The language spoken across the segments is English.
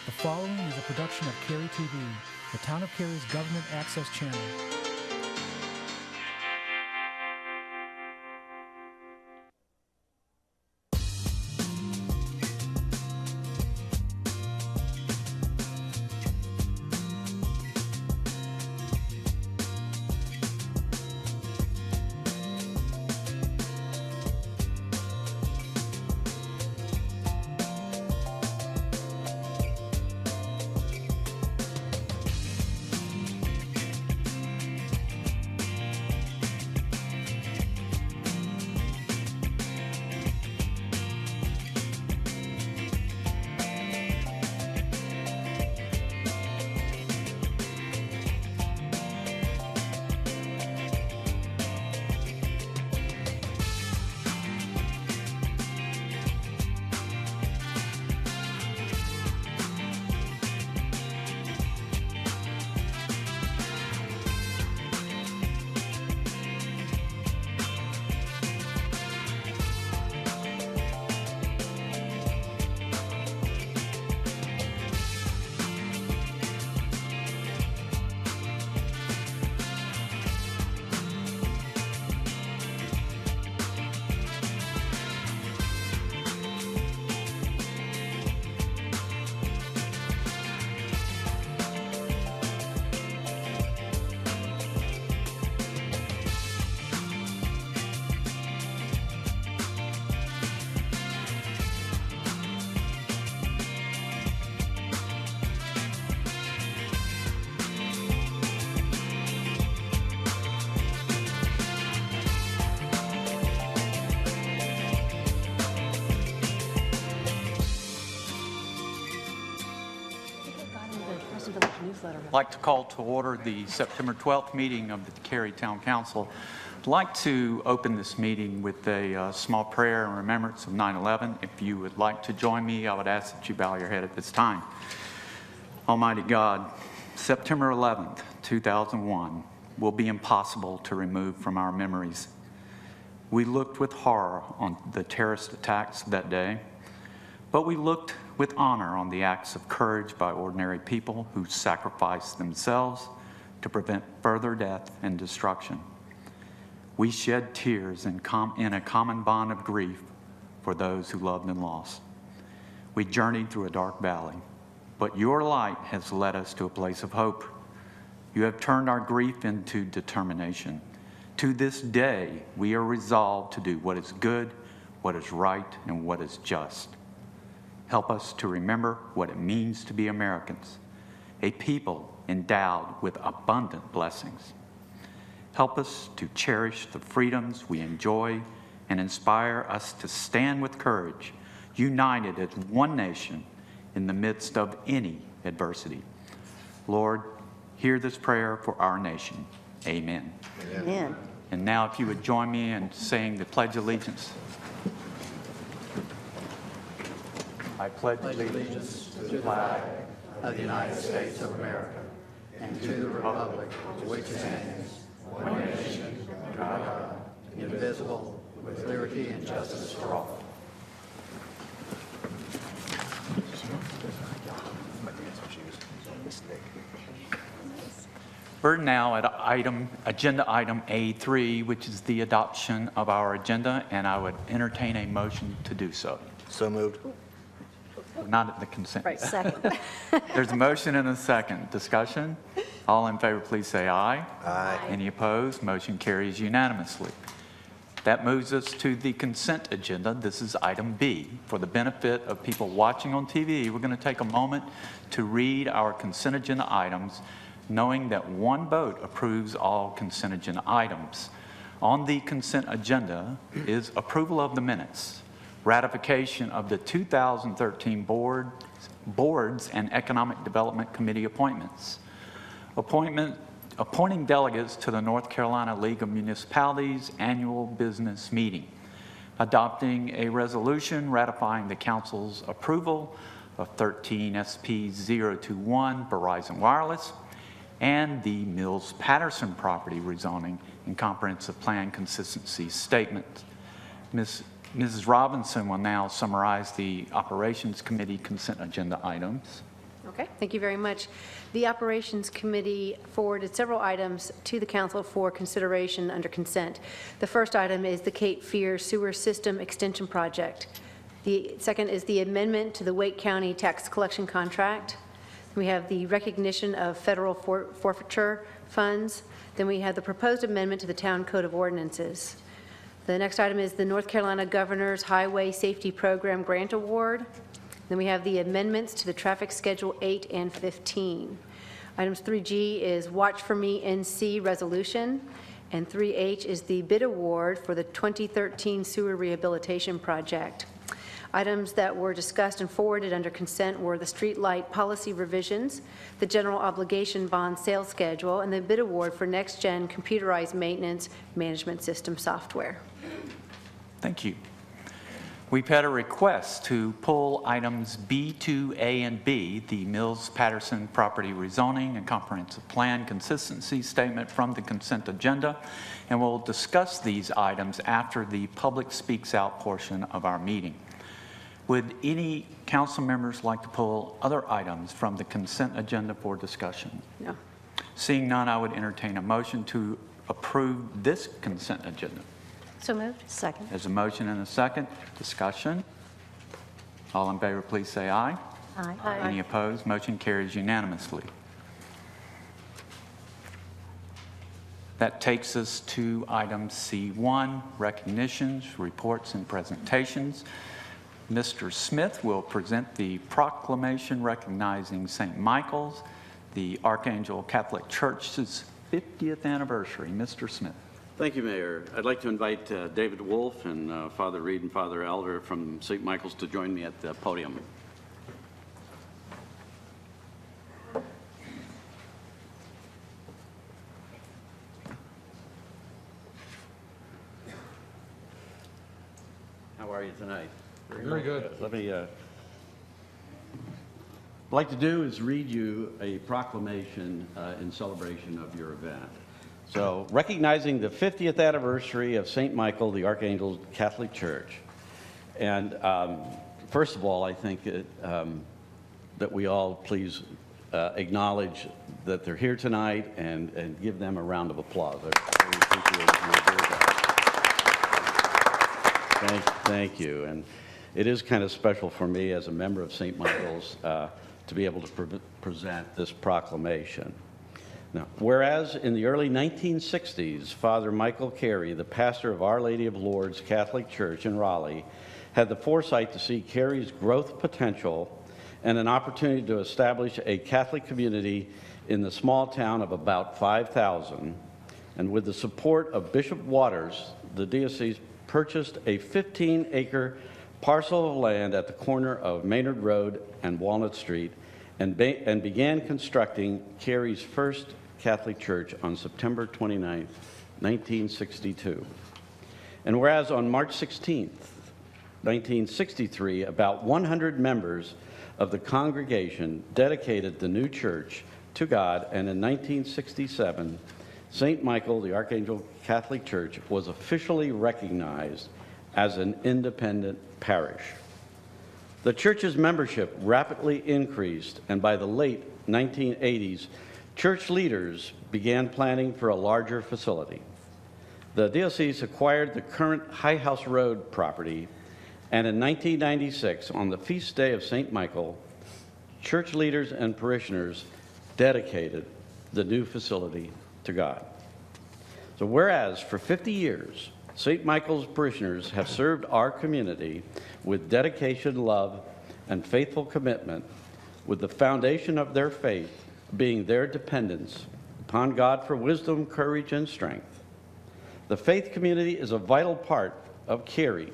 The following is a production of Cary TV, the Town of Cary's government access channel. I'd like to call to order the September 12th meeting of the Cary Town Council. I'd like to open this meeting with a small prayer in remembrance of 9/11. If you would like to join me, I would ask that you bow your head at this time. Almighty God, September 11th, 2001 will be impossible to remove from our memories. We looked with horror on the terrorist attacks that day, but we looked with honor on the acts of courage by ordinary people who sacrificed themselves to prevent further death and destruction. We shed tears in a common bond of grief for those who loved and lost. We journeyed through a dark valley, but your light has led us to a place of hope. You have turned our grief into determination. To this day, we are resolved to do what is good, what is right, and what is just. Help us to remember what it means to be Americans, a people endowed with abundant blessings. Help us to cherish the freedoms we enjoy and inspire us to stand with courage, united as one nation in the midst of any adversity. Lord, hear this prayer for our nation. Amen. Amen. And now if you would join me in saying the Pledge of Allegiance. I pledge allegiance to the flag of the United States of America and to the republic for which it stands, one nation, under God, indivisible, with liberty and justice for all. We're now at agenda item A3, which is the adoption of our agenda, and I would entertain a motion to do so. So moved. Not at the consent. Right, second. There's a motion and a second. Discussion? All in favor, please say aye. Aye. Any opposed? Motion carries unanimously. That moves us to the consent agenda. This is item B. For the benefit of people watching on TV, we're going to take a moment to read our consent agenda items, knowing that one vote approves all consent agenda items. On the consent agenda is approval of the minutes, ratification of the 2013 boards and Economic Development Committee appointments, appointing delegates to the North Carolina League of Municipalities annual business meeting, adopting a resolution ratifying the council's approval of 13 SP 021 Verizon Wireless and the Mills Patterson property rezoning and comprehensive plan consistency statement. Mrs. Robinson will now summarize the Operations Committee consent agenda items. Okay, thank you very much. The Operations Committee forwarded several items to the council for consideration under consent. The first item is the Cape Fear Sewer System Extension Project. The second is the amendment to the Wake County tax collection contract. We have the recognition of federal forfeiture funds. Then we have the proposed amendment to the Town Code of Ordinances. The next item is the North Carolina Governor's Highway Safety Program Grant Award. Then we have the amendments to the Traffic Schedule 8 and 15. Items 3G is Watch for Me NC resolution, and 3H is the bid award for the 2013 sewer rehabilitation project. Items that were discussed and forwarded under consent were the street light policy revisions, the general obligation bond sales schedule, and the bid award for next-gen computerized maintenance management system software. Thank you. We've had a request to pull items B, 2A, and B, the Mills-Patterson property rezoning and comprehensive plan consistency statement, from the consent agenda, and we'll discuss these items after the public speaks out portion of our meeting. Would any council members like to pull other items from the consent agenda for discussion? No. Seeing none, I would entertain a motion to approve this consent agenda. So moved. Second. There's a motion and a second. Discussion. All in favor, please say aye. Aye. Any opposed? Motion carries unanimously. That takes us to item C1, recognitions, reports, and presentations. Mr. Smith will present the proclamation recognizing St. Michael's, the Archangel Catholic Church's 50th anniversary. Mr. Smith. Thank you, Mayor. I'd like to invite David Wolf and Father Reed and Father Elder from St. Michael's to join me at the podium. How are you tonight? Very good. Let me, what I'd like to do is read you a proclamation in celebration of your event. So, recognizing the 50th anniversary of St. Michael, the Archangel Catholic Church. And first of all, I think that we all please acknowledge that they're here tonight and give them a round of applause. I really appreciate it. Thank you. And it is kind of special for me as a member of St. Michael's to be able to present this proclamation. Now, whereas in the early 1960s, Father Michael Cary, the pastor of Our Lady of Lourdes Catholic Church in Raleigh, had the foresight to see Cary's growth potential and an opportunity to establish a Catholic community in the small town of about 5,000. And with the support of Bishop Waters, the diocese purchased a 15-acre parcel of land at the corner of Maynard Road and Walnut Street and began constructing Cary's first Catholic church on September 29, 1962. And whereas on March 16, 1963, about 100 members of the congregation dedicated the new church to God, and in 1967, St. Michael, the Archangel Catholic Church, was officially recognized as an independent parish. The church's membership rapidly increased, and by the late 1980s, church leaders began planning for a larger facility. The diocese acquired the current High House Road property, and in 1996, on the feast day of St. Michael, church leaders and parishioners dedicated the new facility to God. So whereas for 50 years, St. Michael's parishioners have served our community with dedication, love, and faithful commitment, with the foundation of their faith being their dependence upon God for wisdom, courage, and strength. The faith community is a vital part of Cary,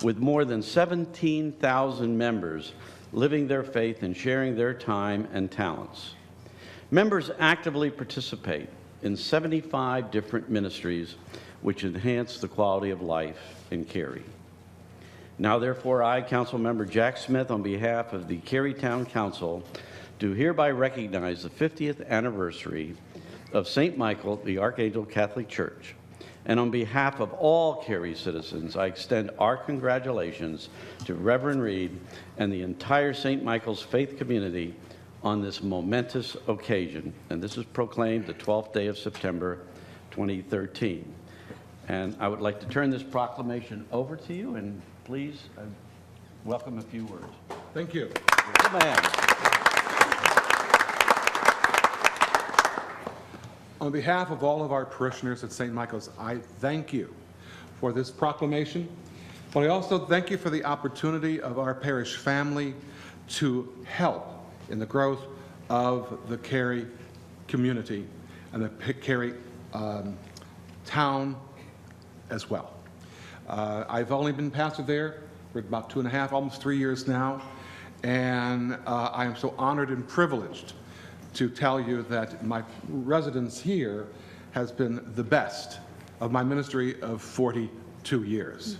with more than 17,000 members living their faith and sharing their time and talents. Members actively participate in 75 different ministries which enhance the quality of life in Cary. Now, therefore, I, Council Member Jack Smith, on behalf of the Cary Town Council, do hereby recognize the 50th anniversary of St. Michael, the Archangel Catholic Church. And on behalf of all Cary citizens, I extend our congratulations to Reverend Reed and the entire St. Michael's faith community on this momentous occasion. And this is proclaimed the 12th day of September 2013. And I would like to turn this proclamation over to you, and please welcome a few words. Thank you. Come on. On behalf of all of our parishioners at St. Michael's, I thank you for this proclamation, but I also thank you for the opportunity of our parish family to help in the growth of the Cary community and the Cary town as well. I've only been pastor there for about 2.5, almost 3 years now, and I am so honored and privileged to tell you that my residence here has been the best of my ministry of 42 years.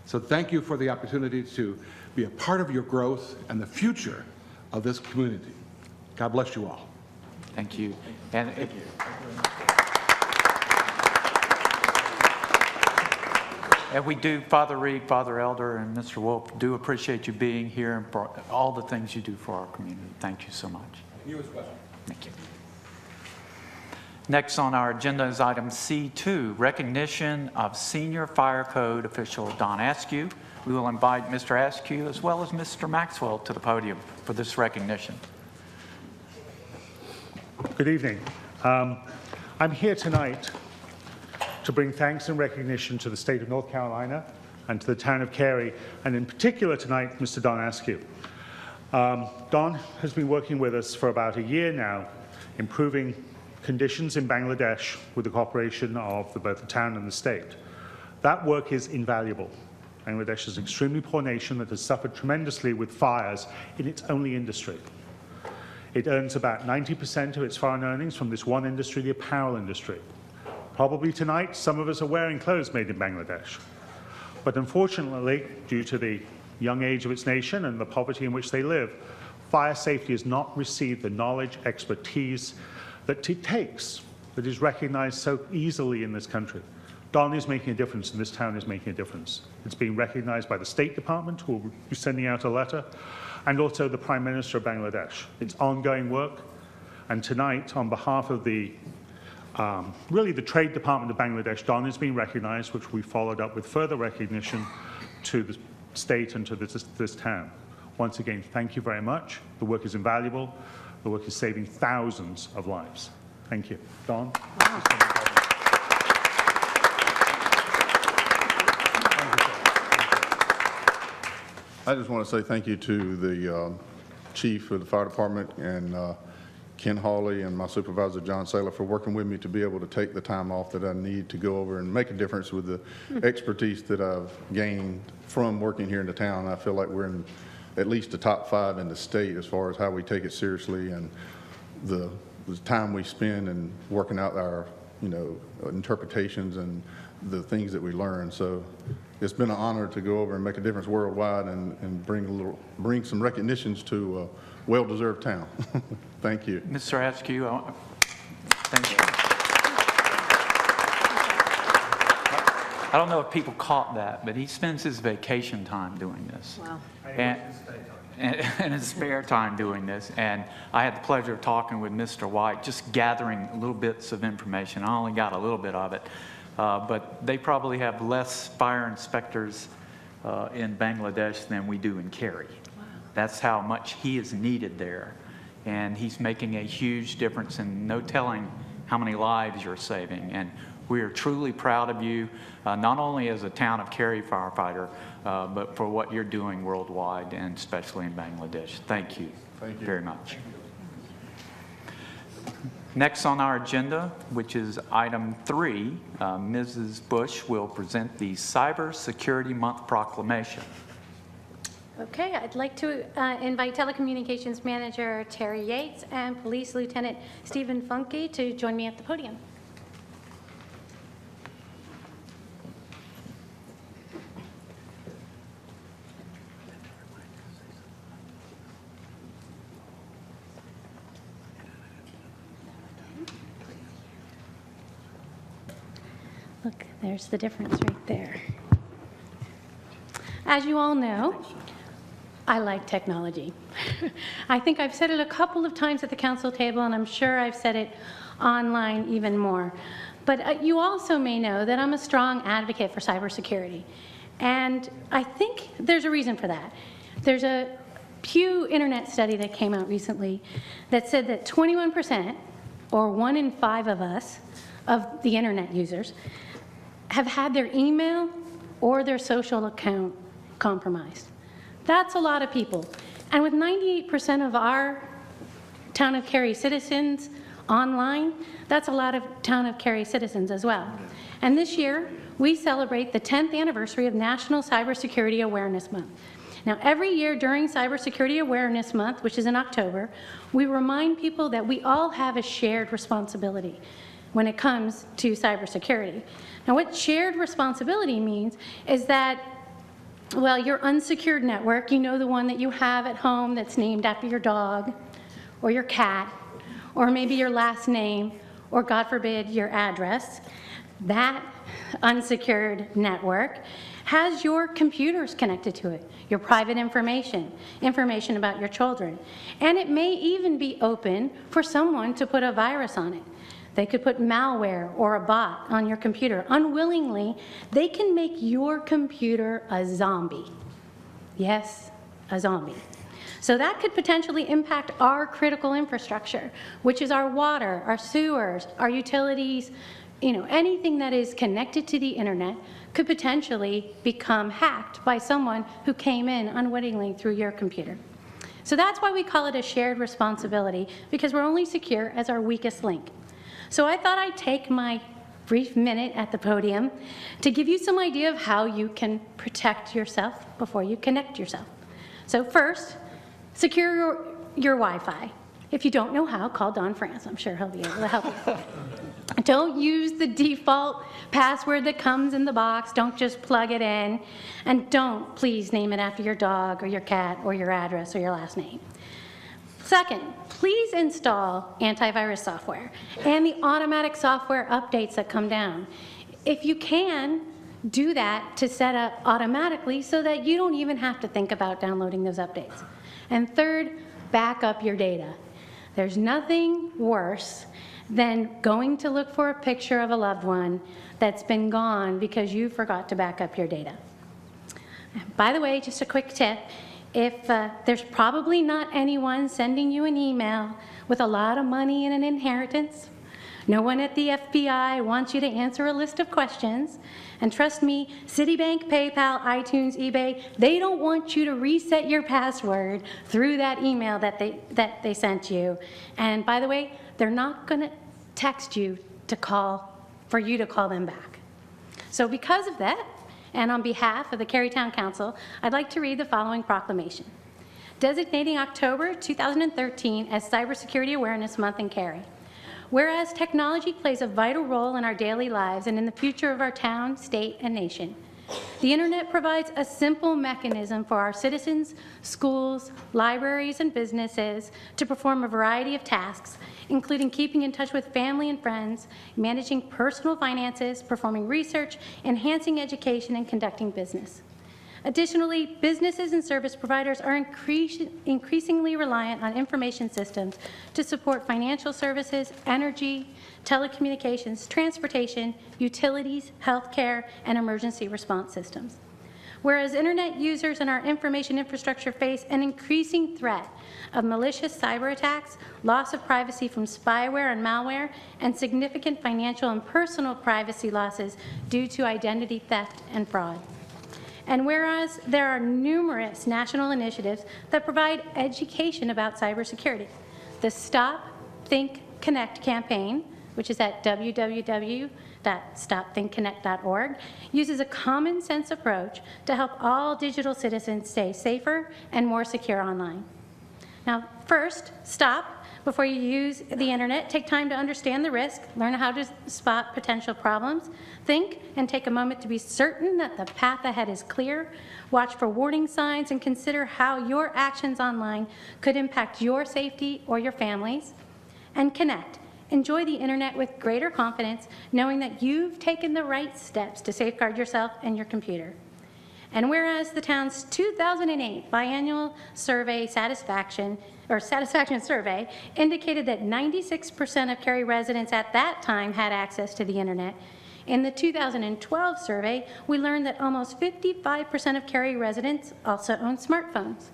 So thank you for the opportunity to be a part of your growth and the future of this community. God bless you all. Thank you. And And we do, Father Reed, Father Elder, and Mr. Wolf, do appreciate you being here and for all the things you do for our community. Thank you so much. You as well. Thank you. Next on our agenda is item C2, recognition of Senior Fire Code official Don Askew. We will invite Mr. Askew as well as Mr. Maxwell to the podium for this recognition. Good evening. I'm here tonight to bring thanks and recognition to the state of North Carolina and to the town of Cary, and in particular tonight, Mr. Don Askew. Don has been working with us for about a year now, improving conditions in Bangladesh with the cooperation of both the town and the state. That work is invaluable. Bangladesh is an extremely poor nation that has suffered tremendously with fires in its only industry. It earns about 90% of its foreign earnings from this one industry, the apparel industry. Probably tonight, some of us are wearing clothes made in Bangladesh. But unfortunately, due to the young age of its nation and the poverty in which they live, fire safety has not received the knowledge, expertise that it takes, that is recognized so easily in this country. Don is making a difference, and this town is making a difference. It's being recognized by the State Department, who will be sending out a letter, and also the Prime Minister of Bangladesh. It's ongoing work, and tonight, on behalf of really the Trade Department of Bangladesh, Don is being recognized, which we followed up with further recognition to the state and to this town. Once again, thank you very much. The work is invaluable. The work is saving thousands of lives. Thank you. Don? Wow. I just want to say thank you to the chief of the fire department and Ken Hawley and my supervisor, John Saylor, for working with me to be able to take the time off that I need to go over and make a difference with the expertise that I've gained from working here in the town. I feel like we're in at least the top 5 in the state as far as how we take it seriously and the time we spend in working out our, interpretations and the things that we learn. So it's been an honor to go over and make a difference worldwide and bring some recognitions to a well-deserved town. Thank you. Mr. Askew, thank you. I don't know if people caught that, but he spends his vacation time doing this. Wow. And his spare time doing this. And I had the pleasure of talking with Mr. White, just gathering little bits of information. I only got a little bit of it. But they probably have less fire inspectors in Bangladesh than we do in Cary. Wow. That's how much he is needed there. And he's making a huge difference, and no telling how many lives you're saving. And we are truly proud of you, not only as a town of Cary firefighter, but for what you're doing worldwide and especially in Bangladesh. Thank you, very much. Next on our agenda, which is item 3, Mrs. Bush will present the Cyber Security Month proclamation. Okay, I'd like to invite Telecommunications Manager Terry Yates and Police Lieutenant Stephen Funke to join me at the podium. Look, there's the difference right there. As you all know, I like technology. I think I've said it a couple of times at the council table, and I'm sure I've said it online even more. But you also may know that I'm a strong advocate for cybersecurity. And I think there's a reason for that. There's a Pew Internet study that came out recently that said that 21%, or 1 in 5 of us, of the Internet users, have had their email or their social account compromised. That's a lot of people. And with 98% of our Town of Cary citizens online, that's a lot of Town of Cary citizens as well. And this year, we celebrate the 10th anniversary of National Cybersecurity Awareness Month. Now, every year during Cybersecurity Awareness Month, which is in October, we remind people that we all have a shared responsibility when it comes to cybersecurity. Now, what shared responsibility means is that, well, your unsecured network, you know, the one that you have at home that's named after your dog or your cat, or maybe your last name, or God forbid, your address, that unsecured network has your computers connected to it, your private information, information about your children. And it may even be open for someone to put a virus on it. They could put malware or a bot on your computer. Unwillingly, they can make your computer a zombie. Yes, a zombie. So that could potentially impact our critical infrastructure, which is our water, our sewers, our utilities, you know, anything that is connected to the internet could potentially become hacked by someone who came in unwittingly through your computer. So that's why we call it a shared responsibility, because we're only secure as our weakest link. So I thought I'd take my brief minute at the podium to give you some idea of how you can protect yourself before you connect yourself. So first, secure your Wi-Fi. If you don't know how, call Don Frantz. I'm sure he'll be able to help you. Don't use the default password that comes in the box. Don't just plug it in. And don't please name it after your dog or your cat or your address or your last name. Second, please install antivirus software and the automatic software updates that come down. If you can, do that to set up automatically so that you don't even have to think about downloading those updates. And third, back up your data. There's nothing worse than going to look for a picture of a loved one that's been gone because you forgot to back up your data. By the way, just a quick tip, if there's probably not anyone sending you an email with a lot of money and an inheritance, no one at the FBI wants you to answer a list of questions, and trust me, Citibank, PayPal, iTunes, eBay, they don't want you to reset your password through that email that they sent you. And by the way, they're not going to text you to call, for you to call them back. So because of that, and on behalf of the Cary Town Council, I'd like to read the following proclamation. Designating October 2013 as Cybersecurity Awareness Month in Cary. Whereas technology plays a vital role in our daily lives and in the future of our town, state, and nation, the internet provides a simple mechanism for our citizens, schools, libraries, and businesses to perform a variety of tasks, including keeping in touch with family and friends, managing personal finances, performing research, enhancing education, and conducting business. Additionally, businesses and service providers are increasingly reliant on information systems to support financial services, energy, telecommunications, transportation, utilities, healthcare, and emergency response systems. Whereas internet users and our information infrastructure face an increasing threat of malicious cyber attacks, loss of privacy from spyware and malware, and significant financial and personal privacy losses due to identity theft and fraud. And whereas there are numerous national initiatives that provide education about cybersecurity, the Stop, Think, Connect campaign, which is at www.stopthinkconnect.org, uses a common sense approach to help all digital citizens stay safer and more secure online. Now, first, stop. Before you use the internet, take time to understand the risk, learn how to spot potential problems, think and take a moment to be certain that the path ahead is clear, watch for warning signs, and consider how your actions online could impact your safety or your family's. And connect. Enjoy the internet with greater confidence, knowing that you've taken the right steps to safeguard yourself and your computer. And whereas the town's 2008 biannual survey satisfaction survey indicated that 96% of Cary residents at that time had access to the internet, in the 2012 survey, we learned that almost 55% of Cary residents also own smartphones.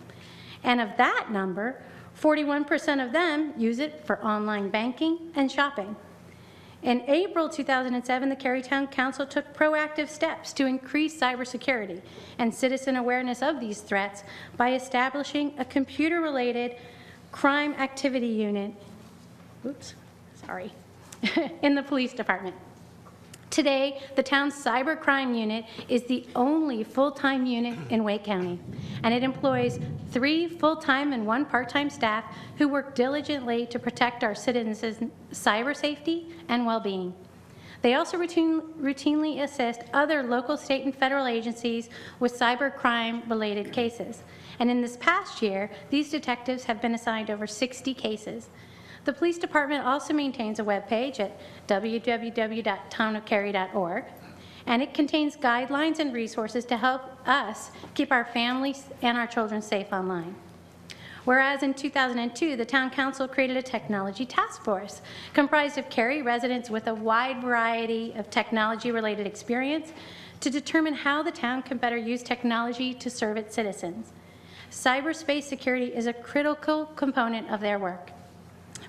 And of that number, 41% of them use it for online banking and shopping. In April 2007, the Cary Town Council took proactive steps to increase cybersecurity and citizen awareness of these threats by establishing a computer-related crime activity unit, in the police department. Today, the town's cybercrime unit is the only full-time unit in Wake County, and it employs 3 full-time and 1 part-time staff who work diligently to protect our citizens' cyber safety and well-being. They also routinely assist other local, state, and federal agencies with cybercrime-related cases. And in this past year, these detectives have been assigned over 60 cases. The police department also maintains a webpage at www.townofcary.org, and it contains guidelines and resources to help us keep our families and our children safe online. Whereas in 2002, the Town Council created a technology task force comprised of Cary residents with a wide variety of technology-related experience to determine how the town can better use technology to serve its citizens. Cyberspace security is a critical component of their work.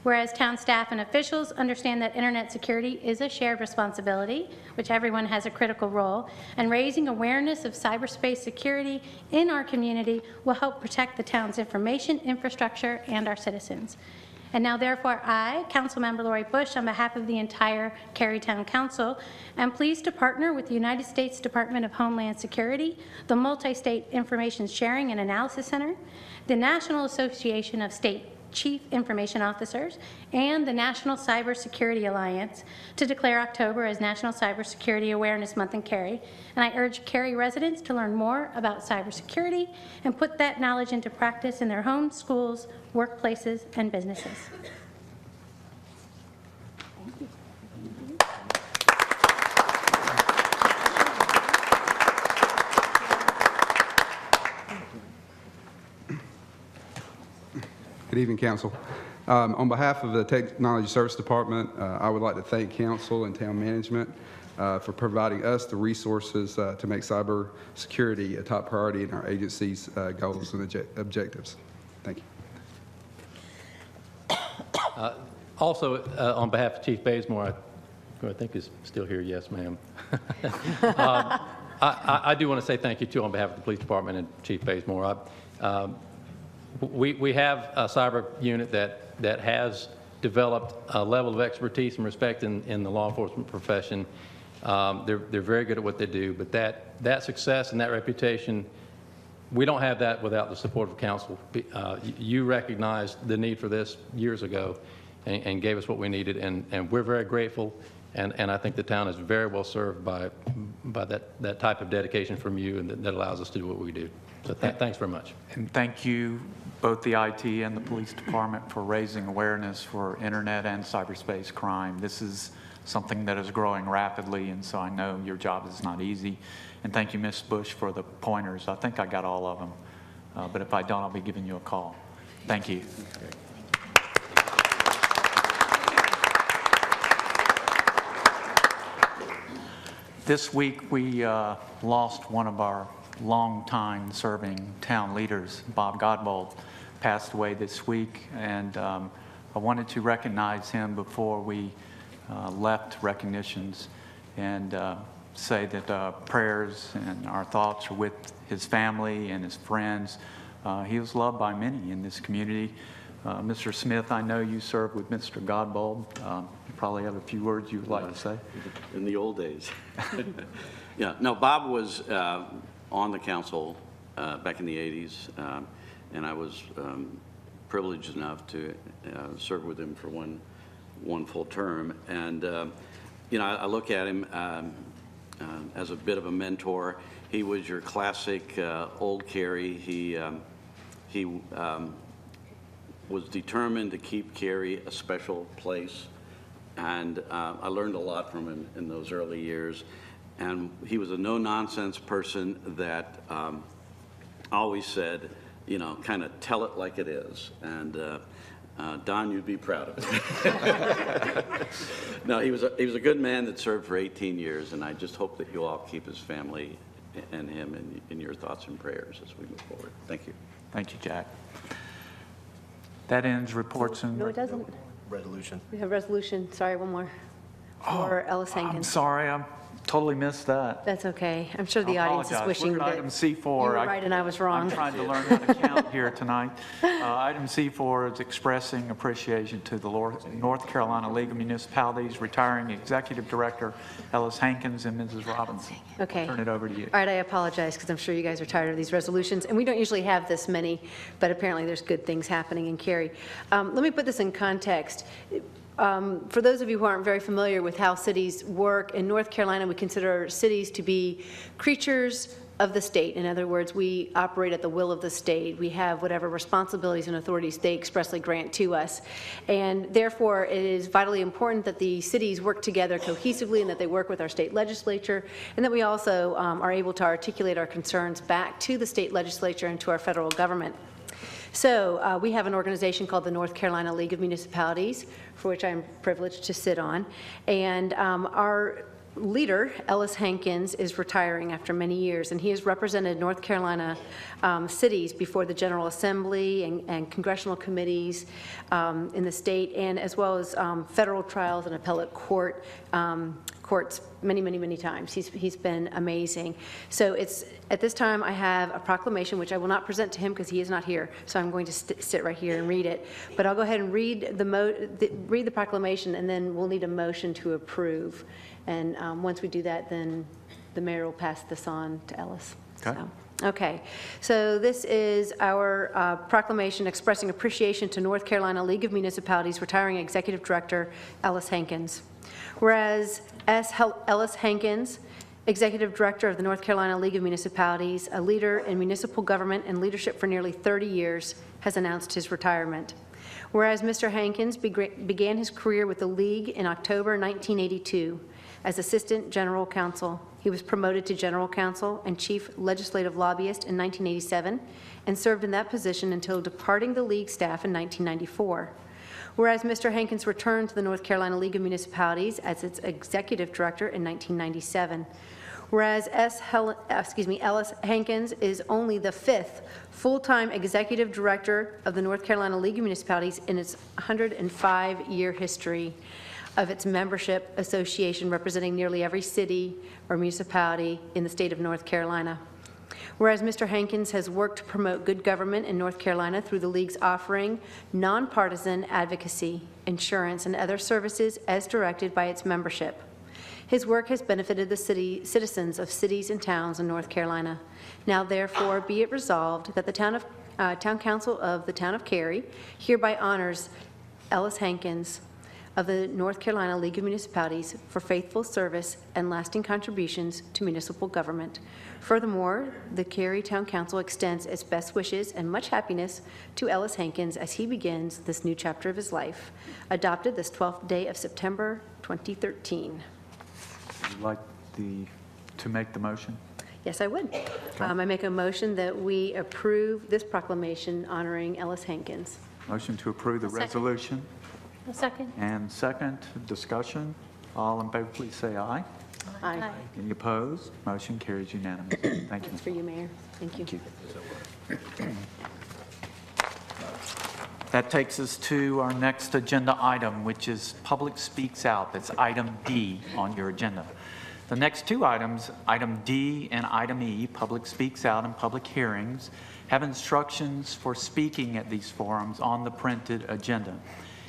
Whereas town staff and officials understand that internet security is a shared responsibility, which everyone has a critical role, and raising awareness of cyberspace security in our community will help protect the town's information infrastructure and our citizens. And now, therefore, I, Council Member Lori Bush, on behalf of the entire Cary Town Council, am pleased to partner with the United States Department of Homeland Security, the Multi-State Information Sharing and Analysis Center, the National Association of State Chief Information Officers, and the National Cybersecurity Alliance to declare October as National Cybersecurity Awareness Month in Cary. And I urge Cary residents to learn more about cybersecurity and put that knowledge into practice in their homes, schools, workplaces, and businesses. Good evening, Council. On behalf of the Technology Service Department, I would like to thank Council and Town Management for providing us the resources to make cyber security a top priority in our agency's goals and objectives. Thank you. Also, on behalf of Chief Bazemore, who I think is still here, yes, ma'am. I do want to say thank you, too, on behalf of the Police Department and Chief Bazemore. We have a cyber unit that has developed a level of expertise and respect in the law enforcement profession. They're very good at what they do, but that success and that reputation, we don't have that without the support of council. You recognized the need for this years ago and gave us what we needed, and we're very grateful, and I think the town is very well served by that type of dedication from you, and that allows us to do what we do. So thanks very much. And thank you, both the IT and the police department, for raising awareness for internet and cyberspace crime. This is something that is growing rapidly, and so I know your job is not easy. And thank you, Ms. Bush, for the pointers. I think I got all of them, but if I don't, I'll be giving you a call. Thank you. This week, we lost one of our long-time serving town leaders. Bob Godbold passed away this week, and I wanted to recognize him before we left recognitions, and say that prayers and our thoughts are with his family and his friends. He was loved by many in this community. Mr. Smith, I know you served with Mr. Godbold. You probably have a few words you would like to say. In the old days. Yeah, no, Bob was on the council back in the 80s, and I was privileged enough to serve with him for one full term. And you know, I look at him as a bit of a mentor. He was your classic old Cary. He was determined to keep Cary a special place, and I learned a lot from him in those early years. And he was a no-nonsense person that always said, you know, kind of tell it like it is. And Don, you'd be proud of him. No, he was a good man that served for 18 years, and I just hope that you all keep his family and him in your thoughts and prayers as we move forward. Thank you. Thank you, Jack. That ends reports and... No, it doesn't. Resolution. We have resolution, sorry, one more, for Ellis I'm Hankins. sorry, I totally missed that. That's okay. I'm sure the I audience is apologize. wishing We're at that item you C4. were right and I was wrong. I'm trying to learn how to count here tonight. Item C4 is expressing appreciation to the North Carolina League of Municipalities retiring Executive Director Ellis Hankins and Mrs. Robinson. Okay. Turn it over to you. All right, I apologize because I'm sure you guys are tired of these resolutions, and we don't usually have this many, but apparently there's good things happening in Cary. Let me put this in context. For those of you who aren't very familiar with how cities work, in North Carolina, we consider cities to be creatures of the state. In other words, we operate at the will of the state. We have whatever responsibilities and authorities they expressly grant to us. And therefore, it is vitally important that the cities work together cohesively and that they work with our state legislature, and that we also are able to articulate our concerns back to the state legislature and to our federal government. So we have an organization called the North Carolina League of Municipalities, for which I'm privileged to sit on. And our leader, Ellis Hankins, is retiring after many years, and he has represented North Carolina cities before the General Assembly and congressional committees in the state, and as well as federal trials and appellate courts many times. He's been amazing. So it's at this time I have a proclamation which I will not present to him because he is not here. So I'm going to sit right here and read it. But I'll go ahead and read the proclamation, and then we'll need a motion to approve. And once we do that, then the mayor will pass this on to Ellis. Okay. Okay, so this is our proclamation expressing appreciation to North Carolina League of Municipalities retiring Executive Director Ellis Hankins. Whereas Ellis Hankins, Executive Director of the North Carolina League of Municipalities, a leader in municipal government and leadership for nearly 30 years, has announced his retirement. Whereas Mr. Hankins began his career with the League in October 1982 as Assistant General Counsel. He was promoted to General Counsel and Chief Legislative Lobbyist in 1987 and served in that position until departing the League staff in 1994. Whereas Mr. Hankins returned to the North Carolina League of Municipalities as its Executive Director in 1997. Whereas Ellis Hankins is only the 5th full-time Executive Director of the North Carolina League of Municipalities in its 105-year history of its membership association, representing nearly every city or municipality in the state of North Carolina. Whereas Mr. Hankins has worked to promote good government in North Carolina through the League's offering nonpartisan advocacy, insurance, and other services as directed by its membership. His work has benefited the citizens of cities and towns in North Carolina. Now, therefore, be it resolved that the Town Council of the Town of Cary hereby honors Ellis Hankins of the North Carolina League of Municipalities for faithful service and lasting contributions to municipal government. Furthermore, the Cary Town Council extends its best wishes and much happiness to Ellis Hankins as he begins this new chapter of his life, adopted this 12th day of September 2013. Would you like to make the motion? Yes, I would. I make a motion that we approve this proclamation honoring Ellis Hankins. Motion to approve the resolution. A second. And second, discussion. All in favor, please say aye. Aye. Any opposed? Motion carries unanimously. Thank you. That's for you, Mayor. Thank you. That takes us to our next agenda item, which is Public Speaks Out. That's item D on your agenda. The next two items, item D and item E, Public Speaks Out and Public Hearings, have instructions for speaking at these forums on the printed agenda.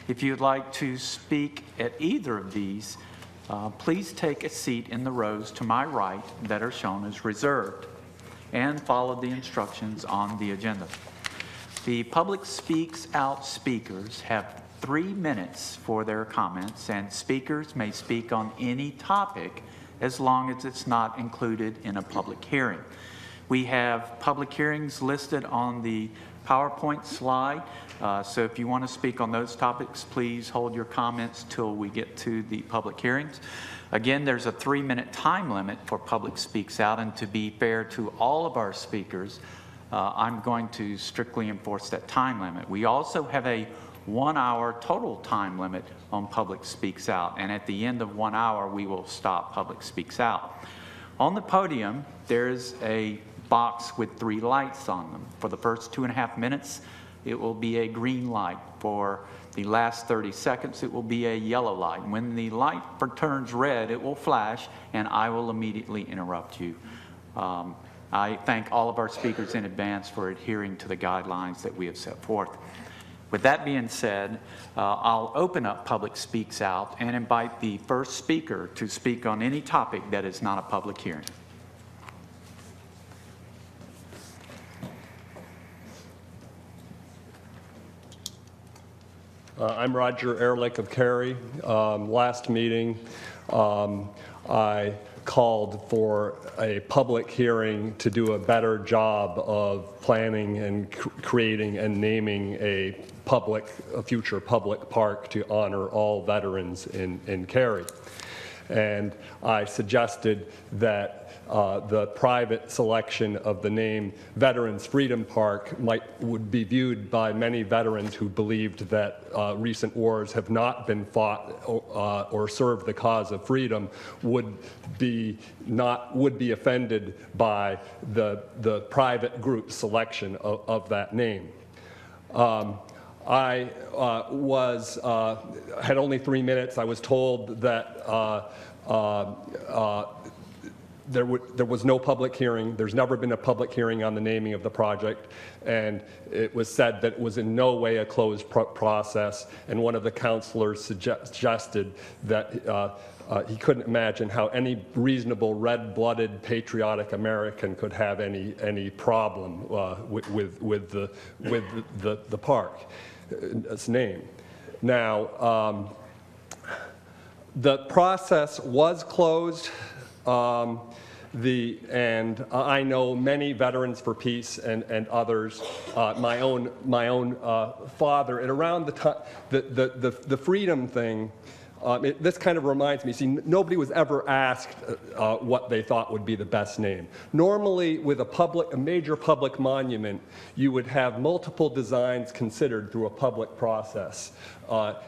If you'd like to speak at either of these, please take a seat in the rows to my right that are shown as reserved and follow the instructions on the agenda. The Public Speaks Out speakers have 3 minutes for their comments, and speakers may speak on any topic as long as it's not included in a public hearing. We have public hearings listed on the PowerPoint slide. So if you want to speak on those topics, please hold your comments till we get to the public hearings. Again, there's a 3-minute time limit for public speaks out, and to be fair to all of our speakers, I'm going to strictly enforce that time limit. We also have a 1-hour total time limit on public speaks out, and at the end of 1 hour, we will stop public speaks out. On the podium, there's a box with 3 lights on them. For the first 2.5 minutes, it will be a green light. For the last 30 seconds, it will be a yellow light. When the light turns red, it will flash, and I will immediately interrupt you. I thank all of our speakers in advance for adhering to the guidelines that we have set forth. With that being said, I'll open up public speaks out and invite the first speaker to speak on any topic that is not a public hearing. I'm Roger Ehrlich of Cary. Last meeting, I called for a public hearing to do a better job of planning and creating and naming a future public park to honor all veterans in Cary. And I suggested that the private selection of the name Veterans Freedom Park would be viewed by many veterans who believed that recent wars have not been fought or served the cause of freedom would be offended by the private group selection of that name. I had only 3 minutes. I was told that there was no public hearing. There's never been a public hearing on the naming of the project, and it was said that it was in no way a closed process, and one of the counselors suggested that he couldn't imagine how any reasonable red-blooded patriotic American could have any problem with the park, its name. Now, the process was closed. And I know many Veterans for Peace and others, my own father, and around the time, the freedom thing, this kind of reminds me, see, nobody was ever asked what they thought would be the best name. Normally, with a major public monument, you would have multiple designs considered through a public process.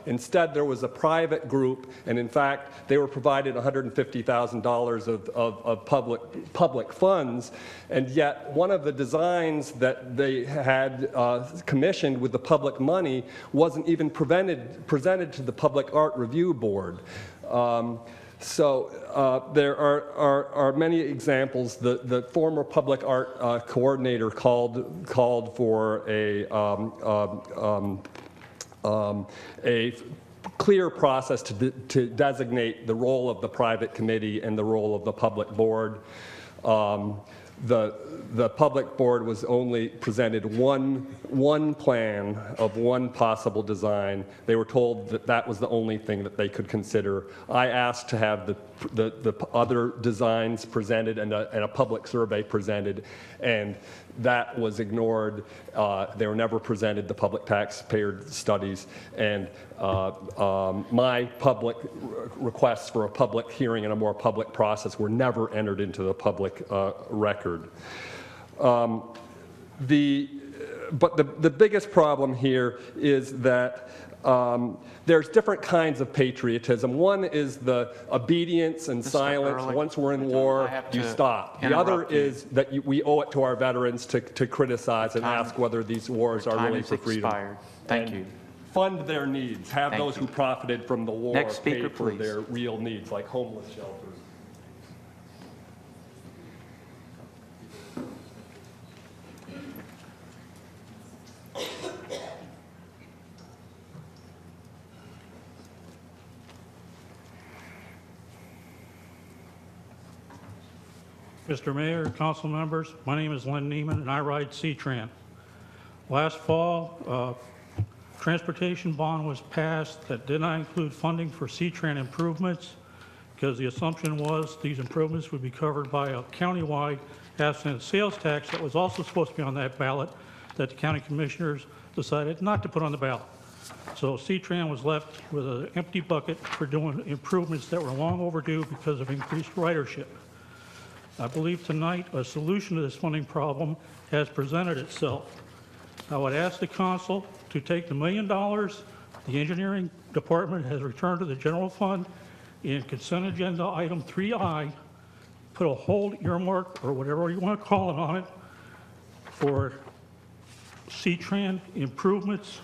Instead, there was a private group, and in fact, they were provided $150,000 of public funds, and yet one of the designs that they had commissioned with the public money wasn't even presented to the Public Art Review Board. So there are many examples. The former public art coordinator called for a clear process to designate the role of the private committee and the role of the public board. The public board was only presented one plan of one possible design. They were told that that was the only thing that they could consider. I asked to have the other designs presented and a public survey presented, and that was ignored. They were never presented, the public taxpayer studies, and my public requests for a public hearing and a more public process were never entered into the public record. But the biggest problem here is that there's different kinds of patriotism. One is the obedience and silence. Once we're in war, you stop. The other is that we owe it to our veterans to criticize and ask whether these wars are really for freedom. Thank you. Fund their needs. Have those who profited from the war Next speaker, pay for please. their real needs, like homeless shelters. Mr. Mayor, council members, my name is Len Neiman and I ride C-Tran. Last fall, transportation bond was passed that did not include funding for C-Tran improvements because the assumption was these improvements would be covered by a countywide abstinent sales tax that was also supposed to be on that ballot that the county commissioners decided not to put on the ballot. So C-Tran was left with an empty bucket for doing improvements that were long overdue because of increased ridership. I believe tonight a solution to this funding problem has presented itself. I would ask the council to take the $1 million the engineering department has returned to the general fund in consent agenda item 3I, put a hold earmark or whatever you want to call it on it for C-Tran improvements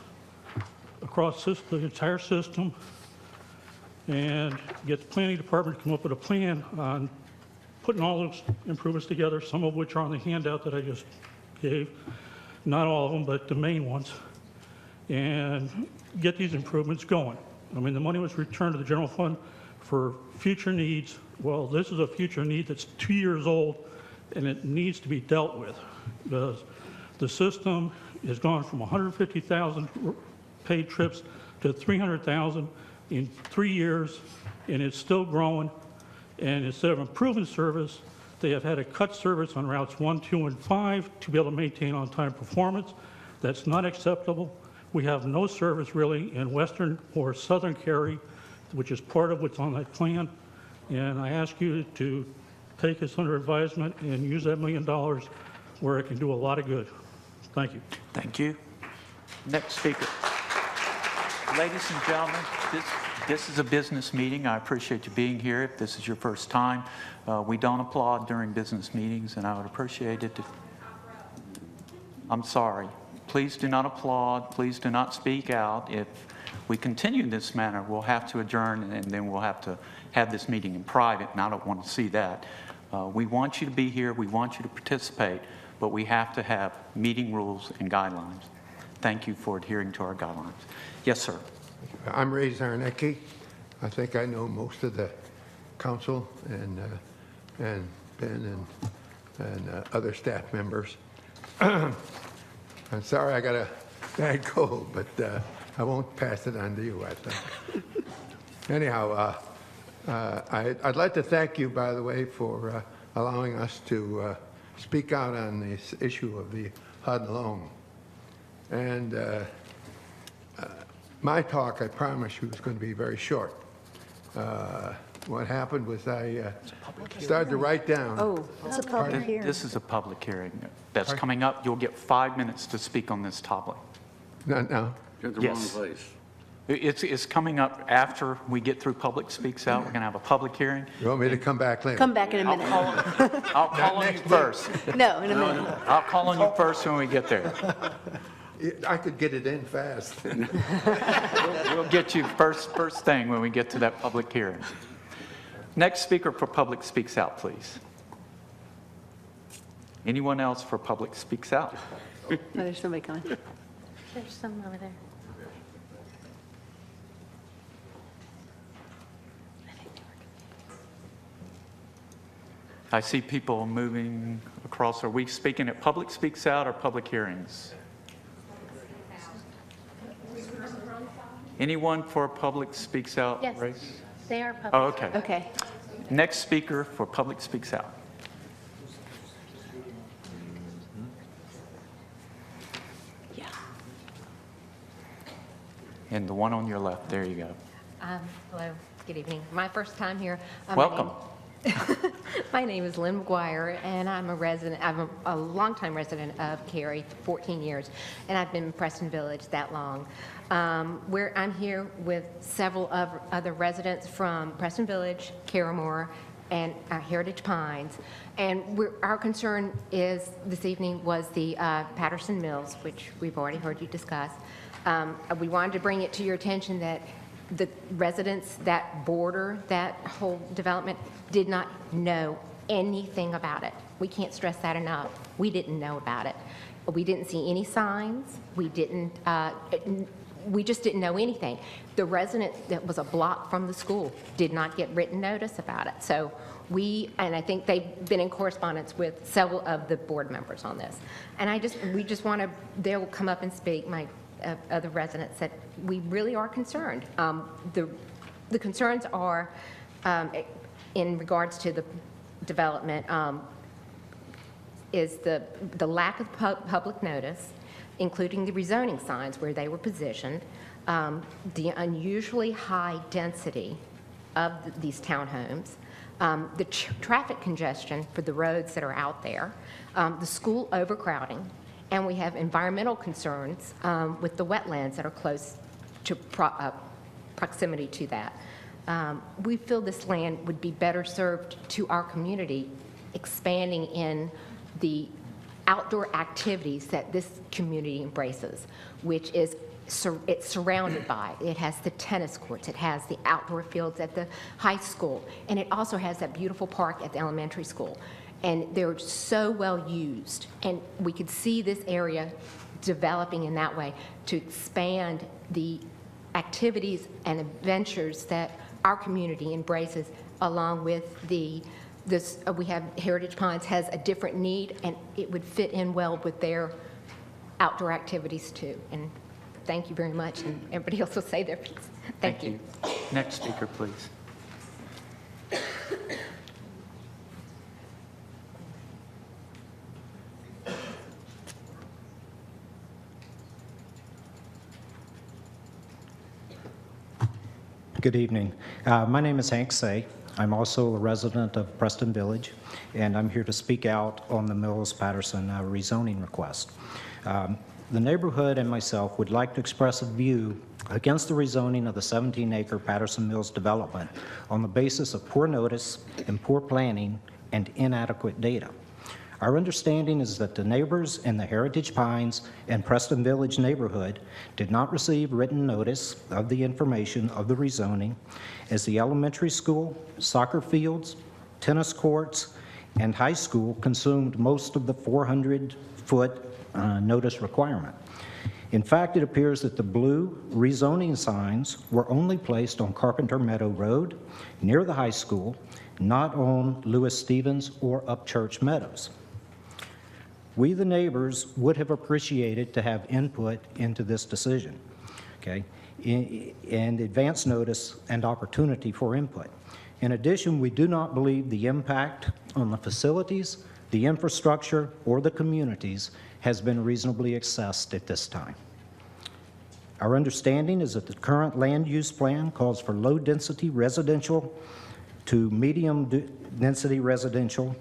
across the entire system, and get the planning department to come up with a plan on putting all those improvements together, some of which are on the handout that I just gave, not all of them, but the main ones, and get these improvements going. I mean, the money was returned to the general fund for future needs. Well, this is a future need that's 2 years old, and it needs to be dealt with. The system has gone from 150,000 paid trips to 300,000 in 3 years, and it's still growing. And instead of improving service, they have had to cut service on routes 1, 2, and 5 to be able to maintain on-time performance. That's not acceptable. We have no service really in western or southern Cary, which is part of what's on that plan. And I ask you to take this under advisement and use that $1 million where it can do a lot of good. Thank you. Thank you. Next speaker. Ladies and gentlemen, this is a business meeting. I appreciate you being here. If this is your first time, we don't applaud during business meetings, and I would appreciate it if... I'm sorry. Please do not applaud. Please do not speak out. If we continue in this manner, we'll have to adjourn, and then we'll have to have this meeting in private, and I don't want to see that. We want you to be here. We want you to participate, but we have to have meeting rules and guidelines. Thank you for adhering to our guidelines. Yes, sir. I'm Ray Zarnecki. I think I know most of the council and Ben and other staff members. I'm sorry I got a bad cold, but I won't pass it on to you, I think. Anyhow, I'd like to thank you, by the way, for allowing us to speak out on this issue of the HUD loan. And my talk, I promise you, is going to be very short. What happened was I started to write down. Oh, it's a public hearing. This is a public hearing that's coming up. You'll get 5 minutes to speak on this topic. No. You're at the wrong place. It's coming up after we get through Public Speaks Out. We're going to have a public hearing. You want me to come back later? Come back in a minute. I'll call on you first. No, in a minute. I'll call on you first when we get there. I could get it in fast. We'll get you first thing when we get to that public hearing. Next speaker for Public Speaks Out, please. Anyone else for Public Speaks Out? Oh, there's somebody coming. There's some over there. I see people moving across. Are we speaking at Public Speaks Out or public hearings? Anyone for Public Speaks Out? Yes, Race? they are public. Oh, okay. Okay. Next speaker for Public Speaks Out. Yeah. And the one on your left, there you go. Hello, good evening. My first time here. Welcome. My name is Lynn McGuire, and I'm a resident. I'm a longtime resident of Cary, 14 years, and I've been in Preston Village that long. I'm here with several other residents from Preston Village, Carramore, and Heritage Pines. And our concern is this evening was the Patterson Mills, which we've already heard you discuss. We wanted to bring it to your attention that the residents that border that whole development did not know anything about it. We can't stress that enough. We didn't know about it. We didn't see any signs. We just didn't know anything. The resident that was a block from the school did not get written notice about it. So and I think they've been in correspondence with several of the board members on this. And we just want to, they'll come up and speak, my other residents, that we really are concerned. The concerns are in regards to the development is the lack of public notice, including the rezoning signs where they were positioned, the unusually high density of these townhomes, the traffic congestion for the roads that are out there, the school overcrowding, and we have environmental concerns with the wetlands that are close to proximity to that. We feel this land would be better served to our community, expanding in the outdoor activities that this community embraces, which is it's surrounded by. It has the tennis courts, it has the outdoor fields at the high school, and it also has that beautiful park at the elementary school. And they're so well used, and we could see this area developing in that way to expand the activities and adventures that our community embraces, along with we have Heritage Pines has a different need, and it would fit in well with their outdoor activities too. And thank you very much, and everybody else will say their piece. Thank you. Next speaker, please. Good evening. My name is Hank Say. I'm also a resident of Preston Village, and I'm here to speak out on the Mills-Patterson rezoning request. The neighborhood and myself would like to express a view against the rezoning of the 17-acre Patterson Mills development on the basis of poor notice and poor planning and inadequate data. Our understanding is that the neighbors in the Heritage Pines and Preston Village neighborhood did not receive written notice of the information of the rezoning, as the elementary school, soccer fields, tennis courts, and high school consumed most of the 400-foot notice requirement. In fact, it appears that the blue rezoning signs were only placed on Carpenter Meadow Road near the high school, not on Lewis Stevens or Upchurch Meadows. We, the neighbors, would have appreciated to have input into this decision, okay, and advance notice and opportunity for input. In addition, we do not believe the impact on the facilities, the infrastructure, or the communities has been reasonably assessed at this time. Our understanding is that the current land use plan calls for low-density residential to medium-density residential.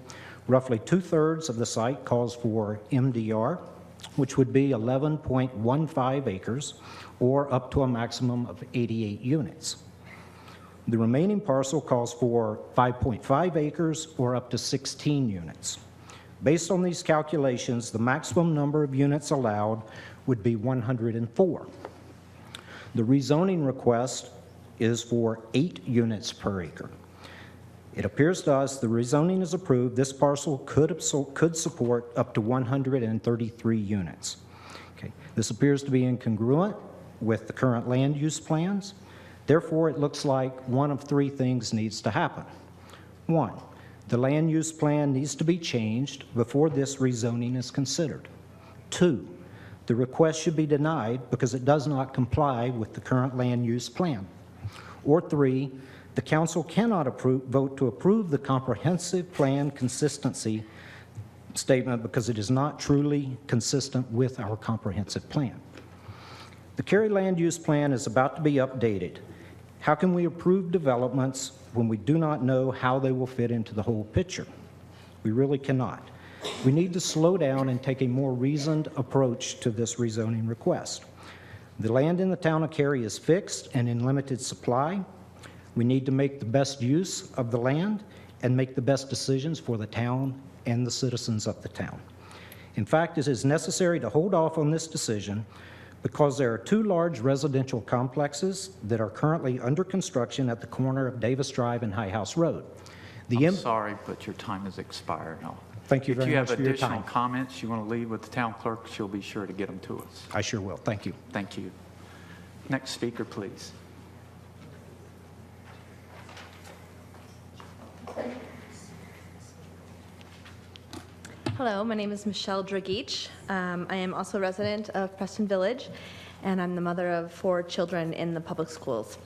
Roughly 2/3 of the site calls for MDR, which would be 11.15 acres, or up to a maximum of 88 units. The remaining parcel calls for 5.5 acres, or up to 16 units. Based on these calculations, the maximum number of units allowed would be 104. The rezoning request is for 8 units per acre. It appears to us the rezoning is approved, this parcel could support up to 133 units. Okay. This appears to be incongruent with the current land use plans. Therefore, it looks like one of 3 things needs to happen. 1, the land use plan needs to be changed before this rezoning is considered. 2, the request should be denied because it does not comply with the current land use plan. Or 3, the council cannot vote to approve the comprehensive plan consistency statement because it is not truly consistent with our comprehensive plan. The Cary land use plan is about to be updated. How can we approve developments when we do not know how they will fit into the whole picture? We really cannot. We need to slow down and take a more reasoned approach to this rezoning request. The land in the town of Cary is fixed and in limited supply. We need to make the best use of the land and make the best decisions for the town and the citizens of the town. In fact, it is necessary to hold off on this decision because there are 2 large residential complexes that are currently under construction at the corner of Davis Drive and High House Road. I'm sorry, but your time has expired. Thank you very much for your time. If you have additional comments you want to leave with the town clerk, she'll be sure to get them to us. I sure will. Thank you. Thank you. Next speaker, please. Hello, my name is Michelle Dragich. I am also a resident of Preston Village, and I'm the mother of 4 children in the public schools.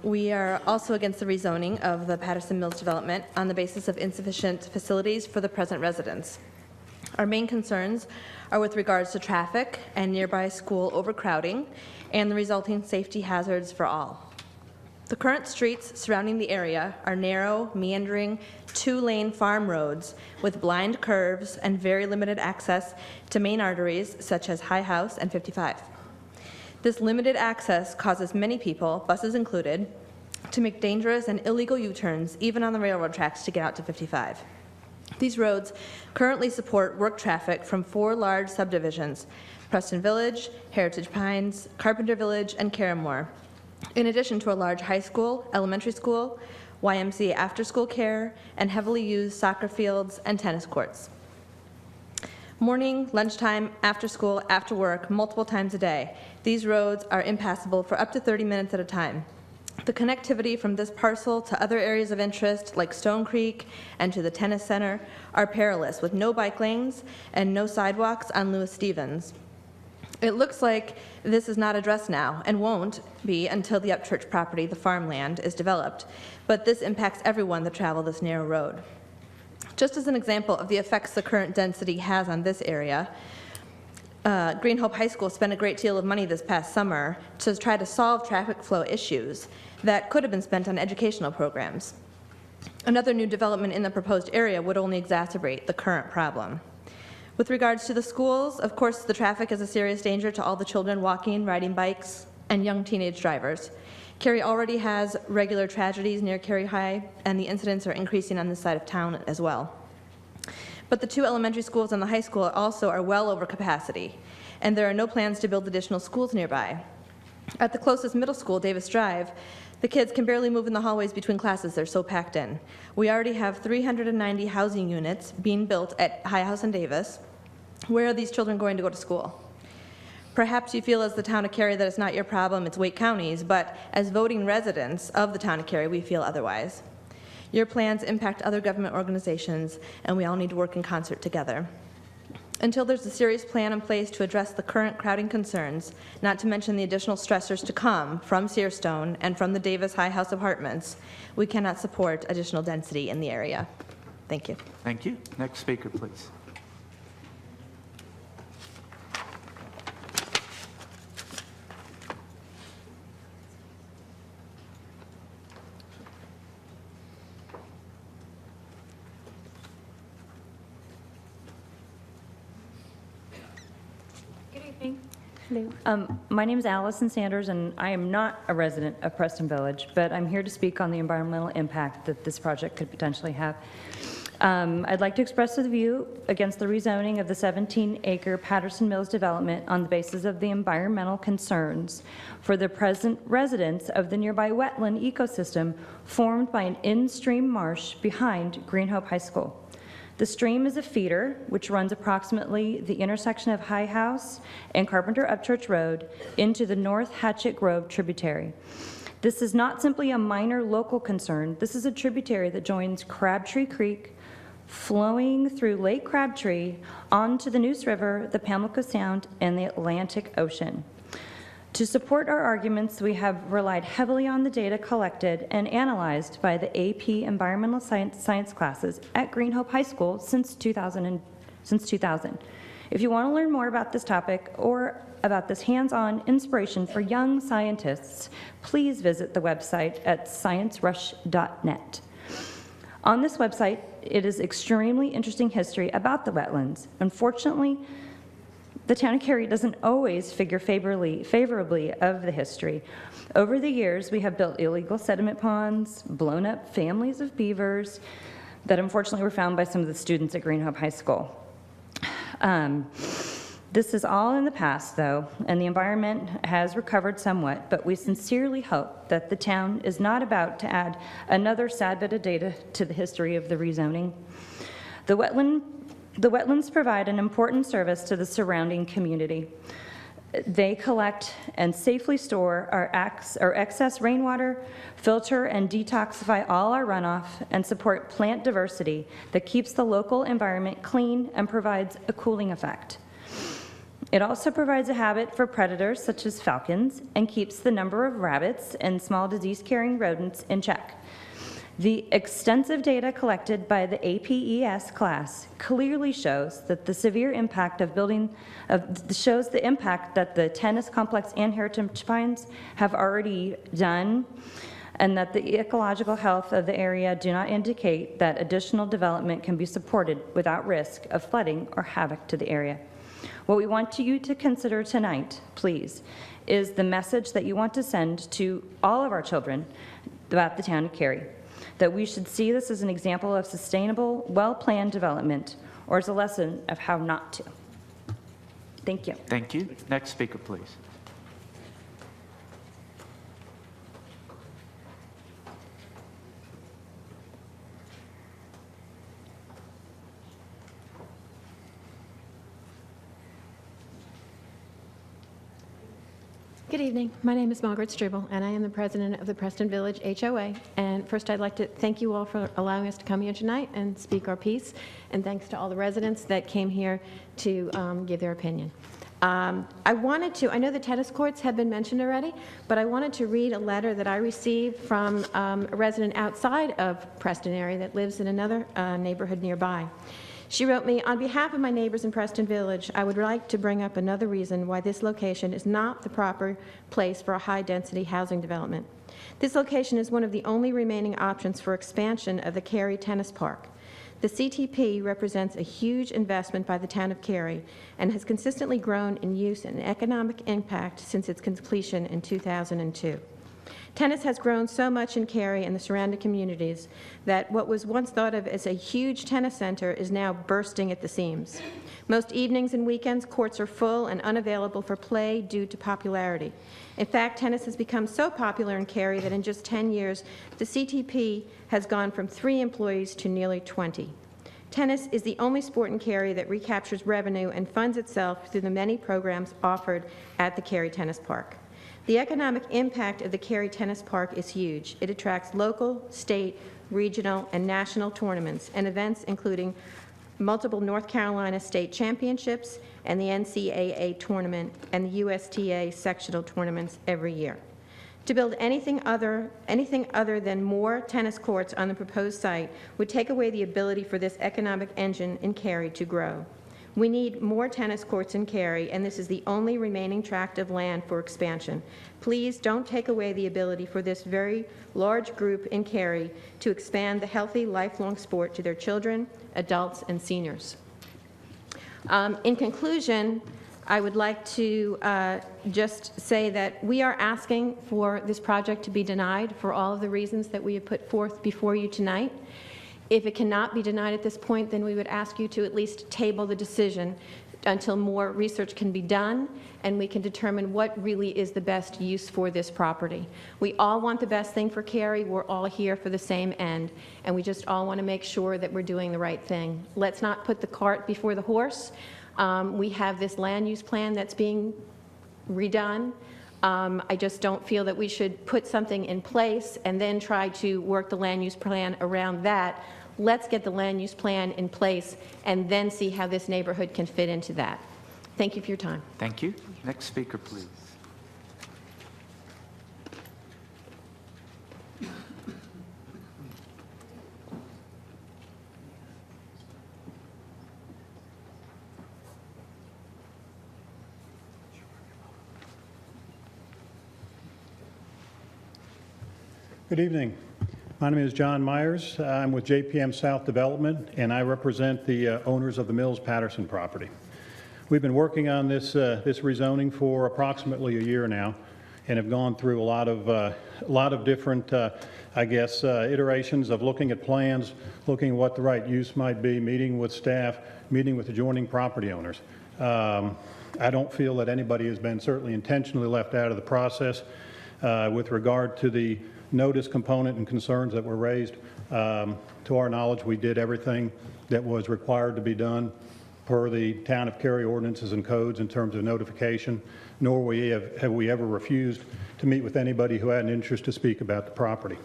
We are also against the rezoning of the Patterson Mills development on the basis of insufficient facilities for the present residents. Our main concerns are with regards to traffic and nearby school overcrowding and the resulting safety hazards for all. The current streets surrounding the area are narrow, meandering, two-lane farm roads with blind curves and very limited access to main arteries such as High House and 55. This limited access causes many people, buses included, to make dangerous and illegal U-turns even on the railroad tracks to get out to 55. These roads currently support work traffic from 4 large subdivisions: Preston Village, Heritage Pines, Carpenter Village, and Carramore, in addition to a large high school, elementary school, YMCA after-school care, and heavily used soccer fields and tennis courts. Morning, lunchtime, after school, after work, multiple times a day, these roads are impassable for up to 30 minutes at a time. The connectivity from this parcel to other areas of interest, like Stone Creek and to the tennis center, are perilous, with no bike lanes and no sidewalks on Lewis Stevens. It looks like this is not addressed now and won't be until the Upchurch property, the farmland, is developed, but this impacts everyone that travel this narrow road. Just as an example of the effects the current density has on this area, Green Hope High School spent a great deal of money this past summer to try to solve traffic flow issues that could have been spent on educational programs. Another new development in the proposed area would only exacerbate the current problem. With regards to the schools, of course, the traffic is a serious danger to all the children walking, riding bikes, and young teenage drivers. Cary already has regular tragedies near Cary High, and the incidents are increasing on this side of town as well. But the 2 elementary schools and the high school also are well over capacity, and there are no plans to build additional schools nearby. At the closest middle school, Davis Drive, the kids can barely move in the hallways between classes. They're so packed in. We already have 390 housing units being built at High House and Davis. Where are these children going to go to school? Perhaps you feel as the town of Cary that it's not your problem, it's Wake County's, but as voting residents of the town of Cary, we feel otherwise. Your plans impact other government organizations, and we all need to work in concert together. Until there's a serious plan in place to address the current crowding concerns, not to mention the additional stressors to come from Searstone and from the Davis High House apartments, we cannot support additional density in the area. Thank you. Thank you. Next speaker, please. My name is Allison Sanders, and I am not a resident of Preston Village, but I'm here to speak on the environmental impact that this project could potentially have. I'd like to express the view against the rezoning of the 17-acre Patterson Mills development on the basis of the environmental concerns for the present residents of the nearby wetland ecosystem formed by an in-stream marsh behind Green Hope High School. The stream is a feeder which runs approximately the intersection of High House and Carpenter Upchurch Road into the North Hatchet Grove tributary. This is not simply a minor local concern. This is a tributary that joins Crabtree Creek, flowing through Lake Crabtree onto the Neuse River, the Pamlico Sound, and the Atlantic Ocean. To support our arguments, we have relied heavily on the data collected and analyzed by the AP Environmental Science classes at Green Hope High School since 2000. If you want to learn more about this topic or about this hands-on inspiration for young scientists, please visit the website at sciencerush.net. On this website, it is extremely interesting history about the wetlands. Unfortunately, the town of Cary doesn't always figure favorably of the history. Over the years, we have built illegal sediment ponds, blown up families of beavers that unfortunately were found by some of the students at Green Hope High School. This is all in the past, though, and the environment has recovered somewhat, but we sincerely hope that the town is not about to add another sad bit of data to the history of the rezoning. The wetlands provide an important service to the surrounding community. They collect and safely store our excess rainwater, filter and detoxify all our runoff, and support plant diversity that keeps the local environment clean and provides a cooling effect. It also provides a habitat for predators such as falcons and keeps the number of rabbits and small disease-carrying rodents in check. The extensive data collected by the APES class clearly shows that the severe impact of shows the impact that the tennis complex and heritage pines have already done, and that the ecological health of the area do not indicate that additional development can be supported without risk of flooding or havoc to the area. What we want you to consider tonight, please, is the message that you want to send to all of our children about the town of Cary, that we should see this as an example of sustainable, well-planned development, or as a lesson of how not to. Thank you. Thank you. Next speaker, please. Good evening. My name is Margaret Struble, and I am the president of the Preston Village HOA. And first, I'd like to thank you all for allowing us to come here tonight and speak our piece. And thanks to all the residents that came here to give their opinion. I know the tennis courts have been mentioned already, but I wanted to read a letter that I received from a resident outside of Preston area that lives in another neighborhood nearby. She wrote me, on behalf of my neighbors in Preston Village, I would like to bring up another reason why this location is not the proper place for a high-density housing development. This location is one of the only remaining options for expansion of the Cary Tennis Park. The CTP represents a huge investment by the town of Cary and has consistently grown in use and economic impact since its completion in 2002. Tennis has grown so much in Cary and the surrounding communities that what was once thought of as a huge tennis center is now bursting at the seams. Most evenings and weekends, courts are full and unavailable for play due to popularity. In fact, tennis has become so popular in Cary that in just 10 years, the CTP has gone from 3 employees to nearly 20. Tennis is the only sport in Cary that recaptures revenue and funds itself through the many programs offered at the Cary Tennis Park. The economic impact of the Cary Tennis Park is huge. It attracts local, state, regional, and national tournaments and events including multiple North Carolina state championships and the NCAA tournament and the USTA sectional tournaments every year. To build anything other than more tennis courts on the proposed site would take away the ability for this economic engine in Cary to grow. We need more tennis courts in Cary, and this is the only remaining tract of land for expansion. Please don't take away the ability for this very large group in Cary to expand the healthy, lifelong sport to their children, adults, and seniors. In conclusion, I would like to just say that we are asking for this project to be denied for all of the reasons that we have put forth before you tonight. If it cannot be denied at this point, then we would ask you to at least table the decision until more research can be done and we can determine what really is the best use for this property. We all want the best thing for Cary. We're all here for the same end, and we just all want to make sure that we're doing the right thing. Let's not put the cart before the horse. We have this land use plan that's being redone. I just don't feel that we should put something in place and then try to work the land use plan around that. Let's get the land use plan in place and then see how this neighborhood can fit into that. Thank you for your time. Thank you. Next speaker, please. Good evening. My name is John Myers. I'm with JPM South Development, and I represent the owners of the Mills Patterson property. We've been working on this rezoning for approximately a year now, and have gone through a lot of different, iterations of looking at plans, looking at what the right use might be, meeting with staff, meeting with adjoining property owners. I don't feel that anybody has been certainly intentionally left out of the process with regard to the notice component and concerns that were raised. To our knowledge, we did everything that was required to be done per the Town of Cary ordinances and codes in terms of notification, nor have we ever refused to meet with anybody who had an interest to speak about the property.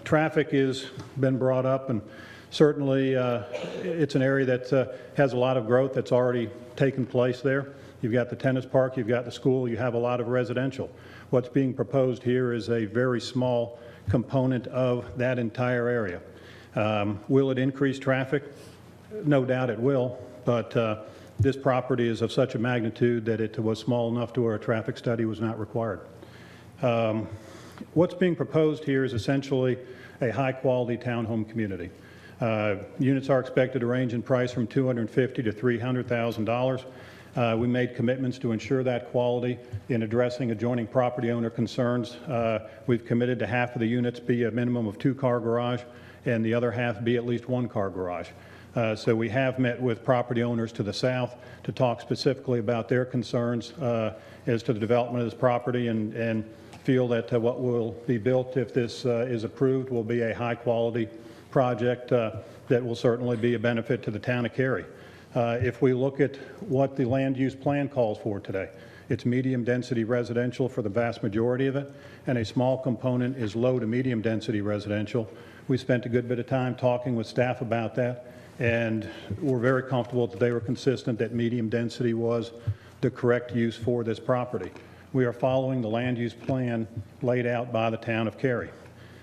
Traffic has been brought up, and certainly it's an area that has a lot of growth that's already taken place there. You've got the tennis park, you've got the school, you have a lot of residential. What's being proposed here is a very small component of that entire area. Will it increase traffic? No doubt it will, but this property is of such a magnitude that it was small enough to where a traffic study was not required. What's being proposed here is essentially a high-quality townhome community. Units are expected to range in price from $250,000 to $300,000. We made commitments to ensure that quality in addressing adjoining property owner concerns. We've committed to half of the units be a minimum of 2-car garage and the other half be at least 1-car garage. So we have met with property owners to the south to talk specifically about their concerns as to the development of this property and feel that what will be built if this is approved will be a high-quality project that will certainly be a benefit to the town of Cary. If we look at what the land use plan calls for today, it's medium-density residential for the vast majority of it, and a small component is low to medium-density residential. We spent a good bit of time talking with staff about that, and we're very comfortable that they were consistent that medium density was the correct use for this property. We are following the land use plan laid out by the town of Cary.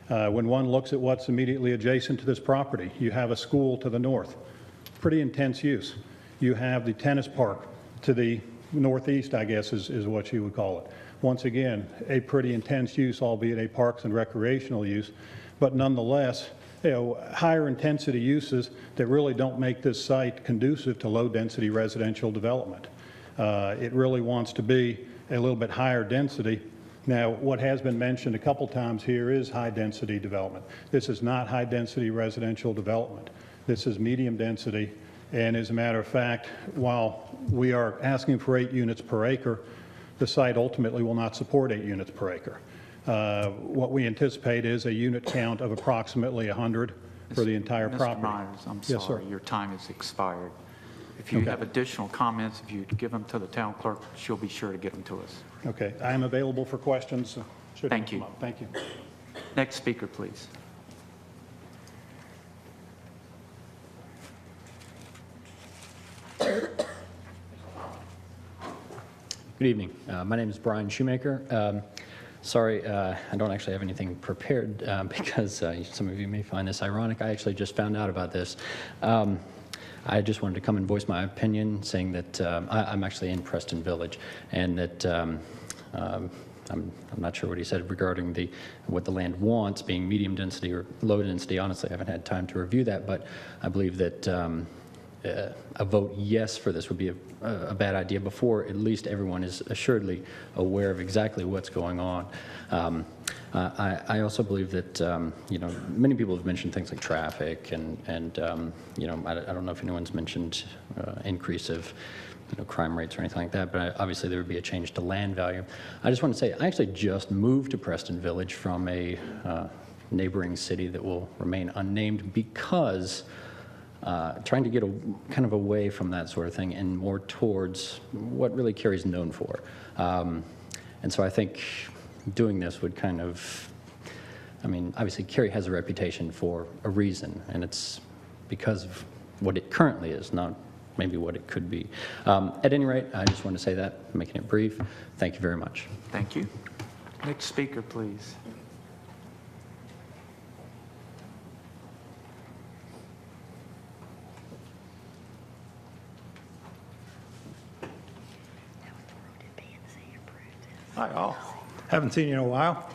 When one looks at what's immediately adjacent to this property, you have a school to the north, pretty intense use. You have the tennis park to the northeast, I guess is what you would call it. Once again, a pretty intense use, albeit a parks and recreational use, but nonetheless, higher intensity uses that really don't make this site conducive to low density residential development. It really wants to be a little bit higher density. Now, what has been mentioned a couple times here is high density development. This is not high density residential development. This is medium density, and as a matter of fact, while we are asking for 8 units per acre, the site ultimately will not support 8 units per acre. What we anticipate is a unit count of approximately 100 for the entire property. Mr. Myers, I'm Yes, sorry, sir. your time has expired. If you Okay. have additional comments, if you give them to the town clerk, she'll be sure to get them to us. Okay, I am available for questions. Should Thank they come you. up. Thank you. Next speaker, please. Good evening. My name is Brian Shoemaker. Sorry, I don't actually have anything prepared because some of you may find this ironic. I actually just found out about this. I just wanted to come and voice my opinion, saying that I'm actually in Preston Village, and that I'm not sure what he said regarding what the land wants, being medium density or low density. Honestly, I haven't had time to review that, but I believe that a vote yes for this would be a bad idea before at least everyone is assuredly aware of exactly what's going on. I also believe that, many people have mentioned things like traffic and I don't know if anyone's mentioned increase of crime rates or anything like that, but obviously there would be a change to land value. I just want to say I actually just moved to Preston Village from a neighboring city that will remain unnamed because trying to get kind of away from that sort of thing and more towards what really Cary's known for. And so I think doing this would kind of, obviously Cary has a reputation for a reason, and it's because of what it currently is, not maybe what it could be. At any rate, I just want to say that, making it brief. Thank you very much. Thank you. Next speaker, please. Hi, all. Haven't seen you in a while.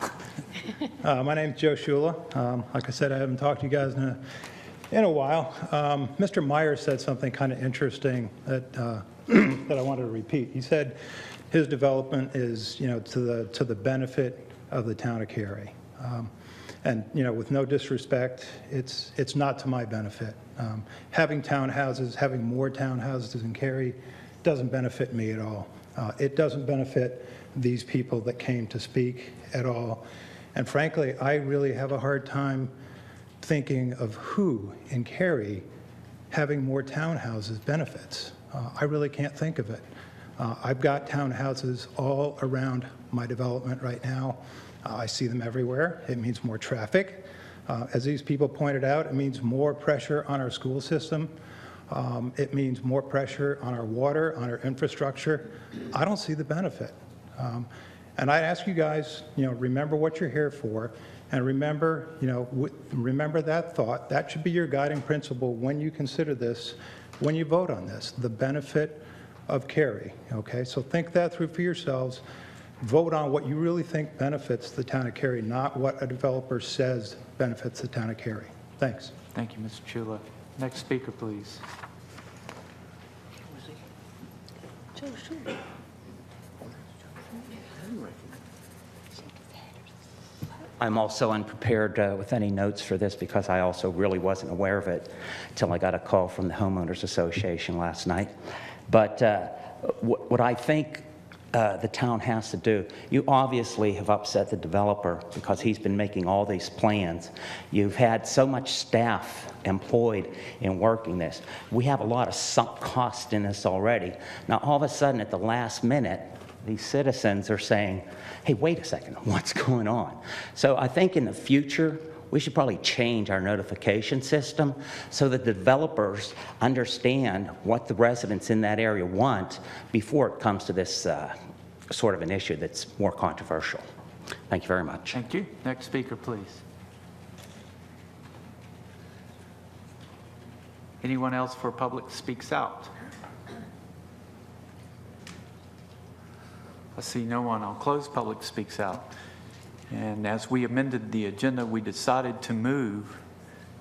My name's Joe Shula. Like I said, I haven't talked to you guys in a while. Mr. Myers said something kind of interesting that that I wanted to repeat. He said his development is, to the benefit of the town of Cary. And with no disrespect, it's not to my benefit. Having townhouses, having more townhouses in Cary doesn't benefit me at all. It doesn't benefit these people that came to speak at all. And frankly, I really have a hard time thinking of who in Cary having more townhouses benefits. I really can't think of it. I've got townhouses all around my development right now. I see them everywhere. It means more traffic. As these people pointed out, it means more pressure on our school system. It means more pressure on our water, on our infrastructure. I don't see the benefit. And I ask you guys, remember what you're here for, and remember, remember that thought. That should be your guiding principle when you consider this, when you vote on this, the benefit of Cary, okay? So think that through for yourselves. Vote on what you really think benefits the town of Cary, not what a developer says benefits the town of Cary. Thanks. Thank you, Mr. Chula. Next speaker, please. I'm also unprepared with any notes for this because I also really wasn't aware of it until I got a call from the Homeowners Association last night. But what I think the town has to do, you obviously have upset the developer because he's been making all these plans. You've had so much staff employed in working this. We have a lot of sunk cost in this already. Now, all of a sudden, at the last minute, these citizens are saying, hey, wait a second, what's going on? So I think in the future, we should probably change our notification system so that the developers understand what the residents in that area want before it comes to this sort of an issue that's more controversial. Thank you very much. Thank you. Next speaker, please. Anyone else for Public Speaks Out? I see no one. I'll close Public Speaks Out. And as we amended the agenda, we decided to move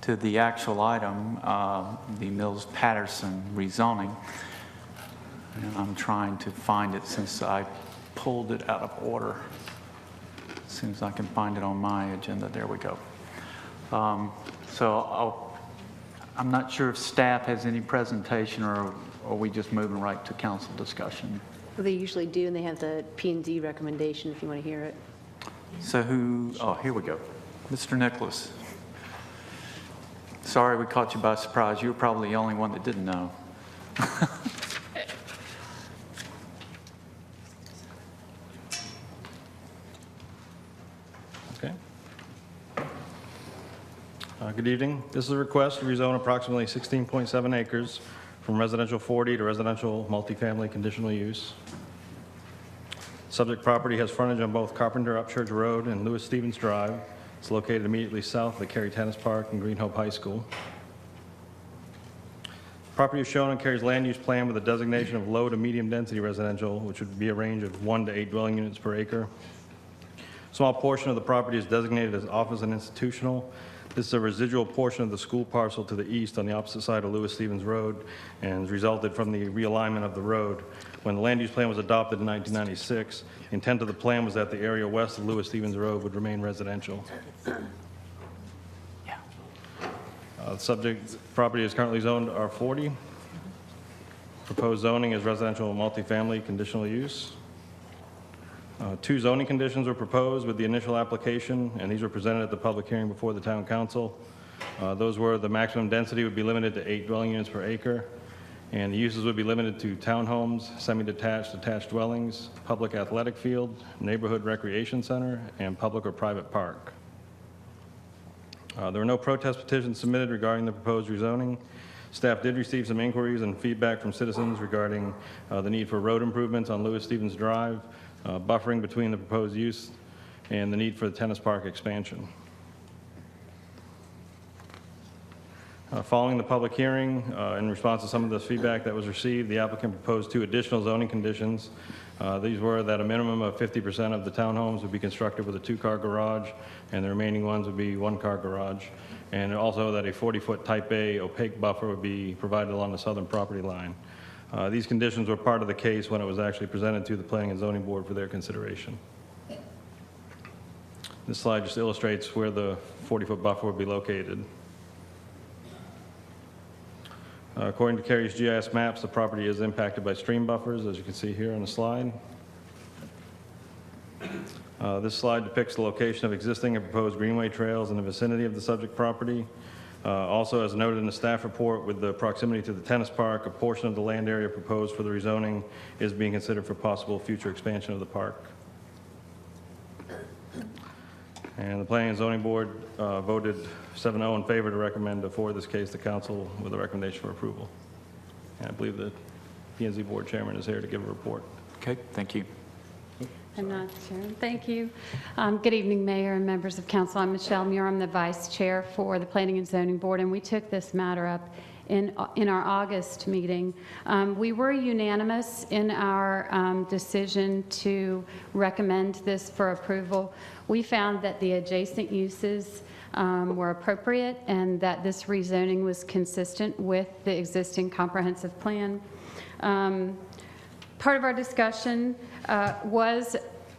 to the actual item, the Mills-Patterson rezoning. And I'm trying to find it since I pulled it out of order. As soon as I can find it on my agenda, there we go. I'm not sure if staff has any presentation, or are we just moving right to council discussion? Well, they usually do, and they have the P&Z recommendation if you want to hear it. So here we go. Mr. Nicholas. Sorry we caught you by surprise. You were probably the only one that didn't know. Okay. Good evening. This is a request to rezone approximately 16.7 acres from residential 40 to residential multifamily conditional use. Subject property has frontage on both Carpenter Upchurch Road and Lewis Stevens Drive. It's located immediately south of the Cary Tennis Park and Green Hope High School. Property is shown on Cary's land use plan with a designation of low to medium density residential, which would be a range of 1 to 8 dwelling units per acre. A small portion of the property is designated as office and institutional. This is a residual portion of the school parcel to the east on the opposite side of Lewis Stevens Road, and has resulted from the realignment of the road. When the land use plan was adopted in 1996, the intent of the plan was that the area west of Lewis Stevens Road would remain residential. The subject property is currently zoned R40. Proposed zoning is residential multifamily conditional use. 2 zoning conditions were proposed with the initial application, and these were presented at the public hearing before the town council. Those were the maximum density would be limited to 8 dwelling units per acre, and the uses would be limited to townhomes, semi-detached, attached dwellings, public athletic field, neighborhood recreation center, and public or private park. There were no protest petitions submitted regarding the proposed rezoning. Staff did receive some inquiries and feedback from citizens regarding the need for road improvements on Lewis Stevens Drive, buffering between the proposed use, and the need for the tennis park expansion. Following the public hearing, in response to some of the feedback that was received, the applicant proposed 2 additional zoning conditions. These were that a minimum of 50% of the townhomes would be constructed with a 2-car garage, and the remaining ones would be 1-car garage, and also that a 40-foot Type A opaque buffer would be provided along the southern property line. These conditions were part of the case when it was actually presented to the Planning and Zoning Board for their consideration. This slide just illustrates where the 40-foot buffer would be located. According to Cary's GIS maps, the property is impacted by stream buffers, as you can see here on the slide. This slide depicts the location of existing and proposed greenway trails in the vicinity of the subject property. Also, as noted in the staff report, with the proximity to the tennis park, a portion of the land area proposed for the rezoning is being considered for possible future expansion of the park. And the Planning and Zoning Board voted 7-0 in favor to recommend to forward this case to council with a recommendation for approval. And I believe the P&Z Board Chairman is here to give a report. Okay, thank you. I'm not Sharon. Thank you. Good evening, Mayor and members of council. I'm Michelle Muir. I'm the Vice Chair for the Planning and Zoning Board, and we took this matter up in our August meeting. We were unanimous in our decision to recommend this for approval. We found that the adjacent uses were appropriate and that this rezoning was consistent with the existing comprehensive plan. Part of our discussion was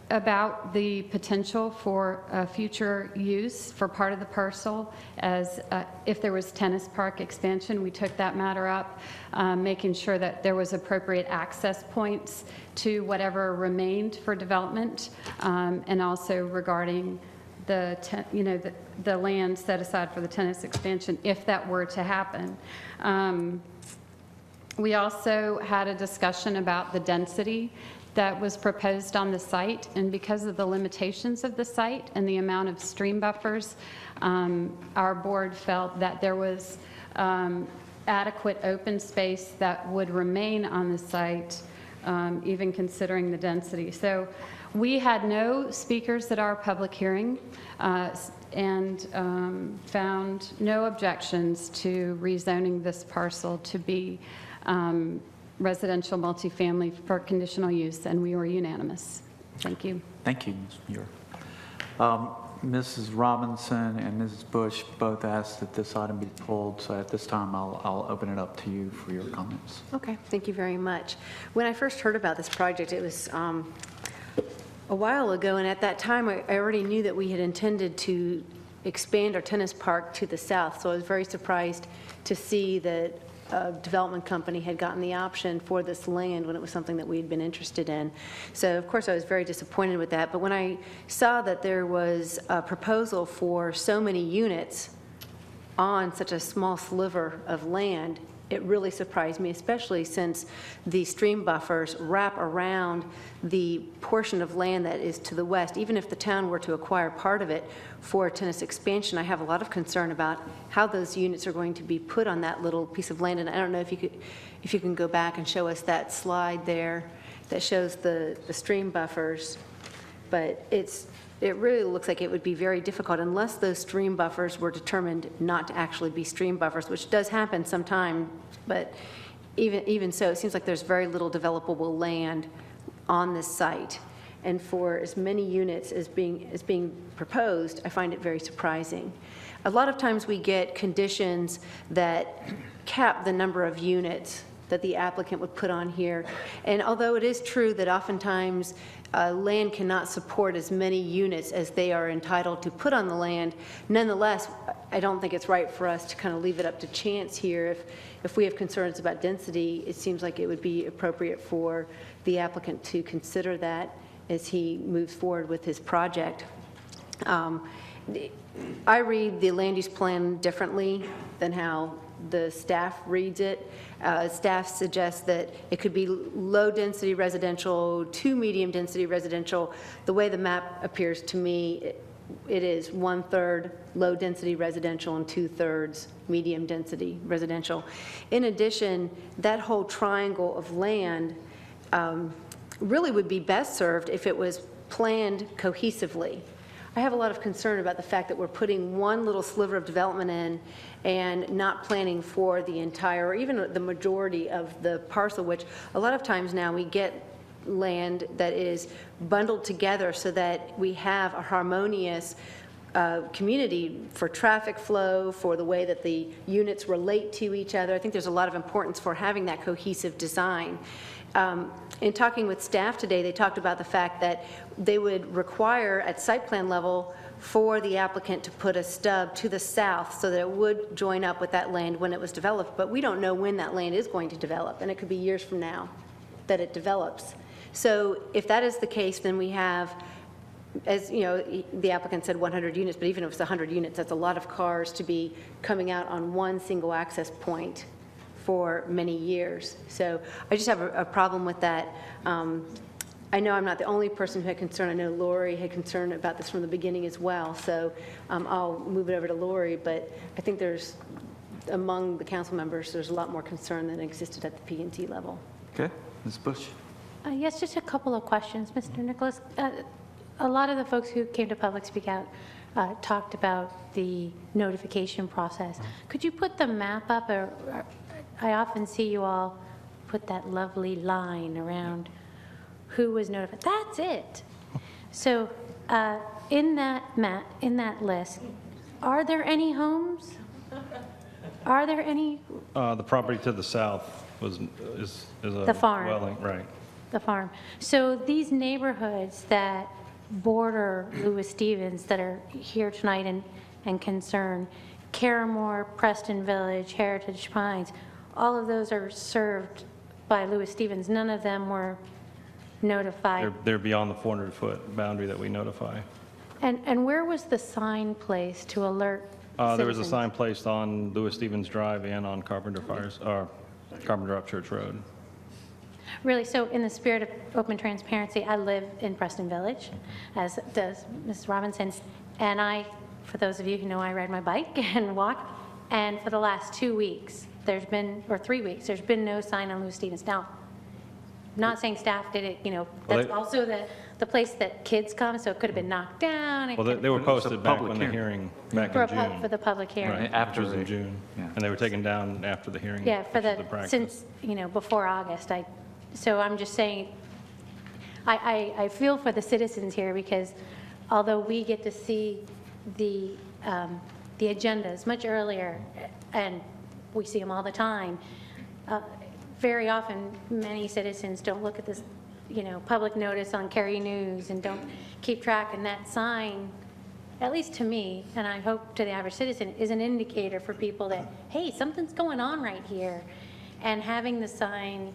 about the potential for future use for part of the parcel, as if there was tennis park expansion. We took that matter up, making sure that there was appropriate access points to whatever remained for development, and also regarding the land set aside for the tennis expansion, if that were to happen. We also had a discussion about the density that was proposed on the site, and because of the limitations of the site and the amount of stream buffers, our board felt that there was adequate open space that would remain on the site, even considering the density. So we had no speakers at our public hearing, and found no objections to rezoning this parcel to be residential multifamily for conditional use, and we were unanimous. Thank you. Thank you, Ms. Muir. Mrs. Robinson and Mrs. Bush both asked that this item be pulled, so at this time I'll open it up to you for your comments. Okay, thank you very much. When I first heard about this project, it was a while ago, and at that time I already knew that we had intended to expand our tennis park to the south, so I was very surprised to see that a development company had gotten the option for this land when it was something that we had been interested in. So of course I was very disappointed with that, but when I saw that there was a proposal for so many units on such a small sliver of land, it really surprised me, especially since the stream buffers wrap around the portion of land that is to the west. Even if the town were to acquire part of it for tennis expansion, I have a lot of concern about how those units are going to be put on that little piece of land. And I don't know if you can go back and show us that slide there that shows the stream buffers, but it really looks like it would be very difficult unless those stream buffers were determined not to actually be stream buffers, which does happen sometime, but even so, it seems like there's very little developable land on this site. And for as many units as being proposed, I find it very surprising. A lot of times we get conditions that cap the number of units that the applicant would put on here. And although it is true that oftentimes land cannot support as many units as they are entitled to put on the land, nonetheless, I don't think it's right for us to kind of leave it up to chance here. If we have concerns about density, it seems like it would be appropriate for the applicant to consider that as he moves forward with his project. I read the land use plan differently than how the staff reads it. Staff suggests that it could be low-density residential to medium-density residential. The way the map appears to me, it is 1/3 low-density residential and 2/3 medium-density residential. In addition, that whole triangle of land really would be best served if it was planned cohesively. I have a lot of concern about the fact that we're putting one little sliver of development in and not planning for the entire, or even the majority of the parcel, which a lot of times now we get land that is bundled together so that we have a harmonious community for traffic flow, for the way that the units relate to each other. I think there's a lot of importance for having that cohesive design. In talking with staff today, they talked about the fact that they would require at site plan level for the applicant to put a stub to the south so that it would join up with that land when it was developed, but we don't know when that land is going to develop, and it could be years from now that it develops. So if that is the case, then we have, as you know, the applicant said 100 units, but even if it's 100 units, that's a lot of cars to be coming out on one single access point for many years. So I just have a problem with that. I know I'm not the only person who had concern. I know Lori had concern about this from the beginning as well. So I'll move it over to Lori, but I think there's among the council members, there's a lot more concern than existed at the P&Z level. Okay, Ms. Bush? Yes, just a couple of questions, Mr. Nicholas. A lot of the folks who came to Public Speak Out talked about the notification process. Could you put the map up? I often see you all put that lovely line around who was notified. That's it. So in that list, are there any homes? Are there any? The property to the south is a The farm. dwelling, right. The farm. So these neighborhoods that border Lewis Stevens that are here tonight and concern, Caramore, Preston Village, Heritage Pines, all of those are served by Lewis Stevens. None of them were notified. They're beyond the 400-foot boundary that we notify. And where was the sign placed to alert There was a citizens? sign placed on Lewis Stevens Drive and on Carpenter Upchurch Road. Really, so in the spirit of open transparency, I live in Preston Village, as does Ms. Robinson, and for those of you who know, I ride my bike and walk, and for the last 2 weeks, or 3 weeks, there's been no sign on Lewis Stevens. Now, not saying staff did it, that's also the place that kids come, so it could have been knocked down. Well, they were posted back when the hearing, back in June. For the public hearing. Right, after was in June. And they were taken down after the hearing. Yeah, for which is practice. since, before August. So I'm just saying, I feel for the citizens here because although we get to see the agendas much earlier, and we see them all the time, very often many citizens don't look at this, public notice on Cary News and don't keep track, and that sign, at least to me, and I hope to the average citizen, is an indicator for people that, hey, something's going on right here. And having the sign,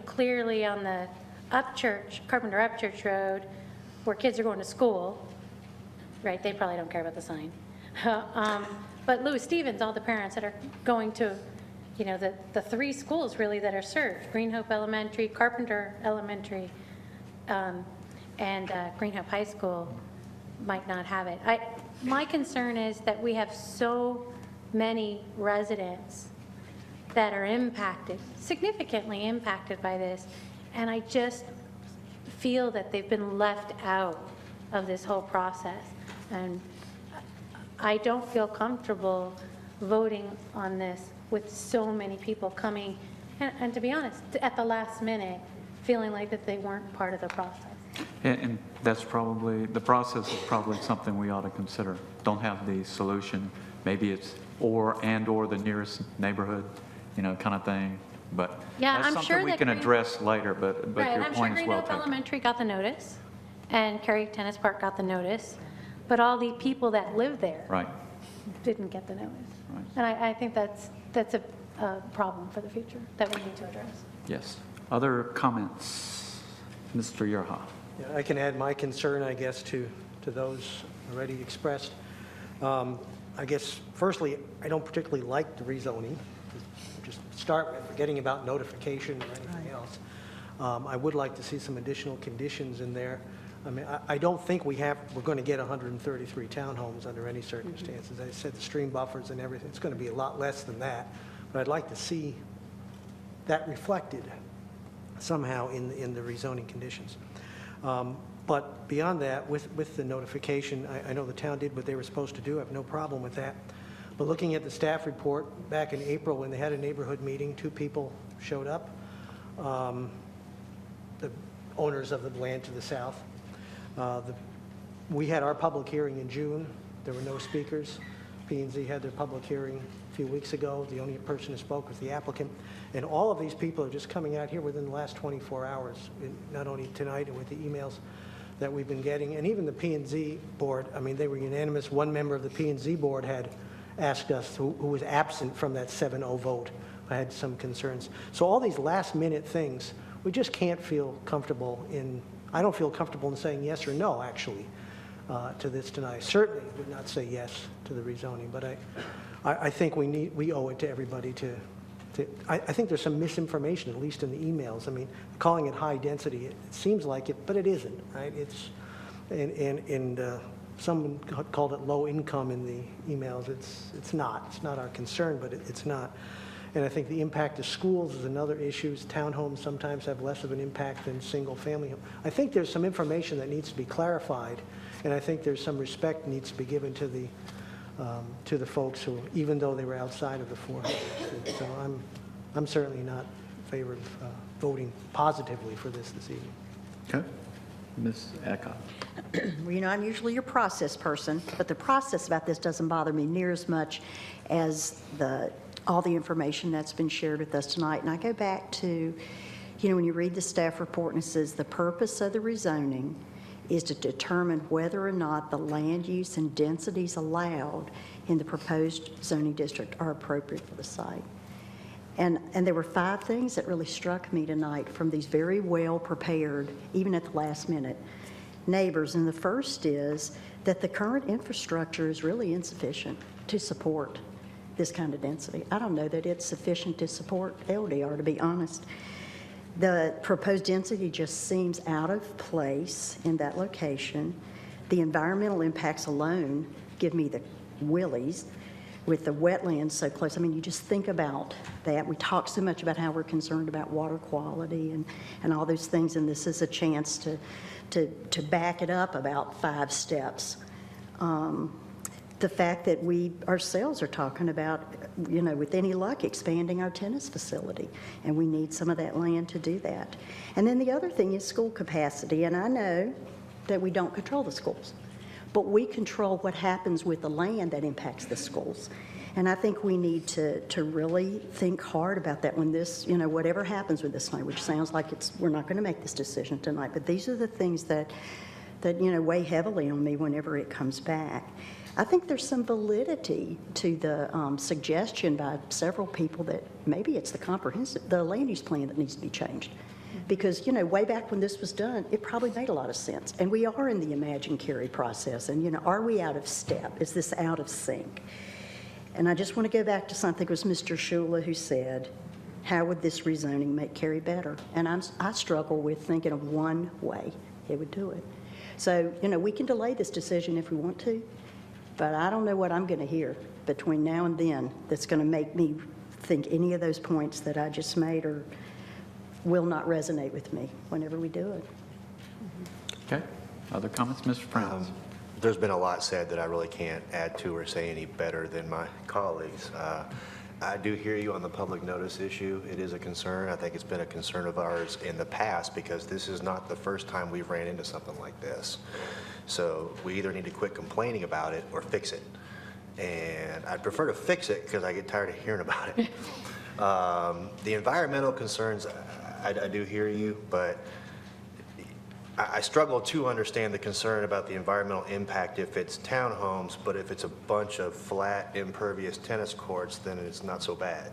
clearly on the Carpenter Upchurch Road, where kids are going to school, right, they probably don't care about the sign. But Lewis Stevens, all the parents that are going to, the 3 schools really that are served, Green Hope Elementary, Carpenter Elementary, and Green Hope High School might not have it. My concern is that we have so many residents that are impacted, significantly impacted by this, and I just feel that they've been left out of this whole process. And I don't feel comfortable voting on this with so many people coming, and to be honest, at the last minute, feeling like that they weren't part of the process. And that's probably, the process is probably something we ought to consider. Don't have the solution. Maybe it's or the nearest neighborhood, kind of thing. But Yeah, that's I'm something sure we that can address later, but Right, your I'm sure point is Green well Hope taken. Elementary got the notice, and Cary Tennis Park got the notice, but all the people that live there Right. didn't get the notice. Right. And I think that's a problem for the future that we need to address. Yes. Other comments? Mr. Yerha. Yeah, I can add my concern, I guess, to those already expressed. I guess, firstly, I don't particularly like the rezoning. Just start with forgetting about notification or anything else. I would like to see some additional conditions in there. I mean, I don't think we're going to get 133 townhomes under any circumstances. I said the stream buffers and everything, it's going to be a lot less than that. But I'd like to see that reflected somehow in the rezoning conditions. But beyond that, with the notification, I know the town did what they were supposed to do. I have no problem with that. But looking at the staff report, back in April when they had a neighborhood meeting, 2 people showed up, the owners of the land to the south. We had our public hearing in June. There were no speakers. P&Z had their public hearing a few weeks ago. The only person who spoke was the applicant. And all of these people are just coming out here within the last 24 hours, not only tonight and with the emails that we've been getting. And even the P&Z board, I mean, they were unanimous. One member of the P&Z board had asked us, who was absent from that 7-0 vote, I had some concerns. So all these last-minute things, we just can't feel comfortable in. I don't feel comfortable in saying yes or no, actually, to this tonight. I certainly would not say yes to the rezoning, but I think we owe it to everybody to I think there's some misinformation, at least in the emails. I mean, calling it high density, it seems like it, but it isn't, right? It's, and someone called it low income in the emails. It's not. It's not our concern, but it's not. And I think the impact of schools is another issue. Townhomes sometimes have less of an impact than single-family homes. I think there's some information that needs to be clarified, and I think there's some respect needs to be given to the folks who, even though they were outside of the 400. So I'm certainly not in favor of voting positively for this evening. Okay. Ms. Adcock. Well, you know, I'm usually your process person, but the process about this doesn't bother me near as much as all the information that's been shared with us tonight. And I go back to, you know, when you read the staff report and it says the purpose of the rezoning is to determine whether or not the land use and densities allowed in the proposed zoning district are appropriate for the site. And there were 5 things that really struck me tonight from these very well prepared, even at the last minute, neighbors. And the first is that the current infrastructure is really insufficient to support this kind of density. I don't know that it's sufficient to support LDR, to be honest. The proposed density just seems out of place in that location. The environmental impacts alone give me the willies with the wetlands so close. I mean, you just think about that. We talk so much about how we're concerned about water quality and all those things, and this is a chance to back it up about 5 steps. The fact that we ourselves are talking about, you know, with any luck, expanding our tennis facility, and we need some of that land to do that. And then the other thing is school capacity, and I know that we don't control the schools, but we control what happens with the land that impacts the schools. And I think we need to really think hard about that when this, you know, whatever happens with this tonight, which sounds like we're not going to make this decision tonight, but these are the things that you know, weigh heavily on me whenever it comes back. I think there's some validity to the suggestion by several people that maybe it's the land use plan that needs to be changed. Because, you know, way back when this was done, it probably made a lot of sense. And we are in the Imagine Cary process. And, you know, are we out of step? Is this out of sync? And I just want to go back to something it was Mr. Shula who said, how would this rezoning make Cary better? And I struggle with thinking of one way it would do it. So, you know, we can delay this decision if we want to, but I don't know what I'm going to hear between now and then that's going to make me think any of those points that I just made will not resonate with me whenever we do it. Okay. Other comments? Mr. Frantz. There's been a lot said that I really can't add to or say any better than my colleagues. I do hear you on the public notice issue. It is a concern. I think it's been a concern of ours in the past because this is not the first time we've ran into something like this. So we either need to quit complaining about it or fix it. And I'd prefer to fix it because I get tired of hearing about it. The environmental concerns, I do hear you, but I struggle to understand the concern about the environmental impact if it's townhomes, but if it's a bunch of flat, impervious tennis courts, then it's not so bad.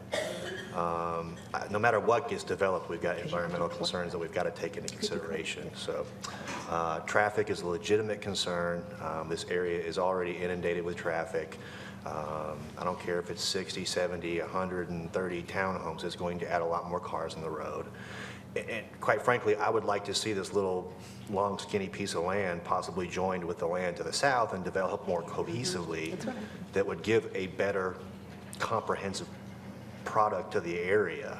No matter what gets developed, we've got environmental concerns that we've got to take into consideration. So traffic is a legitimate concern. This area is already inundated with traffic. I don't care if it's 60, 70, 130 townhomes, it's going to add a lot more cars on the road. And quite frankly, I would like to see this little long, skinny piece of land possibly joined with the land to the south and develop more cohesively. That would give a better comprehensive product to the area.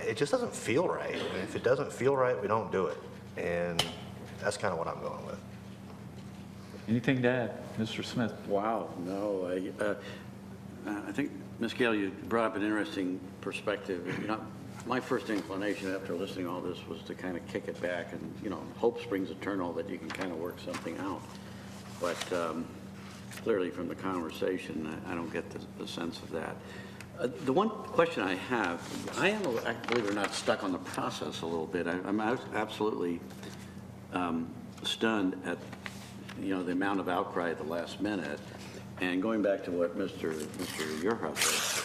It just doesn't feel right. And if it doesn't feel right, we don't do it. And that's kind of what I'm going with. Anything to add? Mr. Smith? Wow, no. I think, Ms. Gale, you brought up an interesting perspective. You know, my first inclination after listening to all this was to kind of kick it back and, you know, hope springs eternal that you can kind of work something out. But clearly from the conversation, I don't get the sense of that. The one question I have, I am, believe it or not, stuck on the process a little bit. I'm absolutely stunned at, you know, the amount of outcry at the last minute. And going back to what Mr. Yerha said,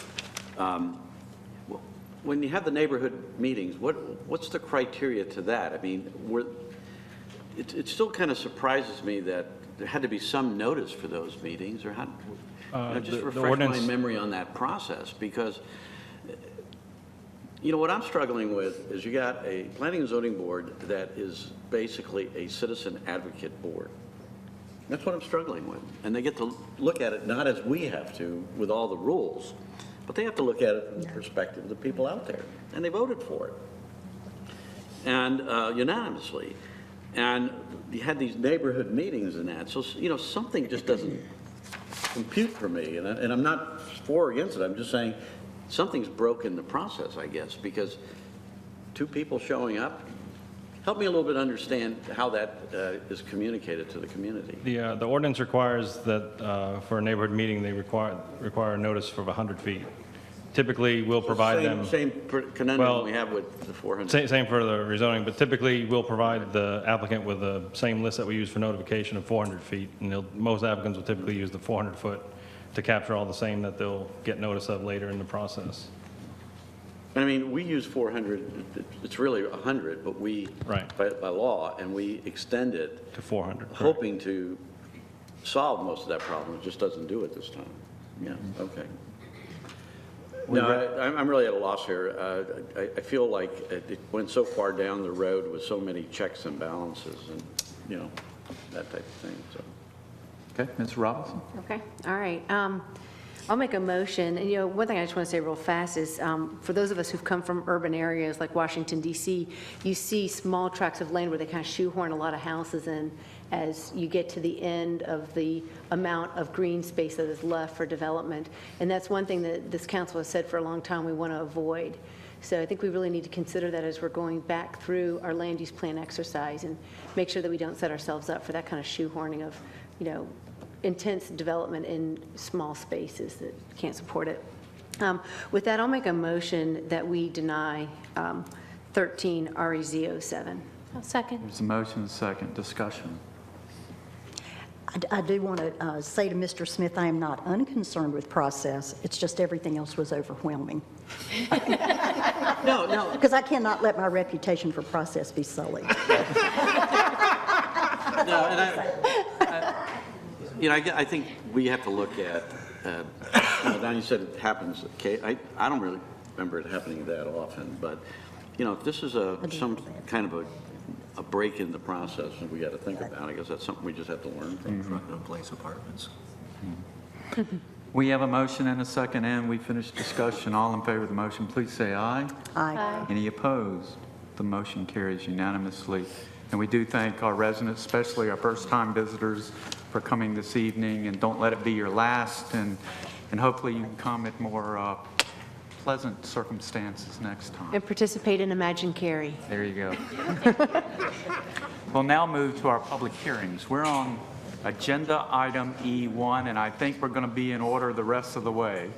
when you have the neighborhood meetings, what's the criteria to that? I mean, it still kind of surprises me that there had to be some notice for those meetings, or just refresh my memory on that process, because You know, what I'm struggling with is you got a planning and zoning board that is basically a citizen advocate board. That's what I'm struggling with. And they get to look at it not as we have to with all the rules, but they have to look at it from the perspective of the people out there. And they voted for it. And unanimously. And you had these neighborhood meetings and that. So, you know, something just doesn't compute for me. And I'm not for or against it. I'm just saying something's broken the process, I guess, because two people showing up. Help me a little bit understand how that is communicated to the community. The ordinance requires that for a neighborhood meeting, they require a notice for 100 feet. Typically, we'll provide them. Same conundrum we have with the 400. Same for the rezoning, but typically we'll provide the applicant with the same list that we use for notification of 400 feet. And most applicants will typically use the 400 foot to capture all the same that they'll get notice of later in the process. I mean, we use 400, it's really 100, but we, by law, and we extend it to 400, hoping to solve most of that problem. It just doesn't do it this time. Yeah, okay. No, I'm really at a loss here. I feel like it went so far down the road with so many checks and balances and, you know, that type of thing, so. Okay, Ms. Robinson? Okay, all right. I'll make a motion, and one thing I just want to say real fast is, for those of us who've come from urban areas like Washington, D.C., you see small tracts of land where they kind of shoehorn a lot of houses in as you get to the end of the amount of green space that is left for development. And that's one thing that this council has said for a long time we want to avoid. So I think we really need to consider that as we're going back through our land use plan exercise and make sure that we don't set ourselves up for that kind of shoehorning of, intense development in small spaces that can't support it. With that, I'll make a motion that we deny 13 REZ07. I'll second. There's a motion and a second. Discussion. I do want to say to Mr. Smith, I am not unconcerned with process. It's just everything else was overwhelming. No. Because I cannot let my reputation for process be sullied. No, and I think we have to look at, Don, you said it happens, okay, I don't really remember it happening that often, but, if this is some kind of a break in the process and we got to think about, I guess that's something we just have to learn from. Place apartments. We have a motion and a second, and we finished discussion. All in favor of the motion, please say aye. Aye. Any opposed? The motion carries unanimously. And we do thank our residents, especially our first-time visitors, for coming this evening, and don't let it be your last, and hopefully you can come at more pleasant circumstances next time. And participate in Imagine Cary. There you go. We'll now move to our public hearings. We're on agenda item E1, and I think we're going to be in order the rest of the way.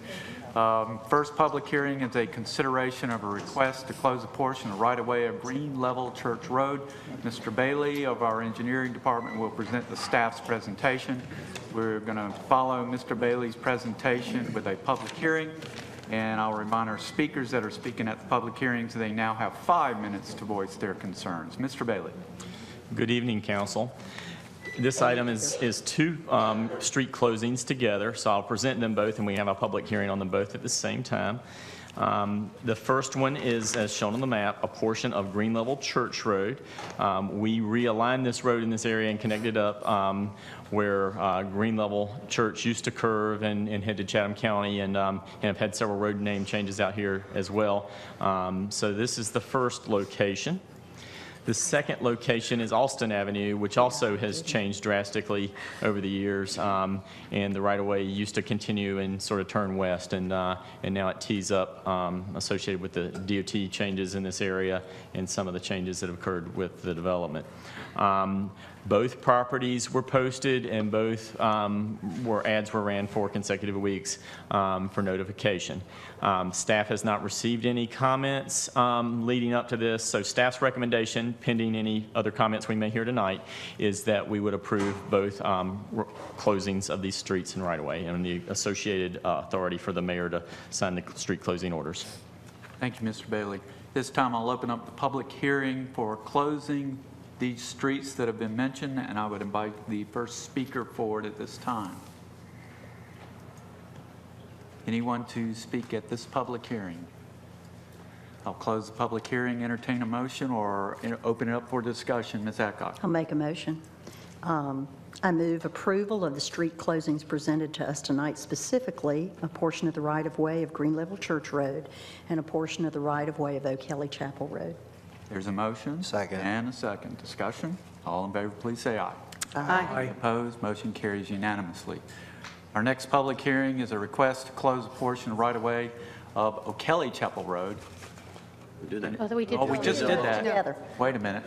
First public hearing is a consideration of a request to close a portion of right-of-way of Green Level Church Road. Mr. Bailey of our engineering department will present the staff's presentation. We're going to follow Mr. Bailey's presentation with a public hearing, and I'll remind our speakers that are speaking at the public hearings they now have 5 minutes to voice their concerns. Mr. Bailey. Good evening, Council. This item is two street closings together, so I'll present them both, and we have a public hearing on them both at the same time. The first one is, as shown on the map, a portion of Green Level Church Road. We realigned this road in this area and connected up where Green Level Church used to curve and head to Chatham County, and have had several road name changes out here as well. So this is the first location. The second location is Alston Avenue, which also has changed drastically over the years, and the right-of-way used to continue and sort of turn west, and now it tees up associated with the DOT changes in this area and some of the changes that have occurred with the development. Both properties were posted, and both ads were ran for consecutive weeks for notification. Staff has not received any comments leading up to this, so staff's recommendation, pending any other comments we may hear tonight, is that we would approve both closings of these streets and right-of-way, and the associated authority for the mayor to sign the street closing orders. Thank you, Mr. Bailey. This time I'll open up the public hearing for closing these streets that have been mentioned, and I would invite the first speaker forward at this time. Anyone to speak at this public hearing? I'll close the public hearing, entertain a motion, or open it up for discussion. Ms. Adcock. I'll make a motion. I move approval of the street closings presented to us tonight, specifically a portion of the right-of-way of Green Level Church Road and a portion of the right-of-way of O'Kelly Chapel Road. There's a motion. Second. And a second. Discussion. All in favor, please say aye. Aye. Opposed? Motion carries unanimously. Our next public hearing is a request to close a portion of right-of-way of O'Kelly Chapel Road. Oh, we did. Oh, we just did that. Together. Wait a minute.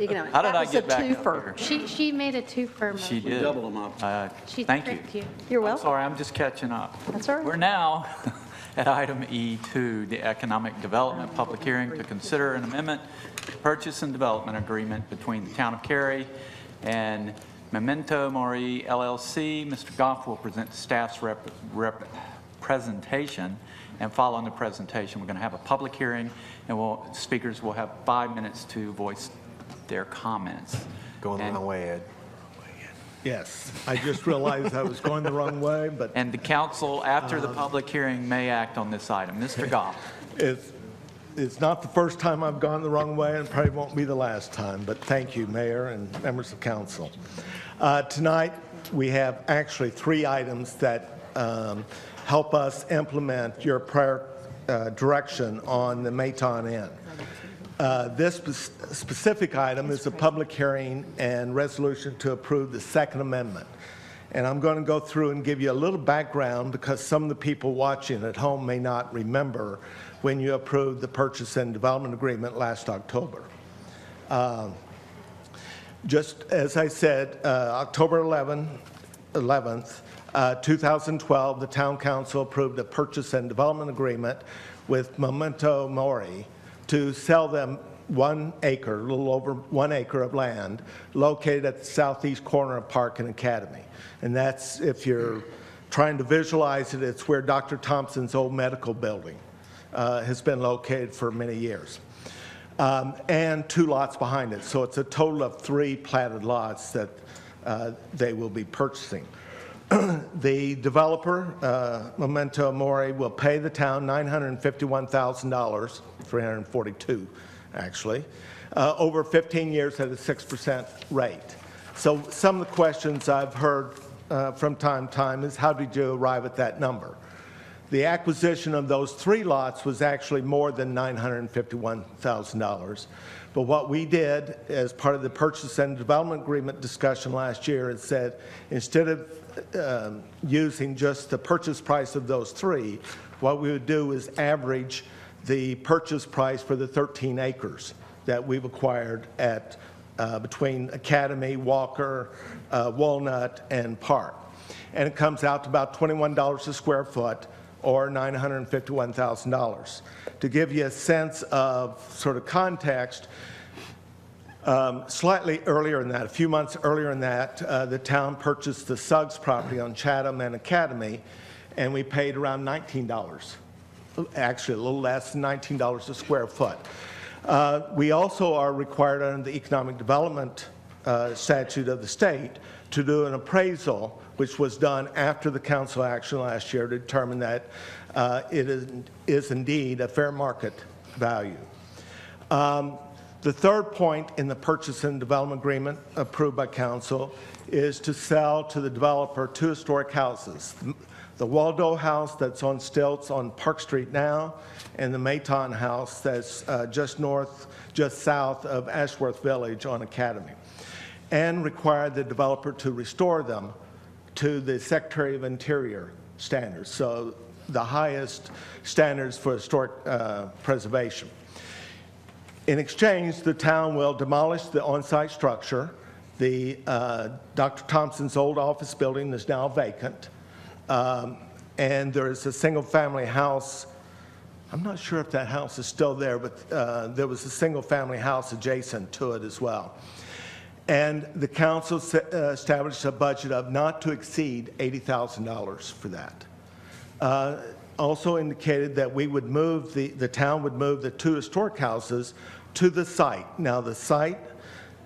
You can- How did I That was a get back up twofer. here? She made a twofer She motion. did. Double them up. She Thank you. tricked you. You're I'm welcome. sorry, I'm just catching up. That's all right. We're now at item E2, the Economic Development Public Hearing to consider an amendment to purchase and development agreement between the Town of Cary and Memento Mori LLC. Mr. Goff will present staff's presentation, and following the presentation, we're going to have a public hearing, and speakers will have 5 minutes to voice their comments. Going the wrong way, Ed. Yes, I just realized I was going the wrong way, but And the council, after the public hearing, may act on this item. Mr. Goff. it's not the first time I've gone the wrong way, and probably won't be the last time, but thank you, Mayor and members of council. Tonight, we have actually 3 items that help us implement your prior direction on the Mayton end. This specific item is a public hearing and resolution to approve the Second Amendment. And I'm going to go through and give you a little background because some of the people watching at home may not remember when you approved the purchase and development agreement last October. Just as I said, October 11th, 2012, the Town Council approved a purchase and development agreement with Memento Mori to sell them 1 acre, a little over 1 acre of land located at the southeast corner of Park and Academy. And that's, if you're trying to visualize it, it's where Dr. Thompson's old medical building has been located for many years. And 2 lots behind it. So it's a total of 3 platted lots that they will be purchasing. The developer, Memento Mori, will pay the town $951,000, $342 actually, over 15 years at a 6% rate. So some of the questions I've heard from time to time is, how did you arrive at that number? The acquisition of those 3 lots was actually more than $951,000. But what we did as part of the purchase and development agreement discussion last year is said, instead of using just the purchase price of those 3, what we would do is average the purchase price for the 13 acres that we've acquired at between Academy, Walker, Walnut, and Park. And it comes out to about $21 a square foot, or $951,000. To give you a sense of sort of context, slightly earlier than that, a few months earlier than that, the town purchased the Suggs property on Chatham and Academy, and we paid around $19. Actually, a little less than $19 a square foot. We also are required under the economic development statute of the state to do an appraisal, which was done after the council action last year to determine that it is indeed a fair market value. The third point in the purchase and development agreement approved by council is to sell to the developer 2 historic houses. The Waldo house that's on stilts on Park Street now, and the Mayton house that's just south of Ashworth Village on Academy, and require the developer to restore them to the Secretary of Interior standards, so the highest standards for historic preservation. In exchange, the town will demolish the on-site structure. The Dr. Thompson's old office building is now vacant, and there is a single-family house. I'm not sure if that house is still there, but there was a single-family house adjacent to it as well. And the council established a budget of not to exceed $80,000 for that. Also indicated that we would move, the town would move the 2 historic houses to the site. Now, the site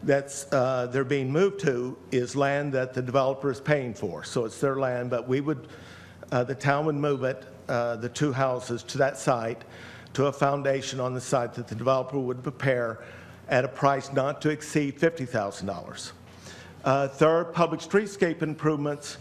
that's they're being moved to is land that the developer is paying for, so it's their land, but we would, the town would move it, the 2 houses, to that site to a foundation on the site that the developer would prepare at a price not to exceed $50,000. Third, public streetscape improvements,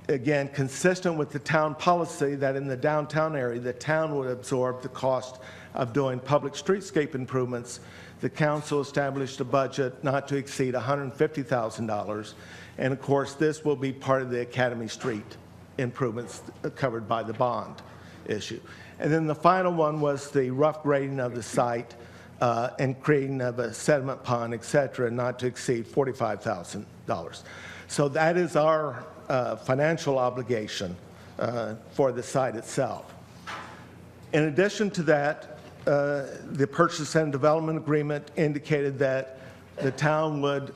again, consistent with the town policy that in the downtown area, the town would absorb the cost of doing public streetscape improvements. The council established a budget not to exceed $150,000. And of course, this will be part of the Academy Street improvements covered by the bond issue. And then the final one was the rough grading of the site and creating of a sediment pond, et cetera, not to exceed $45,000. So that is our financial obligation for the site itself. In addition to that, the purchase and development agreement indicated that the town would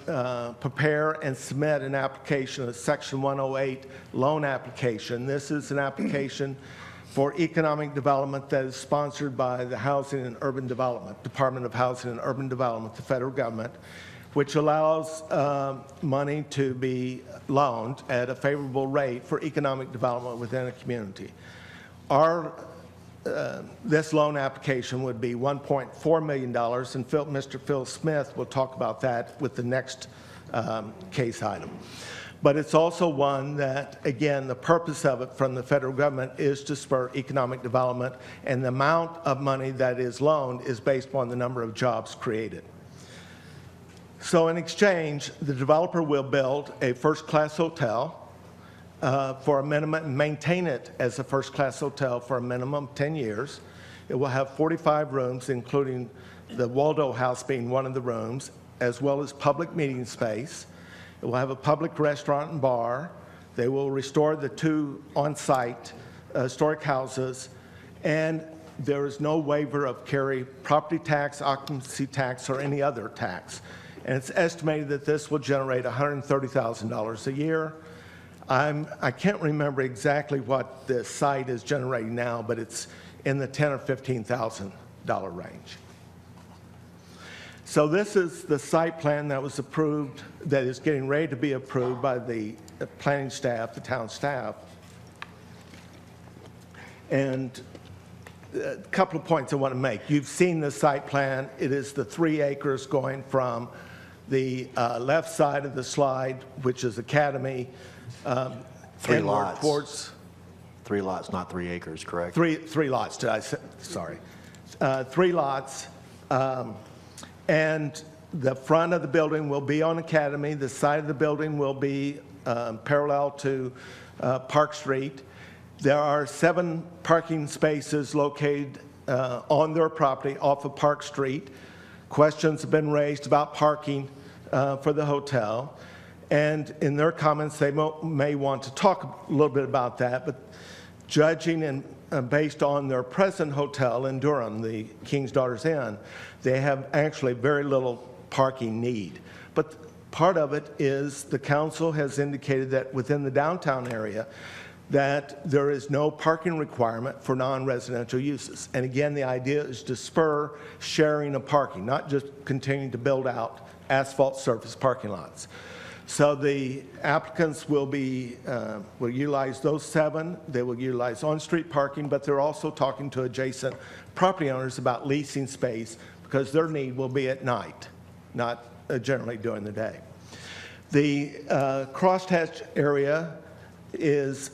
prepare and submit an application, a Section 108 loan application. This is an application for economic development that is sponsored by the Housing and Urban Development, Department of Housing and Urban Development, the federal government, which allows money to be loaned at a favorable rate for economic development within a community. This loan application would be $1.4 million, and Mr. Phil Smith will talk about that with the next case item. But it's also one that, again, the purpose of it from the federal government is to spur economic development, and the amount of money that is loaned is based upon the number of jobs created. So in exchange, the developer will build a first-class hotel for a minimum, and maintain it as a first-class hotel for a minimum of 10 years. It will have 45 rooms, including the Waldo House being one of the rooms, as well as public meeting space. It will have a public restaurant and bar. They will restore the 2 on-site historic houses, and there is no waiver of Cary property tax, occupancy tax, or any other tax. And it's estimated that this will generate $130,000 a year. I can't remember exactly what the site is generating now, but it's in the $10,000 or $15,000 range. So this is the site plan that was approved, that is getting ready to be approved by the planning staff, the town staff. And a couple of points I want to make. You've seen the site plan. It is the 3 acres going from the left side of the slide, which is Academy, 3 lots. Towards 3 lots, not 3 acres, correct? Three lots, did I say? Sorry. 3 lots. And the front of the building will be on Academy. The side of the building will be parallel to Park Street. There are 7 parking spaces located on their property off of Park Street. Questions have been raised about parking for the hotel. And in their comments, they may want to talk a little bit about that. But judging and based on their present hotel in Durham, the King's Daughters Inn, they have actually very little parking need. But part of it is the council has indicated that within the downtown area that there is no parking requirement for non-residential uses. And again, the idea is to spur sharing of parking, not just continuing to build out asphalt surface parking lots. So the applicants will utilize those 7. They will utilize on-street parking, but they're also talking to adjacent property owners about leasing space because their need will be at night, not generally during the day. The crosshatch area is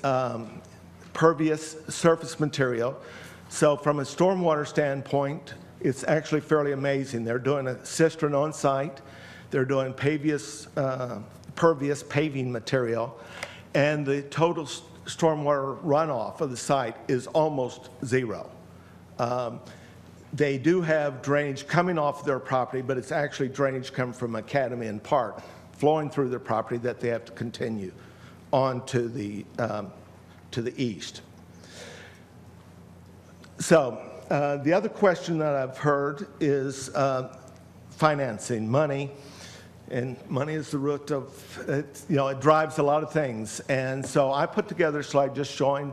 pervious surface material. So from a stormwater standpoint, it's actually fairly amazing. They're doing a cistern on site. They're doing pervious paving material, and the total stormwater runoff of the site is almost 0. They do have drainage coming off their property, but it's actually drainage coming from Academy and Park, flowing through their property that they have to continue on to the east. So the other question that I've heard is financing, money. And money is the root of, it drives a lot of things. And so I put together a slide just showing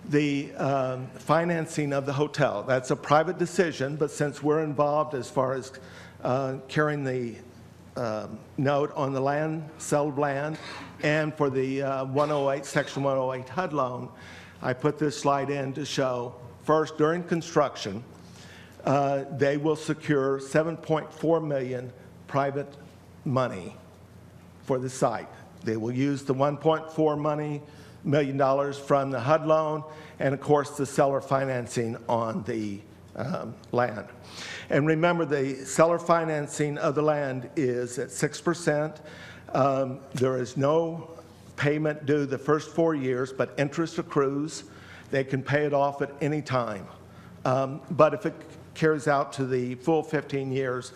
the financing of the hotel. That's a private decision, but since we're involved as far as carrying the note on the land, sale of land, and for the 108, Section 108 HUD loan, I put this slide in to show, first, during construction, they will secure $7.4 million private money for the site. They will use the $1.4 million from the HUD loan and, of course, the seller financing on the land. And remember, the seller financing of the land is at 6%. There is no payment due the first 4 years, but interest accrues. They can pay it off at any time. But if it carries out to the full 15 years,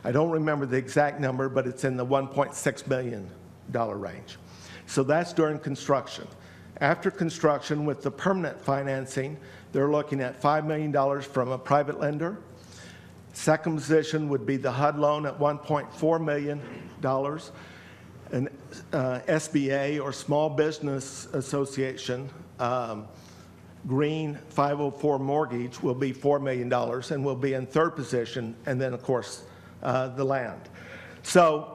I don't remember the exact number, but it's in the $1.6 million range. So that's during construction. After construction, with the permanent financing, they're looking at $5 million from a private lender. Second position would be the HUD loan at $1.4 million. An SBA, or Small Business Association, green 504 mortgage will be $4 million and will be in third position, and then, of course, the land. So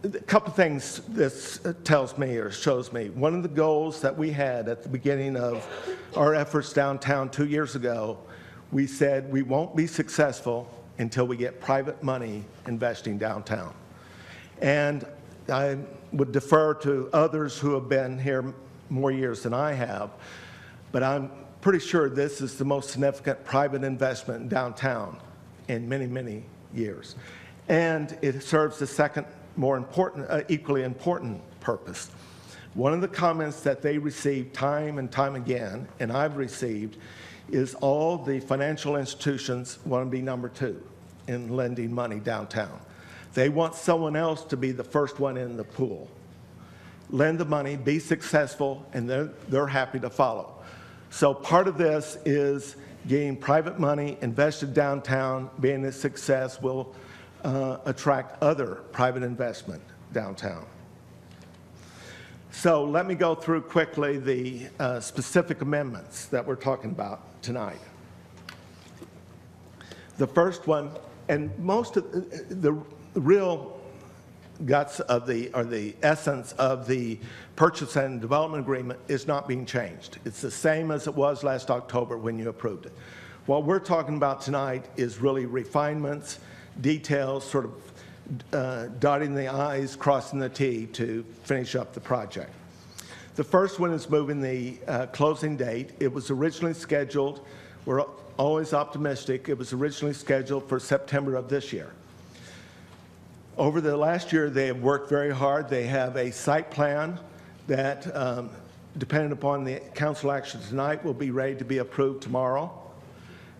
a couple things this tells me or shows me. One of the goals that we had at the beginning of our efforts downtown 2 years ago, we said we won't be successful until we get private money investing downtown. And I would defer to others who have been here more years than I have, but I'm pretty sure this is the most significant private investment in downtown in many, many years. And it serves the second, more important, equally important purpose. One of the comments that they receive time and time again, and I've received, is all the financial institutions want to be number two in lending money downtown. They want someone else to be the first one in the pool. Lend the money, be successful, and they're happy to follow. So part of this is getting private money invested downtown. Being a success will attract other private investment downtown. So let me go through quickly the specific amendments that we're talking about tonight. The first one, and most of the real guts of the essence of the purchase and development agreement is not being changed. It's the same as it was last October when you approved it. What we're talking about tonight is really refinements, details, sort of dotting the I's, crossing the T to finish up the project. The first one is moving the closing date. It was originally scheduled, we're always optimistic, it was originally scheduled for September of this year. Over the last year, they have worked very hard. They have a site plan that, depending upon the council action tonight, will be ready to be approved tomorrow.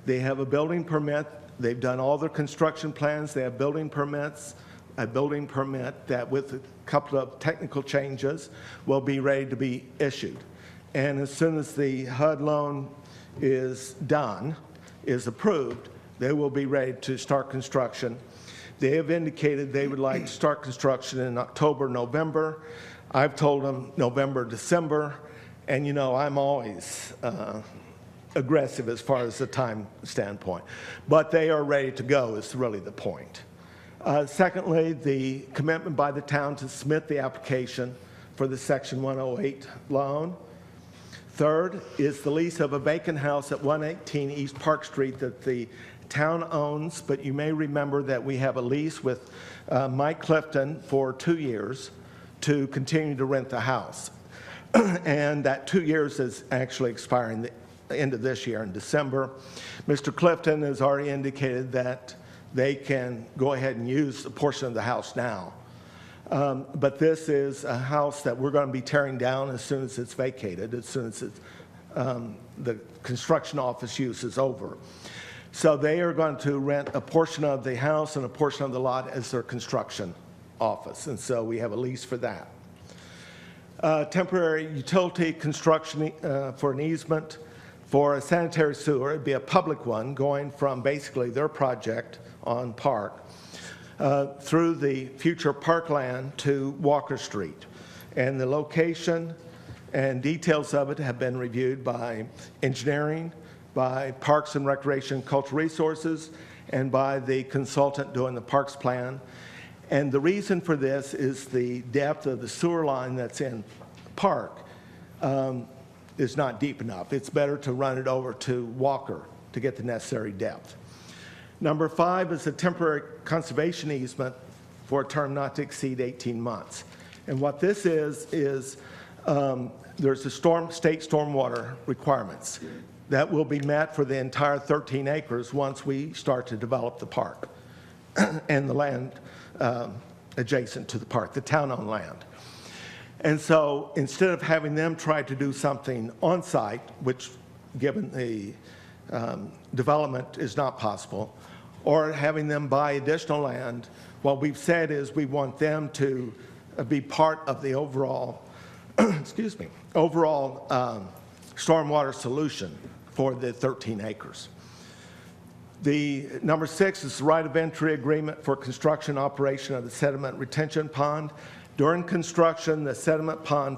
They have a building permit. They've done all their construction plans. They have building permits, a building permit that, with a couple of technical changes, will be ready to be issued. And as soon as the HUD loan is done, is approved, they will be ready to start construction. They have indicated they would like to start construction in October, November. I've told them November, December, and you know, I'm always aggressive as far as the time standpoint. But they are ready to go is really the point. Secondly, the commitment by the town to submit the application for the Section 108 loan. Third is the lease of a vacant house at 118 East Park Street that the town owns, but you may remember that we have a lease with Mike Clifton for 2 years to continue to rent the house. And that 2 years is actually expiring the end of this year in December. Mr. Clifton has already indicated that they can go ahead and use a portion of the house now. But this is a house that we're going to be tearing down as soon as it's vacated, as soon as it's, the construction office use is over. So they are going to rent a portion of the house and a portion of the lot as their construction office. And so we have a lease for that. Temporary utility construction for an easement for a sanitary sewer. It'd be a public one going from basically their project on Park through the future parkland to Walker Street. And the location and details of it have been reviewed by engineering, by Parks and Recreation Cultural Resources, and by the consultant doing the parks plan. And the reason for this is the depth of the sewer line that's in Park is not deep enough. It's better to run it over to Walker to get the necessary depth. Number 5 is a temporary conservation easement for a term not to exceed 18 months. And what this is there's the state stormwater requirements that will be met for the entire 13 acres once we start to develop the park and the land adjacent to the park, the town-owned land. And so instead of having them try to do something on-site, which given the development is not possible, or having them buy additional land, what we've said is we want them to be part of the overall, excuse me, overall stormwater solution for the 13 acres. The number 6 is the right of entry agreement for construction operation of the sediment retention pond. During construction, the sediment pond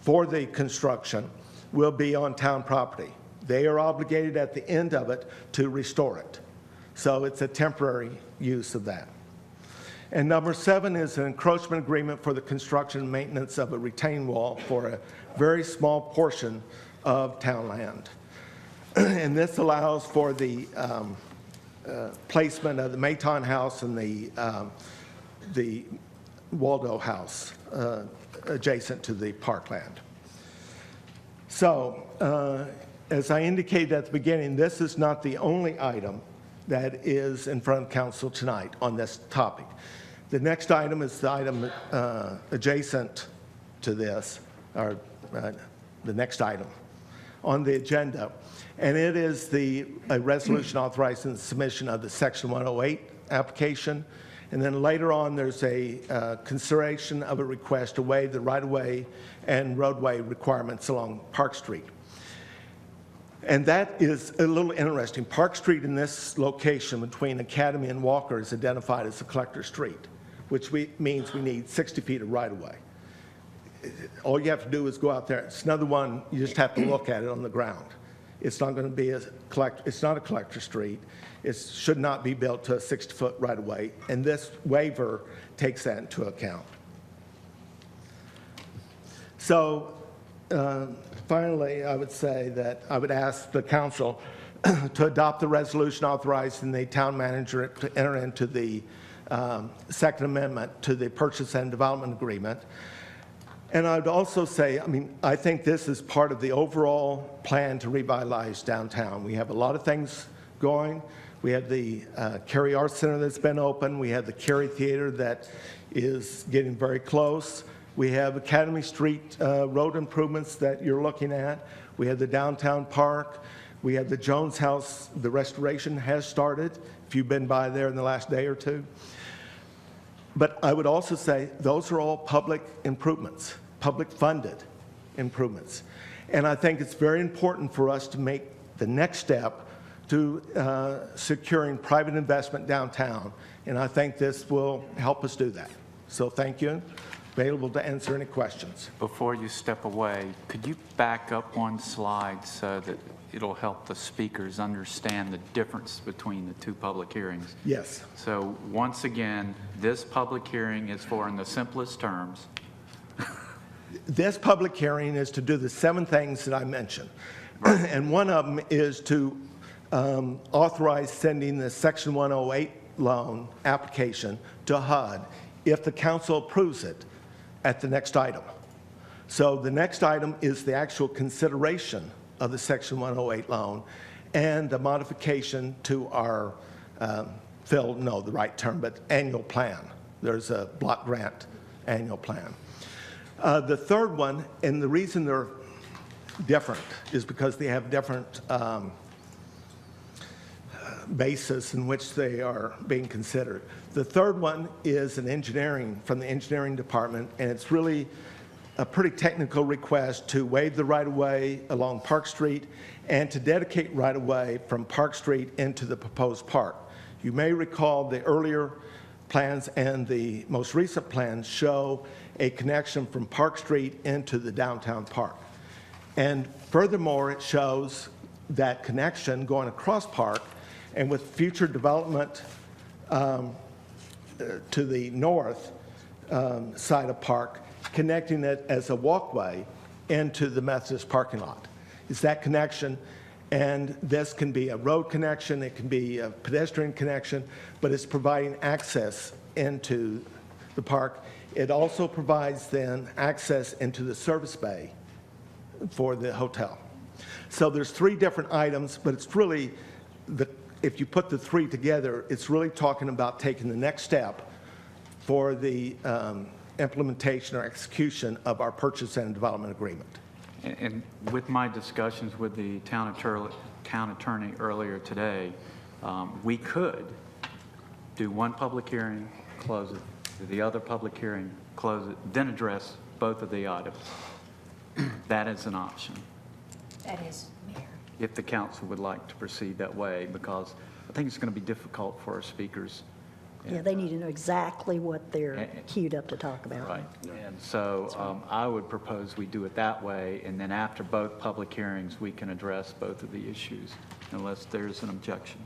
for the construction will be on town property. They are obligated at the end of it to restore it. So it's a temporary use of that. And number 7 is an encroachment agreement for the construction and maintenance of a retaining wall for a very small portion of town land. And this allows for the placement of the Mayton House and the Waldo House adjacent to the parkland. So, as I indicated at the beginning, this is not the only item that is in front of council tonight on this topic. The next item is the item adjacent to this, or the next item on the agenda, and it is a resolution authorizing the submission of the Section 108 application. And then later on, there's a consideration of a request to waive the right-of-way and roadway requirements along Park Street. And that is a little interesting. Park Street in this location between Academy and Walker is identified as a collector street, which means we need 60 feet of right-of-way. All you have to do is go out there. It's another one, you just have to look at it on the ground. It's not going to be it's not a collector street. It should not be built to a 60-foot right-of-way, and this waiver takes that into account. So finally, I would say that I would ask the council to adopt the resolution authorizing the town manager to enter into the Second Amendment to the Purchase and Development Agreement. And I would also say, I think this is part of the overall plan to revitalize downtown. We have a lot of things going. We have the Cary Arts Center that's been open. We have the Cary Theater that is getting very close. We have Academy Street road improvements that you're looking at. We have the downtown park. We have the Jones House. The restoration has started, if you've been by there in the last day or two. But I would also say those are all public improvements, public funded improvements. And I think it's very important for us to make the next step to securing private investment downtown. And I think this will help us do that. So thank you. Available to answer any questions. Before you step away, could you back up one slide so that it'll help the speakers understand the difference between the two public hearings? Yes. So once again, this public hearing is for, in the simplest terms, this public hearing is to do the 7 things that I mentioned. Right. And one of them is to authorize sending the Section 108 loan application to HUD if the council approves it at the next item. So the next item is the actual consideration of the Section 108 loan and the modification to our, the right term, but annual plan. There's a block grant annual plan. The third one, and the reason they're different is because they have different basis in which they are being considered. The third one is an engineering, from the engineering department, and it's really a pretty technical request to waive the right-of-way along Park Street and to dedicate right-of-way from Park Street into the proposed park. You may recall the earlier plans and the most recent plans show a connection from Park Street into the downtown park. And furthermore, it shows that connection going across Park, and with future development to the north side of Park, connecting it as a walkway into the Methodist parking lot. It's that connection, And this can be a road connection, it can be a pedestrian connection, but it's providing access into the park. It also provides then access into the service bay for the hotel. So there's 3 different items, but it's really, if you put the 3 together, it's really talking about taking the next step for the implementation or execution of our purchase and development agreement. And with my discussions with the town attorney earlier today, we could do one public hearing, close it, do the other public hearing, close it, then address both of the items. That is an option, That is, Mayor. if the council would like to proceed that way, because I think it's going to be difficult for our speakers. Yeah, they need to know exactly what they're queued up to talk about. Right. And so I would propose we do it that way, and then after both public hearings, we can address both of the issues, unless there's an objection.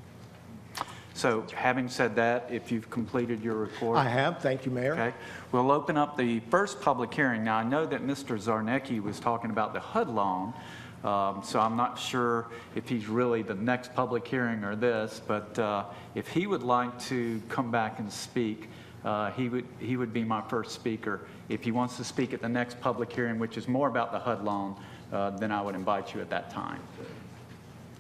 So having said that, if you've completed your report. I have, thank you, Mayor. Okay. We'll open up the first public hearing. Now, I know that Mr. Zarnecki was talking about the HUD loan, so I'm not sure if he's really the next public hearing or this, but if he would like to come back and speak, he would be my first speaker. If he wants to speak at the next public hearing, which is more about the HUD loan, then I would invite you at that time.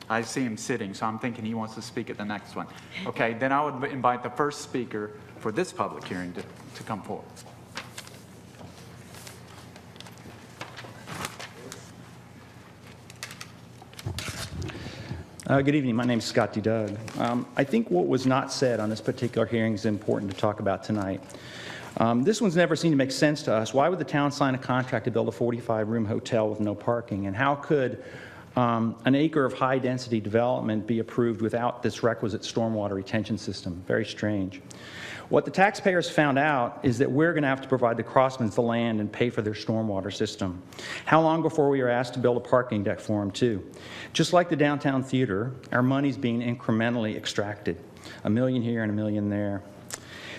I see him sitting, so I'm thinking he wants to speak at the next one. Okay, then I would invite the first speaker for this public hearing to come forward. Good evening. My name is Scott D. Doug. I think what was not said on this particular hearing is important to talk about tonight. This one's never seemed to make sense to us. Why would the town sign a contract to build a 45-room hotel with no parking? And how could an acre of high-density development be approved without this requisite stormwater retention system? Very strange. What the taxpayers found out is that we're going to have to provide the Crossmans the land and pay for their stormwater system. How long before we are asked to build a parking deck for them, too? Just like the downtown theater, our money's being incrementally extracted. $1 million here and $1 million there.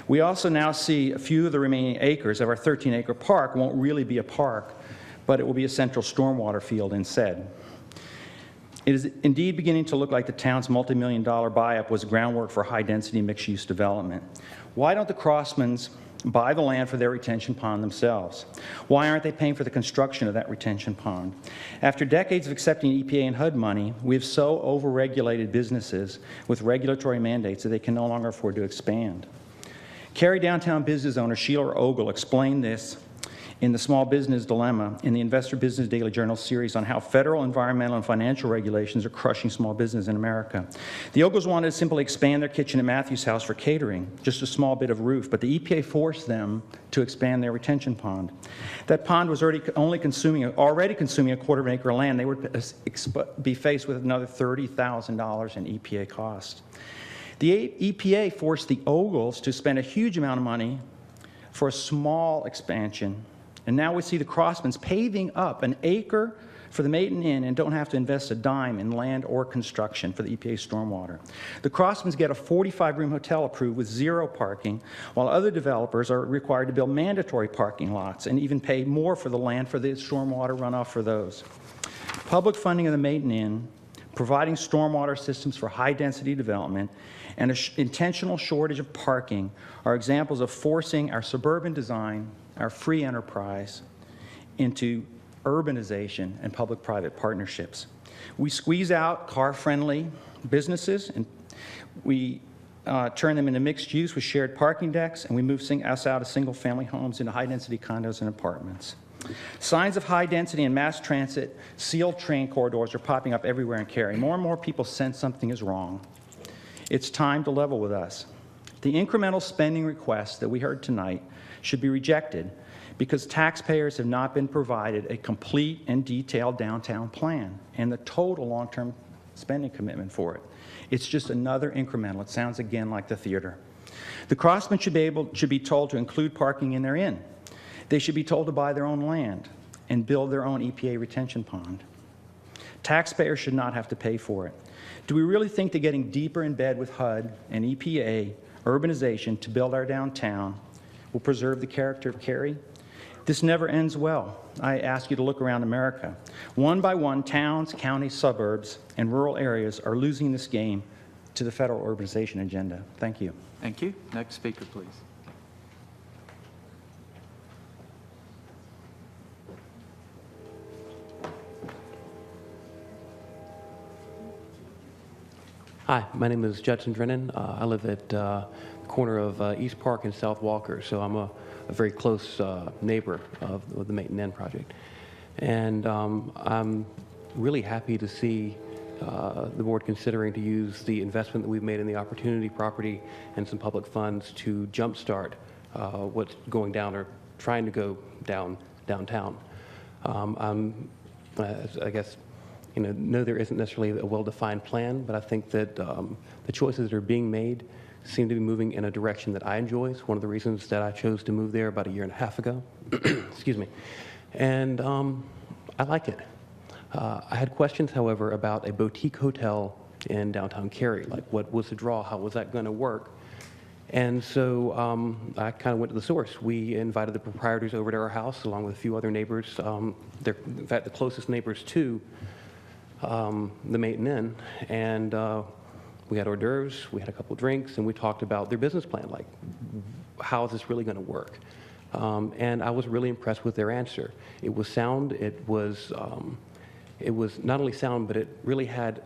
We also now see a few of the remaining acres of our 13-acre park won't really be a park, but it will be a central stormwater field instead. It is indeed beginning to look like the town's multi-million-dollar buy-up was groundwork for high-density mixed-use development. Why don't the Crossmans buy the land for their retention pond themselves? Why aren't they paying for the construction of that retention pond? After decades of accepting EPA and HUD money, we have so overregulated businesses with regulatory mandates that they can no longer afford to expand. Cary downtown business owner Sheila Ogle explained this in the Small Business Dilemma in the Investor Business Daily Journal series on how federal environmental and financial regulations are crushing small business in America. The Ogles wanted to simply expand their kitchen at Matthew's house for catering, just a small bit of roof, but the EPA forced them to expand their retention pond. That pond was already consuming a quarter of an acre of land. They would be faced with another $30,000 in EPA costs. The EPA forced the Ogles to spend a huge amount of money for a small expansion. And now we see the Crossmans paving up an acre for the Maiden Inn and don't have to invest a dime in land or construction for the EPA stormwater. The Crossmans get a 45-room hotel approved with 0 parking, while other developers are required to build mandatory parking lots and even pay more for the land for the stormwater runoff for those. Public funding of the Maiden Inn, providing stormwater systems for high-density development, and an intentional shortage of parking are examples of forcing our suburban design, our free enterprise, into urbanization and public-private partnerships. We squeeze out car-friendly businesses, and we turn them into mixed use with shared parking decks, and we move us out of single-family homes into high-density condos and apartments. Signs of high density and mass transit, sealed train corridors are popping up everywhere in Cary. More and more people sense something is wrong. It's time to level with us. The incremental spending requests that we heard tonight should be rejected because taxpayers have not been provided a complete and detailed downtown plan and the total long-term spending commitment for it. It's just another incremental. It sounds again like the theater. The Crossmen should be told to include parking in their inn. They should be told to buy their own land and build their own EPA retention pond. Taxpayers should not have to pay for it. Do we really think that getting deeper in bed with HUD and EPA urbanization to build our downtown will preserve the character of Cary? This never ends well. I ask you to look around America. One by one, towns, counties, suburbs, and rural areas are losing this game to the federal urbanization agenda. Thank you. Thank you. Next speaker, please. Hi, my name is Judson Drennan. I live at the corner of East Park and South Walker, so I'm a very close neighbor of the Maiden Inn project. And I'm really happy to see the board considering to use the investment that we've made in the Opportunity property and some public funds to jumpstart what's going down or trying to go downtown. I guess, no, there isn't necessarily a well-defined plan, but I think that the choices that are being made seem to be moving in a direction that I enjoy. It's one of the reasons that I chose to move there about 1.5 years ago. Excuse me. And I like it. I had questions, however, about a boutique hotel in downtown Cary. Like, what was the draw? How was that going to work? And so I kind of went to the source. We invited the proprietors over to our house, along with a few other neighbors. They're, in fact, the closest neighbors to the Maiden Inn. And we had hors d'oeuvres, we had a couple of drinks, and we talked about their business plan, like, how is this really going to work? And I was really impressed with their answer. It was sound. It was not only sound, but it really had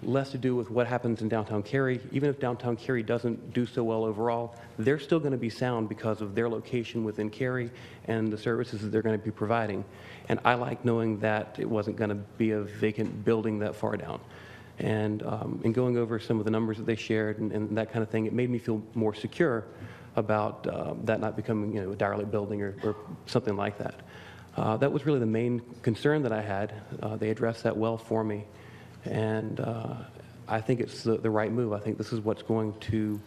less to do with what happens in downtown Cary. Even if downtown Cary doesn't do so well overall, they're still going to be sound because of their location within Cary and the services that they're going to be providing. And I like knowing that it wasn't going to be a vacant building that far down. And in going over some of the numbers that they shared and that kind of thing, it made me feel more secure about that not becoming, a derelict building or something like that. That was really the main concern that I had. They addressed that well for me. And I think it's the right move. I think this is what's going to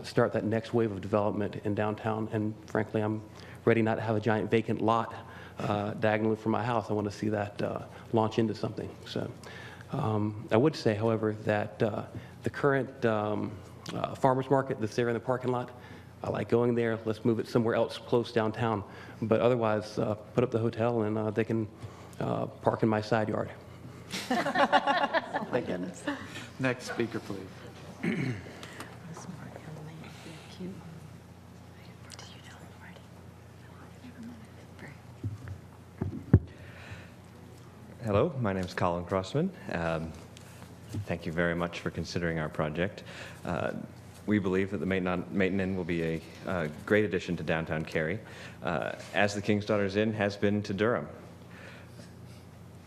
start that next wave of development in downtown. And frankly, I'm ready not to have a giant vacant lot diagonally from my house. I want to see that launch into something. So I would say, however, that the current farmers market that's there in the parking lot, I like going there. Let's move it somewhere else close downtown. But otherwise, put up the hotel and they can park in my side yard. Oh, my goodness. Next speaker, please. Hello, my name is Colin Crossman. Thank you very much for considering our project. We believe that the Maiden Inn will be a great addition to downtown Cary, as the King's Daughters Inn has been to Durham.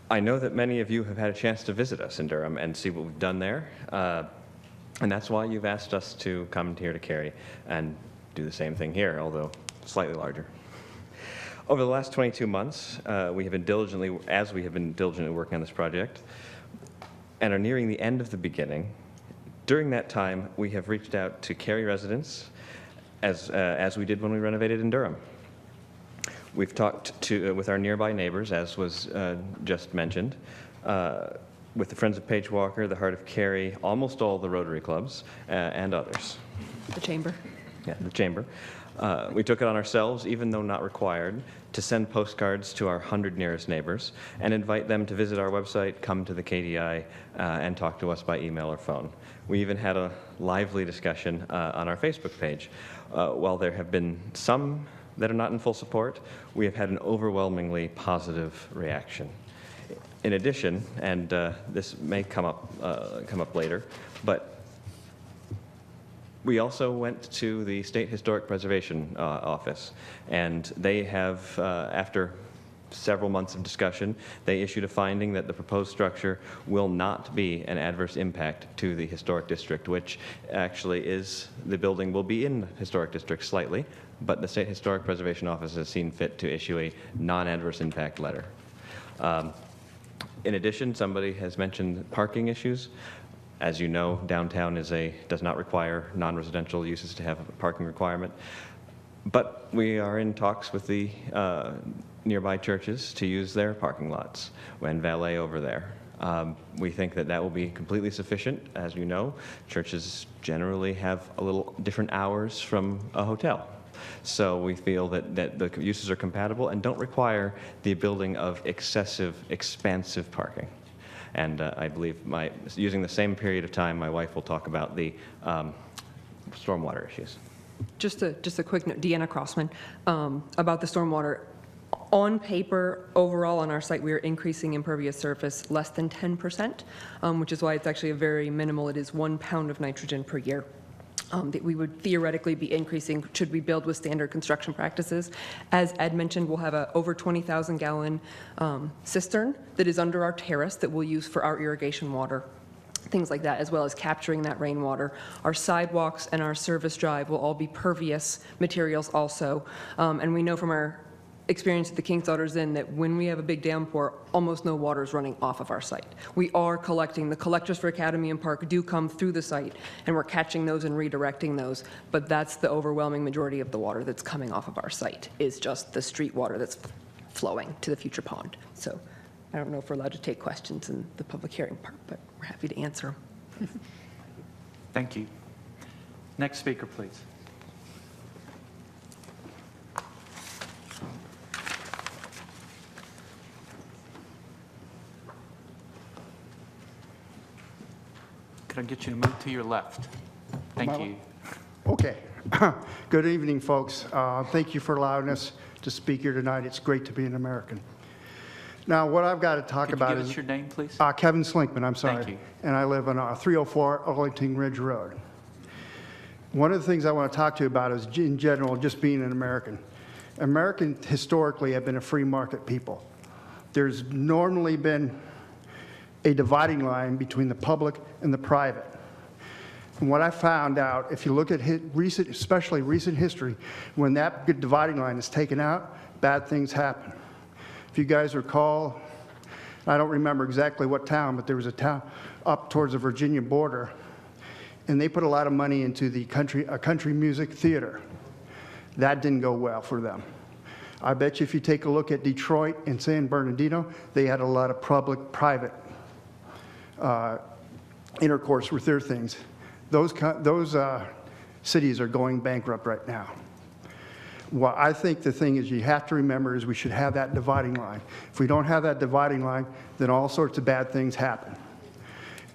I know that many of you have had a chance to visit us in Durham and see what we've done there, and that's why you've asked us to come here to Cary and do the same thing here, although slightly larger. Over the last 22 months, we have been diligently working on this project and are nearing the end of the beginning. During that time, we have reached out to Cary residents as we did when we renovated in Durham. We've talked with our nearby neighbors, as was just mentioned, with the Friends of Page Walker, the Heart of Cary, almost all the Rotary clubs, and others. The Chamber. Yeah, the Chamber. We took it on ourselves, even though not required, to send postcards to our 100 nearest neighbors and invite them to visit our website, come to the KDI, and talk to us by email or phone. We even had a lively discussion on our Facebook page. While there have been some that are not in full support, we have had an overwhelmingly positive reaction. In addition, and this may come up later, but we also went to the State Historic Preservation Office, and they have, after several months of discussion, they issued a finding that the proposed structure will not be an adverse impact to the historic district, which actually is, the building will be in the historic district slightly, but the State Historic Preservation Office has seen fit to issue a non-adverse impact letter. In addition, somebody has mentioned parking issues. As you know, downtown does not require non-residential uses to have a parking requirement. But we are in talks with the nearby churches to use their parking lots and valet over there. We think that that will be completely sufficient. As you know, churches generally have a little different hours from a hotel. So we feel that the uses are compatible and don't require the building of excessive, expansive parking. And I believe using the same period of time, my wife will talk about the stormwater issues. Just a quick note, Deanna Crossman, about the stormwater. On paper, overall on our site, we are increasing impervious surface less than 10%, which is why it's actually a very minimal. It is 1 pound of nitrogen per year that we would theoretically be increasing should we build with standard construction practices. As Ed mentioned, we'll have a over 20,000 gallon cistern that is under our terrace that we'll use for our irrigation water, things like that, as well as capturing that rainwater. Our sidewalks and our service drive will all be pervious materials also. And we know from our experience at the King's Daughters Inn that when we have a big downpour, almost no water is running off of our site. We are collecting, the collectors for Academy and Park do come through the site, and we're catching those and redirecting those, but that's the overwhelming majority of the water that's coming off of our site, is just the street water that's flowing to the future pond. So I don't know if we're allowed to take questions in the public hearing part, but we're happy to answer them. Thank you. Next speaker, please. Could I get you to move to your left? Thank you. Okay. Good evening, folks. Thank you for allowing us to speak here tonight. It's great to be an American. Now, what I've got to talk about Could you give is... us your name, please? Kevin Slinkman, I'm sorry. Thank you. And I live on 304 Arlington Ridge Road. One of the things I want to talk to you about is, in general, just being an American. Americans historically have been a free market people. There's normally been a dividing line between the public and the private. And what I found out, if you look at especially recent history, when that dividing line is taken out, bad things happen. If you guys recall, I don't remember exactly what town, but there was a town up towards the Virginia border, and they put a lot of money into a country music theater. That didn't go well for them. I bet you if you take a look at Detroit and San Bernardino, they had a lot of public-private intercourse with their things. Those cities are going bankrupt right now. Well, I think the thing is you have to remember is we should have that dividing line. If we don't have that dividing line, then all sorts of bad things happen.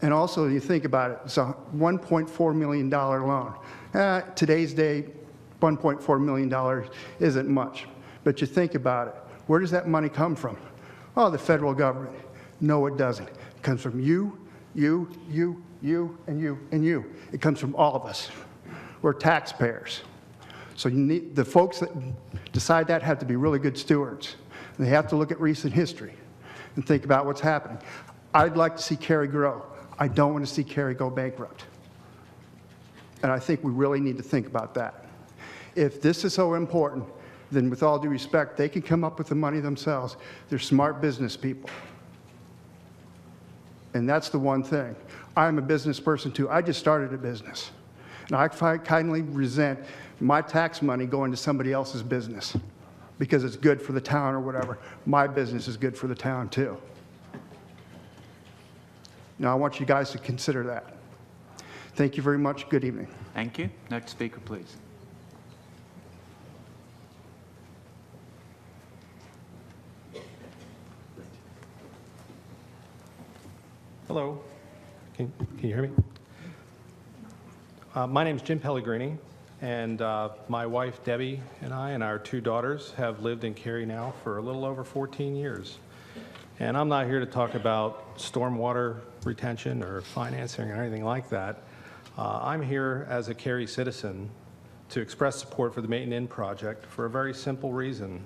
And also, you think about it, it's a $1.4 million loan. Today's day, $1.4 million isn't much. But you think about it, where does that money come from? Oh, the federal government. No, it doesn't. It comes from you, and you. It comes from all of us. We're taxpayers. So you need, the folks that decide that have to be really good stewards. They have to look at recent history and think about what's happening. I'd like to see Cary grow. I don't want to see Cary go bankrupt. And I think we really need to think about that. If this is so important, then with all due respect, they can come up with the money themselves. They're smart business people. And that's the one thing. I'm a business person too. I just started a business. And I kindly resent my tax money going to somebody else's business because it's good for the town or whatever. My business is good for the town too. Now I want you guys to consider that. Thank you very much. Good evening. Thank you. Next speaker, please. Hello. Can you hear me? My name is Jim Pellegrini, and my wife Debbie and I and our 2 daughters have lived in Cary now for a little over 14 years. And I'm not here to talk about stormwater retention or financing or anything like that. I'm here as a Cary citizen to express support for the Maiden Inn project for a very simple reason,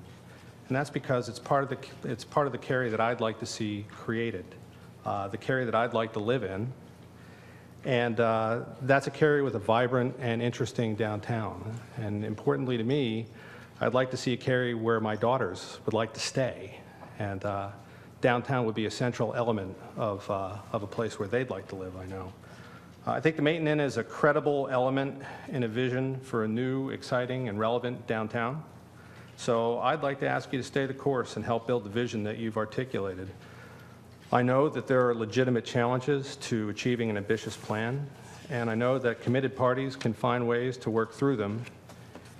and that's because it's part of the Cary that I'd like to see created. The Cary that I'd like to live in, and that's a Cary with a vibrant and interesting downtown. And importantly to me, I'd like to see a Cary where my daughters would like to stay, and downtown would be a central element of a place where they'd like to live, I know. I think the Maiden Inn is a credible element in a vision for a new, exciting, and relevant downtown. So I'd like to ask you to stay the course and help build the vision that you've articulated. I know that there are legitimate challenges to achieving an ambitious plan, and I know that committed parties can find ways to work through them.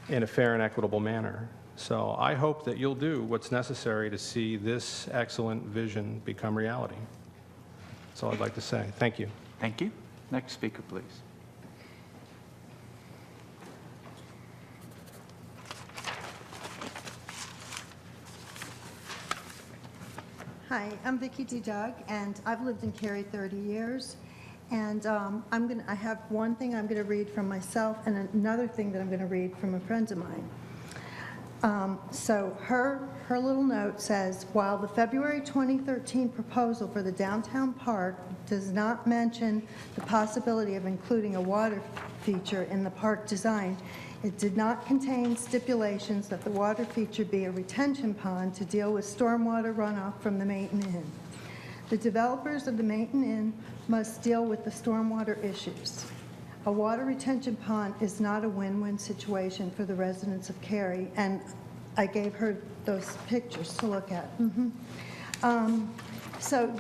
in a fair and equitable manner. So I hope that you'll do what's necessary to see this excellent vision become reality. That's all I'd like to say. Thank you. Thank you. Next speaker, please. Hi, I'm Vicki DeDoug, and I've lived in Cary 30 years. And I have one thing I'm going to read from myself and another thing that I'm going to read from a friend of mine. So her little note says, while the February 2013 proposal for the downtown park does not mention the possibility of including a water feature in the park design, it did not contain stipulations that the water feature be a retention pond to deal with stormwater runoff from the Mayton Inn. The developers of the Mayton Inn must deal with the stormwater issues. A water retention pond is not a win-win situation for the residents of Cary, and I gave her those pictures to look at. So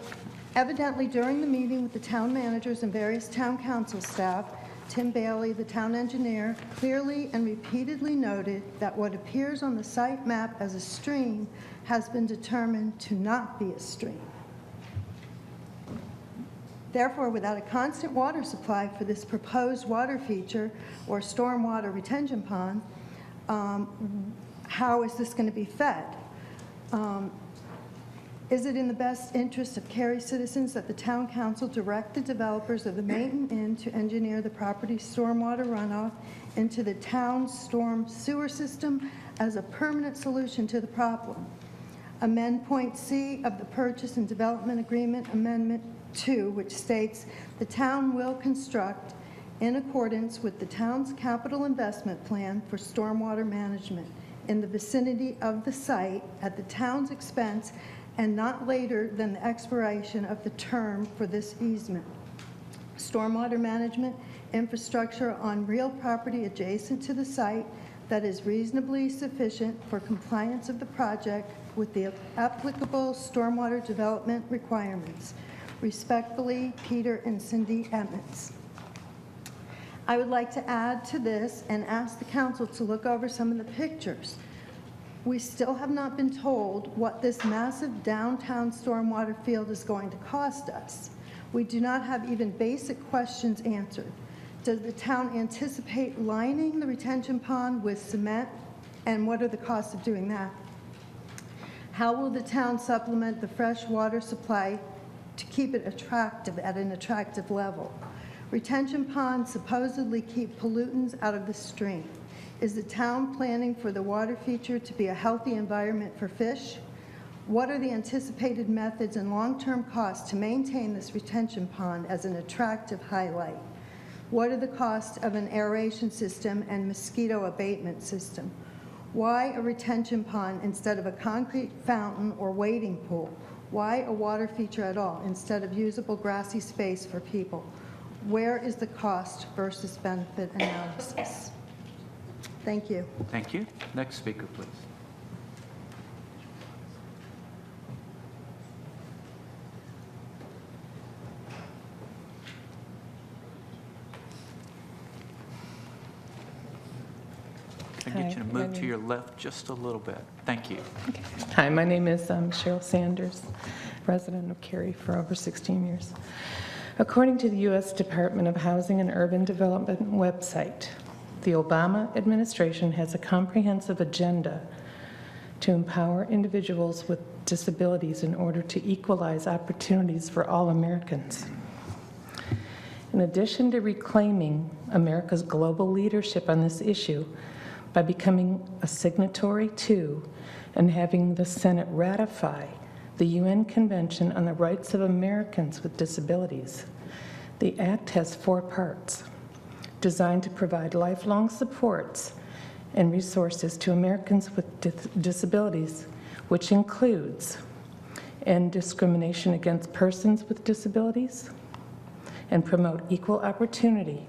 evidently during the meeting with the town managers and various town council staff, Tim Bailey, the town engineer, clearly and repeatedly noted that what appears on the site map as a stream has been determined to not be a stream. Therefore, without a constant water supply for this proposed water feature or stormwater retention pond, how is this going to be fed? Is it in the best interest of Cary citizens that the town council direct the developers of the Mayton Inn to engineer the property's stormwater runoff into the town's storm sewer system as a permanent solution to the problem? Amend point C of the Purchase and Development Agreement Amendment 2, which states the town will construct in accordance with the town's capital investment plan for stormwater management in the vicinity of the site at the town's expense and not later than the expiration of the term for this easement. Stormwater management infrastructure on real property adjacent to the site that is reasonably sufficient for compliance of the project with the applicable stormwater development requirements. Respectfully, Peter and Cindy Emmons. I would like to add to this and ask the council to look over some of the pictures. We still have not been told what this massive downtown stormwater field is going to cost us. We do not have even basic questions answered. Does the town anticipate lining the retention pond with cement? And what are the costs of doing that? How will the town supplement the fresh water supply to keep it attractive at an attractive level? Retention ponds supposedly keep pollutants out of the stream. Is the town planning for the water feature to be a healthy environment for fish? What are the anticipated methods and long-term costs to maintain this retention pond as an attractive highlight? What are the costs of an aeration system and mosquito abatement system? Why a retention pond instead of a concrete fountain or wading pool? Why a water feature at all instead of usable grassy space for people? Where is the cost versus benefit analysis? Thank you. Thank you. Next speaker, please. Can I get you to move to your left just a little bit? Thank you. Okay. Hi, my name is Cheryl Sanders, resident of Cary for over 16 years. According to the U.S. Department of Housing and Urban Development website, the Obama administration has a comprehensive agenda to empower individuals with disabilities in order to equalize opportunities for all Americans. In addition to reclaiming America's global leadership on this issue by becoming a signatory to and having the Senate ratify the UN Convention on the Rights of Americans with Disabilities, the Act has 4 parts designed to provide lifelong supports and resources to Americans with disabilities, which includes end discrimination against persons with disabilities, and promote equal opportunity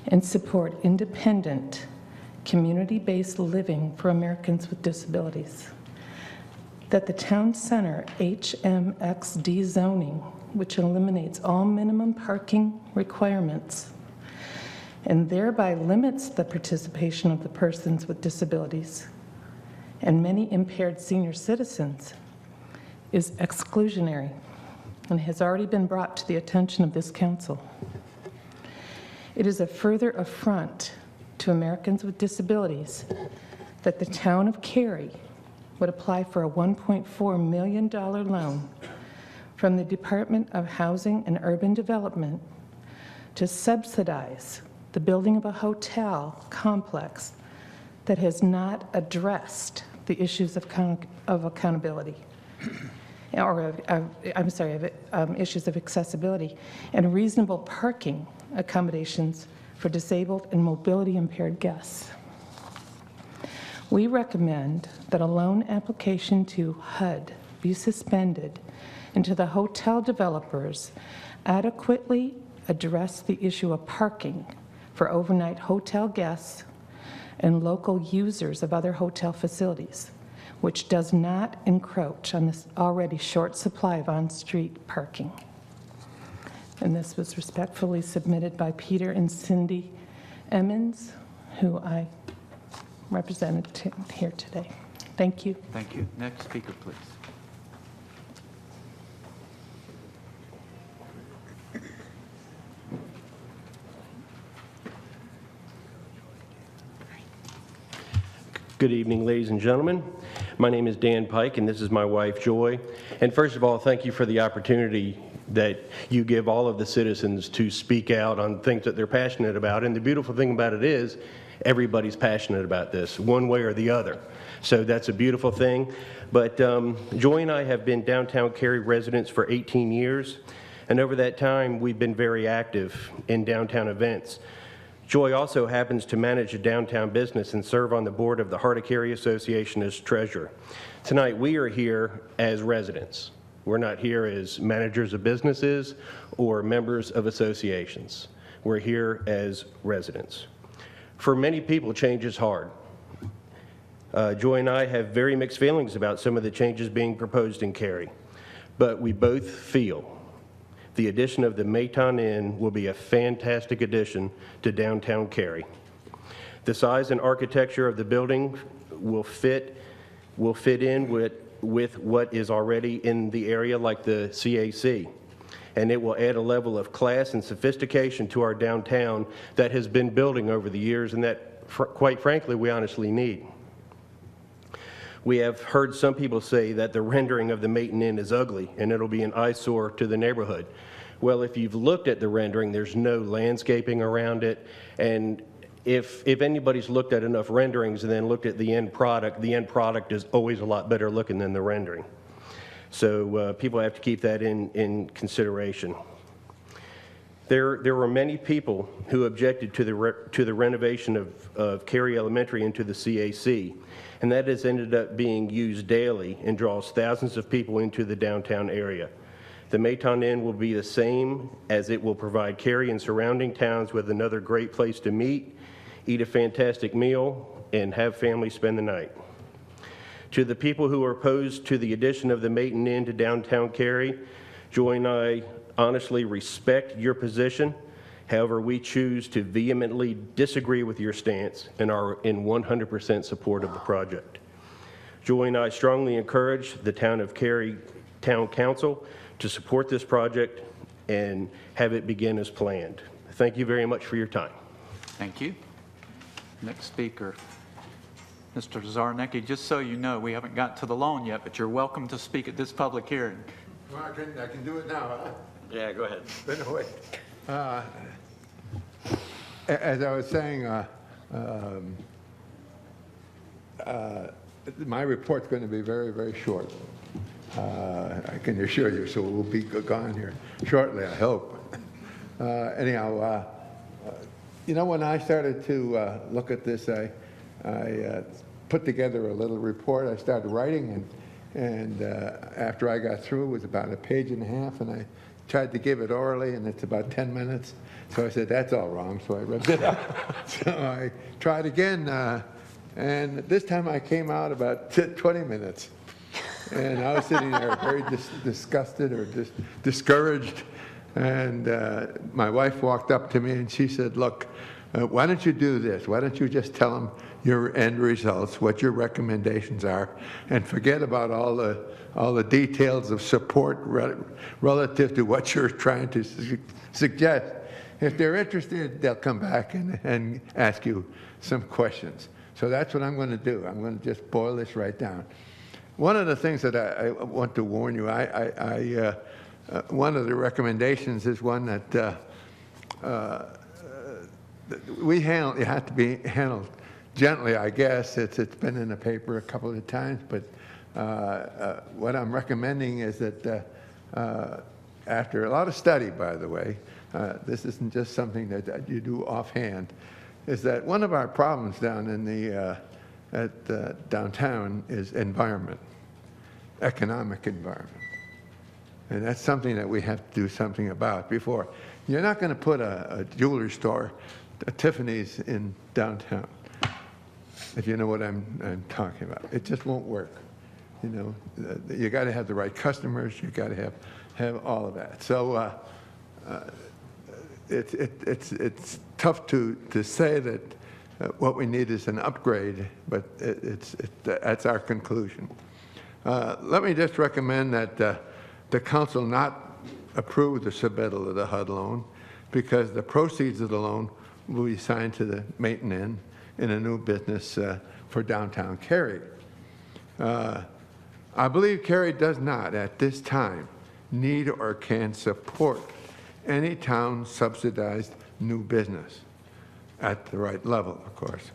and support independent, community-based living for Americans with disabilities. That the town center and thereby limits the participation of the persons with disabilities and many impaired senior citizens is exclusionary and has already been brought to the attention of this council. It is a further affront to Americans with disabilities that the town of Cary would apply for a $1.4 million loan from the Department of Housing and Urban Development to subsidize the building of a hotel complex that has not addressed the issues of accountability, or issues of accessibility and reasonable parking accommodations for disabled and mobility impaired guests. We recommend that a loan application to HUD be suspended until the hotel developers adequately address the issue of parking for overnight hotel guests and local users of other hotel facilities, which does not encroach on this already short supply of on-street parking. And this was respectfully submitted by Peter and Cindy Emmons, who I represented here today. Thank you. Thank you. Next speaker, please. Good evening, ladies and gentlemen. My name is Dan Pike, and this is my wife, Joy. And first of all, thank you for the opportunity that you give all of the citizens to speak out on things that they're passionate about. And the beautiful thing about it is everybody's passionate about this, one way or the other. So that's a beautiful thing. But Joy and I have been downtown Cary residents for 18 years. And over that time, we've been very active in downtown events. Joy also happens to manage a downtown business and serve on the board of the Heart of Cary Association as treasurer. Tonight, we are here as residents. We're not here as managers of businesses or members of associations. We're here as residents. For many people, change is hard. Joy and I have very mixed feelings about some of the changes being proposed in Cary, but we both feel the addition of the Mayton Inn will be a fantastic addition to downtown Cary. The size and architecture of the building will fit in with what is already in the area, like the CAC. And it will add a level of class and sophistication to our downtown that has been building over the years and that, quite frankly, we honestly need. We have heard some people say that the rendering of the Mayton Inn is ugly and it'll be an eyesore to the neighborhood. Well, if you've looked at the rendering, there's no landscaping around it. And if anybody's looked at enough renderings and then looked at the end product is always a lot better looking than the rendering. So people have to keep that in consideration. There were many people who objected to the renovation of Cary Elementary into the CAC. And that has ended up being used daily and draws thousands of people into the downtown area. The Mayton Inn will be the same, as it will provide Cary and surrounding towns with another great place to meet, eat a fantastic meal, and have families spend the night. To the people who are opposed to the addition of the Mayton Inn to downtown Cary, Joy and I honestly respect your position. However, we choose to vehemently disagree with your stance and are in 100% support of the project. Joy and I strongly encourage the Town of Cary Town Council to support this project and have it begin as planned. Thank you very much for your time. Thank you. Next speaker, Mr. Zarnecki. Just so you know, we haven't got to the loan yet, but you're welcome to speak at this public hearing. Well, I can do it now, huh? Yeah, go ahead. Been away. As I was saying, my report's going to be very, very short. I can assure you, so we'll be gone here shortly, I hope. Anyhow, you know, when I started to look at this, I put together a little report. I started writing, and after I got through, it was about a page and a half, and I tried to give it orally, and it's about 10 minutes. So I said, that's all wrong, so I ripped it up. So I tried again, and this time I came out about 20 minutes. And I was sitting there very disgusted or discouraged. And my wife walked up to me and she said, look, why don't you do this? Why don't you just tell them your end results, what your recommendations are, and forget about all the details of support relative to what you're trying to suggest. If they're interested, they'll come back and ask you some questions. So that's what I'm going to do. I'm going to just boil this right down. One of the things that I want to warn you, one of the recommendations is one that you have to be handled gently, I guess. It's been in the paper a couple of times, but what I'm recommending is that after a lot of study, by the way, this isn't just something that you do offhand, is that one of our problems down in downtown is environment, economic environment. And that's something that we have to do something about before. You're not going to put a jewelry store, a Tiffany's, in downtown, if you know what I'm talking about. It just won't work. You know, you got to have the right customers. You got to have all of that. So it's tough to say that what we need is an upgrade, but that's our conclusion. Let me just recommend that the council not approve the submittal of the HUD loan, because the proceeds of the loan will be assigned to the maintenance in a new business for downtown Cary. I believe Cary does not, at this time, need or can support any town subsidized new business at the right level, of course,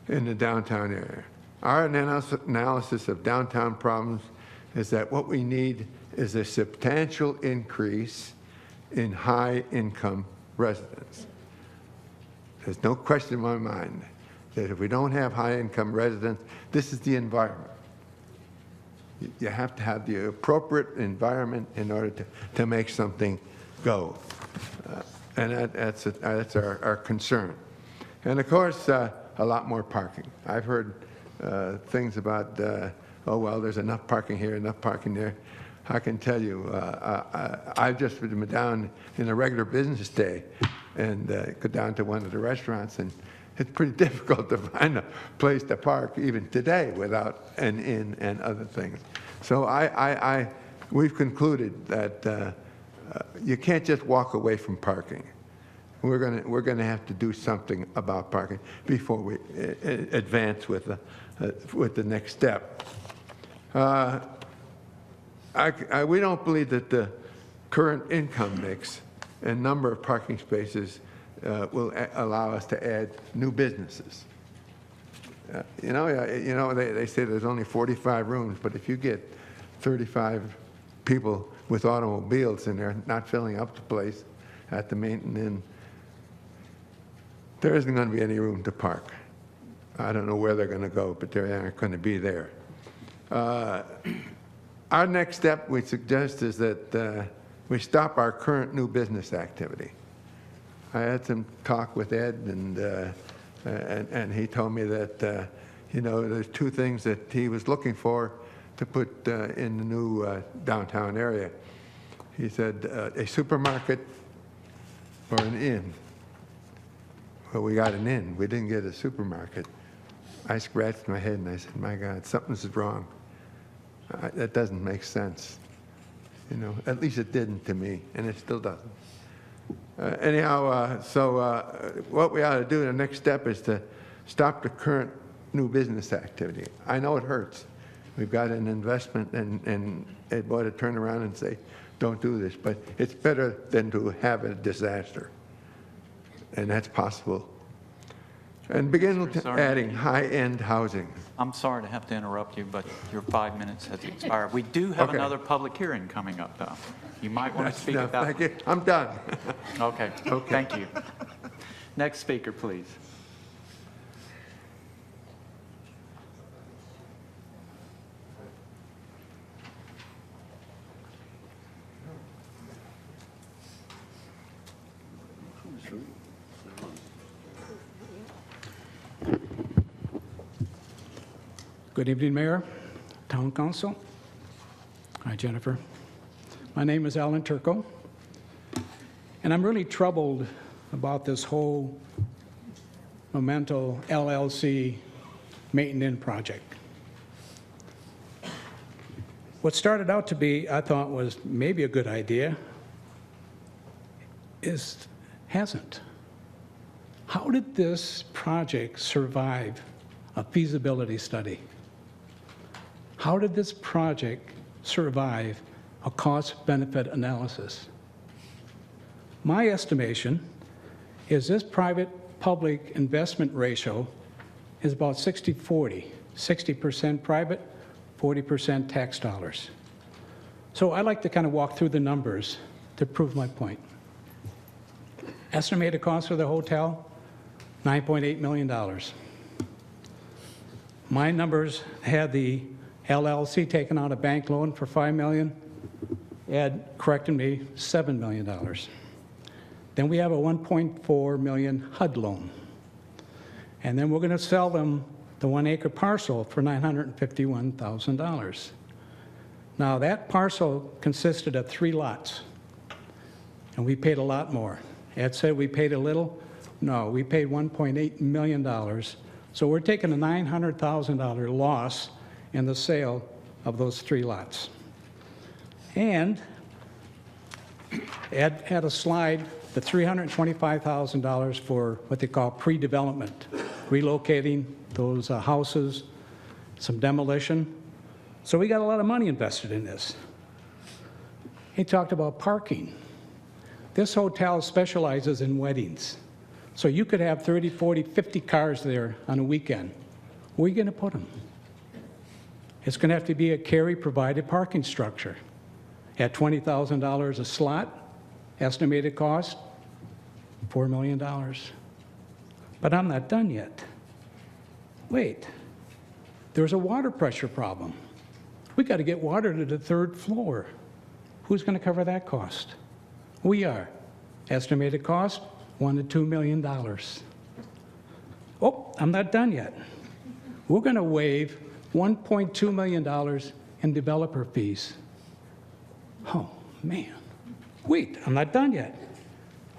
in the downtown area. Our analysis of downtown problems is that what we need is a substantial increase in high-income residents. There's no question in my mind that if we don't have high-income residents, this is the environment. You have to have the appropriate environment in order to make something go. And that's our concern. And of course, a lot more parking. I've heard things about, oh, well, there's enough parking here, enough parking there. I can tell you, I've just been down in a regular business day and go down to one of the restaurants, and it's pretty difficult to find a place to park even today without an inn and other things. So we've concluded that you can't just walk away from parking. We're going to have to do something about parking before we advance with the next step. We don't believe that the current income mix and number of parking spaces will allow us to add new businesses. They say there's only 45 rooms, but if you get 35 people with automobiles in there not filling up the place at the maintenance, there isn't going to be any room to park. I don't know where they're going to go, but they aren't going to be there. Our next step, we suggest, is that we stop our current new business activity. I had some talk with Ed, and he told me that there's two things that he was looking for to put in the new downtown area. He said a supermarket or an inn. Well, we got an inn. We didn't get a supermarket. I scratched my head and I said, my God, something's wrong. That doesn't make sense. At least it didn't to me, and it still doesn't. What we ought to do, the next step, is to stop the current new business activity. I know it hurts. We've got an investment, and it ought to turn around and say, don't do this. But it's better than to have a disaster. And that's possible. And begin adding high-end housing. I'm sorry to have to interrupt you, but your 5 minutes has expired. We do have another public hearing coming up, though. You might want to speak about Thank you. I'm done. Okay. Thank you. Next speaker, please. Good evening, Mayor, Town Council. Hi, Jennifer. My name is Alan Turco, and I'm really troubled about this whole Memento LLC maintenance project. What started out to be, I thought, was maybe a good idea, hasn't. How did this project survive a feasibility study? How did this project survive a cost-benefit analysis? My estimation is this private-public investment ratio is about 60-40, 60% private, 40% tax dollars. So I like to kind of walk through the numbers to prove my point. Estimated cost for the hotel, $9.8 million. My numbers had the LLC taking out a bank loan for $5 million. Ed corrected me, $7 million. Then we have a $1.4 million HUD loan. And then we're going to sell them the 1 acre parcel for $951,000. Now that parcel consisted of 3 lots, and we paid a lot more. Ed said we paid a little. No, we paid $1.8 million. So we're taking a $900,000 loss in the sale of those 3 lots. And Ed had a slide, the $325,000 for what they call pre-development, relocating those houses, some demolition. So we got a lot of money invested in this. He talked about parking. This hotel specializes in weddings. So you could have 30, 40, 50 cars there on a weekend. Where are you going to put them? It's going to have to be a Cary-provided parking structure at $20,000 a slot, estimated cost, $4 million. But I'm not done yet. Wait, there's a water pressure problem. We got to get water to the 3rd floor. Who's going to cover that cost? We are. Estimated cost, $1 to $2 million. Oh, I'm not done yet. We're going to waive $1.2 million in developer fees. Oh, man. Wait, I'm not done yet.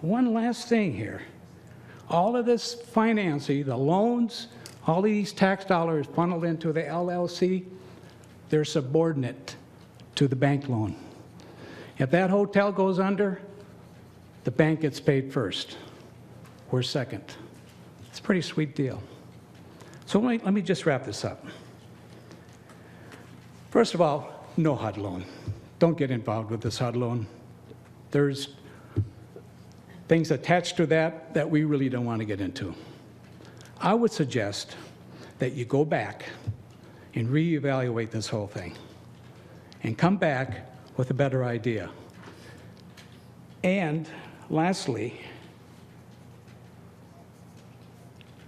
One last thing here. All of this financing, the loans, all of these tax dollars funneled into the LLC, they're subordinate to the bank loan. If that hotel goes under, the bank gets paid first. We're second. It's a pretty sweet deal. So let me just wrap this up. First of all, no HUD loan. Don't get involved with this HUD loan. There's things attached to that that we really don't want to get into. I would suggest that you go back and reevaluate this whole thing and come back with a better idea. And lastly,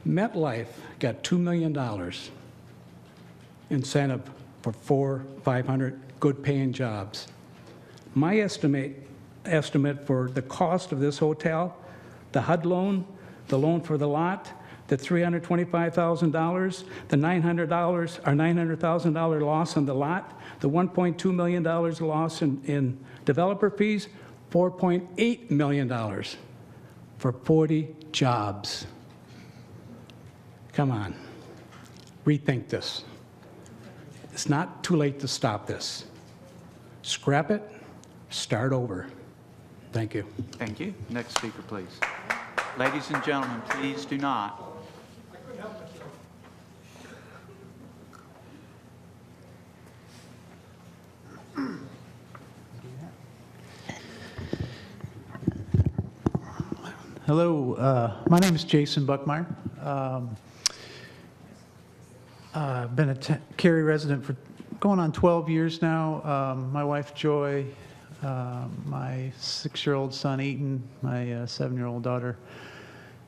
MetLife got $2 million incentive for 500 good-paying jobs. My estimate for the cost of this hotel, the HUD loan, the loan for the lot, the $325,000, the $900,000 loss on the lot, the $1.2 million loss in developer fees, $4.8 million for 40 jobs. Come on, rethink this. It's not too late to stop this. Scrap it, start over. Thank you. Thank you. Next speaker, please. Ladies and gentlemen, please do not. Hello, my name is Jason Buckmeyer. I've been a Cary resident for going on 12 years now. My wife, Joy, my 6-year-old son, Eaton, my 7-year-old daughter,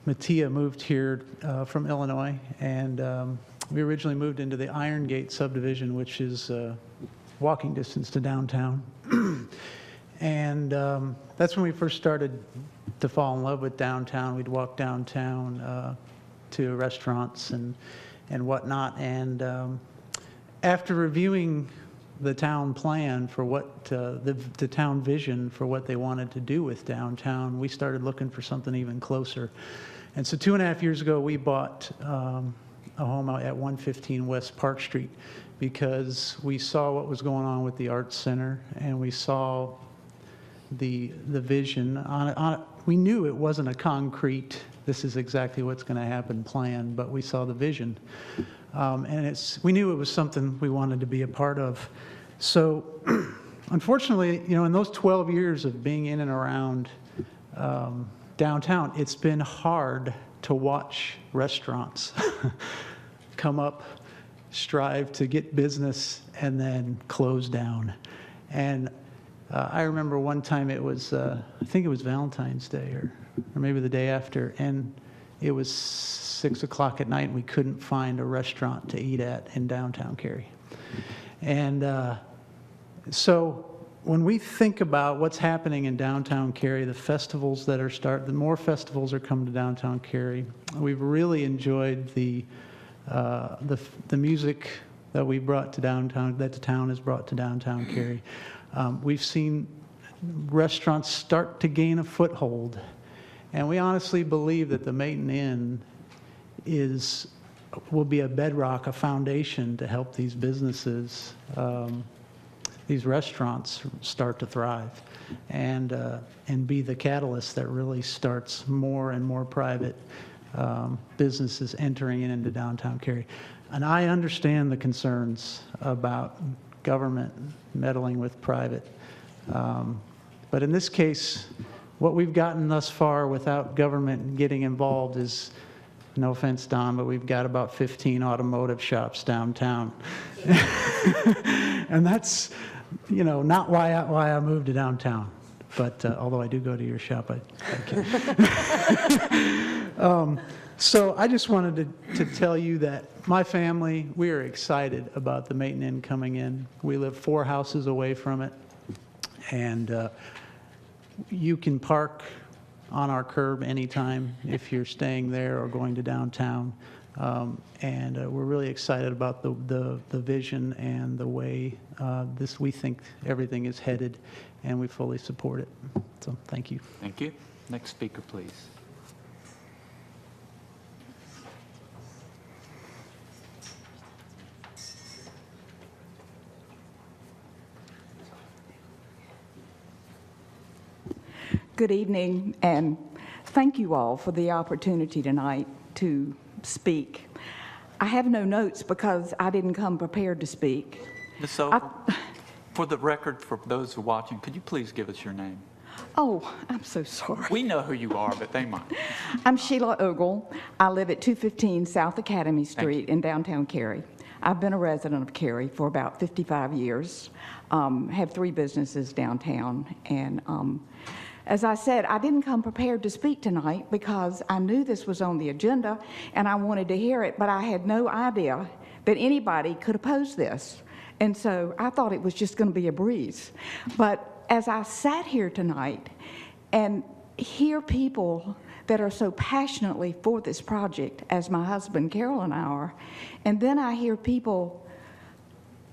Mattia, moved here from Illinois, and we originally moved into the Iron Gate subdivision, which is walking distance to downtown. And that's when we first started to fall in love with downtown. We'd walk downtown to restaurants and whatnot. And after reviewing the town plan for what the town vision for what they wanted to do with downtown, we started looking for something even closer. And so 2.5 years ago, we bought a home out at 115 West Park Street because we saw what was going on with the Arts Center, and we saw the vision on it. We knew it wasn't a concrete, this is exactly what's going to happen plan, but we saw the vision. And we knew it was something we wanted to be a part of. So unfortunately, in those 12 years of being in and around downtown, it's been hard to watch restaurants come up, strive to get business, and then close down. And I remember one time it was, I think it was Valentine's Day or maybe the day after, and it was 6 o'clock at night and we couldn't find a restaurant to eat at in downtown Cary. And so when we think about what's happening in downtown Cary, the festivals that are the more festivals are coming to downtown Cary. We've really enjoyed the music that we brought to downtown, that the town has brought to downtown Cary. We've seen restaurants start to gain a foothold, and we honestly believe that the Maiden Inn will be a bedrock, a foundation to help these businesses, these restaurants start to thrive, and be the catalyst that really starts more and more private businesses entering into downtown Cary. And I understand the concerns about government meddling with private. But in this case, what we've gotten thus far without government getting involved is, no offense, Don, but we've got about 15 automotive shops downtown. And that's, not why I moved to downtown. But although I do go to your shop, I can. So I just wanted to tell you that my family, we are excited about the Maiden Inn coming in. We live 4 houses away from it, and you can park on our curb anytime if you're staying there or going to downtown. And we're really excited about the vision and the way we think everything is headed, and we fully support it. So thank you. Thank you. Next speaker, please. Good evening, and thank you all for the opportunity tonight to speak. I have no notes because I didn't come prepared to speak. Ms. Ogle, for the record, for those who are watching, could you please give us your name? Oh, I'm so sorry. We know who you are, but they might. I'm Sheila Ogle. I live at 215 South Academy Street in downtown Cary. I've been a resident of Cary for about 55 years, have 3 businesses downtown, and as I said, I didn't come prepared to speak tonight because I knew this was on the agenda and I wanted to hear it, but I had no idea that anybody could oppose this. And so I thought it was just going to be a breeze. But as I sat here tonight and hear people that are so passionately for this project, as my husband Carol and I are, and then I hear people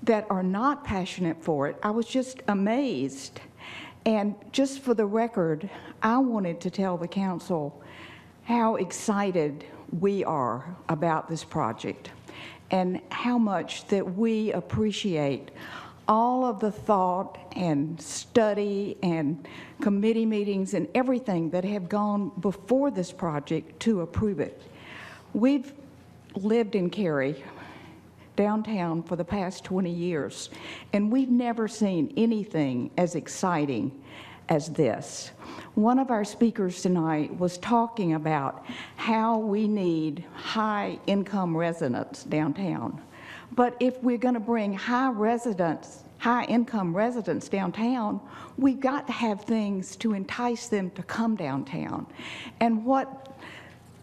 that are not passionate for it, I was just amazed. And just for the record, I wanted to tell the council how excited we are about this project and how much that we appreciate all of the thought and study and committee meetings and everything that have gone before this project to approve it. We've lived in Cary downtown for the past 20 years, and we've never seen anything as exciting as this. One of our speakers tonight was talking about how we need high-income residents downtown. But if we're going to bring high-income residents downtown, we've got to have things to entice them to come downtown. And what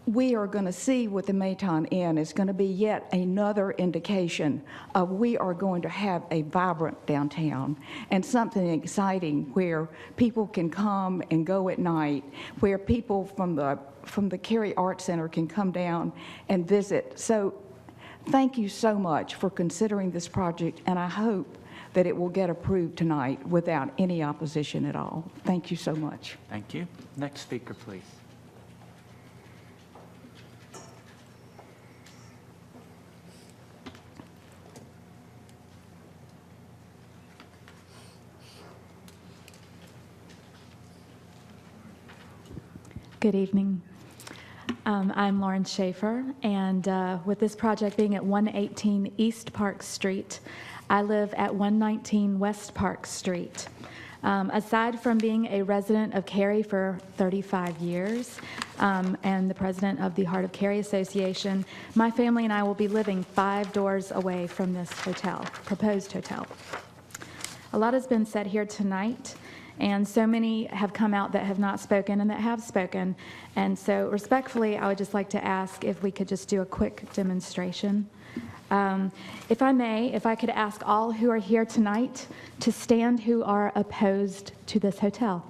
we are going to see with the Maiden Inn is going to be yet another indication of we are going to have a vibrant downtown and something exciting where people can come and go at night, where people from the Cary Arts Center can come down and visit. So thank you so much for considering this project, and I hope that it will get approved tonight without any opposition at all. Thank you so much. Thank you. Next speaker, please. Good evening. I'm Lauren Schaefer, and with this project being at 118 East Park Street, I live at 119 West Park Street. Aside from being a resident of Cary for 35 years and the president of the Heart of Cary Association, my family and I will be living 5 doors away from this hotel, proposed hotel. A lot has been said here tonight, and so many have come out that have not spoken and that have spoken. And so respectfully, I would just like to ask if we could just do a quick demonstration. If I may, if I could ask all who are here tonight to stand who are opposed to this hotel.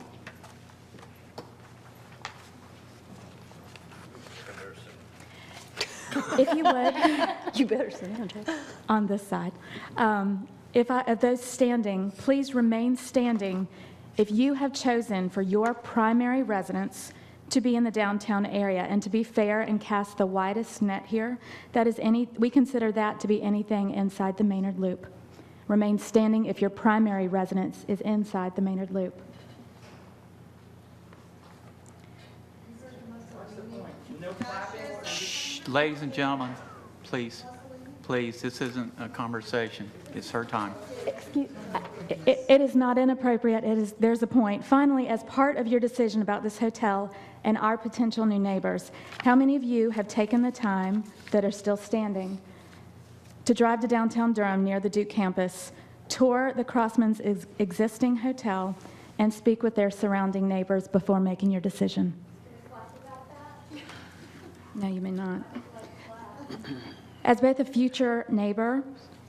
If you would. You better sit down, Jay. On this side. Of those standing, please remain standing if you have chosen for your primary residence to be in the downtown area. And to be fair and cast the widest net here, we consider that to be anything inside the Maynard Loop. Remain standing if your primary residence is inside the Maynard Loop. Shh, ladies and gentlemen, please, this isn't a conversation. It's her time. It is not inappropriate. There's a point. Finally, as part of your decision about this hotel and our potential new neighbors, how many of you have taken the time that are still standing to drive to downtown Durham near the Duke campus, tour the Crossman's existing hotel, and speak with their surrounding neighbors before making your decision? No, you may not. As both a future neighbor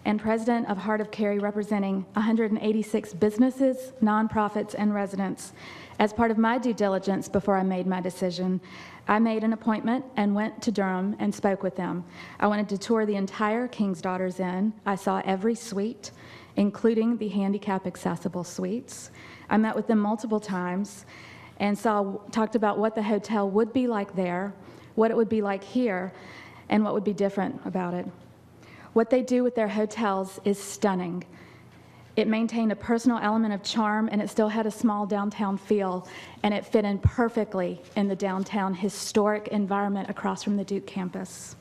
and president of Heart of Cary, representing 186 businesses, nonprofits, and residents, as part of my due diligence before I made my decision, I made an appointment and went to Durham and spoke with them. I wanted to tour the entire King's Daughters Inn. I saw every suite, including the handicap accessible suites. I met with them multiple times and talked about what the hotel would be like there, what it would be like here, and what would be different about it. What they do with their hotels is stunning. It maintained a personal element of charm, and it still had a small downtown feel, and it fit in perfectly in the downtown historic environment across from the Duke campus.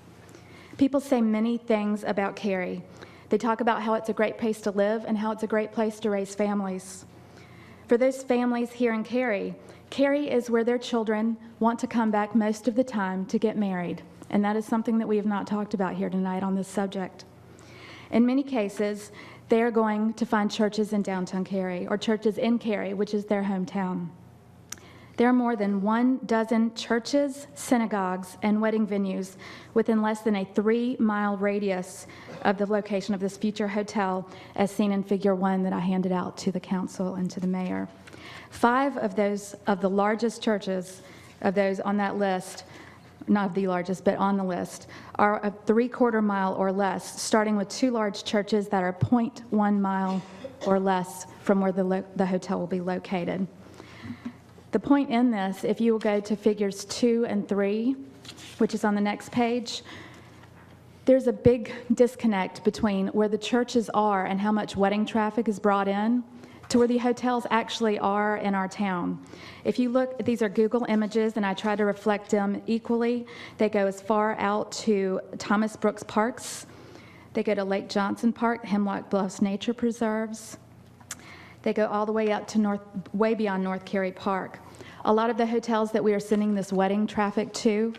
People say many things about Cary. They talk about how it's a great place to live and how it's a great place to raise families. For those families here in Cary, Cary is where their children want to come back most of the time to get married. And that is something that we have not talked about here tonight on this subject. In many cases, they are going to find churches in downtown Cary or churches in Cary, which is their hometown. There are more than 12 churches, synagogues, and wedding venues within less than a 3-mile radius of the location of this future hotel, as seen in Figure 1 that I handed out to the council and to the mayor. 5 of the largest churches of those on that list, not the largest, but on the list, are a 3/4 mile or less, starting with 2 large churches that are 0.1 mile or less from where the hotel will be located. The point in this, if you will go to figures 2 and 3, which is on the next page, there's a big disconnect between where the churches are and how much wedding traffic is brought in to where the hotels actually are in our town. If you look, these are Google images, and I try to reflect them equally. They go as far out to Thomas Brooks Parks. They go to Lake Johnson Park, Hemlock Bluffs Nature Preserves. They go all the way up to way beyond North Cary Park. A lot of the hotels that we are sending this wedding traffic to,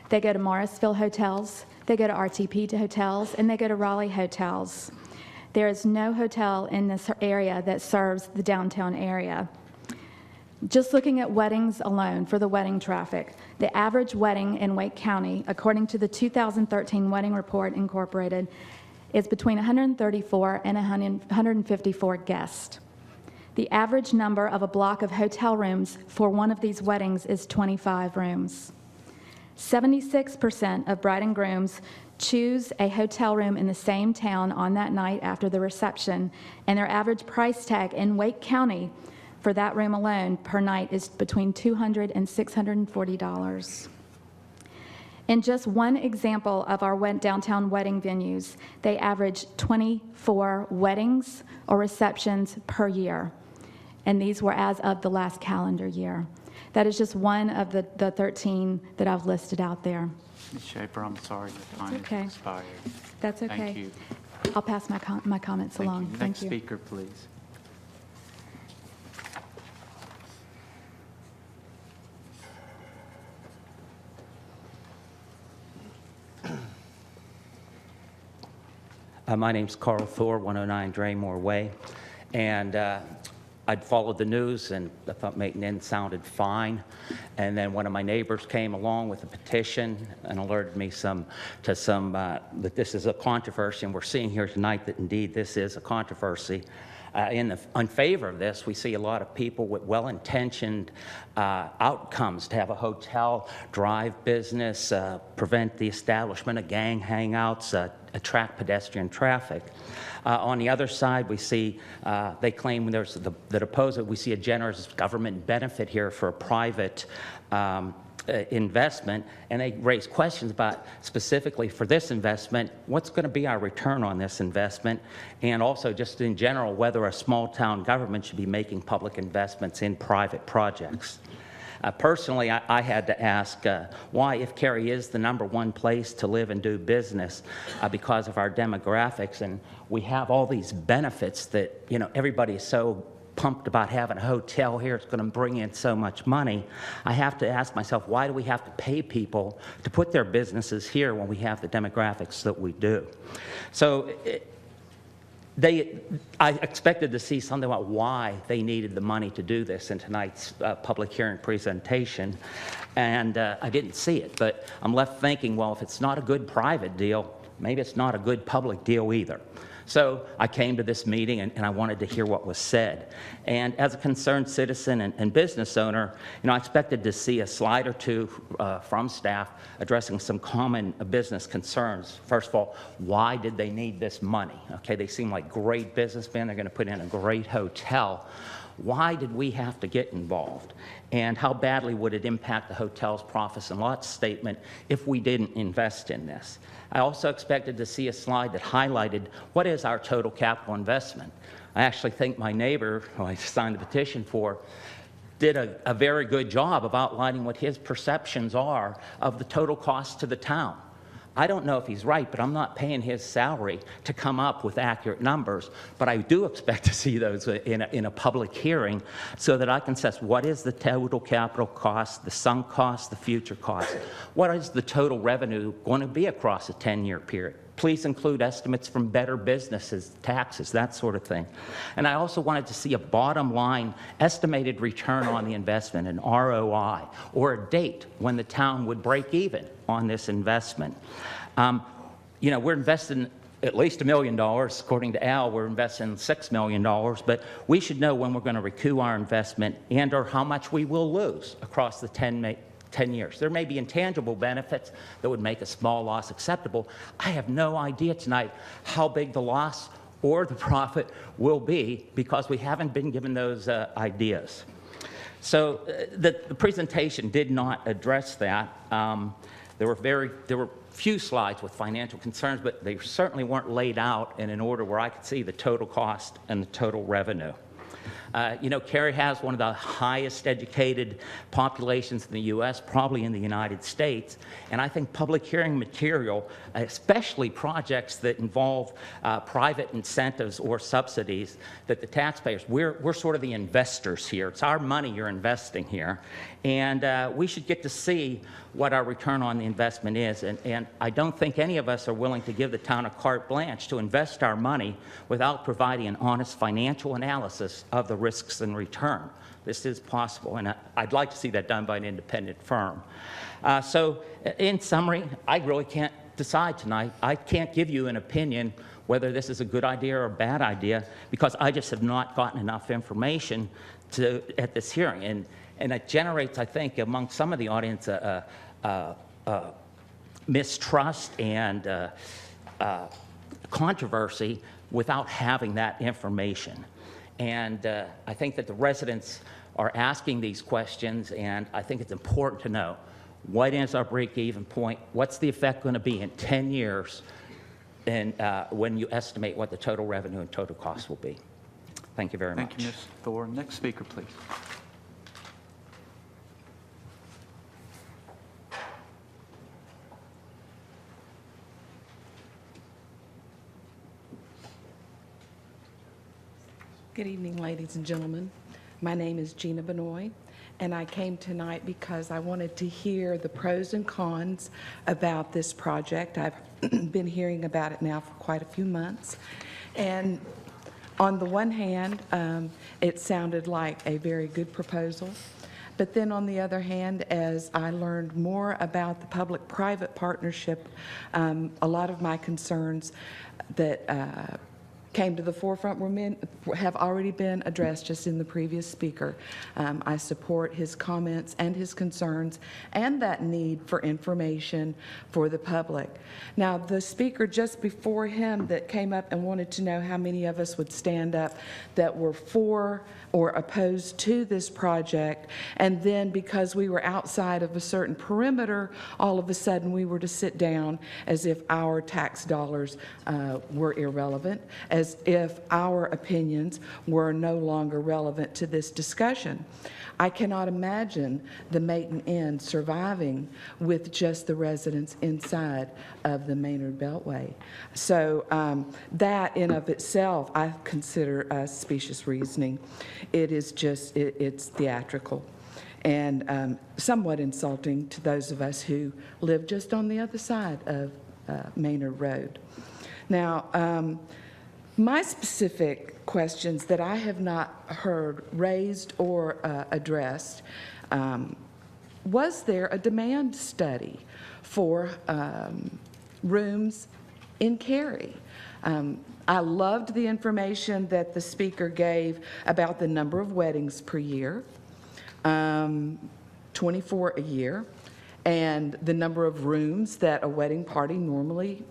they go to Morrisville hotels, they go to RTP hotels, and they go to Raleigh hotels. There is no hotel in this area that serves the downtown area. Just looking at weddings alone for the wedding traffic, the average wedding in Wake County, according to the 2013 Wedding Report Incorporated, is between 134 and 154 guests. The average number of a block of hotel rooms for one of these weddings is 25 rooms. 76% of bride and grooms choose a hotel room in the same town on that night after the reception, and their average price tag in Wake County for that room alone per night is between $200 and $640. In just one example of our downtown wedding venues, they average 24 weddings or receptions per year. and these were as of the last calendar year. That is just one of the 13 that I've listed out there. Ms. Schaefer, I'm sorry your time okay. has expired. That's okay. Thank you. I'll pass my comments along. Next Thank you. speaker, please. My name's Carl Thor, 109 Draymore Way, and I'd followed the news and I thought Maiden Inn sounded fine, and then one of my neighbors came along with a petition and alerted me that this is a controversy, and we're seeing here tonight that indeed this is a controversy. In favor of this, we see a lot of people with well-intentioned outcomes to have a hotel, drive business, prevent the establishment of gang hangouts, attract pedestrian traffic. On the other side, we see, they claim that oppose it, we see a generous government benefit here for a private investment, and they raise questions about specifically for this investment, what's going to be our return on this investment, and also just in general, whether a small town government should be making public investments in private projects. Personally, I had to ask why, if Cary is the #1 place to live and do business because of our demographics, and we have all these benefits that, you know, everybody is so pumped about having a hotel here, it's going to bring in so much money. I have to ask myself, why do we have to pay people to put their businesses here when we have the demographics that we do? So I expected to see something about why they needed the money to do this in tonight's public hearing presentation, and I didn't see it. But I'm left thinking, well, if it's not a good private deal, maybe it's not a good public deal either. So I came to this meeting and I wanted to hear what was said. And as a concerned citizen and business owner, you know, I expected to see a slide or two from staff addressing some common business concerns. First of all, why did they need this money? Okay, they seem like great businessmen. They're going to put in a great hotel. Why did we have to get involved? And how badly would it impact the hotel's profits and loss statement if we didn't invest in this? I also expected to see a slide that highlighted what is our total capital investment. I actually think my neighbor, who I signed the petition for, did a very good job of outlining what his perceptions are of the total cost to the town. I don't know if he's right, but I'm not paying his salary to come up with accurate numbers. But I do expect to see those in a public hearing so that I can assess what is the total capital cost, the sunk cost, the future cost. What is the total revenue going to be across a 10-year period? Please include estimates from better businesses, taxes, that sort of thing. And I also wanted to see a bottom line estimated return on the investment, an ROI, or a date when the town would break even on this investment. You know, we're investing at least $1 million. According to Al, we're investing $6 million, but we should know when we're going to recoup our investment and or how much we will lose across the 10 years. There may be intangible benefits that would make a small loss acceptable. I have no idea tonight how big the loss or the profit will be because we haven't been given those ideas. So the presentation did not address that. There were few slides with financial concerns, but they certainly weren't laid out in an order where I could see the total cost and the total revenue. You know, Cary has one of the highest educated populations in the U.S., probably in the United States, and I think public hearing material, especially projects that involve private incentives or subsidies, that the taxpayers, we're sort of the investors here. It's our money you're investing here, and we should get to see what our return on the investment is, and I don't think any of us are willing to give the town a carte blanche to invest our money without providing an honest financial analysis of the risks and return. This is possible, and I'd like to see that done by an independent firm. So in summary, I really can't decide tonight. I can't give you an opinion whether this is a good idea or a bad idea because I just have not gotten enough information at this hearing. And it generates, I think, among some of the audience, mistrust and controversy without having that information. And I think that the residents are asking these questions, and I think it's important to know what is our break-even point, what's the effect going to be in 10 years, and when you estimate what the total revenue and total cost will be. Thank you very much. Thank you, Ms. Thorne. Next speaker, please. Good evening, ladies and gentlemen. My name is Gina Benoit, and I came tonight because I wanted to hear the pros and cons about this project. I've been hearing about it now for quite a few months. And on the one hand, it sounded like a very good proposal. But then on the other hand, as I learned more about the public-private partnership, a lot of my concerns that came to the forefront have already been addressed just in the previous speaker. I support his comments and his concerns and that need for information for the public. Now, the speaker just before him that came up and wanted to know how many of us would stand up that were for or opposed to this project, and then because we were outside of a certain perimeter, all of a sudden we were to sit down as if our tax dollars were irrelevant, as if our opinions were no longer relevant to this discussion. I cannot imagine the Maiden Inn surviving with just the residents inside of the Maynard Beltway. So that in of itself, I consider specious reasoning. It is just, it's theatrical and somewhat insulting to those of us who live just on the other side of Maynard Road. Now, my specific questions that I have not heard raised or addressed, was there a demand study for rooms in Cary? I loved the information that the speaker gave about the number of weddings per year, 24 a year, and the number of rooms that a wedding party normally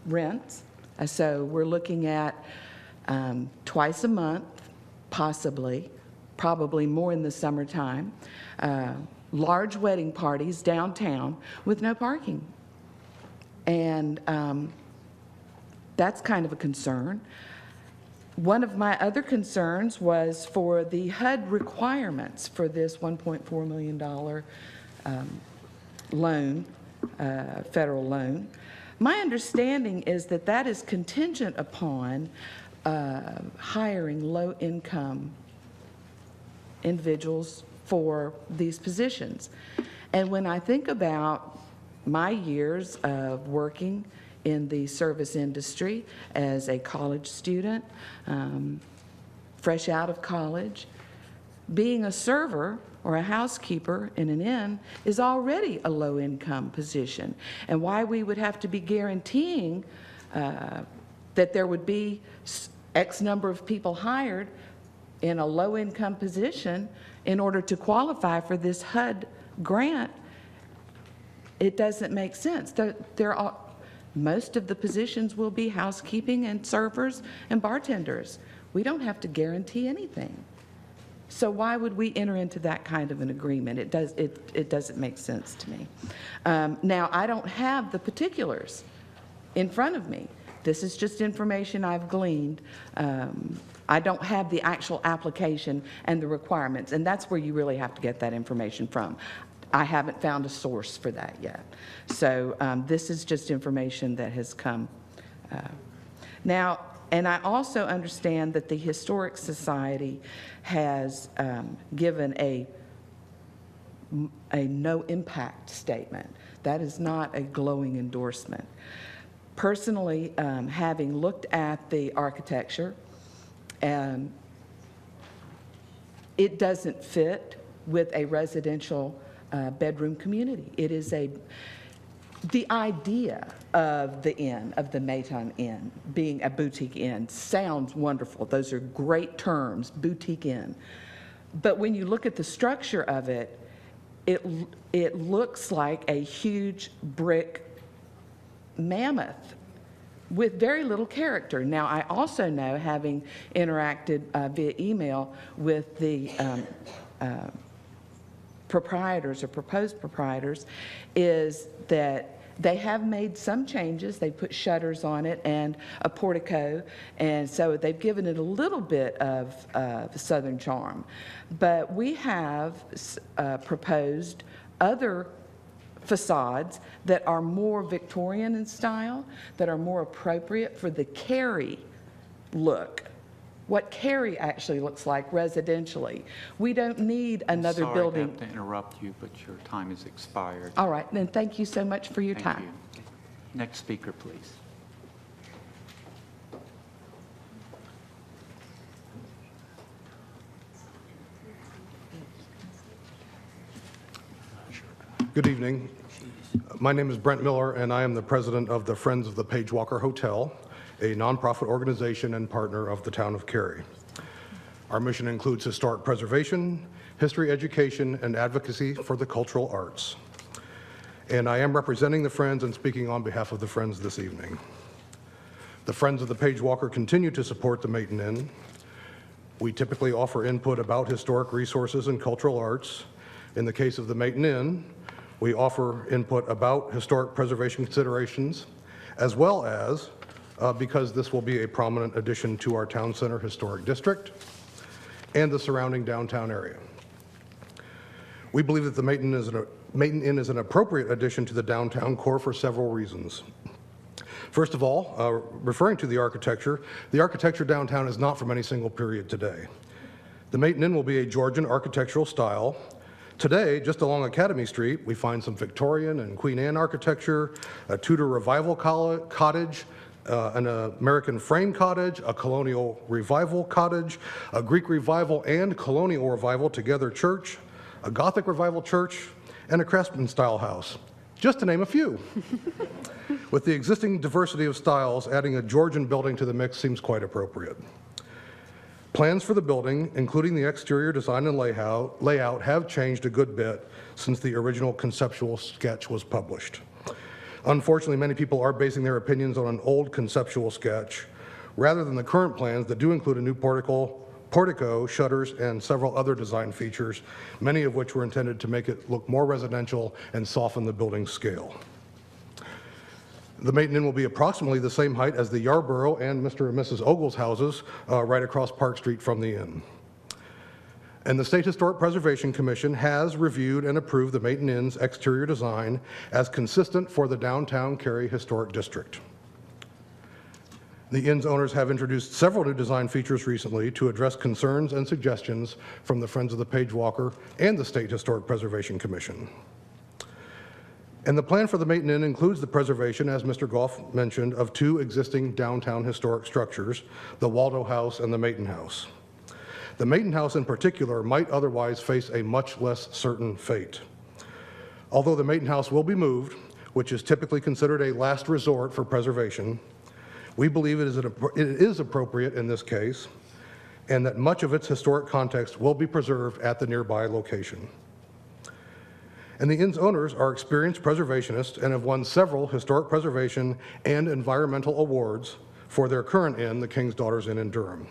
rents. So we're looking at twice a month, possibly, probably more in the summertime, large wedding parties downtown with no parking. And that's kind of a concern. One of my other concerns was for the HUD requirements for this $1.4 million loan, federal loan. My understanding is that that is contingent upon hiring low-income individuals for these positions. And when I think about my years of working in the service industry as a college student, fresh out of college, being a server or a housekeeper in an inn is already a low-income position. And why we would have to be guaranteeing that there would be X number of people hired in a low-income position in order to qualify for this HUD grant, it doesn't make sense. Most of the positions will be housekeeping and servers and bartenders. We don't have to guarantee anything. So why would we enter into that kind of an agreement? It doesn't make sense to me. Now, I don't have the particulars in front of me. This is just information I've gleaned. I don't have the actual application and the requirements, and that's where you really have to get that information from. I haven't found a source for that yet. So this is just information that has come. Now, and I also understand that the Historic Society has given a no impact statement. That is not a glowing endorsement. Personally, having looked at the architecture, it doesn't fit with a residential bedroom community. It is the idea of the inn, of the Maytown Inn, being a boutique inn, sounds wonderful. Those are great terms, boutique inn. But when you look at the structure of it, it looks like a huge brick mammoth with very little character. Now, I also know, having interacted via email with the proprietors or proposed proprietors, is that They have made some changes. They put shutters on it and a portico, and so they've given it a little bit of southern charm. But we have proposed other facades that are more Victorian in style, that are more appropriate for the Cary look, what Cary actually looks like residentially. We don't need another building. Sorry to have to interrupt you, but your time has expired. All right, then thank you so much for your Thank time. you. Next speaker, please. Good evening. My name is Brent Miller, and I am the president of the Friends of the Page Walker Hotel, a nonprofit organization and partner of the town of Cary. Our mission includes historic preservation, history education, and advocacy for the cultural arts. And I am representing the Friends and speaking on behalf of the Friends this evening. The Friends of the Page Walker continue to support the Maiden Inn. We typically offer input about historic resources and cultural arts. In the case of the Maiden Inn, we offer input about historic preservation considerations, as well as, because this will be a prominent addition to our town center historic district and the surrounding downtown area. We believe that the Maiden Inn is an appropriate addition to the downtown core for several reasons. First of all, referring to the architecture downtown is not from any single period today. The Maiden Inn will be a Georgian architectural style. Today, just along Academy Street, we find some Victorian and Queen Anne architecture, a Tudor Revival cottage, an American frame cottage, a Colonial Revival cottage, a Greek Revival and Colonial Revival together church, a Gothic Revival church, and a Craftsman-style house, just to name a few. With the existing diversity of styles, adding a Georgian building to the mix seems quite appropriate. Plans for the building, including the exterior design and layout, have changed a good bit since the original conceptual sketch was published. Unfortunately, many people are basing their opinions on an old conceptual sketch rather than the current plans that do include a new portico, shutters, and several other design features, many of which were intended to make it look more residential and soften the building's scale. The Maiden Inn will be approximately the same height as the Yarborough and Mr. and Mrs. Ogle's houses right across Park Street from the inn. And the State Historic Preservation Commission has reviewed and approved the Maiden Inn's exterior design as consistent for the downtown Cary Historic District. The inn's owners have introduced several new design features recently to address concerns and suggestions from the Friends of the Page Walker and the State Historic Preservation Commission. And the plan for the Maiden Inn includes the preservation, as Mr. Goff mentioned, of two existing downtown historic structures, the Waldo House and the Maiden House. The Maiden House in particular might otherwise face a much less certain fate. Although the Maiden House will be moved, which is typically considered a last resort for preservation, we believe it is appropriate in this case, and that much of its historic context will be preserved at the nearby location. And the inn's owners are experienced preservationists and have won several historic preservation and environmental awards for their current inn, the King's Daughters Inn in Durham.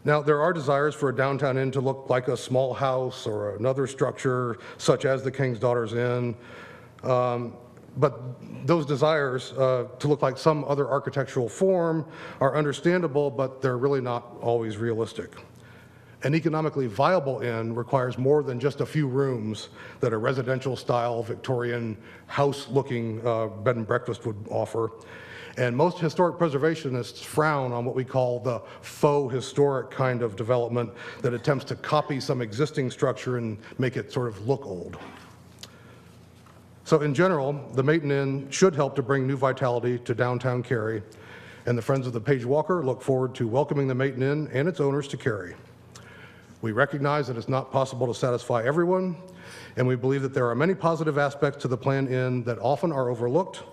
Now, there are desires for a downtown inn to look like a small house or another structure, such as the King's Daughters Inn, but those desires to look like some other architectural form are understandable, but they're really not always realistic. An economically viable inn requires more than just a few rooms that a residential-style Victorian house-looking bed and breakfast would offer. And most historic preservationists frown on what we call the faux historic kind of development that attempts to copy some existing structure and make it sort of look old. So in general, the Maiden Inn should help to bring new vitality to downtown Cary, and the Friends of the Page Walker look forward to welcoming the Maiden Inn and its owners to Cary. We recognize that it's not possible to satisfy everyone, and we believe that there are many positive aspects to the Plan Inn that often are overlooked,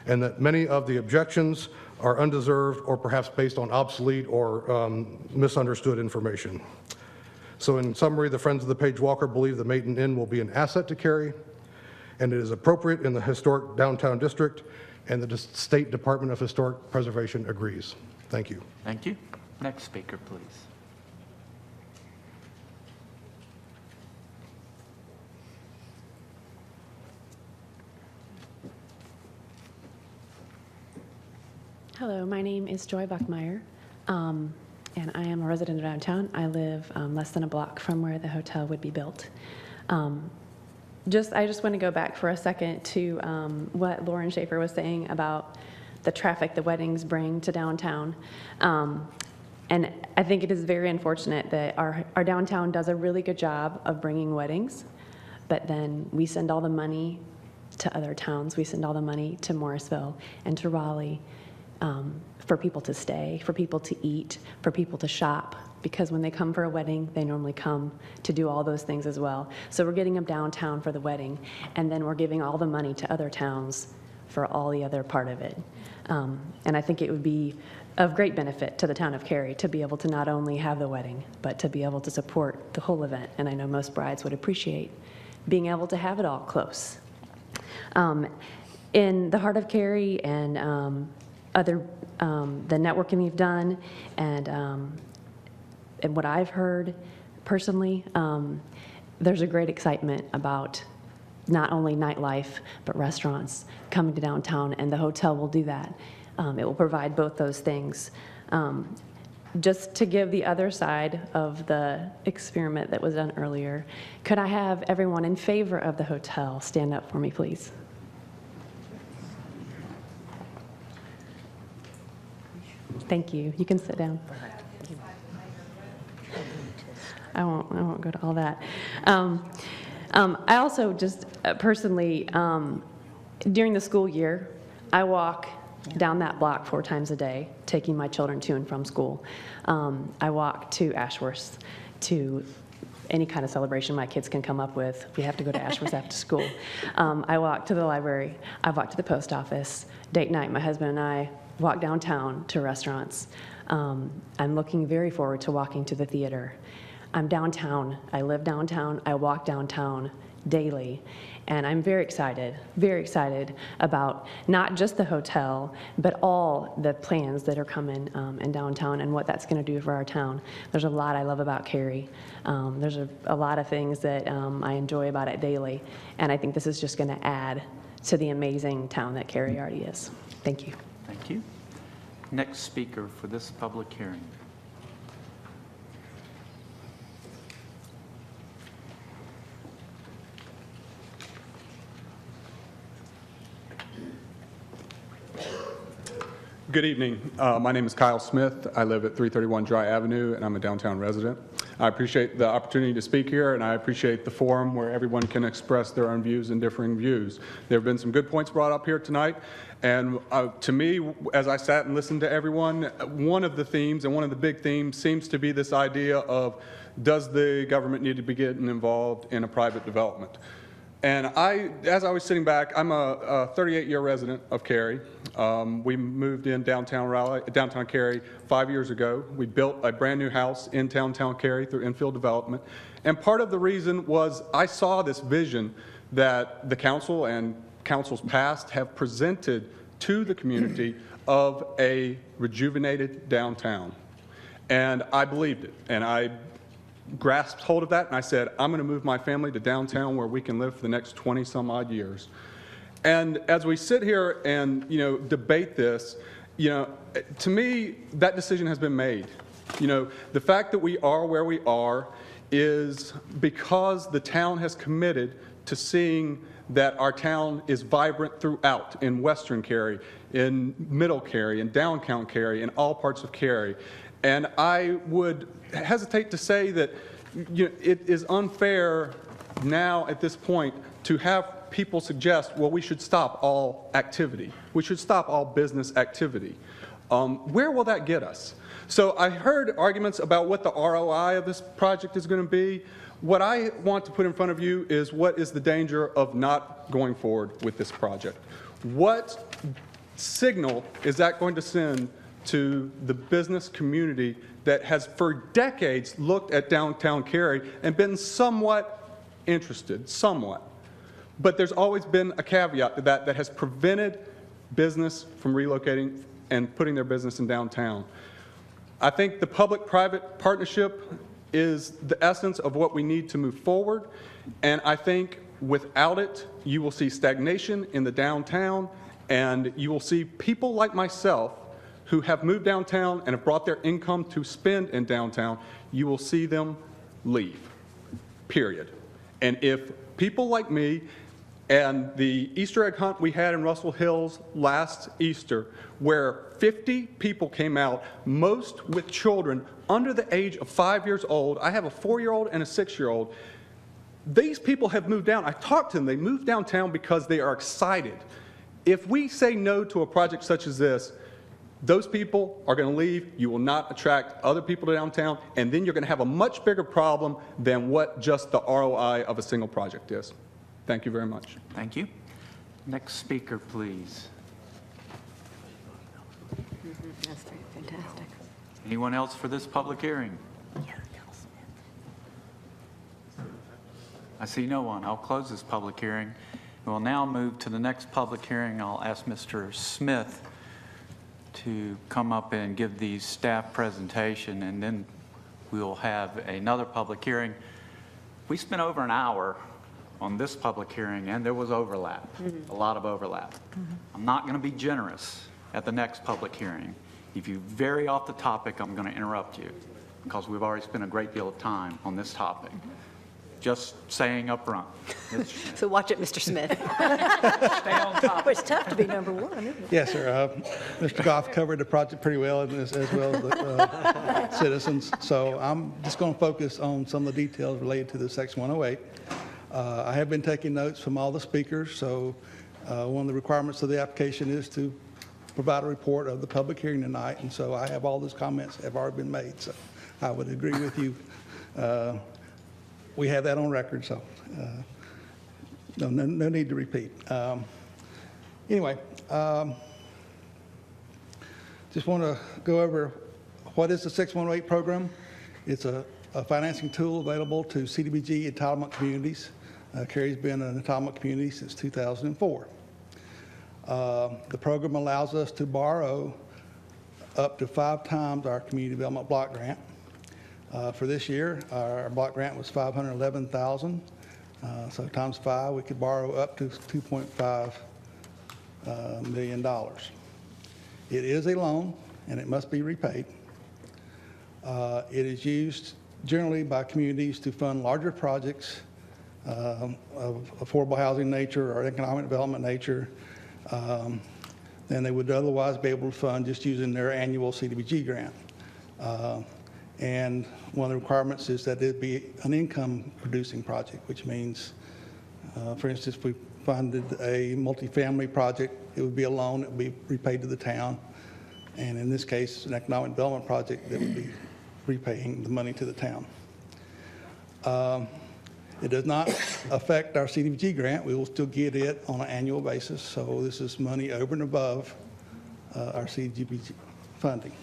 and that many of the objections are undeserved or perhaps based on obsolete or misunderstood information. So in summary, the Friends of the Page Walker believe the Maiden Inn will be an asset to Cary, and it is appropriate in the historic downtown district, and the State Department of Historic Preservation agrees. Thank you. Thank you. Next speaker, please. Hello, my name is Joy Buckmeyer, and I am a resident of downtown. I live less than a block from where the hotel would be built. I just want to go back for a second to what Lauren Schaefer was saying about the traffic the weddings bring to downtown. And I think it is very unfortunate that our downtown does a really good job of bringing weddings, but then we send all the money to other towns. We send all the money to Morrisville and to Raleigh for people to stay, for people to eat, for people to shop, because when they come for a wedding, they normally come to do all those things as well. So we're getting them downtown for the wedding, and then we're giving all the money to other towns for all the other part of it. And I think it would be of great benefit to the town of Cary to be able to not only have the wedding, but to be able to support the whole event. And I know most brides would appreciate being able to have it all close. In the heart of Cary and the networking we've done and what I've heard personally, there's a great excitement about not only nightlife, but restaurants coming to downtown, and the hotel will do that. It will provide both those things. Just to give the other side of the experiment that was done earlier, could I have everyone in favor of the hotel stand up for me, please? Thank you. You can sit down. I won't go to all that. I also just personally, during the school year, I walk down that block 4 times a day, taking my children to and from school. I walk to Ashworth, to any kind of celebration my kids can come up with. We have to go to Ashworth after school. I walk to the library. I walk to the post office. Date night, my husband and I walk downtown to restaurants. I'm looking very forward to walking to the theater. I'm downtown. I live downtown. I walk downtown daily. And I'm very excited about not just the hotel, but all the plans that are coming in downtown and what that's going to do for our town. There's a lot I love about Cary. There's a lot of things that I enjoy about it daily. And I think this is just going to add to the amazing town that Cary already is. Thank you. Thank you. Next speaker for this public hearing. Good evening. My name is Kyle Smith. I live at 331 Dry Avenue, and I'm a downtown resident. I appreciate the opportunity to speak here, and I appreciate the forum where everyone can express their own views and differing views. There have been some good points brought up here tonight, and to me, as I sat and listened to everyone, one of the themes and one of the big themes seems to be this idea of, does the government need to be getting involved in a private development? And as I was sitting back, I'm a 38-year resident of Cary. We moved in downtown Cary 5 years ago. We built a brand new house in downtown Cary through infill development. And part of the reason was I saw this vision that the council and councils past have presented to the community of a rejuvenated downtown. And I believed it. And I grasped hold of that, and I said, I'm going to move my family to downtown where we can live for the next 20 some odd years. And as we sit here and debate this, to me that decision has been made. The fact that we are where we are is because the town has committed to seeing that our town is vibrant throughout, in western Cary, in middle Cary, in downtown Cary, in all parts of Cary. And I would hesitate to say that it is unfair now at this point to have people suggest, well, we should stop all activity. We should stop all business activity. Where will that get us? So I heard arguments about what the ROI of this project is going to be. What I want to put in front of you is what is the danger of not going forward with this project. What signal is that going to send to the business community that has for decades looked at downtown Cary and been somewhat interested, But there's always been a caveat to that has prevented business from relocating and putting their business in downtown. I think the public-private partnership is the essence of what we need to move forward, and I think without it, you will see stagnation in the downtown, and you will see people like myself who have moved downtown and have brought their income to spend in downtown, you will see them leave, period. And if people like me and the Easter egg hunt we had in Russell Hills last Easter, where 50 people came out, most with children under the age of 5 years old. I have a 4-year-old and a 6-year-old. These people have moved down. I talked to them. They moved downtown because they are excited. If we say no to a project such as this, those people are going to leave. You will not attract other people to downtown, and then you're going to have a much bigger problem than what just the ROI of a single project is. Thank you very much. Thank you. Next speaker, please. That's fantastic. Anyone else for this public hearing? I see no one. I'll close this public hearing. We'll now move to the next public hearing. I'll ask Mr. Smith to come up and give the staff presentation, and then we'll have another public hearing. We spent over an hour on this public hearing, and there was overlap, a lot of overlap. I'm not going to be generous at the next public hearing. If you vary off the topic, I'm going to interrupt you because we've already spent a great deal of time on this topic. Just saying up front. So watch it, Mr. Smith. Stay on topic. Well, it's tough to be number one, isn't it? Yes, sir. Mr. Goff covered the project pretty well, as well as the citizens. So I'm just going to focus on some of the details related to the Section 108. I have been taking notes from all the speakers. So one of the requirements of the application is to provide a report of the public hearing tonight. And so I have all those comments have already been made. So I would agree with you. We have that on record, so no need to repeat. Anyway, just want to go over what is the 618 program. It's a financing tool available to CDBG entitlement communities. Cary's been an entitlement community since 2004. The program allows us to borrow up to 5 times our community development block grant. For this year, our block grant was $511,000. So times 5, we could borrow up to $2.5 million. It is a loan, and it must be repaid. It is used generally by communities to fund larger projects of affordable housing nature or economic development nature than they would otherwise be able to fund just using their annual CDBG grant. And one of the requirements is that it be an income-producing project, which means, for instance, if we funded a multifamily project, it would be a loan that would be repaid to the town. And in this case, an economic development project that would be repaying the money to the town. It does not affect our CDBG grant. We will still get it on an annual basis. So this is money over and above our CDBG funding.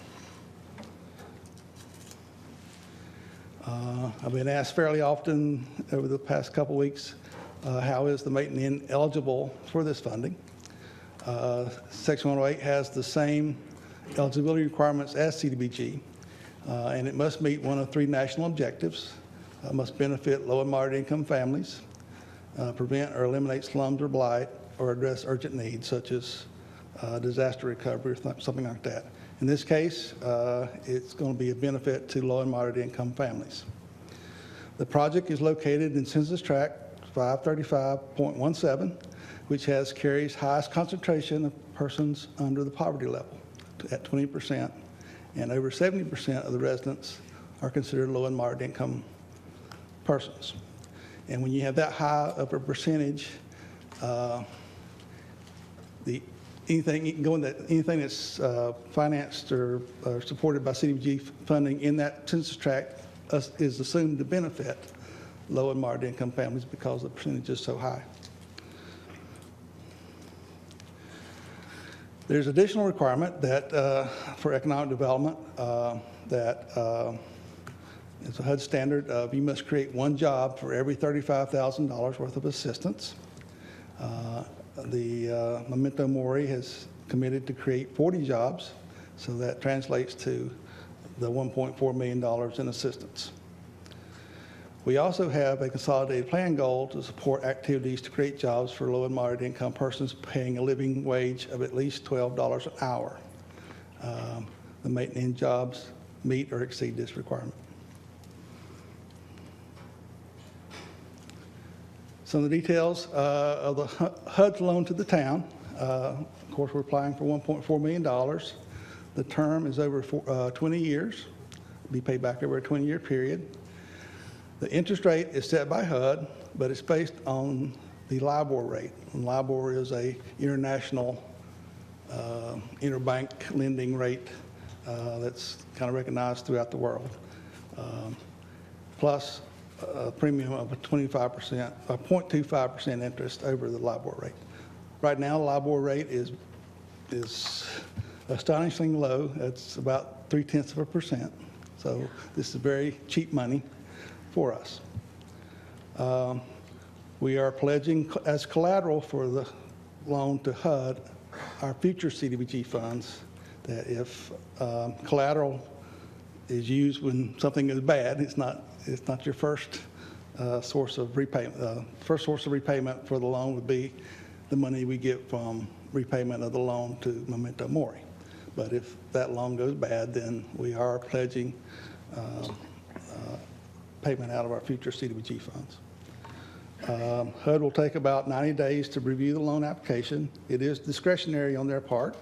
I've been asked fairly often over the past couple weeks, how is the Maiden Inn eligible for this funding? Section 108 has the same eligibility requirements as CDBG, and it must meet one of 3 national objectives. Must benefit low and moderate income families, prevent or eliminate slums or blight, or address urgent needs such as disaster recovery or something like that. In this case, it's going to be a benefit to low and moderate income families. The project is located in Census Tract 535.17, which has Cary's highest concentration of persons under the poverty level at 20%, and over 70% of the residents are considered low and moderate income persons. And when you have that high of a percentage, anything that's financed or supported by CDBG funding in that census tract is assumed to benefit low and moderate income families because the percentage is so high. There's additional requirement that for economic development that it's a HUD standard of you must create 1 job for every $35,000 worth of assistance. The Memento Mori has committed to create 40 jobs, so that translates to the $1.4 million in assistance. We also have a consolidated plan goal to support activities to create jobs for low and moderate income persons paying a living wage of at least $12 an hour. the maintenance jobs meet or exceed this requirement. Some of the details of the HUD loan to the town. Of course, we're applying for $1.4 million. The term is over 20 years, be paid back over a 20-year period. The interest rate is set by HUD, but it's based on the LIBOR rate. And LIBOR is a international interbank lending rate that's kind of recognized throughout the world. Plus a premium of a 25%, 0.25% interest over the LIBOR rate. Right now, the LIBOR rate is astonishingly low. It's about 0.3%. So this is very cheap money for us. We are pledging as collateral for the loan to HUD our future CDBG funds, that if collateral is used when something is bad, it's not your first source of repayment. First source of repayment for the loan would be the money we get from repayment of the loan to Memento Mori. But if that loan goes bad, then we are pledging payment out of our future CDBG funds. HUD will take about 90 days to review the loan application. It is discretionary on their part.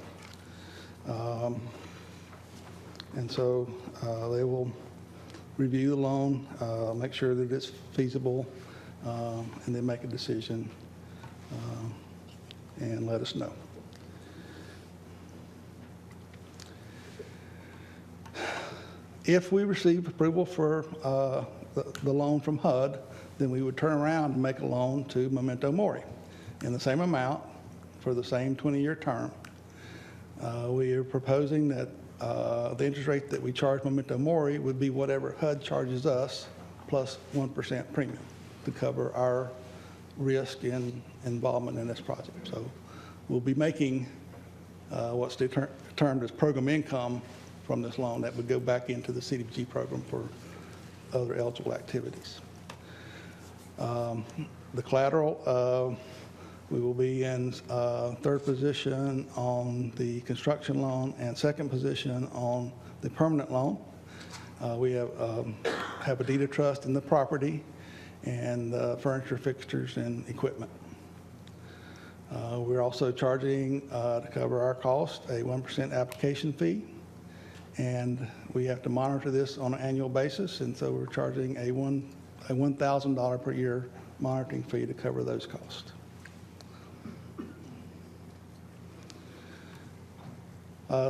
And so they will review the loan, make sure that it's feasible, and then make a decision and let us know. If we receive approval for the loan from HUD, then we would turn around and make a loan to Memento Mori in the same amount for the same 20-year term. We are proposing that the interest rate that we charge Memento Mori would be whatever HUD charges us plus 1% premium to cover our risk and involvement in this project. So we'll be making what's termed as program income from this loan that would go back into the CDBG program for other eligible activities. The collateral, we will be in third position on the construction loan and second position on the permanent loan. We have a deed of trust in the property and furniture, fixtures, and equipment. We're also charging, to cover our cost, a 1% application fee. And we have to monitor this on an annual basis, and so we're charging a $1,000 per year monitoring fee to cover those costs.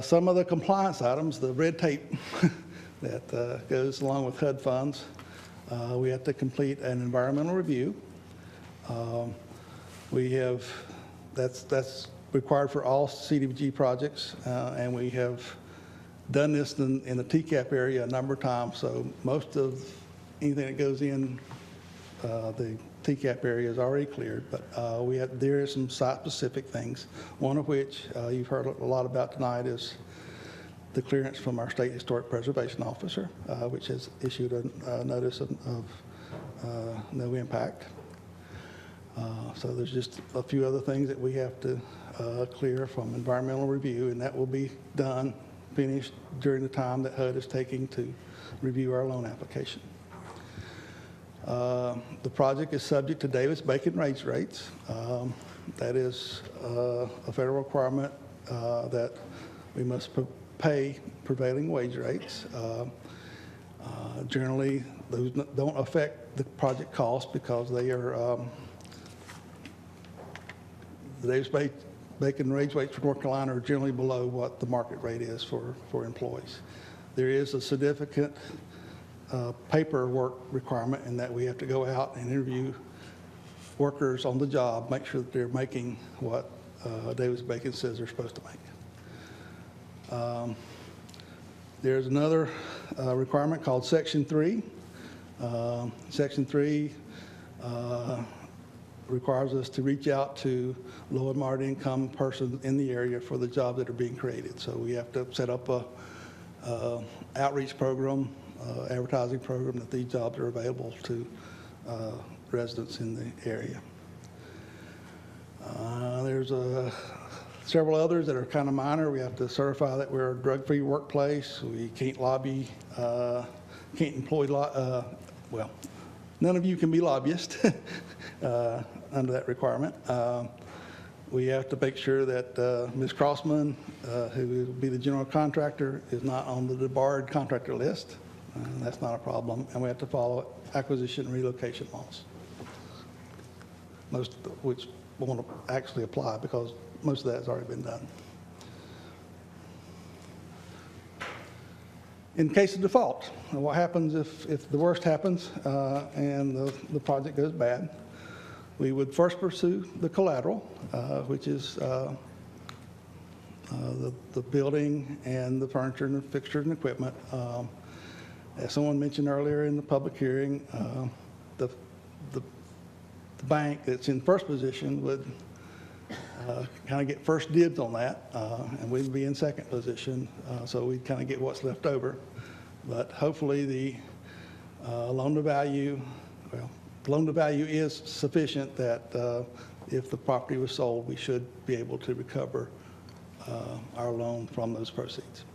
Some of the compliance items, the red tape that goes along with HUD funds, we have to complete an environmental review. That's required for all CDBG projects, and we have done this in the TCAP area a number of times, so most of anything that goes in the TCAP area is already cleared, but there are some site-specific things, one of which you've heard a lot about tonight is the clearance from our State Historic Preservation Officer, which has issued a notice of no impact. So there's just a few other things that we have to clear from environmental review, and that will be finished during the time that HUD is taking to review our loan application. The project is subject to Davis-Bacon wage rates. That is a federal requirement that we must pay prevailing wage rates. Generally, those don't affect the project cost because they are the Davis-Bacon wage rates for North Carolina are generally below what the market rate is for employees. There is a significant paperwork requirement in that we have to go out and interview workers on the job, make sure that they're making what Davis-Bacon says they're supposed to make. There's another requirement called Section 3. Section 3 requires us to reach out to low and moderate income persons in the area for the jobs that are being created. So we have to set up a outreach program, advertising program that these jobs are available to residents in the area. There's several others that are kind of minor. We have to certify that we're a drug-free workplace. We can't lobby, can't employ, well, none of you can be lobbyists under that requirement. We have to make sure that Ms. Crossman, who will be the general contractor, is not on the debarred contractor list. That's not a problem. And we have to follow acquisition and relocation laws, most of which won't actually apply because most of that has already been done. In case of default, what happens if the worst happens and the project goes bad? We would first pursue the collateral, which is the building and the furniture and the fixtures and equipment. As someone mentioned earlier in the public hearing, the bank that's in first position would kind of get first dibs on that, and we'd be in second position, so we'd kind of get what's left over. But hopefully the loan-to-value, well, loan-to-value is sufficient that if the property was sold, we should be able to recover our loan from those proceeds.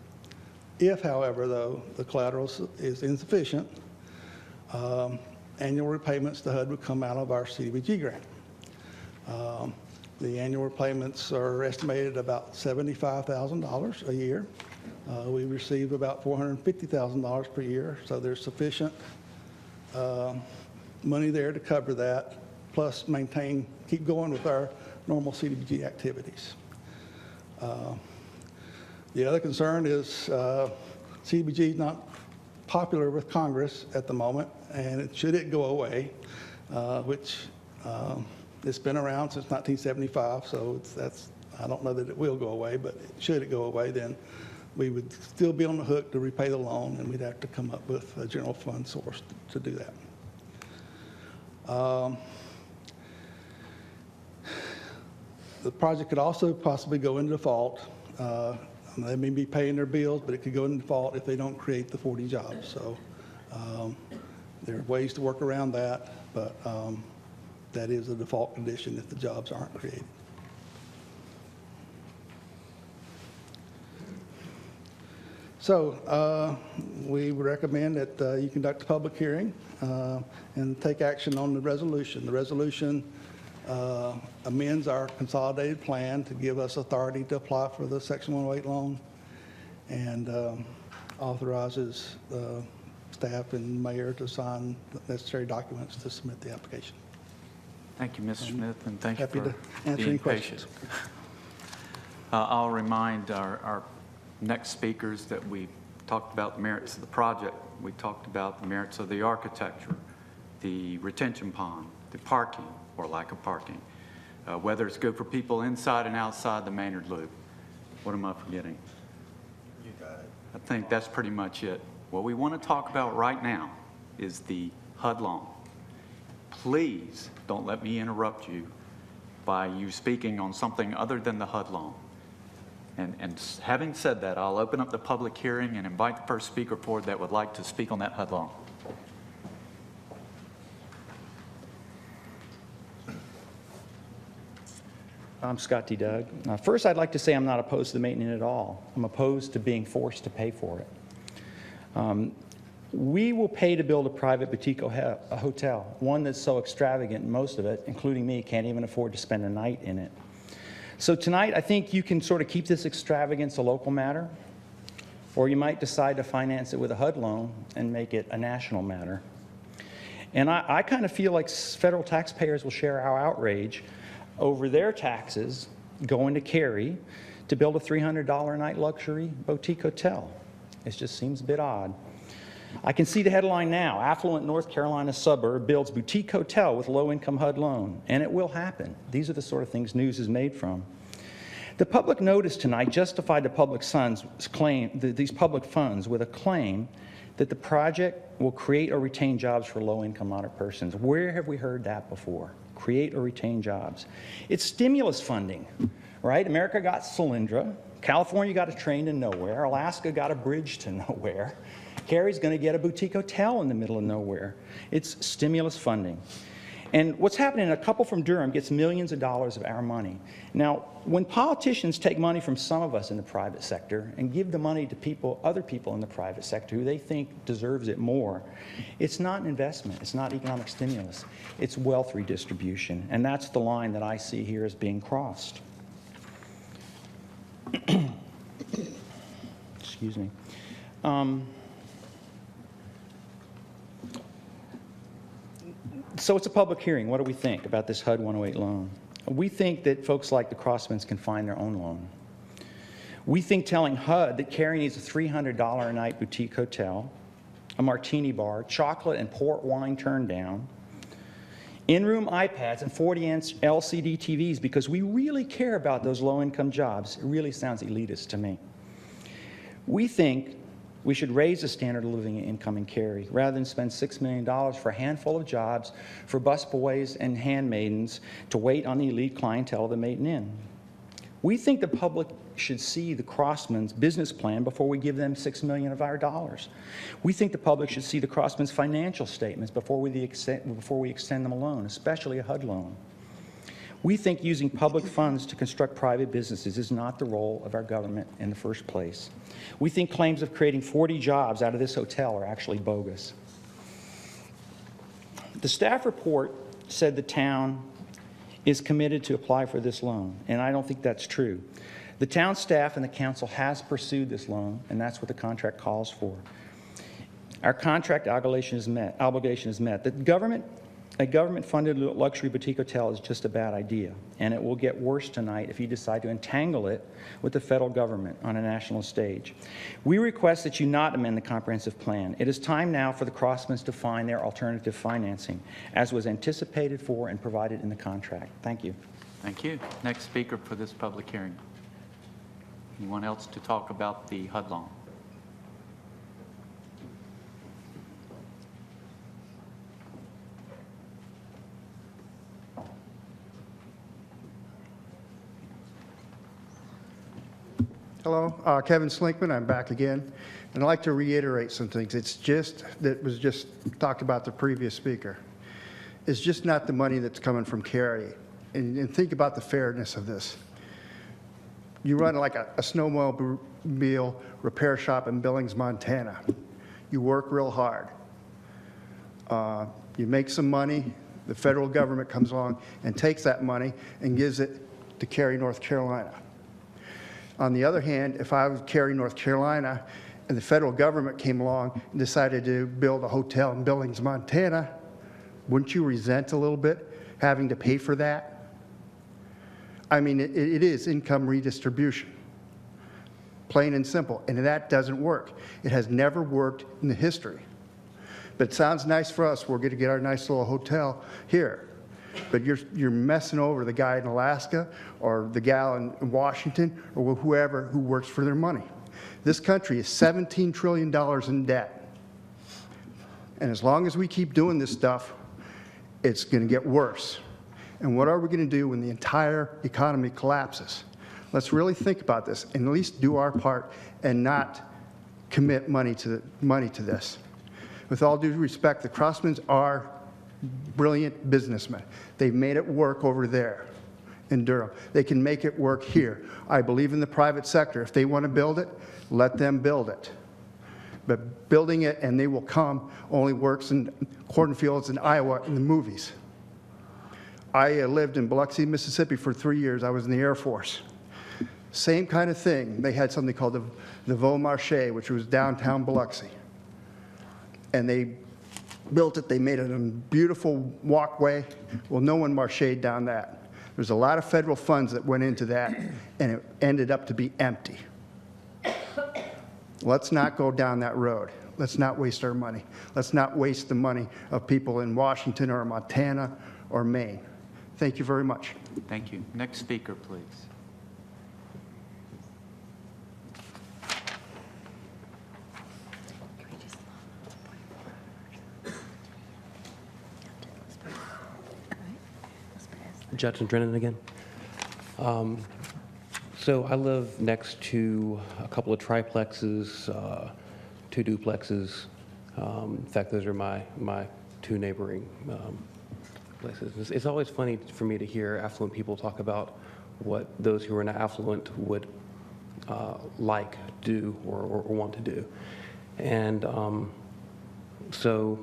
If, however, though, the collateral is insufficient, annual repayments to HUD would come out of our CDBG grant. The annual repayments are estimated about $75,000 a year. We receive about $450,000 per year, so there's sufficient money there to cover that, plus keep going with our normal CDBG activities. The other concern is CDBG is not popular with Congress at the moment, and should it go away, which it's been around since 1975, so I don't know that it will go away, but should it go away, then we would still be on the hook to repay the loan, and we'd have to come up with a general fund source to do that. The project could also possibly go into default. They may be paying their bills, but it could go into default if they don't create the 40 jobs. So there are ways to work around that, but that is a default condition if the jobs aren't created. So we would recommend that you conduct a public hearing and take action on the resolution. The resolution amends our consolidated plan to give us authority to apply for the Section 108 loan and authorizes staff and mayor to sign the necessary documents to submit the application. Thank you, Mr. Smith, and thank you Happy for to answer being any questions. patient. I'll remind our next speakers that we talked about the merits of the project. We talked about the merits of the architecture, the retention pond, the parking or lack of parking, whether it's good for people inside and outside the Maynard Loop. What am I forgetting? You got it. I think that's pretty much it. What we want to talk about right now is the HUD loan. Please don't let me interrupt you by you speaking on something other than the HUD loan. And having said that, I'll open up the public hearing and invite the first speaker forward that would like to speak on that HUD loan. I'm Scott T. Doug. First, I'd like to say I'm not opposed to the maintenance at all. I'm opposed to being forced to pay for it. We will pay to build a private boutique hotel, one that's so extravagant, most of it, including me, can't even afford to spend a night in it. So tonight, I think you can sort of keep this extravagance a local matter, or you might decide to finance it with a HUD loan and make it a national matter. And I kind of feel like federal taxpayers will share our outrage over their taxes going to Cary to build a $300 a night luxury boutique hotel. It just seems a bit odd. I can see the headline now: affluent North Carolina suburb builds boutique hotel with low-income HUD loan. And it will happen. These are the sort of things news is made from. The public notice tonight justified the public funds claim, these public funds with a claim that the project will create or retain jobs for low-income moderate persons. Where have we heard that before? Create or retain jobs. It's stimulus funding, right? America got Solyndra. California got a train to nowhere. Alaska got a bridge to nowhere. Cary's going to get a boutique hotel in the middle of nowhere. It's stimulus funding. And what's happening, a couple from Durham gets millions of dollars of our money. Now, when politicians take money from some of us in the private sector and give the money to people, other people in the private sector who they think deserves it more, it's not an investment. It's not economic stimulus. It's wealth redistribution. And that's the line that I see here as being crossed. Excuse me. So it's a public hearing. What do we think about this HUD 108 loan? We think that folks like the Crossmans can find their own loan. We think telling HUD that Cary needs a $300 a night boutique hotel, a martini bar, chocolate and port wine turned down, in-room iPads and 40-inch LCD TVs because we really care about those low-income jobs. It really sounds elitist to me. We think we should raise the standard of living and income in Cary rather than spend $6 million for a handful of jobs for busboys and handmaidens to wait on the elite clientele of the Maiden Inn. We think the public should see the Crossman's business plan before we give them $6 million of our dollars. We think the public should see the Crossman's financial statements before we extend them a loan, especially a HUD loan. We think using public funds to construct private businesses is not the role of our government in the first place. We think claims of creating 40 jobs out of this hotel are actually bogus. The staff report said the town is committed to apply for this loan, and I don't think that's true. The town staff and the council has pursued this loan, and that's what the contract calls for. Our contract obligation is met. A government-funded luxury boutique hotel is just a bad idea, and it will get worse tonight if you decide to entangle it with the federal government on a national stage. We request that you not amend the comprehensive plan. It is time now for the Crossmans to find their alternative financing, as was anticipated for and provided in the contract. Thank you. Thank you. Next speaker for this public hearing. Anyone else to talk about the HUD loan? Hello, Kevin Slinkman, I'm back again. And I'd like to reiterate some things. It's just, that was just talked about the previous speaker. It's just not the money that's coming from Cary. And think about the fairness of this. You run like a snowmobile repair shop in Billings, Montana. You work real hard. You make some money. The federal government comes along and takes that money and gives it to Cary, North Carolina. On the other hand, if I was Cary, North Carolina, and the federal government came along and decided to build a hotel in Billings, Montana, wouldn't you resent a little bit having to pay for that? I mean, it is income redistribution, plain and simple, and that doesn't work. It has never worked in the history. But it sounds nice for us. We're going to get our nice little hotel here. But you're messing over the guy in Alaska or the gal in Washington or whoever who works for their money. This country is $17 trillion in debt. And as long as we keep doing this stuff, it's going to get worse. And what are we going to do when the entire economy collapses? Let's really think about this and at least do our part and not commit money to this. With all due respect, the Crossmans are brilliant businessmen. They've made it work over there in Durham. They can make it work here. I believe in the private sector. If they want to build it, let them build it. But building it and they will come only works in cornfields in Iowa in the movies. I lived in Biloxi, Mississippi for 3 years. I was in the Air Force. Same kind of thing. They had something called the Veau Marché, which was downtown Biloxi. And they built it. They made it a beautiful walkway. Well, no one marched down that. There's a lot of federal funds that went into that, and it ended up to be empty. Let's not go down that road. Let's not waste our money. Let's not waste the money of people in Washington or Montana or Maine. Thank you very much. Thank you. Next speaker, please. Judson Drennan again. So I live next to a couple of triplexes, 2 duplexes. In fact, those are my 2 neighboring places. It's always funny for me to hear affluent people talk about what those who are not affluent would like, do, or want to do. And so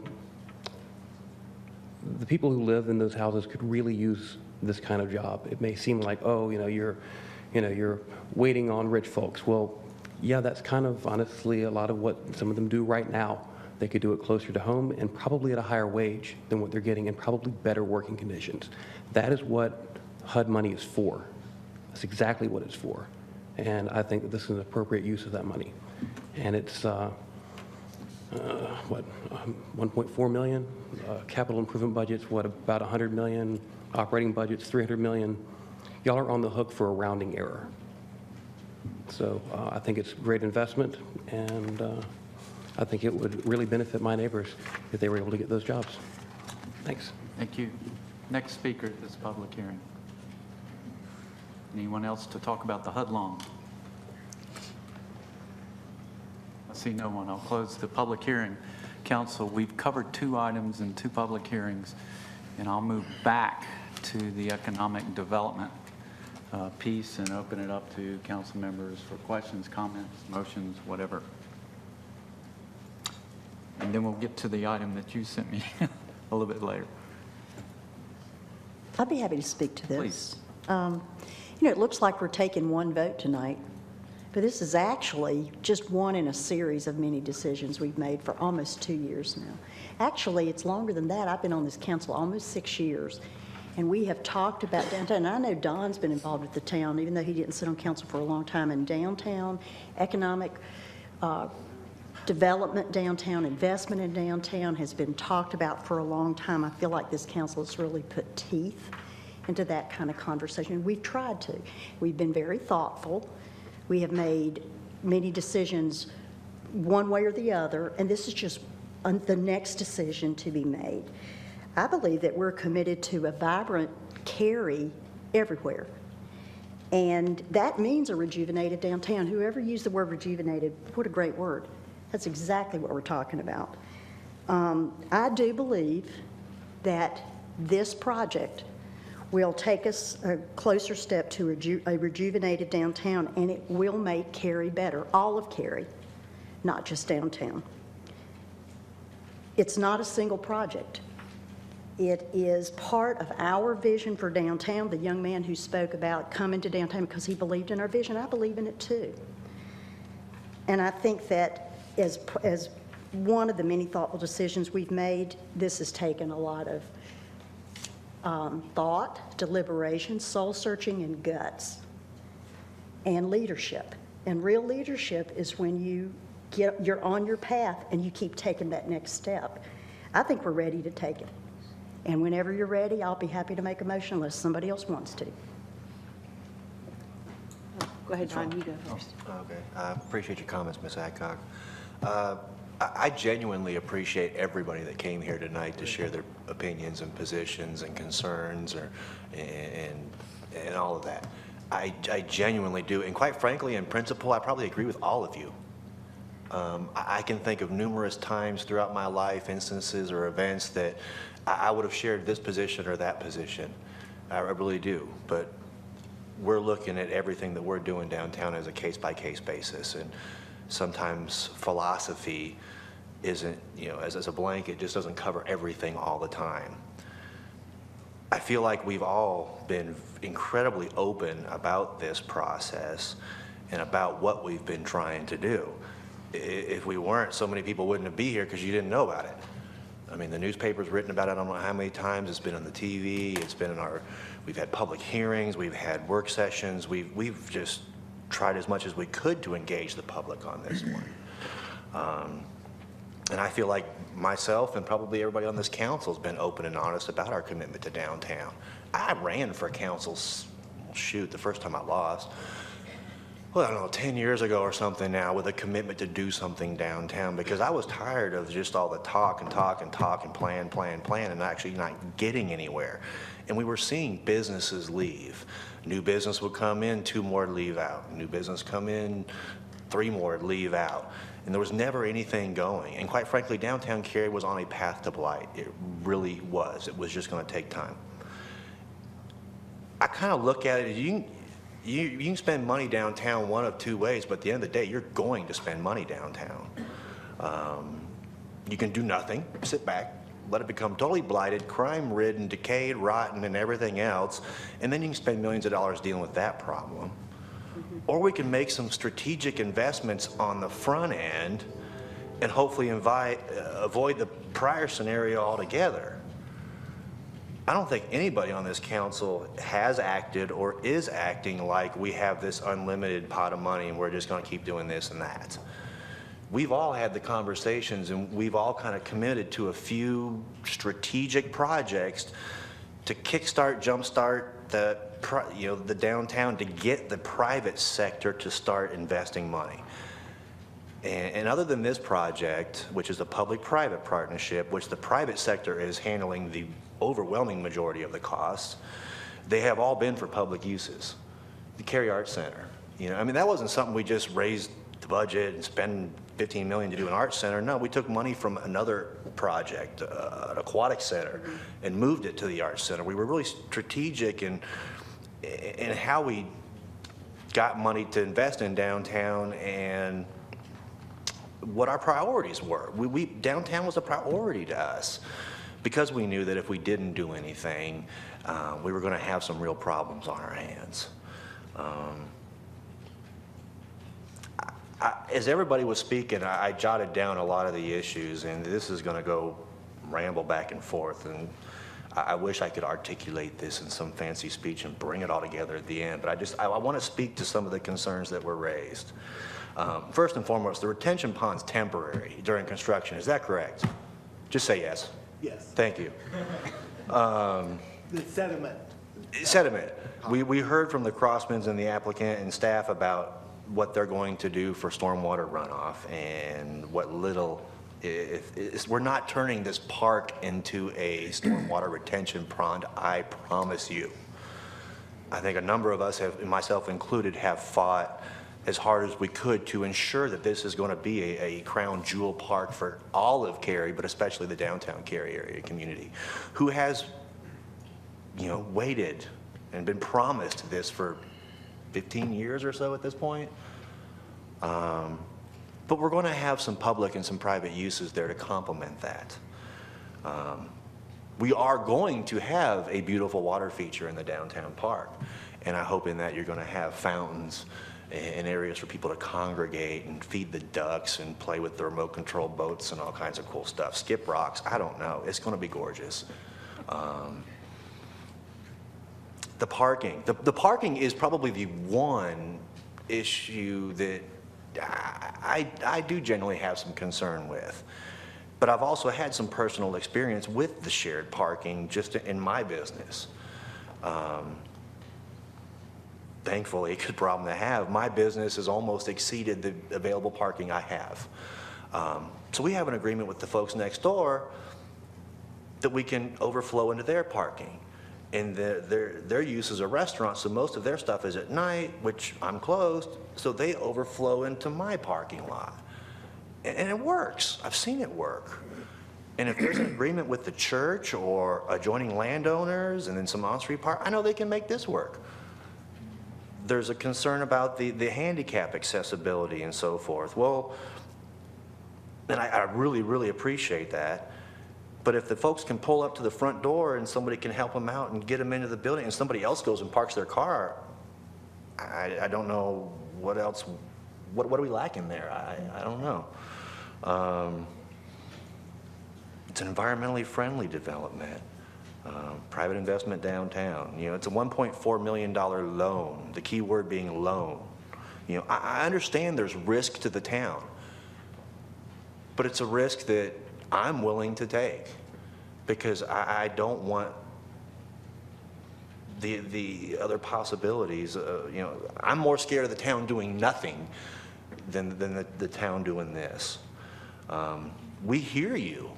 the people who live in those houses could really use this kind of job. It may seem like, oh, you're waiting on rich folks. Well, yeah, that's kind of honestly a lot of what some of them do right now. They could do it closer to home and probably at a higher wage than what they're getting and probably better working conditions. That is what HUD money is for. That's exactly what it's for. And I think that this is an appropriate use of that money. And it's, 1.4 million? Capital improvement budgets, about 100 million? Operating budgets, 300 million. Y'all are on the hook for a rounding error. So I think it's a great investment, and I think it would really benefit my neighbors if they were able to get those jobs. Thanks. Thank you. Next speaker at this public hearing. Anyone else to talk about the HUD loan? I see no one. I'll close the public hearing. Council, we've covered 2 items in 2 public hearings, and I'll move back to the economic development piece and open it up to council members for questions, comments, motions, whatever. And then we'll get to the item that you sent me a little bit later. I'd be happy to speak to this. Please. It looks like we're taking one vote tonight, but this is actually just one in a series of many decisions we've made for almost 2 years now. Actually, it's longer than that. I've been on this council almost 6 years, and we have talked about downtown. And I know Don's been involved with the town, even though he didn't sit on council for a long time, in downtown, economic development downtown, investment in downtown has been talked about for a long time. I feel like this council has really put teeth into that kind of conversation. We've tried to. We've been very thoughtful. We have made many decisions one way or the other, and this is just the next decision to be made. I believe that we're committed to a vibrant Cary everywhere. And that means a rejuvenated downtown. Whoever used the word rejuvenated, what a great word. That's exactly what we're talking about. I do believe that this project will take us a closer step to a rejuvenated downtown, and it will make Cary better, all of Cary, not just downtown. It's not a single project. It is part of our vision for downtown. The young man who spoke about coming to downtown because he believed in our vision, I believe in it too. And I think that as one of the many thoughtful decisions we've made, this has taken a lot of thought, deliberation, soul-searching, and guts, and leadership. And real leadership is when you're on your path and you keep taking that next step. I think we're ready to take it. And whenever you're ready, I'll be happy to make a motion unless somebody else wants to. Go ahead, John, you go first. Okay. I appreciate your comments, Ms. Adcock. I genuinely appreciate everybody that came here tonight to share their opinions and positions and concerns and all of that. I genuinely do. And quite frankly, in principle, I probably agree with all of you. I can think of numerous times throughout my life, instances or events that I would have shared this position or that position. I really do. But we're looking at everything that we're doing downtown as a case-by-case basis. And sometimes philosophy isn't, as a blanket, just doesn't cover everything all the time. I feel like we've all been incredibly open about this process and about what we've been trying to do. If we weren't, so many people wouldn't be here because you didn't know about it. I mean, the newspaper's written about it, I don't know how many times. It's been on the TV, it's been we've had public hearings, we've had work sessions, we've just tried as much as we could to engage the public on this one. And I feel like myself and probably everybody on this council has been open and honest about our commitment to downtown. I ran for council, the first time I lost, well, I don't know, 10 years ago or something now, with a commitment to do something downtown, because I was tired of just all the talk and plan and actually not getting anywhere. And we were seeing businesses leave. New business would come in, 2 more leave out. New business come in, 3 more leave out. and there was never anything going. And quite frankly, downtown Cary was on a path to blight. It really was. It was just going to take time. I kind of look at it as you can spend money downtown one of two ways, but at the end of the day, you're going to spend money downtown. You can do nothing, sit back, let it become totally blighted, crime-ridden, decayed, rotten, and everything else, and then you can spend millions of dollars dealing with that problem. Or we can make some strategic investments on the front end and hopefully avoid the prior scenario altogether. I don't think anybody on this council has acted or is acting like we have this unlimited pot of money and we're just going to keep doing this and that. We've all had the conversations and we've all kind of committed to a few strategic projects to kickstart, jumpstart the downtown, to get the private sector to start investing money. And other than this project, which is a public-private partnership, which the private sector is handling the overwhelming majority of the costs, they have all been for public uses. The Cary Arts Center, I mean, that wasn't something we just raised the budget and spend $15 million to do an arts center. No, we took money from another project, an aquatic center, and moved it to the arts center. We were really strategic in how we got money to invest in downtown and what our priorities were. Downtown was a priority to us because we knew that if we didn't do anything, we were going to have some real problems on our hands. As everybody was speaking, I jotted down a lot of the issues, and this is going to go ramble back and forth, and I wish I could articulate this in some fancy speech and bring it all together at the end, but I want to speak to some of the concerns that were raised. First and foremost, the retention pond's temporary during construction. Is that correct? Just say yes. Yes. Thank you. The sediment. Sediment. We heard from the Crossmans and the applicant and staff about what they're going to do for stormwater runoff and what little, we're not turning this park into a stormwater retention pond, I promise you. I think a number of us, myself included, have fought as hard as we could to ensure that this is going to be a crown jewel park for all of Cary, but especially the downtown Cary area community, who has, waited and been promised this for 15 years or so at this point. But we're going to have some public and some private uses there to complement that. We are going to have a beautiful water feature in the downtown park, and I hope in that you're going to have fountains and areas for people to congregate and feed the ducks and play with the remote control boats and all kinds of cool stuff. Skip rocks, I don't know. It's going to be gorgeous. The parking. The parking is probably the one issue that I do generally have some concern with. But I've also had some personal experience with the shared parking just in my business. Thankfully, a good problem to have. My business has almost exceeded the available parking I have. So we have an agreement with the folks next door that we can overflow into their parking. And their use is a restaurant, so most of their stuff is at night, which I'm closed, so they overflow into my parking lot. And it works. I've seen it work. And if there's an agreement with the church or adjoining landowners and then some on-street park, I know they can make this work. There's a concern about the handicap accessibility and so forth. Well, and I really, really appreciate that. But if the folks can pull up to the front door and somebody can help them out and get them into the building and somebody else goes and parks their car, I don't know what else, what are we lacking there? I don't know. It's an environmentally friendly development. Private investment downtown. It's a $1.4 million loan, the key word being loan. I understand there's risk to the town, but it's a risk that I'm willing to take because I don't want the other possibilities. I'm more scared of the town doing nothing than the town doing this. We hear you.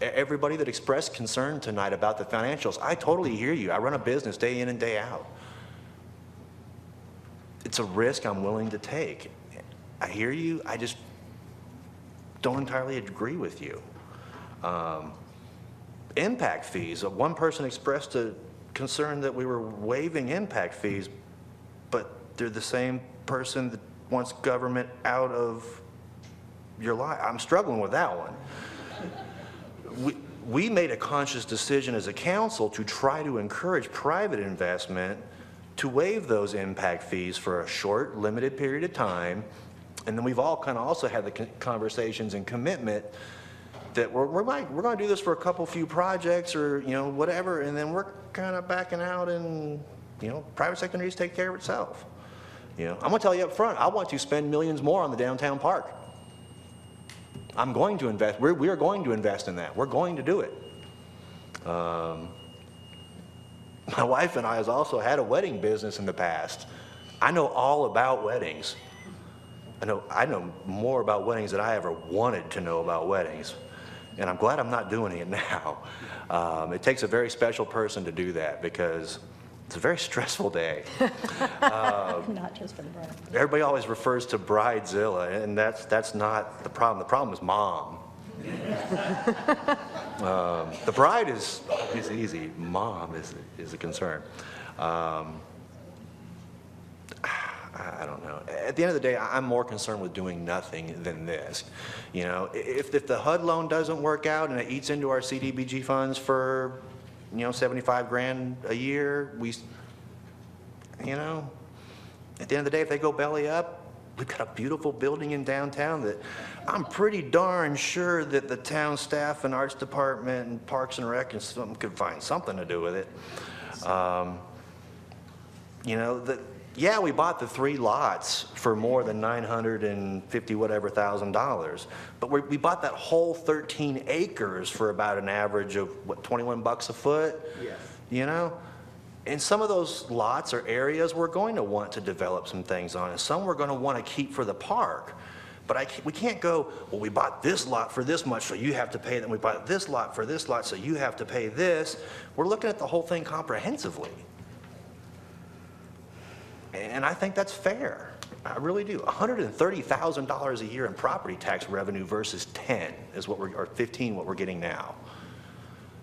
Everybody that expressed concern tonight about the financials, I totally hear you. I run a business day in and day out. It's a risk I'm willing to take. I hear you. don't entirely agree with you. Impact fees. One person expressed a concern that we were waiving impact fees, but they're the same person that wants government out of your life. I'm struggling with that one. We made a conscious decision as a council to try to encourage private investment to waive those impact fees for a short, limited period of time. And then we've all kind of also had the conversations and commitment that we're going to do this for a couple few projects or, whatever, and then we're kind of backing out and, private sector needs to take care of itself. I'm going to tell you up front, I want to spend millions more on the downtown park. I'm going to invest, we are going to invest in that. We're going to do it. My wife and I has also had a wedding business in the past. I know all about weddings. I know more about weddings than I ever wanted to know about weddings. And I'm glad I'm not doing it now. It takes a very special person to do that because it's a very stressful day. Not just for the bride. Everybody always refers to Bridezilla, and that's not the problem. The problem is mom. The bride is easy. Mom is a concern. I don't know. At the end of the day, I'm more concerned with doing nothing than this. If the HUD loan doesn't work out and it eats into our CDBG funds for, 75 grand a year, at the end of the day, if they go belly up, we've got a beautiful building in downtown that I'm pretty darn sure that the town staff and arts department and parks and rec and something could find something to do with it. Yeah, we bought the 3 lots for more than $950 whatever thousand, but we bought that whole 13 acres for about an average of what, $21 a foot. Yes. And some of those lots or areas we're going to want to develop some things on, and some we're going to want to keep for the park. But we can't go, well, we bought this lot for this much, so you have to pay that. We bought this lot for this lot, so you have to pay this. We're looking at the whole thing comprehensively. And I think that's fair. I really do. $130,000 a year in property tax revenue versus 10 is or 15 what we're getting now.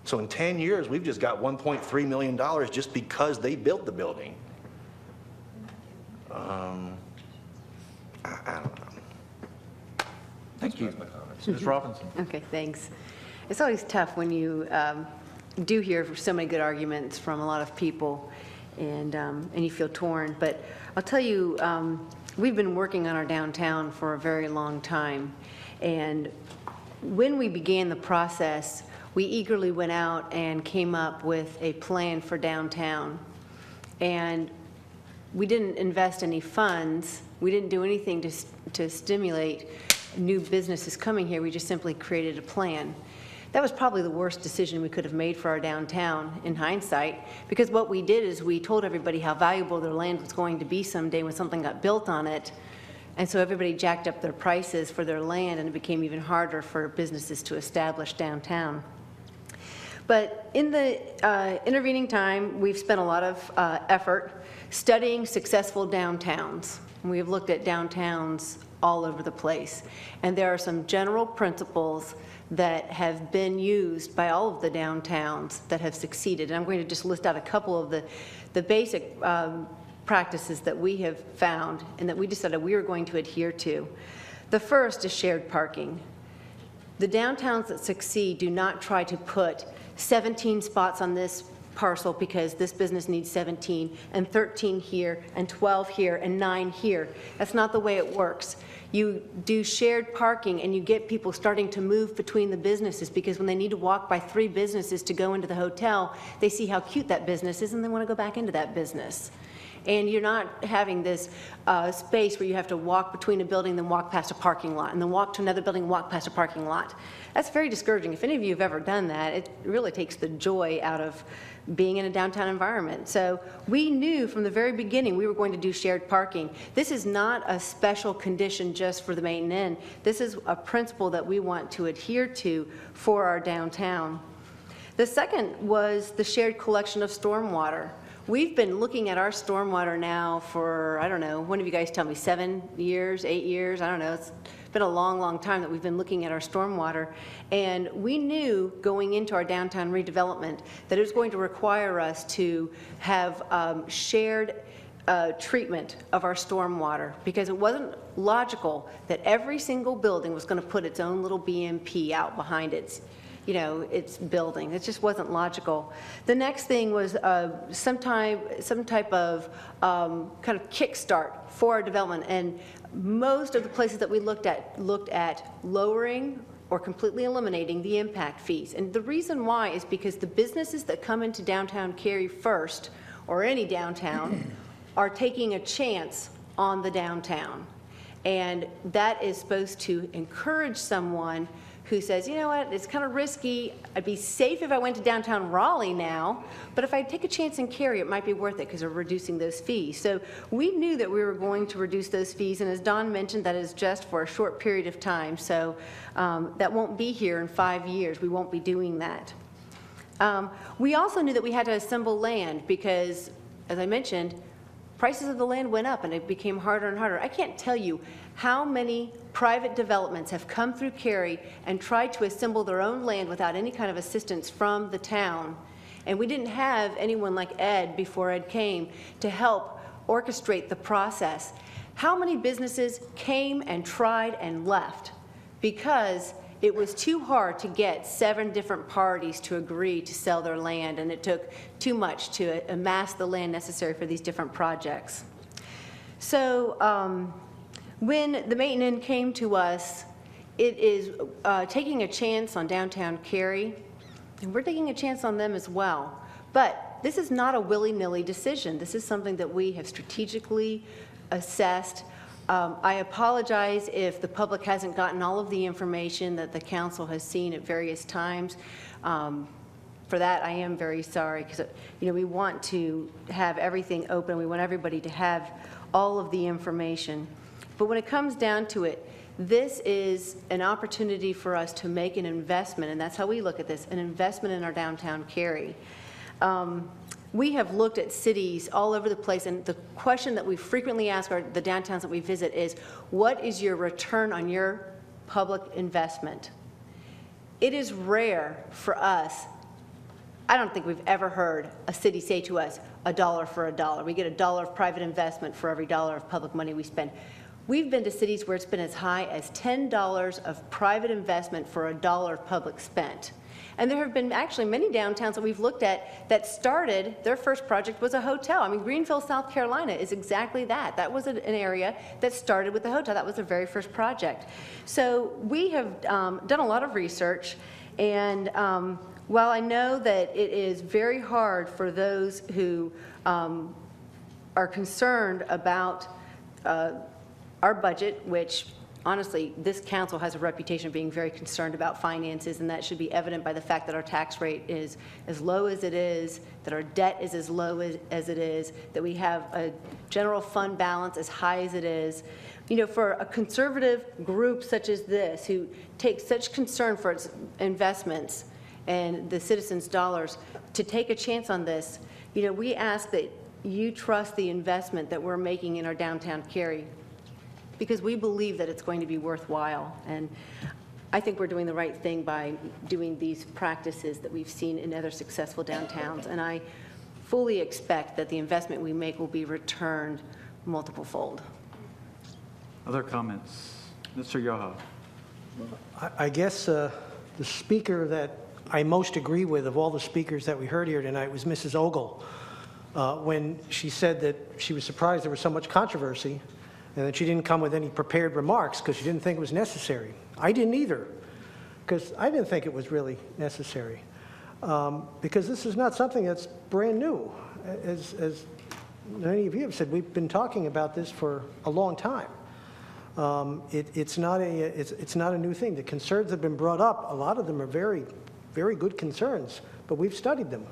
So in 10 years, we've just got $1.3 million just because they built the building. I don't know. Thank you. Ms. Robinson. Okay, thanks. It's always tough when you do hear so many good arguments from a lot of people and you feel torn. But I'll tell you, we've been working on our downtown for a very long time. And when we began the process, we eagerly went out and came up with a plan for downtown. And we didn't invest any funds. We didn't do anything to stimulate new businesses coming here. We just simply created a plan. That was probably the worst decision we could have made for our downtown in hindsight, because what we did is we told everybody how valuable their land was going to be someday when something got built on it. And so everybody jacked up their prices for their land, and it became even harder for businesses to establish downtown. But in the intervening time, we've spent a lot of effort studying successful downtowns. We have looked at downtowns all over the place. And there are some general principles that have been used by all of the downtowns that have succeeded. And I'm going to just list out a couple of the basic practices that we have found and that we decided we were going to adhere to. The first is shared parking. The downtowns that succeed do not try to put 17 spots on this parcel because this business needs 17, and 13 here, and 12 here, and 9 here. That's not the way it works. You do shared parking and you get people starting to move between the businesses, because when they need to walk by 3 businesses to go into the hotel, they see how cute that business is and they want to go back into that business. And you're not having this space where you have to walk between a building, then walk past a parking lot, and then walk to another building, walk past a parking lot. That's very discouraging. If any of you have ever done that, it really takes the joy out of being in a downtown environment. So we knew from the very beginning we were going to do shared parking. This is not a special condition just for the Main Inn. This is a principle that we want to adhere to for our downtown. The second was the shared collection of stormwater. We've been looking at our stormwater now for, I don't know, when have you guys tell me, 7 years, 8 years? I don't know, it's been a long, long time that we've been looking at our stormwater, and we knew going into our downtown redevelopment that it was going to require us to have shared treatment of our stormwater, because it wasn't logical that every single building was going to put its own little BMP out behind its building. It just wasn't logical. The next thing was some type of kind of kickstart for our development, and most of the places that we looked at lowering or completely eliminating the impact fees. And the reason why is because the businesses that come into downtown Cary first, or any downtown, are taking a chance on the downtown. And that is supposed to encourage someone who says, you know what, it's kind of risky. I'd be safe if I went to downtown Raleigh now, but if I take a chance in Cary, it might be worth it because they're reducing those fees. So we knew that we were going to reduce those fees, and as Don mentioned, that is just for a short period of time. So that won't be here in 5 years. We won't be doing that. We also knew that we had to assemble land because, as I mentioned, prices of the land went up and it became harder and harder. I can't tell you how many private developments have come through Cary and tried to assemble their own land without any kind of assistance from the town. And we didn't have anyone like Ed, before Ed came, to help orchestrate the process. How many businesses came and tried and left because it was too hard to get 7 different parties to agree to sell their land, and it took too much to amass the land necessary for these different projects. So when the maintenance came to us, it is taking a chance on downtown Cary, and we're taking a chance on them as well. But this is not a willy-nilly decision. This is something that we have strategically assessed. I apologize if the public hasn't gotten all of the information that the council has seen at various times. For that, I am very sorry, because we want to have everything open. We want everybody to have all of the information. But when it comes down to it, this is an opportunity for us to make an investment, and that's how we look at this, an investment in our downtown Cary. We have looked at cities all over the place, and the question that we frequently ask the downtowns that we visit is, what is your return on your public investment? It is rare for us. I don't think we've ever heard a city say to us, $1 for $1. We get $1 of private investment for every $1 of public money we spend. We've been to cities where it's been as high as $10 of private investment for $1 of public spent. And there have been actually many downtowns that we've looked at that started, their first project was a hotel. I mean, Greenville, South Carolina is exactly that. That was an area that started with a hotel. That was their very first project. So we have done a lot of research, and while I know that it is very hard for those who are concerned about our budget, which honestly, this council has a reputation of being very concerned about finances, and that should be evident by the fact that our tax rate is as low as it is, that our debt is as low as it is, that we have a general fund balance as high as it is. For a conservative group such as this, who takes such concern for its investments and the citizens' dollars, to take a chance on this, we ask that you trust the investment that we're making in our downtown Cary, because we believe that it's going to be worthwhile. And I think we're doing the right thing by doing these practices that we've seen in other successful downtowns. And I fully expect that the investment we make will be returned multiple-fold. Other comments? Mr. Yerha. I guess the speaker that I most agree with of all the speakers that we heard here tonight was Mrs. Ogle, when she said that she was surprised there was so much controversy, and that she didn't come with any prepared remarks because she didn't think it was necessary. I didn't either, because I didn't think it was really necessary. Because this is not something that's brand new. As many of you have said, we've been talking about this for a long time. It's not a new thing. The concerns that have been brought up, a lot of them are very, very good concerns, but we've studied them.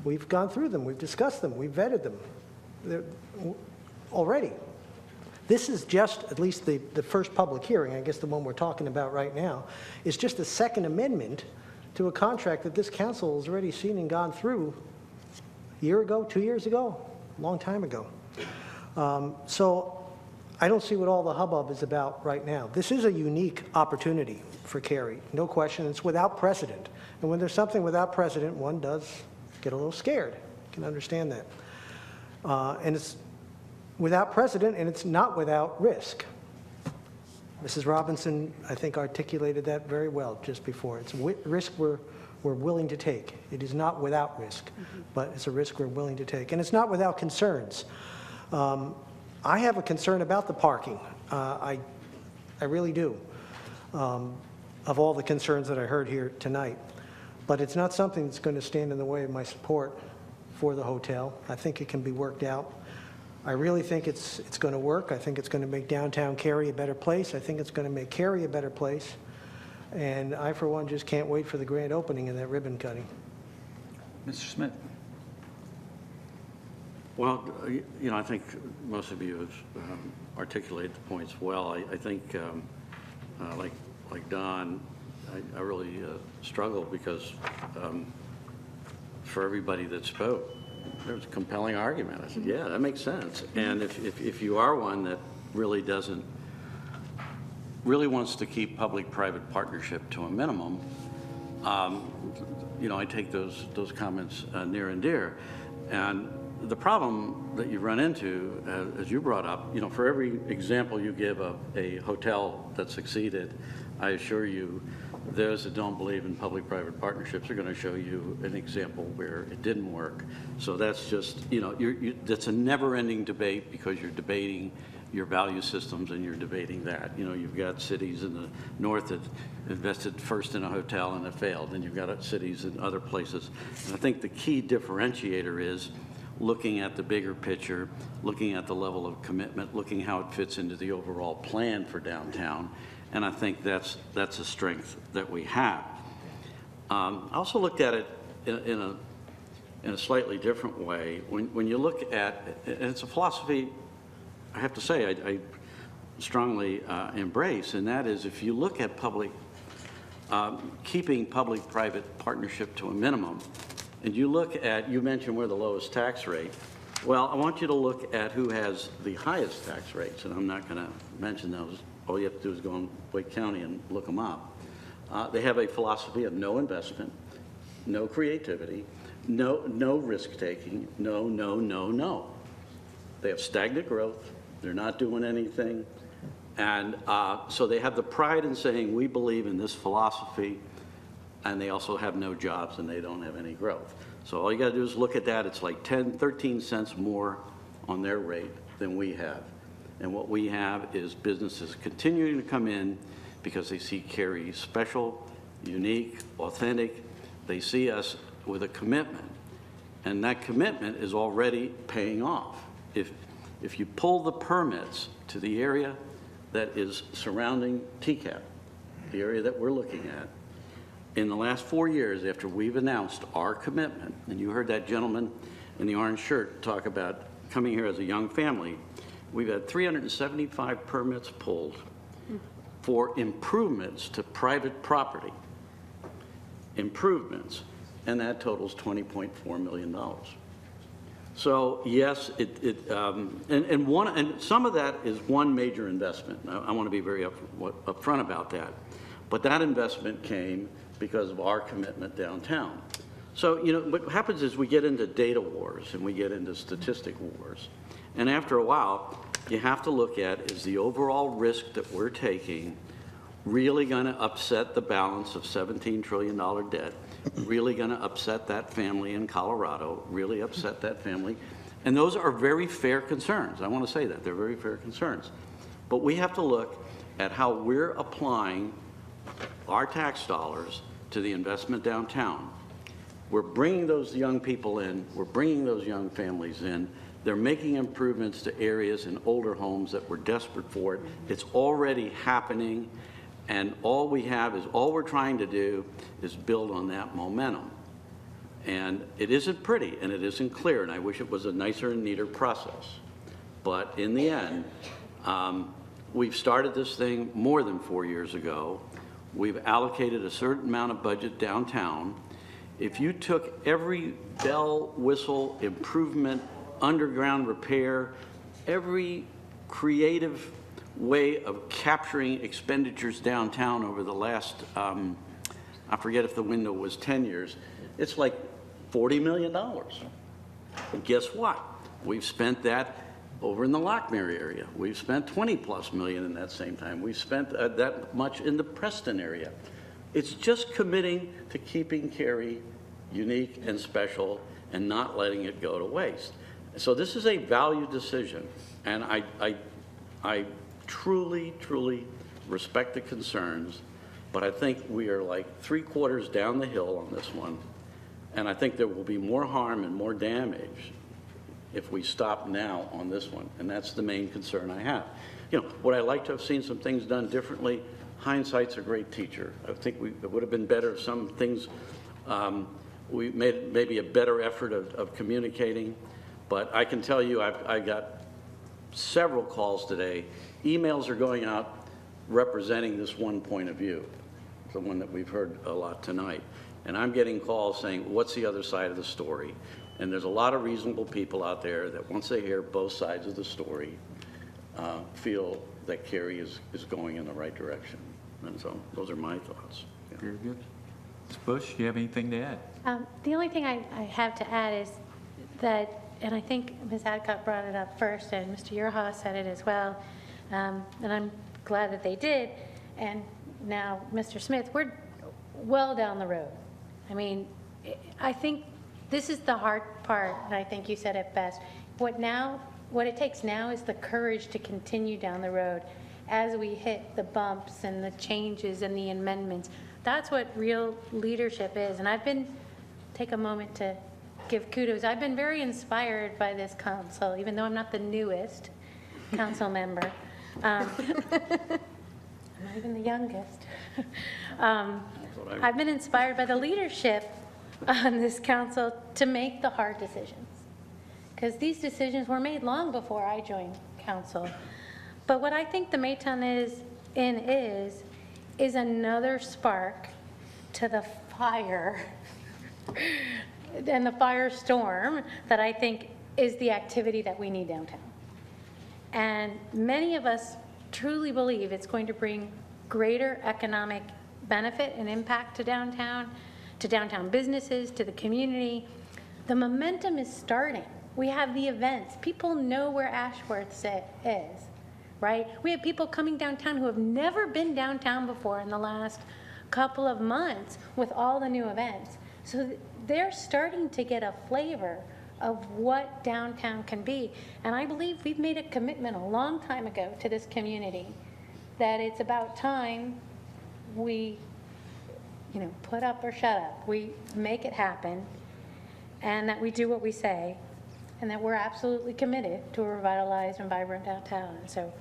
We've gone through them. We've discussed them. We've vetted them already. This is just, at least the first public hearing, I guess the one we're talking about right now, is just a second amendment to a contract that this council has already seen and gone through a year ago, 2 years ago, a long time ago. So I don't see what all the hubbub is about right now. This is a unique opportunity for Cary, no question. It's without precedent. And when there's something without precedent, one does get a little scared. You can understand that. And it's without precedent, and it's not without risk. Mrs. Robinson, I think, articulated that very well just before. It's a risk we're willing to take. It is not without risk, but it's a risk we're willing to take. And it's not without concerns. I have a concern about the parking. I really do, of all the concerns that I heard here tonight. But it's not something that's going to stand in the way of my support for the hotel. I think it can be worked out. I really think it's going to work. I think it's going to make downtown Cary a better place. I think it's going to make Cary a better place. And I, for one, just can't wait for the grand opening and that ribbon cutting. Mr. Smith. Well, you know, I think most of you have articulated the points well. I think, like Don, I really struggle because for everybody that spoke, there was a compelling argument. I said, yeah, that makes sense. And if you are one that really wants to keep public-private partnership to a minimum, you know, I take those comments near and dear. And the problem that you run into, as you brought up, you know, for every example you give of a hotel that succeeded, I assure you, those that don't believe in public-private partnerships are going to show you an example where it didn't work. So that's just, you know, that's a never-ending debate because you're debating your value systems and you're debating that. You know, you've got cities in the north that invested first in a hotel and it failed, and you've got cities in other places. And I think the key differentiator is looking at the bigger picture, looking at the level of commitment, looking how it fits into the overall plan for downtown. And I think that's a strength that we have. I also looked at it in a slightly different way. When you look at, and it's a philosophy, I have to say, I strongly embrace, and that is if you look at keeping public-private partnership to a minimum, and you look at, you mentioned we're the lowest tax rate. Well, I want you to look at who has the highest tax rates, and I'm not going to mention those. All you have to do is go in Wake County and look them up. They have a philosophy of no investment, no creativity, no risk-taking, no. They have stagnant growth. They're not doing anything. And so they have the pride in saying, we believe in this philosophy, and they also have no jobs and they don't have any growth. So all you got to do is look at that. It's like 10, 13 cents more on their rate than we have. And what we have is businesses continuing to come in because they see Cary special, unique, authentic. They see us with a commitment, and that commitment is already paying off. If you pull the permits to the area that is surrounding TCAP, the area that we're looking at, in the last 4 years after we've announced our commitment, and you heard that gentleman in the orange shirt talk about coming here as a young family, we've had 375 permits pulled for improvements to private property. Improvements, and that totals $20.4 million. So yes, and some of that is one major investment. I want to be very upfront about that. But that investment came because of our commitment downtown. So, you know, what happens is we get into data wars and we get into statistic wars. And after a while, you have to look at, is the overall risk that we're taking really going to upset the balance of $17 trillion debt, really going to upset that family in Colorado, really upset that family? And those are very fair concerns. I want to say that. They're very fair concerns. But we have to look at how we're applying our tax dollars to the investment downtown. We're bringing those young people in. We're bringing those young families in. They're making improvements to areas and older homes that we're desperate for it. It's already happening, and all we're trying to do is build on that momentum. And it isn't pretty, and it isn't clear, and I wish it was a nicer and neater process. But in the end, we've started this thing more than 4 years ago. We've allocated a certain amount of budget downtown. If you took every bell, whistle, improvement, underground repair, every creative way of capturing expenditures downtown over the last, I forget if the window was 10 years, it's like $40 million. And guess what? We've spent that over in the Lockmere area. We've spent 20+ million in that same time. We've spent that much in the Preston area. It's just committing to keeping Cary unique and special and not letting it go to waste. So this is a value decision, and I truly, truly respect the concerns, but I think we are like 3/4 down the hill on this one, and I think there will be more harm and more damage if we stop now on this one, and that's the main concern I have. You know, would I like to have seen some things done differently? Hindsight's a great teacher. I think it would have been better if some things, we made maybe a better effort of communicating, but I can tell you I got several calls today. Emails are going out representing this one point of view, the one that we've heard a lot tonight. And I'm getting calls saying, what's the other side of the story? And there's a lot of reasonable people out there that once they hear both sides of the story, feel that Cary is going in the right direction. And so those are my thoughts. Yeah. Very good. Ms. Bush, do you have anything to add? The only thing I have to add is that, and I think Ms. Adcock brought it up first, and Mr. Yerha said it as well, and I'm glad that they did. And now, Mr. Smith, we're well down the road. I mean, I think this is the hard part, and I think you said it best. What it takes now is the courage to continue down the road as we hit the bumps and the changes and the amendments. That's what real leadership is. And take a moment to give kudos. I've been very inspired by this council, even though I'm not the newest council member. I'm not even the youngest. I've been inspired by the leadership on this council to make the hard decisions. Because these decisions were made long before I joined council. But what I think the Maytown is another spark to the fire and the firestorm that I think is the activity that we need downtown. And many of us truly believe it's going to bring greater economic benefit and impact to downtown businesses, to the community. The momentum is starting. We have the events. People know where Ashworth is, right? We have people coming downtown who have never been downtown before in the last couple of months with all the new events. So they're starting to get a flavor of what downtown can be. And I believe we've made a commitment a long time ago to this community that it's about time we, put up or shut up. We make it happen, and that we do what we say, and that we're absolutely committed to a revitalized and vibrant downtown. And so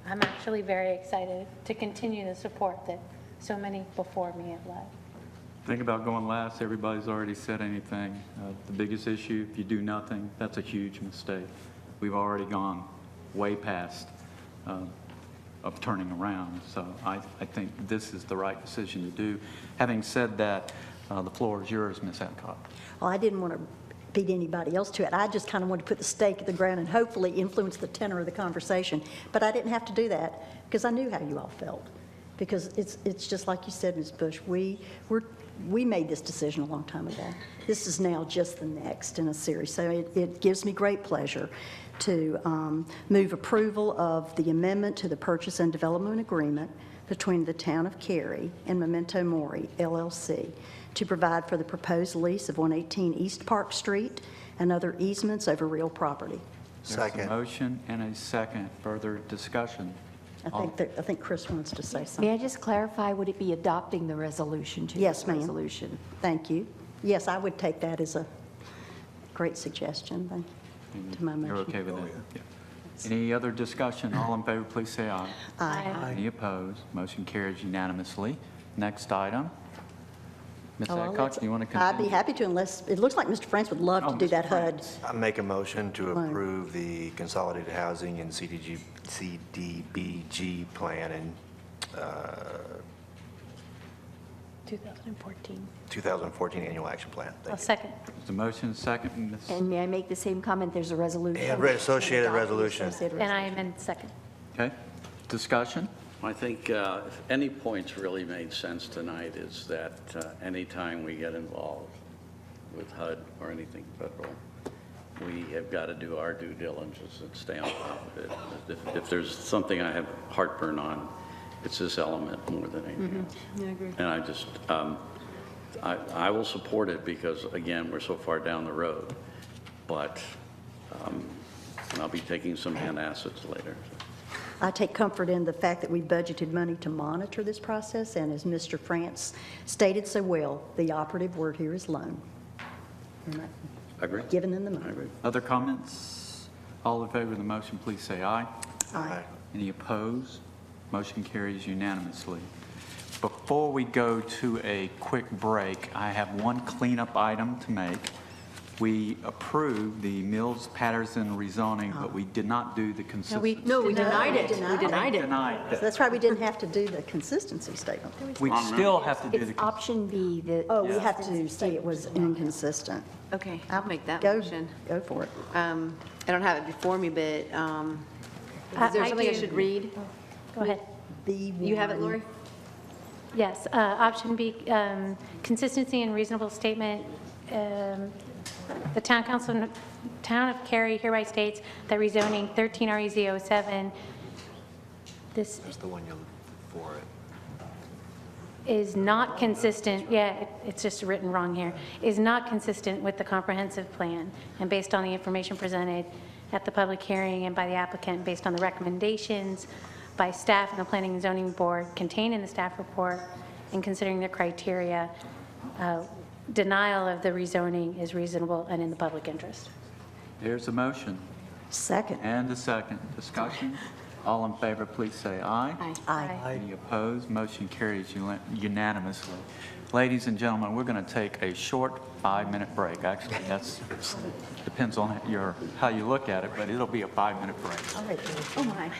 I'm actually very excited to continue the support that so many before me have led. Think about going last. Everybody's already said anything. The biggest issue, if you do nothing, that's a huge mistake. We've already gone way past of turning around. So I think this is the right decision to do. Having said that, the floor is yours, Ms. Adcock. Well, I didn't want to beat anybody else to it. I just kind of wanted to put the stake in the ground and hopefully influence the tenor of the conversation. But I didn't have to do that because I knew how you all felt. Because it's just like you said, Ms. Bush, we made this decision a long time ago. This is now just the next in a series. So it gives me great pleasure to move approval of the amendment to the purchase and development agreement between the Town of Cary and Memento Mori, LLC, to provide for the proposed lease of 118 East Park Street and other easements over real property. Second. There's a motion and a second. Further discussion. I think Chris wants to say something. May I just clarify, would it be adopting the resolution to Yes, the ma'am. resolution? Thank you. Yes, I would take that as a great suggestion. Thank you. To my motion. You're okay with that? Yeah. Any other discussion? All in favor, please say aye. Aye. Any opposed? Motion carries unanimously. Next item. Ms. Oh, Adcock, do you want to continue? I'd be happy to, unless, it looks like Mr. Frantz would love to do that HUD. I make a motion to Right. approve the consolidated housing and CDBG plan and 2014. 2014 Annual Action Plan. I'll second. There's a motion, second, Ms. And may I make the same comment? There's a resolution. And associated Adopt the resolution. associated And I amend second. Okay, discussion? I think if any points really made sense tonight is that anytime we get involved with HUD or anything federal, we have got to do our due diligence and stay on top of it. If there's something I have heartburn on, it's this element more than anything else. I agree. And I just, I will support it because, again, we're so far down the road. But I'll be taking some antacids later. I take comfort in the fact that we budgeted money to monitor this process, and as Mr. Frantz stated so well, the operative word here is loan. We're not I agree. giving them the money. I agree. Other comments? All in favor of the motion, please say aye. Aye. Any opposed? Motion carries unanimously. Before we go to a quick break, I have one cleanup item to make. We approved the Mills Patterson rezoning, but we did not do the consistency. No, we denied it. We denied it. So that's why we didn't have to do the consistency statement. We still have to do the. It's option B, the. Oh, we have to say it was inconsistent. Okay, I'll make that Go, motion. go for it. I don't have it before me, but is there I something I do. should read? Go ahead. You have it, Lori? Yes, option B, consistency and reasonable statement. The Town Council, Town of Cary hereby states that rezoning 13 REZ07, this That's the one you're for it. is not consistent, it's just written wrong here, is not consistent with the comprehensive plan, and based on the information presented at the public hearing and by the applicant, based on the recommendations by staff and the Planning and Zoning Board contained in the staff report, and considering the criteria, denial of the rezoning is reasonable and in the public interest. There's a motion. Second. And a second. Discussion? All in favor, please say aye. Aye. Any opposed? Motion carries unanimously. Ladies and gentlemen, we're going to take a short 5-minute break. Actually, that's depends on how you look at it, but it'll be a 5-minute break. All right. Oh, my.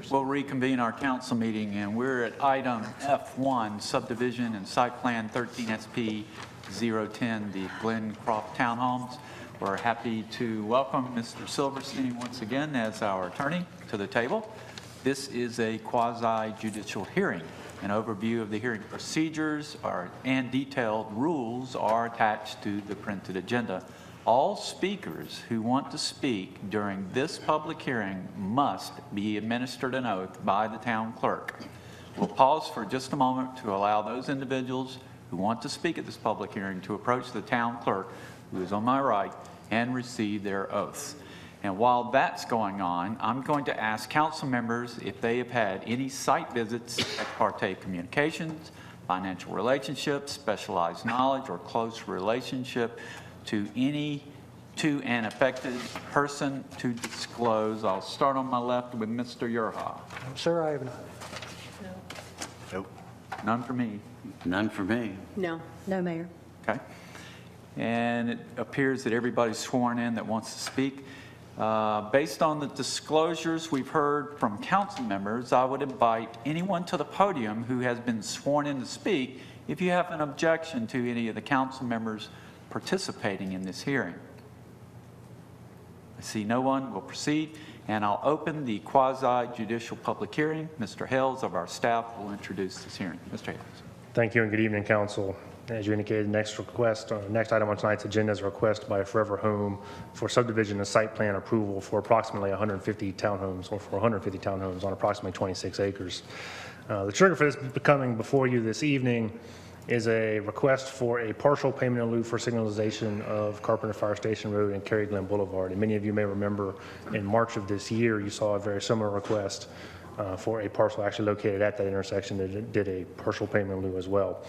We'll reconvene our council meeting, and we're at item F1, subdivision and site plan 13SP 010, the Glen Croft Townhomes. We're happy to welcome Mr. Silverstein once again as our attorney to the table. This is a quasi-judicial hearing. An overview of the hearing procedures and detailed rules are attached to the printed agenda. All speakers who want to speak during this public hearing must be administered an oath by the town clerk. We'll pause for just a moment to allow those individuals who want to speak at this public hearing to approach the town clerk, who is on my right, and receive their oaths. And while that's going on, I'm going to ask council members if they have had any site visits, ex parte communications, financial relationships, specialized knowledge, or close relationship to an affected person to disclose. I'll start on my left with Mr. Yerha. Sir, I have not. Nope. None for me. None for me. No. No, Mayor. Okay. And it appears that everybody's sworn in that wants to speak. Based on the disclosures we've heard from council members, I would invite anyone to the podium who has been sworn in to speak if you have an objection to any of the council members participating in this hearing. I see no one. We'll proceed, and I'll open the quasi-judicial public hearing. Mr. Hales of our staff will introduce this hearing. Mr. Hales. Thank you and good evening, council. As you indicated, next item on tonight's agenda is a request by Forever Home for subdivision and site plan approval for approximately 150 townhomes, or for 150 townhomes on approximately 26 acres. The trigger for this coming before you this evening is a request for a partial payment in lieu for signalization of Carpenter Fire Station Road and Cary Glen Boulevard. And many of you may remember in March of this year, you saw a very similar request for a parcel actually located at that intersection that did a partial payment in lieu as well.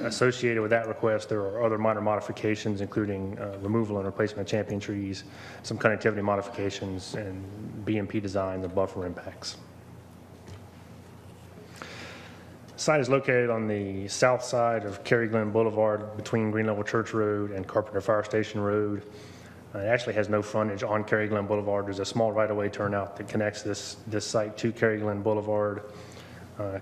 Associated with that request, there are other minor modifications, including removal and replacement of champion trees, some connectivity modifications, and BMP design, the buffer impacts. The site is located on the south side of Cary Glen Boulevard between Green Level Church Road and Carpenter Fire Station Road. It actually has no frontage on Cary Glen Boulevard. There's a small right-of-way turnout that connects this site to Cary Glen Boulevard.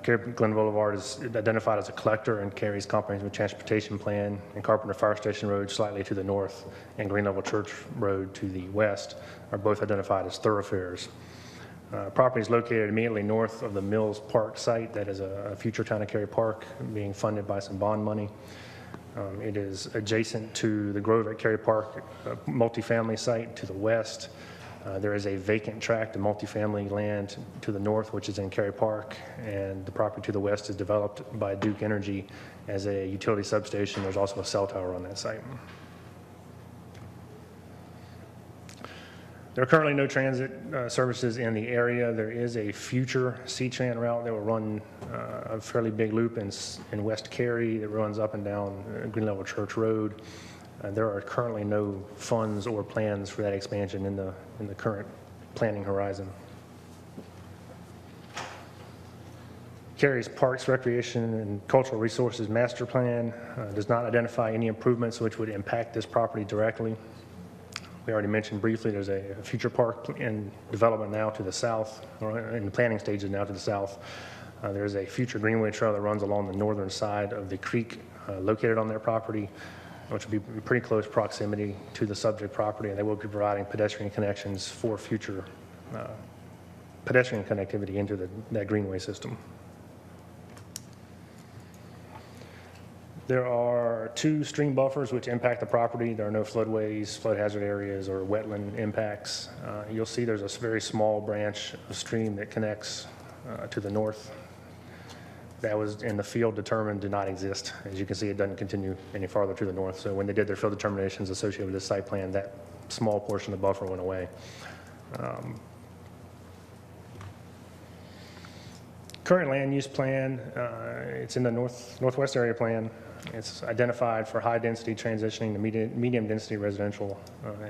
Cary Glen Boulevard is identified as a collector and Cary's comprehensive transportation plan, and Carpenter Fire Station Road slightly to the north and Green Level Church Road to the west are both identified as thoroughfares. Property is located immediately north of the Mills Park site. That is a future Town of Cary Park being funded by some bond money. It is adjacent to the Grove at Cary Park multifamily site to the west. There is a vacant tract of multifamily land to the north, which is in Cary Park, and the property to the west is developed by Duke Energy as a utility substation. There's also a cell tower on that site. There are currently no transit services in the area. There is a future C-Tran route that will run a fairly big loop in West Cary that runs up and down Green Level Church Road. There are currently no funds or plans for that expansion in the current planning horizon. Cary's Parks, Recreation, and Cultural Resources Master Plan does not identify any improvements which would impact this property directly. We already mentioned briefly there's a future park in development now to the south, or in the planning stages now to the south. There's a future greenway trail that runs along the northern side of the creek located on their property, which will be in pretty close proximity to the subject property, and they will be providing pedestrian connections for future pedestrian connectivity into that greenway system. There are 2 stream buffers which impact the property. There are no floodways, flood hazard areas, or wetland impacts. You'll see there's a very small branch of stream that connects to the north. That was in the field determined to not exist. As you can see, it doesn't continue any farther to the north. So when they did their field determinations associated with this site plan, that small portion of the buffer went away. Current land use plan, it's in the northwest area plan. It's identified for high density transitioning to medium density residential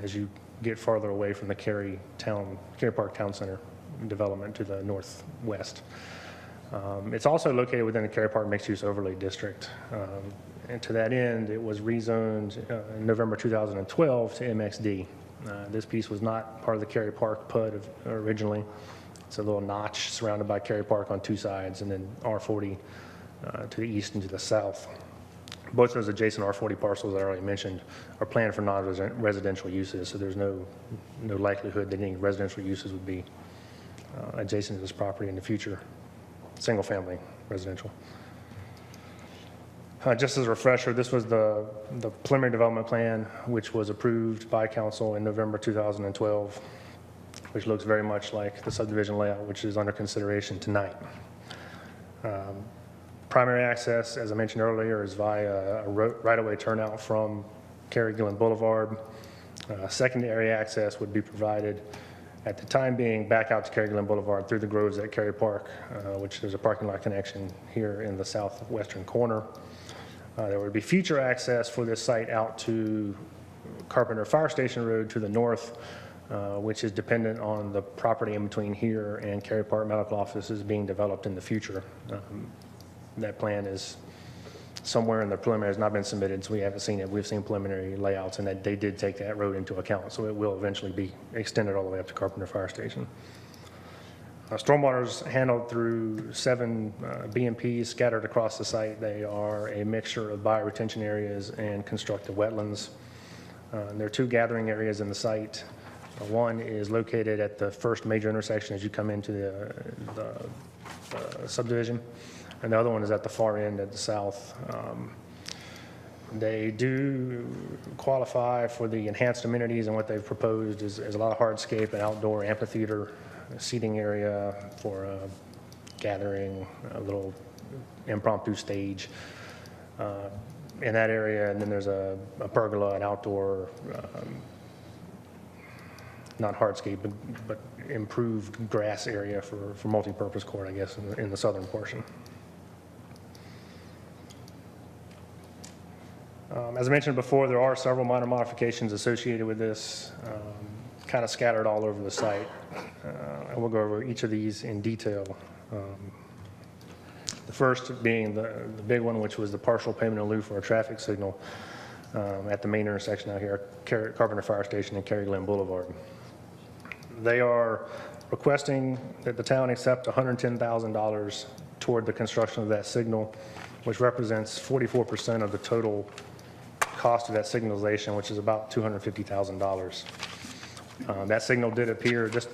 as you get farther away from the Cary Park Town Center development to the northwest. It's also located within the Cary Park Mixed Use Overlay District. And to that end, it was rezoned in November 2012 to MXD. This piece was not part of the Cary Park PUD originally. It's a little notch surrounded by Cary Park on two sides, and then R40 to the east and to the south. Both those adjacent R40 parcels I already mentioned are planned for non-residential uses, so there's no likelihood that any residential uses would be adjacent to this property in the future, single-family residential. Just as a refresher, this was the preliminary development plan, which was approved by council in November 2012, which looks very much like the subdivision layout, which is under consideration tonight. Primary access, as I mentioned earlier, is via a right-of-way turnout from Cary Glen Boulevard. Secondary access would be provided at the time being back out to Cary Glen Boulevard through the groves at Cary Park, which is a parking lot connection here in the southwestern corner. There would be future access for this site out to Carpenter Fire Station Road to the north, which is dependent on the property in between here and Cary Park Medical Offices being developed in the future. That plan is somewhere in the preliminary, has not been submitted, so we haven't seen it. We've seen preliminary layouts, and that they did take that road into account, so it will eventually be extended all the way up to Carpenter Fire Station. Stormwater is handled through 7 BMPs scattered across the site. They are a mixture of bioretention areas and constructive wetlands. There are 2 gathering areas in the site. One is located at the first major intersection as you come into the subdivision, and the other one is at the far end at the south. They do qualify for the enhanced amenities, and what they've proposed is a lot of hardscape and outdoor amphitheater seating area for gathering, a little impromptu stage in that area, and then there's a pergola, an outdoor, not hardscape, but improved grass area for multi-purpose court, I guess, in the southern portion. As I mentioned before, there are several minor modifications associated with this, kind of scattered all over the site. And we'll go over each of these in detail. The first being the big one, which was the partial payment in lieu for a traffic signal at the main intersection out here, Carpenter Fire Station and Cary Glen Boulevard. They are requesting that the town accept $110,000 toward the construction of that signal, which represents 44% of the total cost of that signalization, which is about $250,000. That signal did appear, this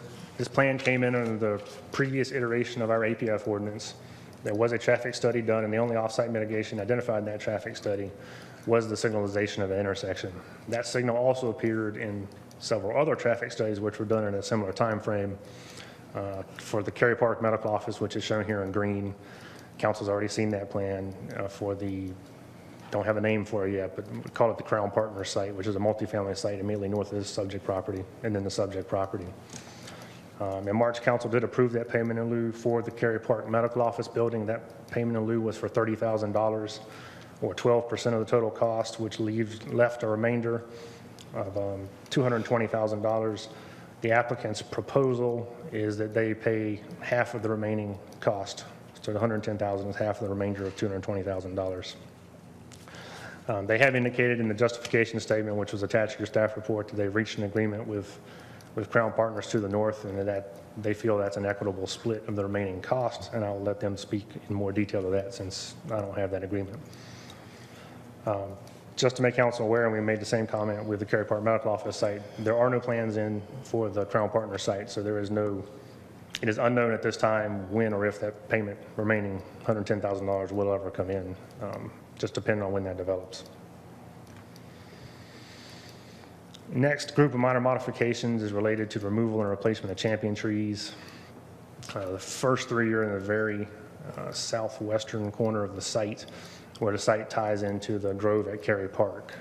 plan came in under the previous iteration of our APF ordinance. There was a traffic study done, and the only off-site mitigation identified in that traffic study was the signalization of the intersection. That signal also appeared in several other traffic studies which were done in a similar time frame. For the Cary Park Medical Office, which is shown here in green, Council's already seen that plan for the, don't have a name for it yet, but we call it the Crown Partners site, which is a multifamily site immediately north of this subject property and then the subject property. In March, Council did approve that payment in lieu for the Cary Park Medical Office building. That payment in lieu was for $30,000 or 12% of the total cost, which left a remainder of $220,000. The applicant's proposal is that they pay half of the remaining cost. So the $110,000 is half of the remainder of $220,000. They have indicated in the justification statement, which was attached to your staff report, that they've reached an agreement with Crown Partners to the north, and that they feel that's an equitable split of the remaining costs, and I'll let them speak in more detail to that since I don't have that agreement. Just to make council aware, and we made the same comment with the Cary Park Medical Office site, there are no plans in for the Crown Partners site, so there is no, it is unknown at this time when or if that payment remaining $110,000 will ever come in, just depending on when that develops. Next group of minor modifications is related to removal and replacement of champion trees. The first 3 are in the very southwestern corner of the site, where the site ties into the grove at Cary Park.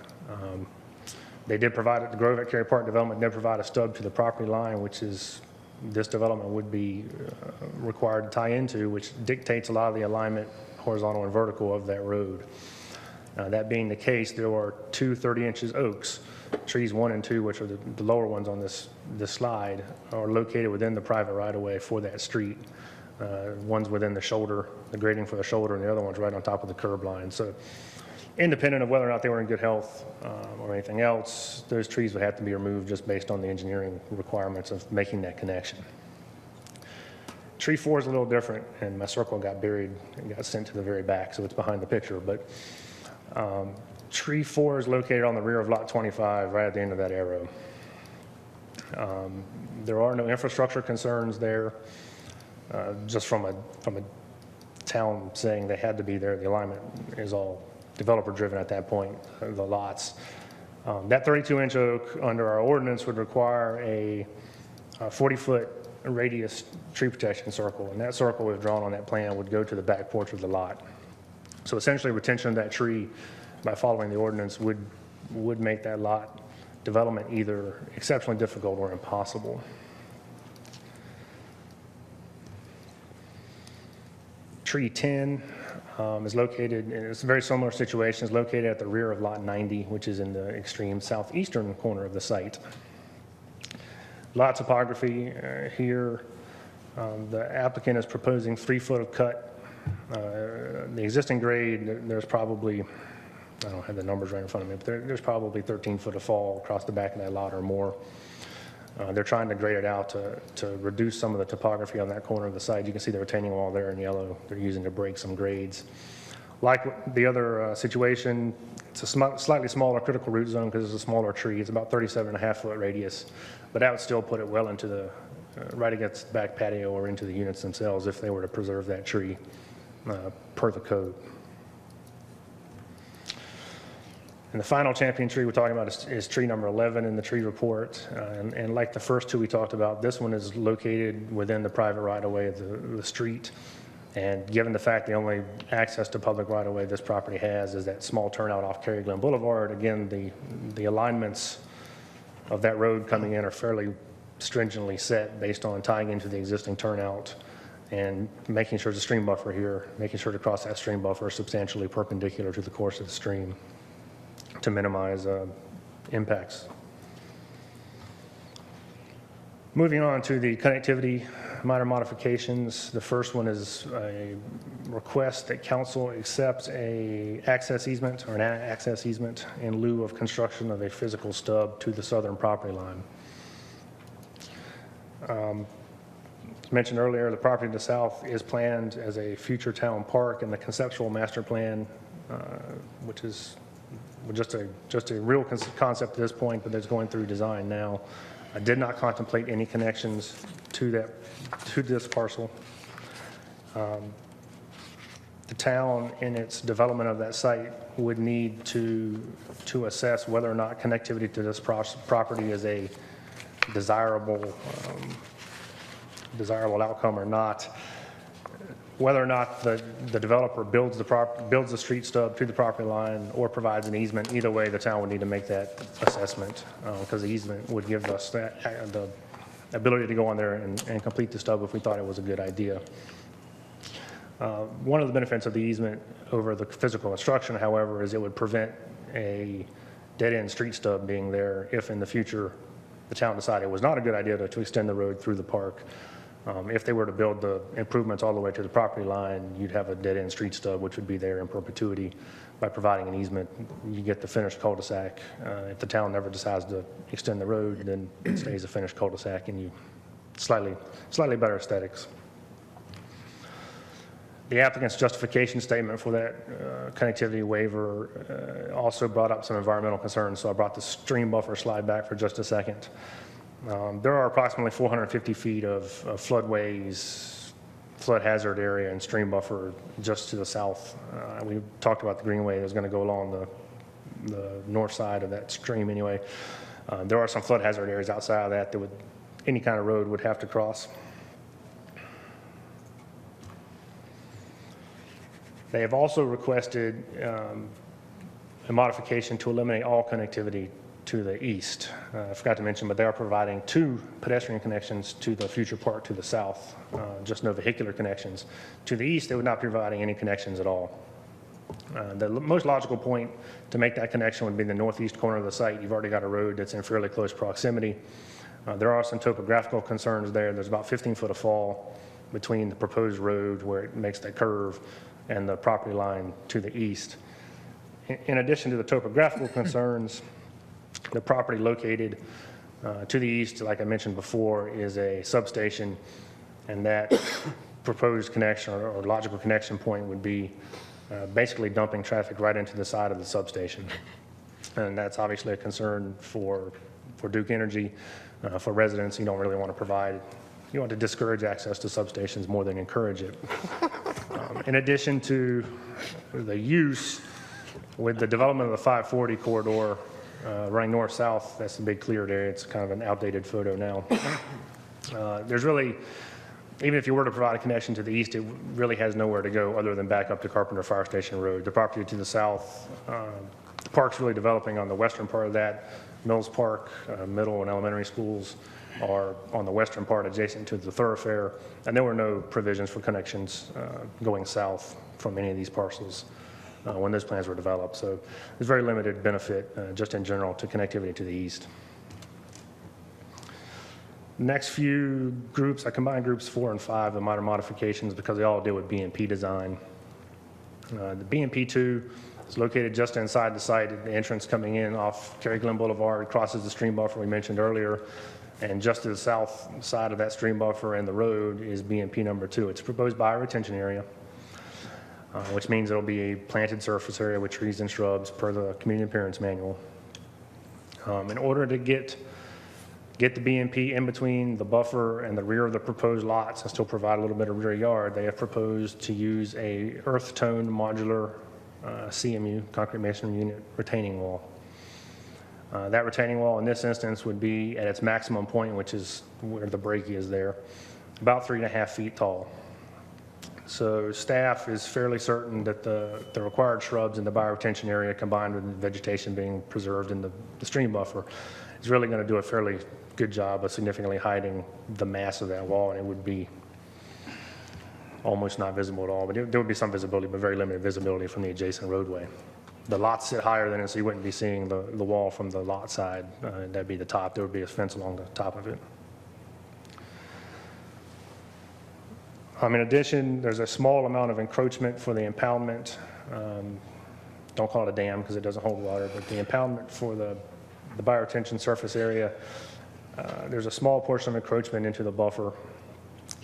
They did provide, the grove at Cary Park development did provide a stub to the property line, which is, this development would be required to tie into, which dictates a lot of the alignment, horizontal and vertical, of that road. That being the case, there are 2 30-inch oaks. Trees 1 and 2, which are the lower ones on this slide, are located within the private right-of-way for that street. One's within the shoulder, the grading for the shoulder, and the other one's right on top of the curb line. So independent of whether or not they were in good health or anything else, those trees would have to be removed just based on the engineering requirements of making that connection. Tree 4 is a little different, and my circle got buried and got sent to the very back, so it's behind the picture. But Tree 4 is located on the rear of Lot 25, right at the end of that arrow. There are no infrastructure concerns there, just from a town saying they had to be there. The alignment is all developer-driven at that point, the lots. That 32-inch oak under our ordinance would require a 40-foot radius tree protection circle, and that circle, if drawn on that plan, would go to the back porch of the lot. So essentially, retention of that tree by following the ordinance would make that lot development either exceptionally difficult or impossible. Tree 10 is located, and it's a very similar situation, is located at the rear of Lot 90, which is in the extreme southeastern corner of the site. Lot topography here, the applicant is proposing 3 foot of cut. The existing grade, there's probably, I don't have the numbers right in front of me, but there's probably 13 foot of fall across the back of that lot or more. They're trying to grade it out to reduce some of the topography on that corner of the site. You can see the retaining wall there in yellow. They're using to break some grades. Like the other situation, it's a slightly smaller critical root zone because it's a smaller tree. It's about 37.5 foot radius, but that would still put it well into the, right against the back patio or into the units themselves if they were to preserve that tree per the code. And the final champion tree we're talking about is tree number 11 in the tree report. And like the first two we talked about, this one is located within the private right-of-way of the street. And given the fact the only access to public right-of-way this property has is that small turnout off Cary Glen Boulevard, again, the alignments of that road coming in are fairly stringently set based on tying into the existing turnout and making sure there's a stream buffer here, making sure to cross that stream buffer substantially perpendicular to the course of the stream to minimize impacts. Moving on to the connectivity minor modifications. The first one is a request that council accepts an access easement in lieu of construction of a physical stub to the southern property line. As mentioned earlier, the property to the south is planned as a future town park in the conceptual master plan, which is just a real concept at this point, but that's going through design now. I did not contemplate any connections to this parcel. The town, in its development of that site, would need to assess whether or not connectivity to this property is a desirable outcome or not. Whether or not the developer builds the street stub to the property line or provides an easement, either way, the town would need to make that assessment because the easement would give us the ability to go on there and complete the stub if we thought it was a good idea. One of the benefits of the easement over the physical construction, however, is it would prevent a dead-end street stub being there if in the future the town decided it was not a good idea to extend the road through the park. If they were to build the improvements all the way to the property line, you'd have a dead-end street stub, which would be there in perpetuity. By providing an easement, you get the finished cul-de-sac. If the town never decides to extend the road, then it stays a finished cul-de-sac, and you slightly better aesthetics. The applicant's justification statement for that connectivity waiver also brought up some environmental concerns, so I brought the stream buffer slide back for just a second. There are approximately 450 feet of floodways, flood hazard area, and stream buffer just to the south. We talked about the greenway that's going to go along the north side of that stream anyway. There are some flood hazard areas outside of that any kind of road would have to cross. They have also requested a modification to eliminate all connectivity to the east. I forgot to mention, but they are providing 2 pedestrian connections to the future park to the south, just no vehicular connections. To the east, they would not be providing any connections at all. The most logical point to make that connection would be the northeast corner of the site. You've already got a road that's in fairly close proximity. There are some topographical concerns there. There's about 15 foot of fall between the proposed road where it makes that curve and the property line to the east. In addition to the topographical concerns, the property located to the east, like I mentioned before, is a substation And that proposed connection or logical connection point would be basically dumping traffic right into the side of the substation. And that's obviously a concern for Duke Energy. For residents, you don't really want to provide, you want to discourage access to substations more than encourage it. In addition to the use, with the development of the 540 corridor running north-south, that's the big cleared area. It's kind of an outdated photo now. There's really, even if you were to provide a connection to the east, it really has nowhere to go other than back up to Carpenter Fire Station Road. The property to the south, the park's really developing on the western part of that. Mills Park, middle and elementary schools are on the western part adjacent to the thoroughfare, and there were no provisions for connections going south from any of these parcels when those plans were developed. So there's very limited benefit just in general to connectivity to the east. Next few groups, I combined groups 4 and 5, the minor modifications, because they all deal with BMP design. The BMP 2 is located just inside the site at the entrance coming in off Cary Glen Boulevard, crosses the stream buffer we mentioned earlier, and just to the south side of that stream buffer and the road is BMP number 2. It's proposed bioretention area, which means it'll be a planted surface area with trees and shrubs per the community appearance manual. In order to get the BMP in between the buffer and the rear of the proposed lots and still provide a little bit of rear yard, they have proposed to use a earth tone modular CMU, concrete masonry unit retaining wall. That retaining wall in this instance would be at its maximum point, which is where the break is there, about 3.5 feet tall. So staff is fairly certain that the required shrubs in the bioretention area combined with the vegetation being preserved in the stream buffer is really going to do a fairly good job of significantly hiding the mass of that wall, and it would be almost not visible at all, but there would be some visibility, but very limited visibility from the adjacent roadway. The lots sit higher than it, so you wouldn't be seeing the wall from the lot side. That'd be the top. There would be a fence along the top of it. In addition, there's a small amount of encroachment for the impoundment. Don't call it a dam because it doesn't hold water, but the impoundment for the bioretention surface area, there's a small portion of encroachment into the buffer.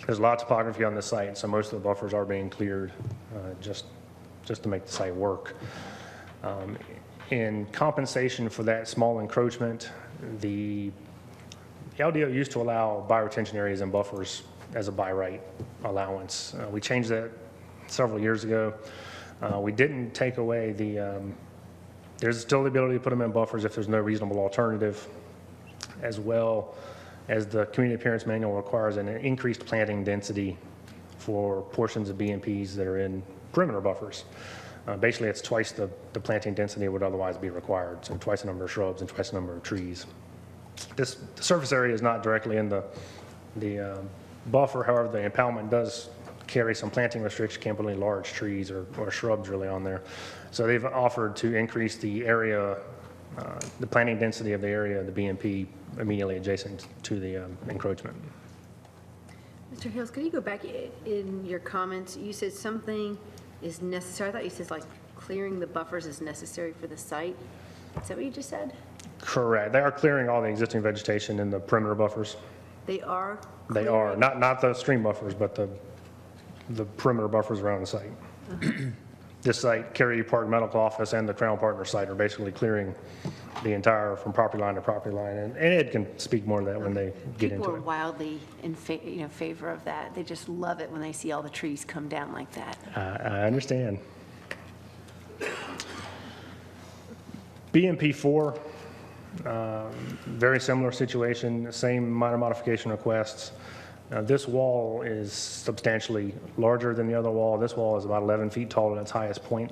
There's a lot of topography on the site, so most of the buffers are being cleared just to make the site work. In compensation for that small encroachment, the LDO used to allow bioretention areas and buffers as a by right allowance. We changed that several years ago. We didn't take away there's still the ability to put them in buffers if there's no reasonable alternative, as well as the community appearance manual requires an increased planting density for portions of BMPs that are in perimeter buffers. Basically, it's twice the planting density would otherwise be required, so twice the number of shrubs and twice the number of trees. The surface area is not directly in the buffer, however, the impoundment does carry some planting restrictions, can't put any large trees or shrubs really on there. So they've offered to increase the area, the planting density of the area, the BMP immediately adjacent to the encroachment. Mr. Hills, can you go back in your comments? You said something is necessary. I thought you said like clearing the buffers is necessary for the site. Is that what you just said? Correct. They are clearing all the existing vegetation in the perimeter buffers. They are? They are. Not the stream buffers, but the perimeter buffers around the site. This site, Cary Park Medical Office and the Crown Partner site are basically clearing the entire from property line to property line. And Ed can speak more to that when they get into it. People are wildly in favor of that. They just love it when they see all the trees come down like that. I understand. BMP 4, very similar situation, same minor modification requests. This wall is substantially larger than the other wall. This wall is about 11 feet tall at its highest point.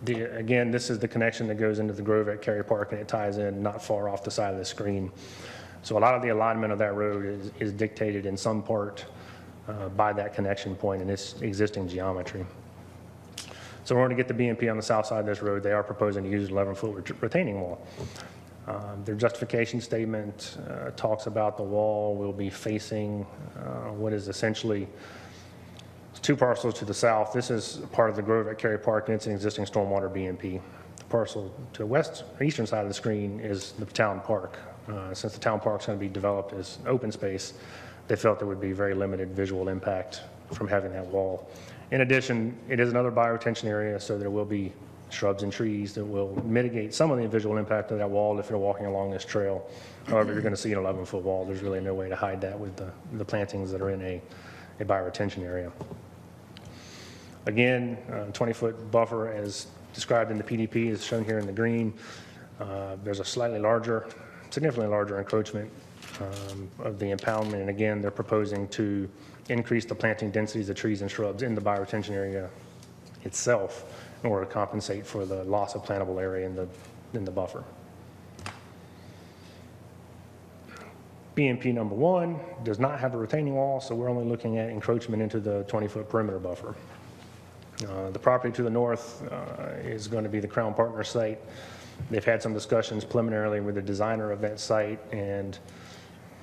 Again, this is the connection that goes into the grove at Cary Park, and it ties in not far off the side of the screen. So a lot of the alignment of that road is dictated in some part by that connection point in this existing geometry. So in order to get the BMP on the south side of this road, they are proposing to use an 11-foot retaining wall. Their justification statement talks about the wall will be facing what is essentially two parcels to the south. This is part of the grove at Cary Park, and it's an existing stormwater BMP. The parcel to the west, eastern side of the screen is the town park. Since the town park is going to be developed as open space, they felt there would be very limited visual impact from having that wall. In addition, it is another bioretention area, so there will be shrubs and trees that will mitigate some of the visual impact of that wall if you're walking along this trail. However, you're going to see an 11-foot wall. There's really no way to hide that with the plantings that are in a bioretention area. Again, 20-foot buffer as described in the PDP is shown here in the green. There's a significantly larger encroachment of the impoundment, and again, they're proposing to increase the planting densities of trees and shrubs in the bioretention area itself in order to compensate for the loss of plantable area in the buffer. BMP number 1 does not have a retaining wall, so we're only looking at encroachment into the 20-foot perimeter buffer. The property to the north is going to be the Crown Partner site. They've had some discussions preliminarily with the designer of that site, and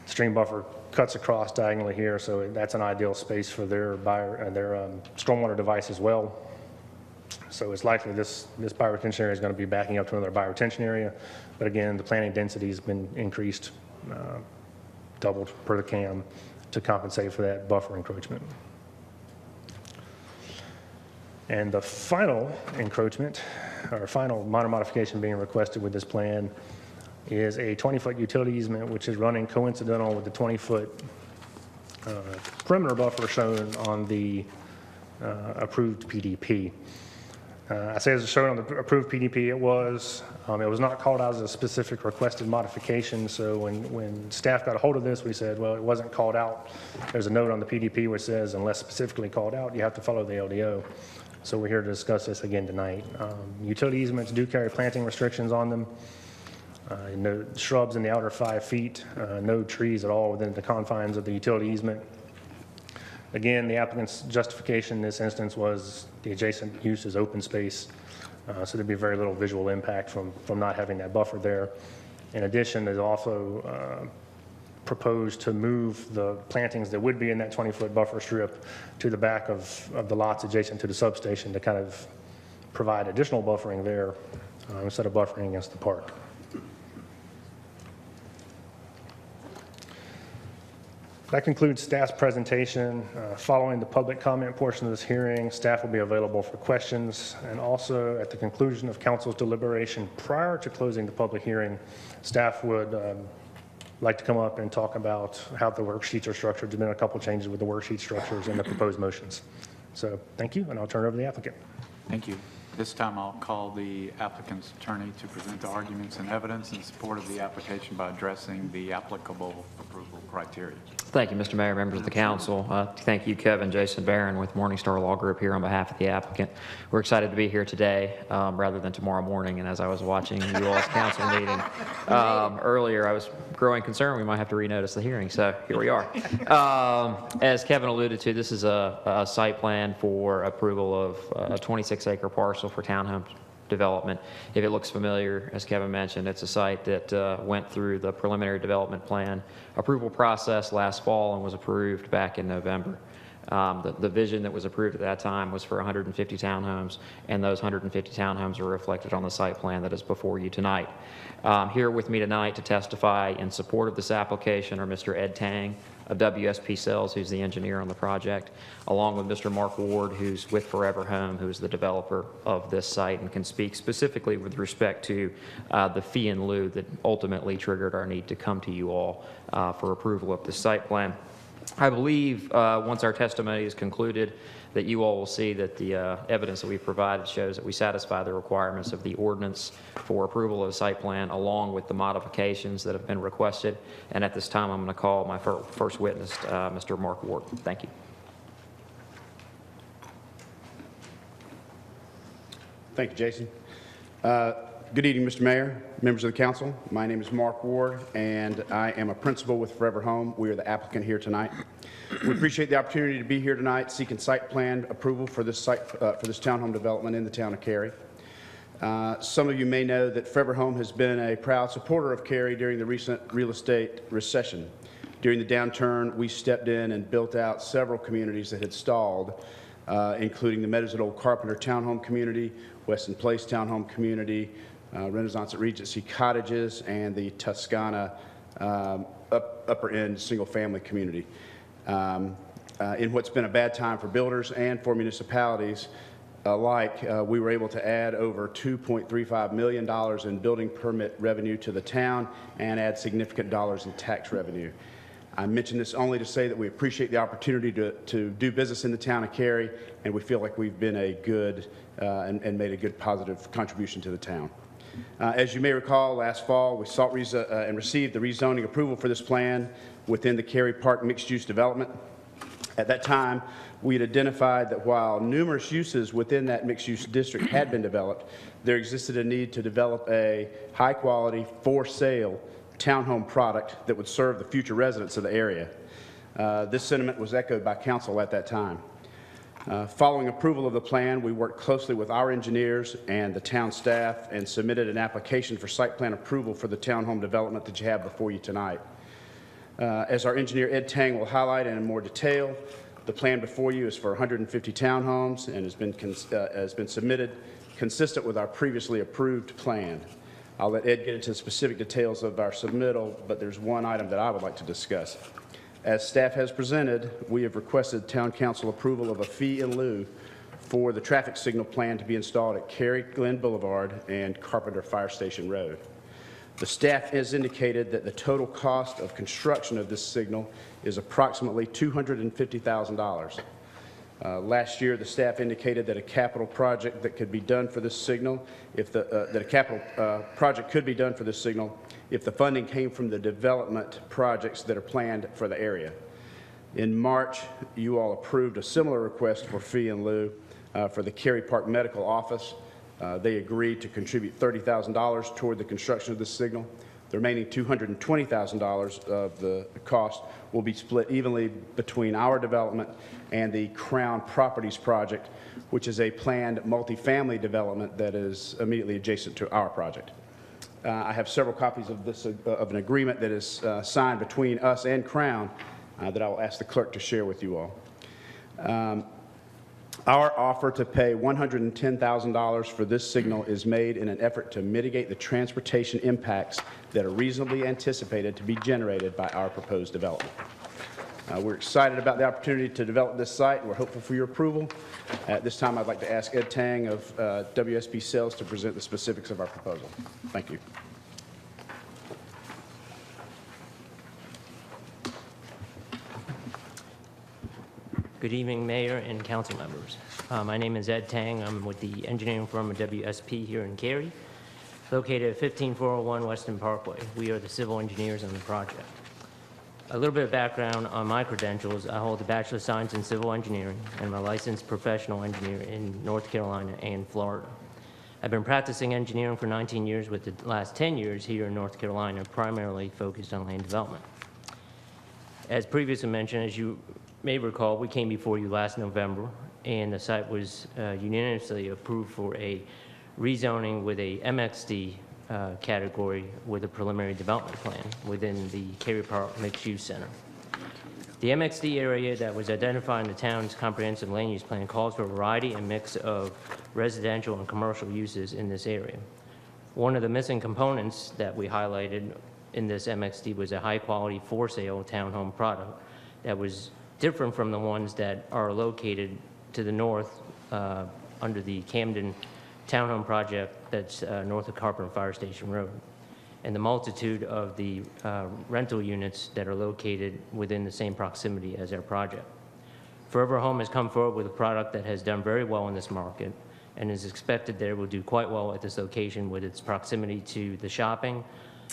stream buffer cuts across diagonally here, so that's an ideal space for their stormwater device as well. So it's likely this bioretention area is going to be backing up to another bioretention area, but again, the planting density has been increased, doubled per the CAM to compensate for that buffer encroachment. And the final encroachment, or final minor modification being requested with this plan, is a 20-foot utility easement, which is running coincidental with the 20-foot perimeter buffer shown on the approved PDP. I say it's shown on the approved PDP. It was not called out as a specific requested modification. So when staff got a hold of this, we said, well, it wasn't called out. There's a note on the PDP which says, unless specifically called out, you have to follow the LDO. So we're here to discuss this again tonight. Utility easements do carry planting restrictions on them. No shrubs in the outer 5 feet, no trees at all within the confines of the utility easement. Again, the applicant's justification in this instance was the adjacent use is open space, so there'd be very little visual impact from not having that buffer there. In addition, there's also proposed to move the plantings that would be in that 20-foot buffer strip to the back of the lots adjacent to the substation to kind of provide additional buffering there instead of buffering against the park. That concludes staff's presentation. Following the public comment portion of this hearing, staff will be available for questions, and also at the conclusion of council's deliberation prior to closing the public hearing, staff would like to come up and talk about how the worksheets are structured. There's been a couple changes with the worksheet structures and the proposed motions. So thank you, and I'll turn it over to the applicant. Thank you. This time I'll call the applicant's attorney to present the arguments and evidence in support of the application by addressing the applicable approval criteria. Thank you, Mr. Mayor, members of the council. Thank you, Kevin Jason Barron with Morningstar Law Group here on behalf of the applicant. We're excited to be here today rather than tomorrow morning. And as I was watching you all's council meeting earlier, I was growing concerned we might have to renotice the hearing. So here we are. As Kevin alluded to, this is a site plan for approval of a 26-acre parcel for townhome development. If it looks familiar, as Kevin mentioned, it's a site that went through the preliminary development plan approval process last fall and was approved back in November. The vision that was approved at that time was for 150 townhomes, and those 150 townhomes are reflected on the site plan that is before you tonight. Here with me tonight to testify in support of this application are Mr. Ed Tang of WSP Sales, who's the engineer on the project, along with Mr. Mark Ward, who's with Forever Home, who's the developer of this site and can speak specifically with respect to the fee in lieu that ultimately triggered our need to come to you all for approval of the site plan. I believe once our testimony is concluded that you all will see that the evidence that we've provided shows that we satisfy the requirements of the ordinance for approval of the site plan along with the modifications that have been requested. And at this time, I'm going to call my first witness, Mr. Mark Ward. Thank you. Thank you, Jason. Good evening, Mr. Mayor, members of the council. My name is Mark Ward, and I am a principal with Forever Home. We are the applicant here tonight. We appreciate the opportunity to be here tonight seeking site plan approval for this site, for this townhome development in the town of Cary. Some of you may know that Forever Home has been a proud supporter of Cary during the recent real estate recession. During the downturn, we stepped in and built out several communities that had stalled, including the Meadows at Old Carpenter Townhome Community, Weston Place Townhome Community, Renaissance at Regency Cottages, and the Toscana upper-end single-family community. In what's been a bad time for builders and for municipalities alike, we were able to add over $2.35 million in building permit revenue to the town and add significant dollars in tax revenue. I mention this only to say that we appreciate the opportunity to do business in the town of Cary, and we feel like we've been a good and made a good positive contribution to the town. As you may recall, last fall, we sought and received the rezoning approval for this plan within the Cary Park mixed-use development. At that time, we had identified that while numerous uses within that mixed-use district had been developed, there existed a need to develop a high-quality, for-sale townhome product that would serve the future residents of the area. This sentiment was echoed by council at that time. Following approval of the plan, we worked closely with our engineers and the town staff and submitted an application for site plan approval for the townhome development that you have before you tonight. As our engineer Ed Tang will highlight in more detail, the plan before you is for 150 townhomes and has been submitted consistent with our previously approved plan. I'll let Ed get into the specific details of our submittal, but there's one item that I would like to discuss. As staff has presented, we have requested Town Council approval of a fee in lieu for the traffic signal plan to be installed at Cary Glen Boulevard and Carpenter Fire Station Road. The staff has indicated that the total cost of construction of this signal is approximately $250,000. Last year, the staff indicated that a capital project that could be done for this signal, if the funding came from the development projects that are planned for the area. In March, you all approved a similar request for fee in lieu for the Cary Park Medical Office. They agreed to contribute $30,000 toward the construction of this signal. The remaining $220,000 of the cost will be split evenly between our development and the Crown Properties project, which is a planned multifamily development that is immediately adjacent to our project. I have several copies of this of an agreement that is signed between us and Crown that I will ask the clerk to share with you all. Our offer to pay $110,000 for this signal is made in an effort to mitigate the transportation impacts that are reasonably anticipated to be generated by our proposed development. We're excited about the opportunity to develop this site, and we're hopeful for your approval. At this time, I'd like to ask Ed Tang of WSP Sales to present the specifics of our proposal. Thank you. Good evening, Mayor and council members. My name is Ed Tang. I'm with the engineering firm of WSP here in Cary, located at 15401 Weston Parkway. We are the civil engineers on the project. A little bit of background on my credentials. I hold a Bachelor of Science in Civil Engineering and I'm a licensed professional engineer in North Carolina and Florida. I've been practicing engineering for 19 years with the last 10 years here in North Carolina, primarily focused on land development. As previously mentioned, as you may recall, we came before you last November and the site was unanimously approved for a rezoning with a MXD category with a preliminary development plan within the Cary Park Mixed-Use Center. The MXD area that was identified in the town's comprehensive land use plan calls for a variety and mix of residential and commercial uses in this area. One of the missing components that we highlighted in this MXD was a high-quality for-sale townhome product that was different from the ones that are located to the north under the Camden townhome project that's north of Carpenter Fire Station Road, and the multitude of the rental units that are located within the same proximity as our project. Forever Home has come forward with a product that has done very well in this market and is expected that it will do quite well at this location with its proximity to the shopping,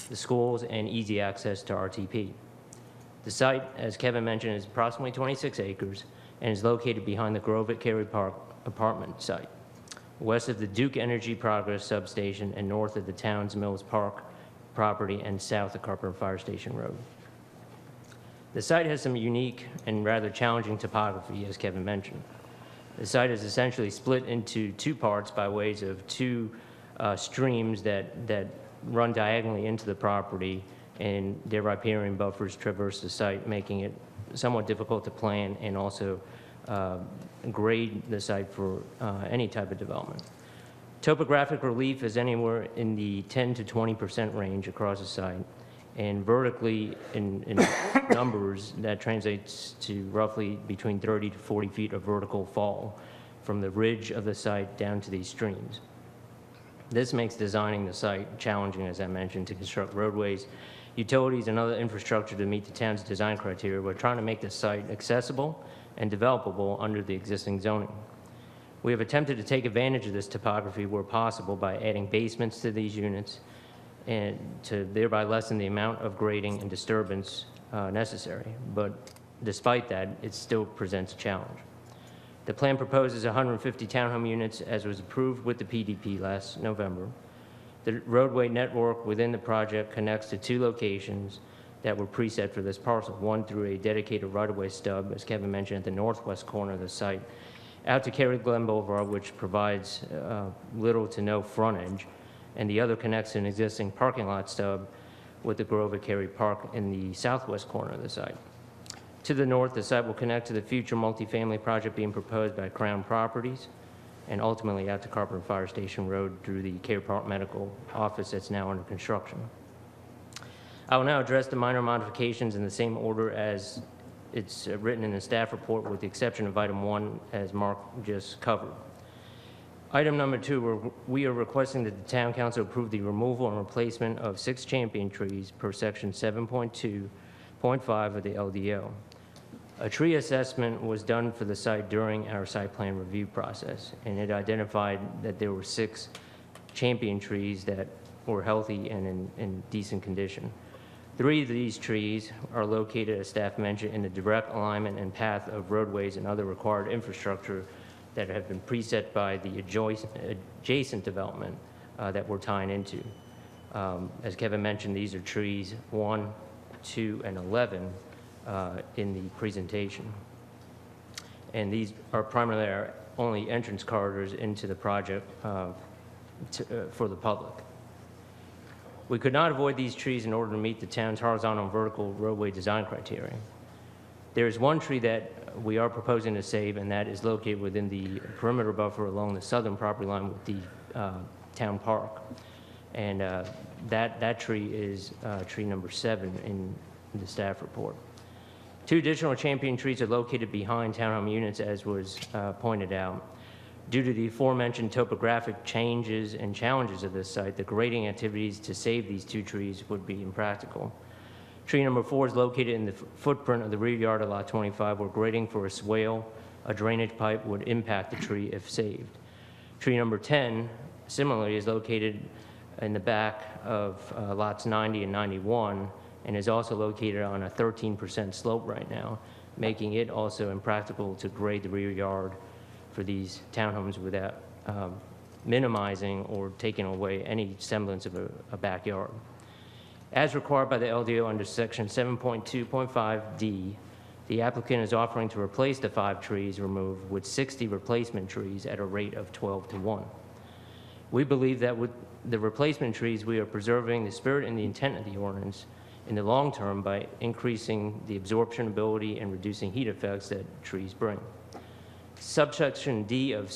the schools, and easy access to RTP. The site, as Kevin mentioned, is approximately 26 acres and is located behind the Grove at Cary Park apartment site, west of the Duke Energy Progress substation and north of the town's Mills Park property and south of Carpenter Fire Station Road. The site has some unique and rather challenging topography, as Kevin mentioned. The site is essentially split into two parts by ways of two streams that run diagonally into the property, and their riparian buffers traverse the site, making it somewhat difficult to plan and also grade the site for any type of development. Topographic relief is anywhere in the 10 to 20% range across the site, And vertically, in numbers, that translates to roughly between 30 to 40 feet of vertical fall from the ridge of the site down to these streams. This makes designing the site challenging, as I mentioned, to construct roadways, utilities, and other infrastructure to meet the town's design criteria. We're trying to make the site accessible and developable under the existing zoning. We have attempted to take advantage of this topography where possible by adding basements to these units and to thereby lessen the amount of grading and disturbance necessary. But despite that, it still presents a challenge. The plan proposes 150 townhome units as was approved with the PDP last November. The roadway network within the project connects to 2 locations that were preset for this parcel, one through a dedicated right-of-way stub, as Kevin mentioned, at the northwest corner of the site, out to Cary Glen Boulevard, which provides little to no frontage, and the other connects to an existing parking lot stub with the Grove at Cary Park in the southwest corner of the site. To the north, the site will connect to the future multifamily project being proposed by Crown Properties, and ultimately out to Carpenter Fire Station Road through the Cary Park Medical Office that's now under construction. I will now address the minor modifications in the same order as it's written in the staff report, with the exception of item 1, as Mark just covered. Item number 2, we are requesting that the Town Council approve the removal and replacement of 6 champion trees per section 7.2.5 of the LDO. A tree assessment was done for the site during our site plan review process, and it identified that there were 6 champion trees that were healthy and in decent condition. 3 of these trees are located, as staff mentioned, in the direct alignment and path of roadways and other required infrastructure that have been preset by the adjacent development that we're tying into. As Kevin mentioned, these are trees 1, 2, and 11 in the presentation. And these are primarily our only entrance corridors into the project for the public. We could not avoid these trees in order to meet the town's horizontal and vertical roadway design criteria. There is one tree that we are proposing to save, and that is located within the perimeter buffer along the southern property line with the town park. And that tree is tree number 7 in the staff report. 2 additional champion trees are located behind townhome units, as was pointed out. Due to the aforementioned topographic changes and challenges of this site, the grading activities to save these 2 trees would be impractical. Tree number 4 is located in the footprint of the rear yard of lot 25, where grading for a swale, a drainage pipe would impact the tree if saved. Tree number 10, similarly, is located in the back of lots 90 and 91, and is also located on a 13% slope right now, making it also impractical to grade the rear yard for these townhomes without minimizing or taking away any semblance of a backyard. As required by the LDO under section 7.2.5D, the applicant is offering to replace the 5 trees removed with 60 replacement trees at a rate of 12-to-1. We believe that with the replacement trees, we are preserving the spirit and the intent of the ordinance in the long term by increasing the absorption ability and reducing heat effects that trees bring. Subsection D of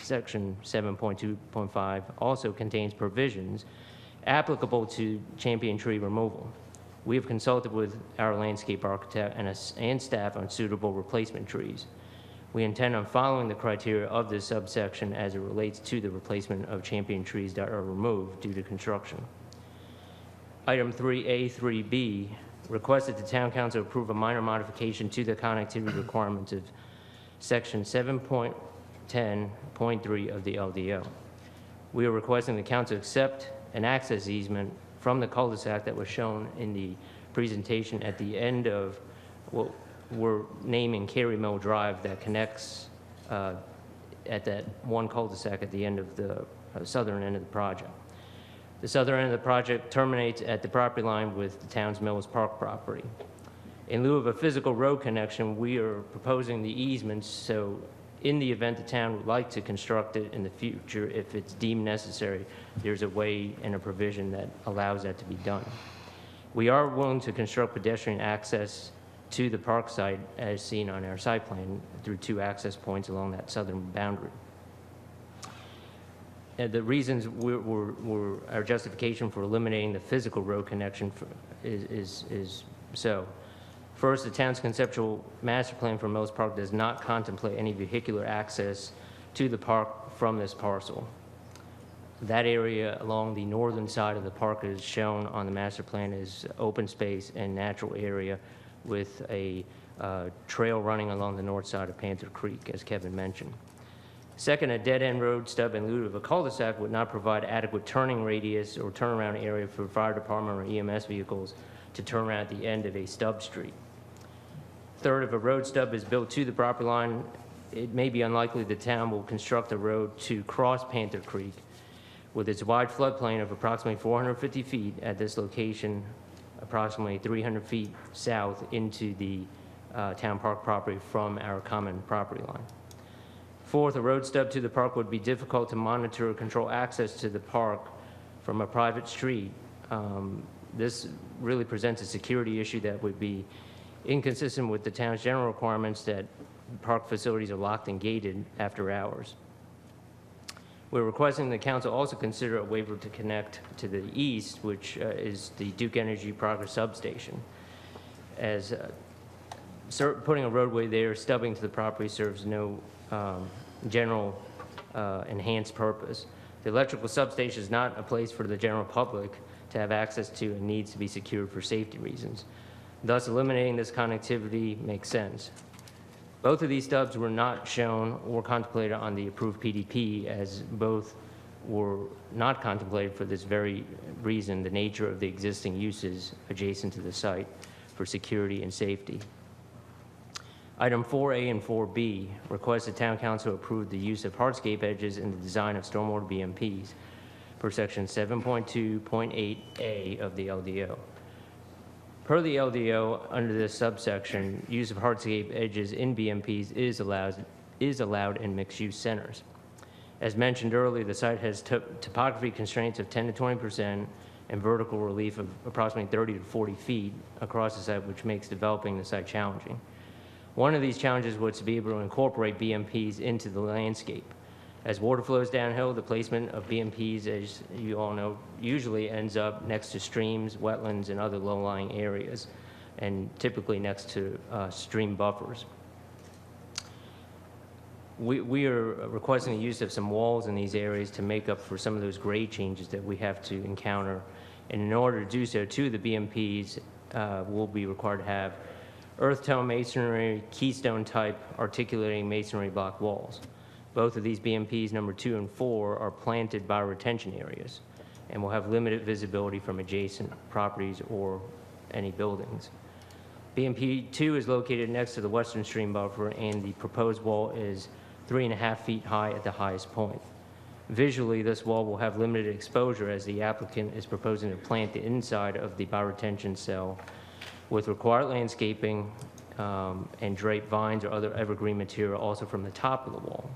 section 7.2.5 also contains provisions applicable to champion tree removal. We have consulted with our landscape architect and staff on suitable replacement trees. We intend on following the criteria of this subsection as it relates to the replacement of champion trees that are removed due to construction. Item 3A, 3B requests that the Town Council approve a minor modification to the connectivity requirements of section 7.10.3 of the LDO. We are requesting the Council accept an access easement from the cul-de-sac that was shown in the presentation at the end of what we're naming Cary Mill Drive, that connects at that one cul-de-sac at the end of the southern end of the project. The southern end of the project terminates at the property line with the town's Mills Park property. In lieu of a physical road connection, we are proposing the easements, so in the event the town would like to construct it in the future, if it's deemed necessary, there's a way and a provision that allows that to be done. We are willing to construct pedestrian access to the park site as seen on our site plan through 2 access points along that southern boundary. the reasons our justification for eliminating the physical road connection is so. First, the town's conceptual master plan for Mills Park does not contemplate any vehicular access to the park from this parcel. That area along the northern side of the park is shown on the master plan as open space and natural area with a trail running along the north side of Panther Creek, as Kevin mentioned. Second, a dead-end road stub in lieu of a cul-de-sac would not provide adequate turning radius or turnaround area for fire department or EMS vehicles to turn around at the end of a stub street. Third, if a road stub is built to the property line, it may be unlikely the town will construct a road to cross Panther Creek with its wide floodplain of approximately 450 feet at this location, approximately 300 feet south into the town park property from our common property line. Fourth, a road stub to the park would be difficult to monitor or control access to the park from a private street. This really presents a security issue that would be inconsistent with the town's general requirements that park facilities are locked and gated after hours. We're requesting the council also consider a waiver to connect to the east, which is the Duke Energy Progress substation. As putting a roadway there, stubbing to the property serves no general enhanced purpose. The electrical substation is not a place for the general public to have access to and needs to be secured for safety reasons. Thus, eliminating this connectivity makes sense. Both of these stubs were not shown or contemplated on the approved PDP, as both were not contemplated for this very reason, the nature of the existing uses adjacent to the site for security and safety. Item 4A and 4B request the Town Council approve the use of hardscape edges in the design of stormwater BMPs per section 7.2.8A of the LDO. Per the LDO, under this subsection, use of hardscape edges in BMPs is allowed in mixed-use centers. As mentioned earlier, the site has topography constraints of 10 to 20% and vertical relief of approximately 30 to 40 feet across the site, which makes developing the site challenging. One of these challenges was to be able to incorporate BMPs into the landscape. As water flows downhill, the placement of BMPs, as you all know, usually ends up next to streams, wetlands, and other low-lying areas, and typically next to stream buffers. We are requesting the use of some walls in these areas to make up for some of those grade changes that we have to encounter. And in order to do so, two of the BMPs will be required to have earth tone masonry, keystone type articulating masonry block walls. Both of these BMPs, number 2 and 4, are planted by retention areas and will have limited visibility from adjacent properties or any buildings. BMP 2 is located next to the western stream buffer, and the proposed wall is 3.5 feet high at the highest point. Visually, this wall will have limited exposure as the applicant is proposing to plant the inside of the bioretention cell with required landscaping and drape vines or other evergreen material also from the top of the wall.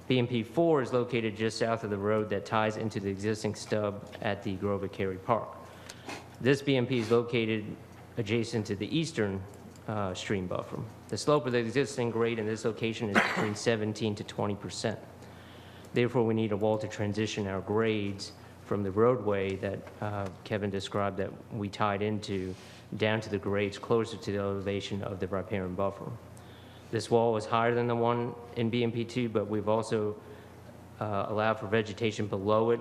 BMP 4 is located just south of the road that ties into the existing stub at the Grove at Cary Park. This BMP is located adjacent to the eastern stream buffer. The slope of the existing grade in this location is between 17 to 20%. Therefore, we need a wall to transition our grades from the roadway that Kevin described that we tied into down to the grades closer to the elevation of the riparian buffer. This wall is higher than the one in BMP2, but we've also allowed for vegetation below it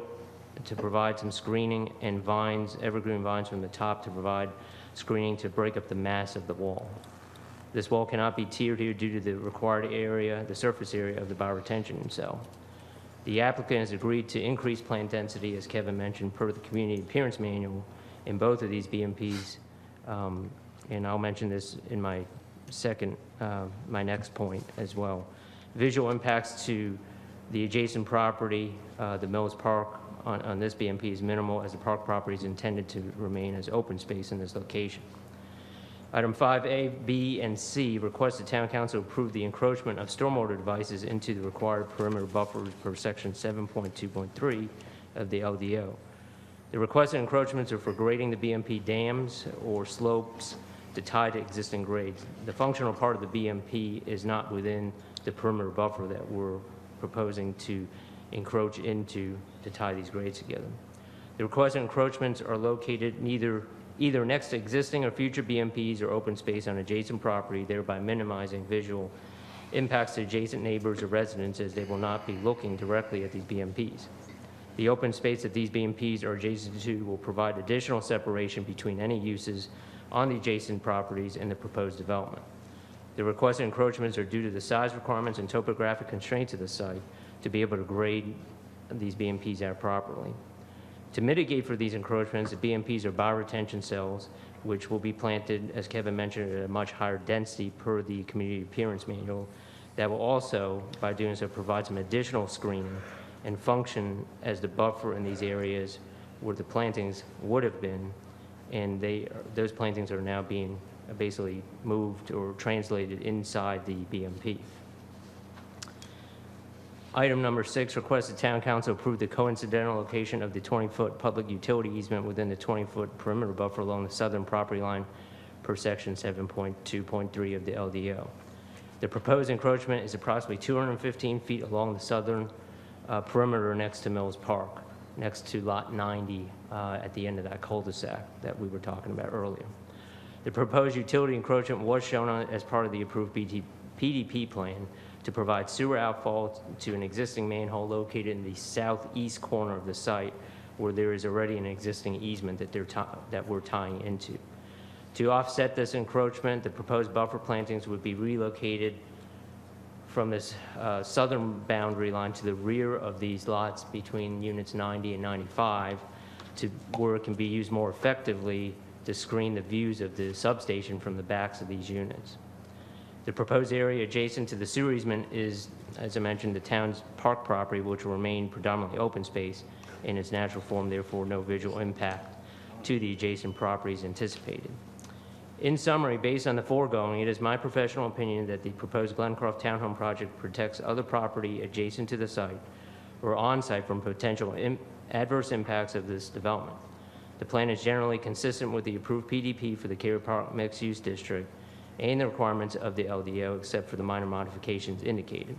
to provide some screening, and vines, evergreen vines from the top to provide screening to break up the mass of the wall. This wall cannot be tiered here due to the required area, the surface area of the bioretention cell. The applicant has agreed to increase plant density, as Kevin mentioned, per the community appearance manual in both of these BMPs. And I'll mention this in my my next point as well. Visual impacts to the adjacent property, the Mills Park on this BMP is minimal, as the park property is intended to remain as open space in this location. Item 5A, B, and C request the Town Council approve the encroachment of stormwater devices into the required perimeter buffers per section 7.2.3 of the LDO. The requested encroachments are for grading the BMP dams or slopes to tie to existing grades. The functional part of the BMP is not within the perimeter buffer that we're proposing to encroach into to tie these grades together. The requested encroachments are located either next to existing or future BMPs or open space on adjacent property, thereby minimizing visual impacts to adjacent neighbors or residents as they will not be looking directly at these BMPs. The open space that these BMPs are adjacent to will provide additional separation between any uses on the adjacent properties and the proposed development. The requested encroachments are due to the size requirements and topographic constraints of the site to be able to grade these BMPs out properly. To mitigate for these encroachments, the BMPs are bioretention cells, which will be planted, as Kevin mentioned, at a much higher density per the community appearance manual. That will also, by doing so, provide some additional screening and function as the buffer in these areas where the plantings would have been, and those plantings are now being basically moved or translated inside the BMP. Item number 6, request the Town Council approve the coincidental location of the 20-foot public utility easement within the 20-foot perimeter buffer along the southern property line per section 7.2.3 of the LDO. The proposed encroachment is approximately 215 feet along the southern perimeter next to Mills Park, next to lot 90 at the end of that cul-de-sac that we were talking about earlier. The proposed utility encroachment was shown as part of the approved PDP plan to provide sewer outfall to an existing manhole located in the southeast corner of the site where there is already an existing easement that we're tying into. To offset this encroachment, the proposed buffer plantings would be relocated from this southern boundary line to the rear of these lots between units 90 and 95 to where it can be used more effectively to screen the views of the substation from the backs of these units. The proposed area adjacent to the sewer easement is, as I mentioned, the town's park property, which will remain predominantly open space in its natural form, therefore no visual impact to the adjacent properties anticipated. In summary, based on the foregoing, it is my professional opinion that the proposed Glencroft Townhome project protects other property adjacent to the site or on-site from potential adverse impacts of this development. The plan is generally consistent with the approved PDP for the Cary Park Mixed-Use District and the requirements of the LDO, except for the minor modifications indicated.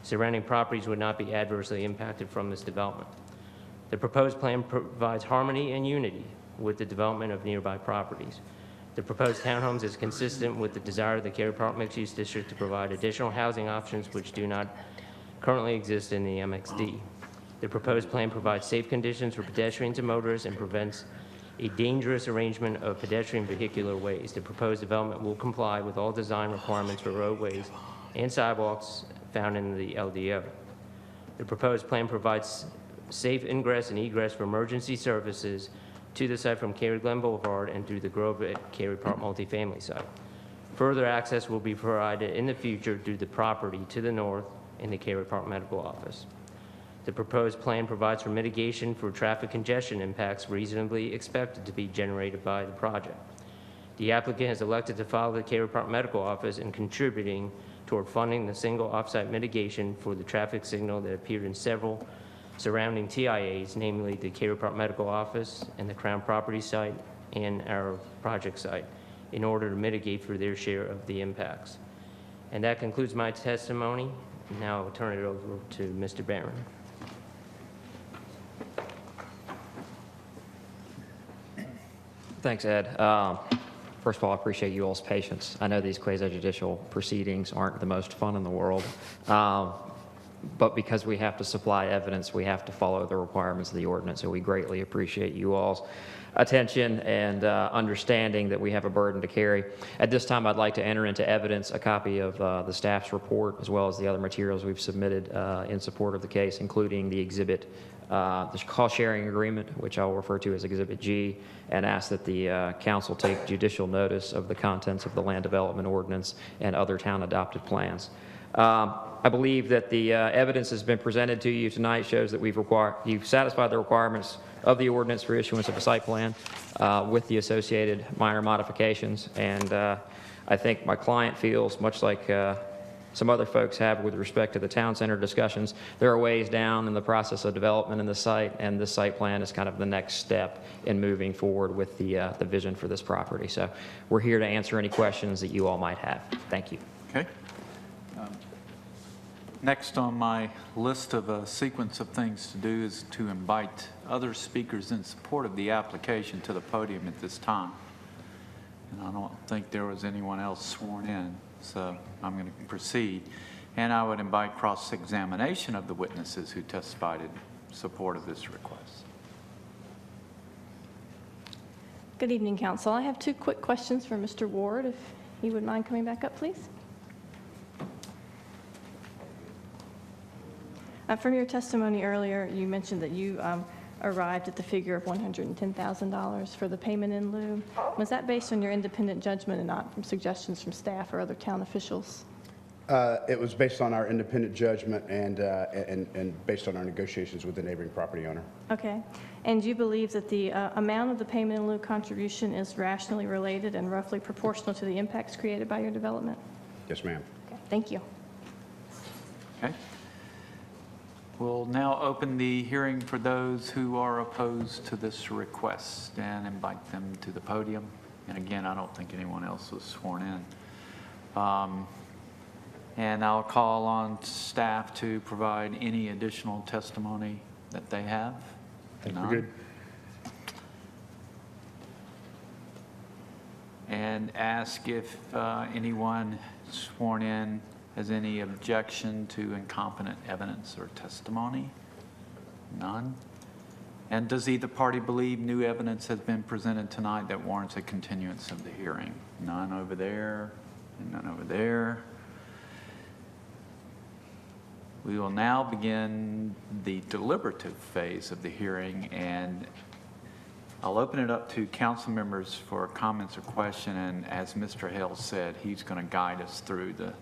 Surrounding properties would not be adversely impacted from this development. The proposed plan provides harmony and unity with the development of nearby properties. The proposed townhomes is consistent with the desire of the Cary Park Mixed-Use District to provide additional housing options which do not currently exist in the MXD. The proposed plan provides safe conditions for pedestrians and motorists and prevents a dangerous arrangement of pedestrian vehicular ways. The proposed development will comply with all design requirements for roadways and sidewalks found in the LDO. The proposed plan provides safe ingress and egress for emergency services to the site from Cary Glen Boulevard and through the Grove at Cary Park multifamily site. Further access will be provided in the future due to the property to the north in the Cary Park Medical Office. The proposed plan provides for mitigation for traffic congestion impacts reasonably expected to be generated by the project. The applicant has elected to follow the Cary Park Medical Office in contributing toward funding the single offsite mitigation for the traffic signal that appeared in several surrounding TIAs, namely the Cary Park Medical Office and the Crown Property site and our project site, in order to mitigate for their share of the impacts. And that concludes my testimony. Now I'll turn it over to Mr. Barron. Thanks, Ed. First of all, I appreciate you all's patience. I know these quasi-judicial proceedings aren't the most fun in the world, but because we have to supply evidence, we have to follow the requirements of the ordinance, so we greatly appreciate you all's attention and understanding that we have a burden to carry. At this time, I'd like to enter into evidence a copy of the staff's report, as well as the other materials we've submitted in support of the case, including the exhibit, the cost sharing agreement, which I'll refer to as Exhibit G, and ask that the council take judicial notice of the contents of the land development ordinance and other town adopted plans. I believe that the evidence has been presented to you tonight shows that you've satisfied the requirements of the ordinance for issuance of a site plan with the associated minor modifications, and I think my client feels, much like some other folks have with respect to the town center discussions, there are ways down in the process of development in the site, and this site plan is kind of the next step in moving forward with the vision for this property. So we're here to answer any questions that you all might have. Thank you. Okay. Next on my list of a sequence of things to do is to invite other speakers in support of the application to the podium at this time. And I don't think there was anyone else sworn in, so I'm going to proceed. And I would invite cross-examination of the witnesses who testified in support of this request. Good evening, Council. I have two quick questions for Mr. Ward, if he would mind coming back up, please. From your testimony earlier, you mentioned that you arrived at the figure of $110,000 for the payment in lieu. Was that based on your independent judgment and not from suggestions from staff or other town officials? It was based on our independent judgment and based on our negotiations with the neighboring property owner. Okay. And do you believe that the amount of the payment in lieu contribution is rationally related and roughly proportional to the impacts created by your development? Yes, ma'am. Okay. Thank you. Okay. We'll now open the hearing for those who are opposed to this request and invite them to the podium. And again, I don't think anyone else was sworn in. And I'll call on staff to provide any additional testimony that they have. I think we're good. And ask if anyone sworn in has any objection to incompetent evidence or testimony? None? And does either party believe new evidence has been presented tonight that warrants a continuance of the hearing? None over there, and none over there. We will now begin the deliberative phase of the hearing, and I'll open it up to council members for comments or question, and as Mr. Hale said, he's going to guide us through the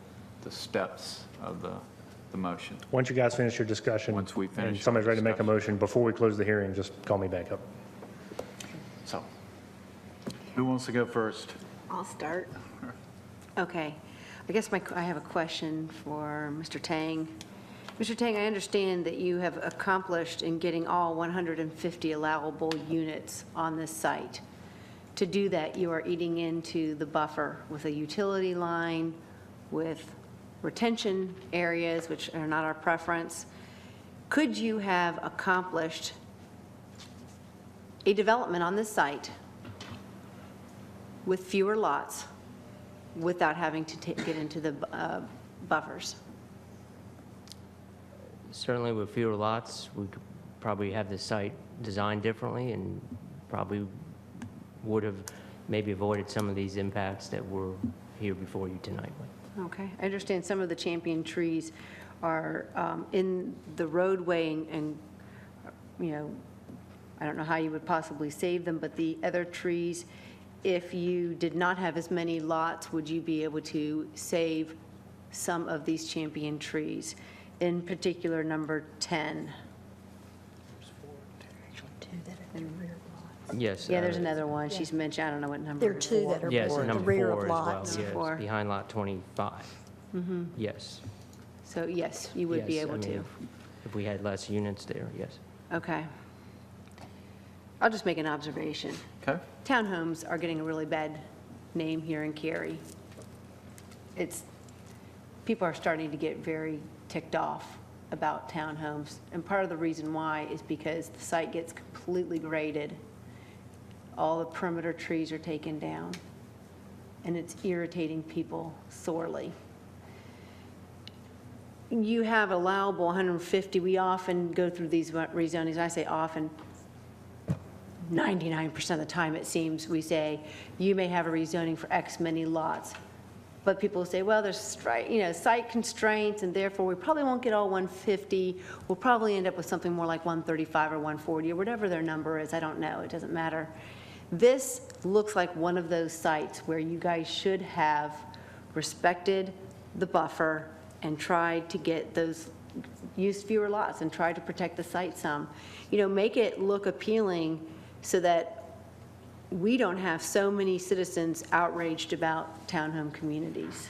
steps of the motion. Once you guys finish your discussion, Once we finish and somebody's our ready to make a motion, before we close the hearing, just call me back up. So, who wants to go first? I'll start. Okay. I guess I have a question for Mr. Tang. Mr. Tang, I understand that you have accomplished in getting all 150 allowable units on this site. To do that, you are eating into the buffer with a utility line, with retention areas, which are not our preference. Could you have accomplished a development on this site with fewer lots without having to get into the buffers? Certainly with fewer lots, we could probably have the site designed differently and probably would have maybe avoided some of these impacts that were here before you tonight. Okay. I understand some of the champion trees are in the roadway and, you know, I don't know how you would possibly save them, but the other trees, if you did not have as many lots, would you be able to save some of these champion trees? In particular, number 10. Yes. Yeah, there's another one. She's mentioned, I don't know what number. There are two that are Yes, more at the number rear 4 of as lots. well, yes, behind lot 25. Mm-hmm. Yes. So yes, you would be Yes, able I mean, to. If we had less units there, yes. Okay. I'll just make an observation. Okay. Townhomes are getting a really bad name here in Cary. People are starting to get very ticked off about townhomes. And part of the reason why is because the site gets completely graded. All the perimeter trees are taken down. And it's irritating people sorely. You have allowable 150. We often go through these rezonings. I say often, 99% of the time it seems, we say, you may have a rezoning for X many lots. But people say, well, there's site constraints, and therefore we probably won't get all 150. We'll probably end up with something more like 135 or 140 or whatever their number is. I don't know. It doesn't matter. This looks like one of those sites where you guys should have respected the buffer and tried to get those, use fewer lots and try to protect the site some. Make it look appealing so that we don't have so many citizens outraged about townhome communities.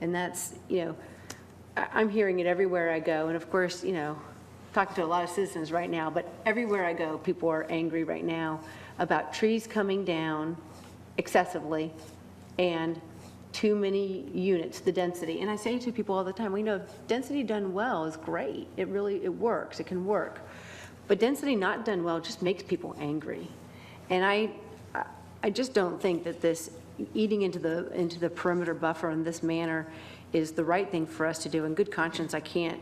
And that's, I'm hearing it everywhere I go. And of course, talking to a lot of citizens right now, but everywhere I go, people are angry right now about trees coming down excessively and too many units, the density. And I say to people all the time, we know density done well is great. It works, it can work. But density not done well just makes people angry. And I just don't think that this eating into the perimeter buffer in this manner is the right thing for us to do. In good conscience, I can't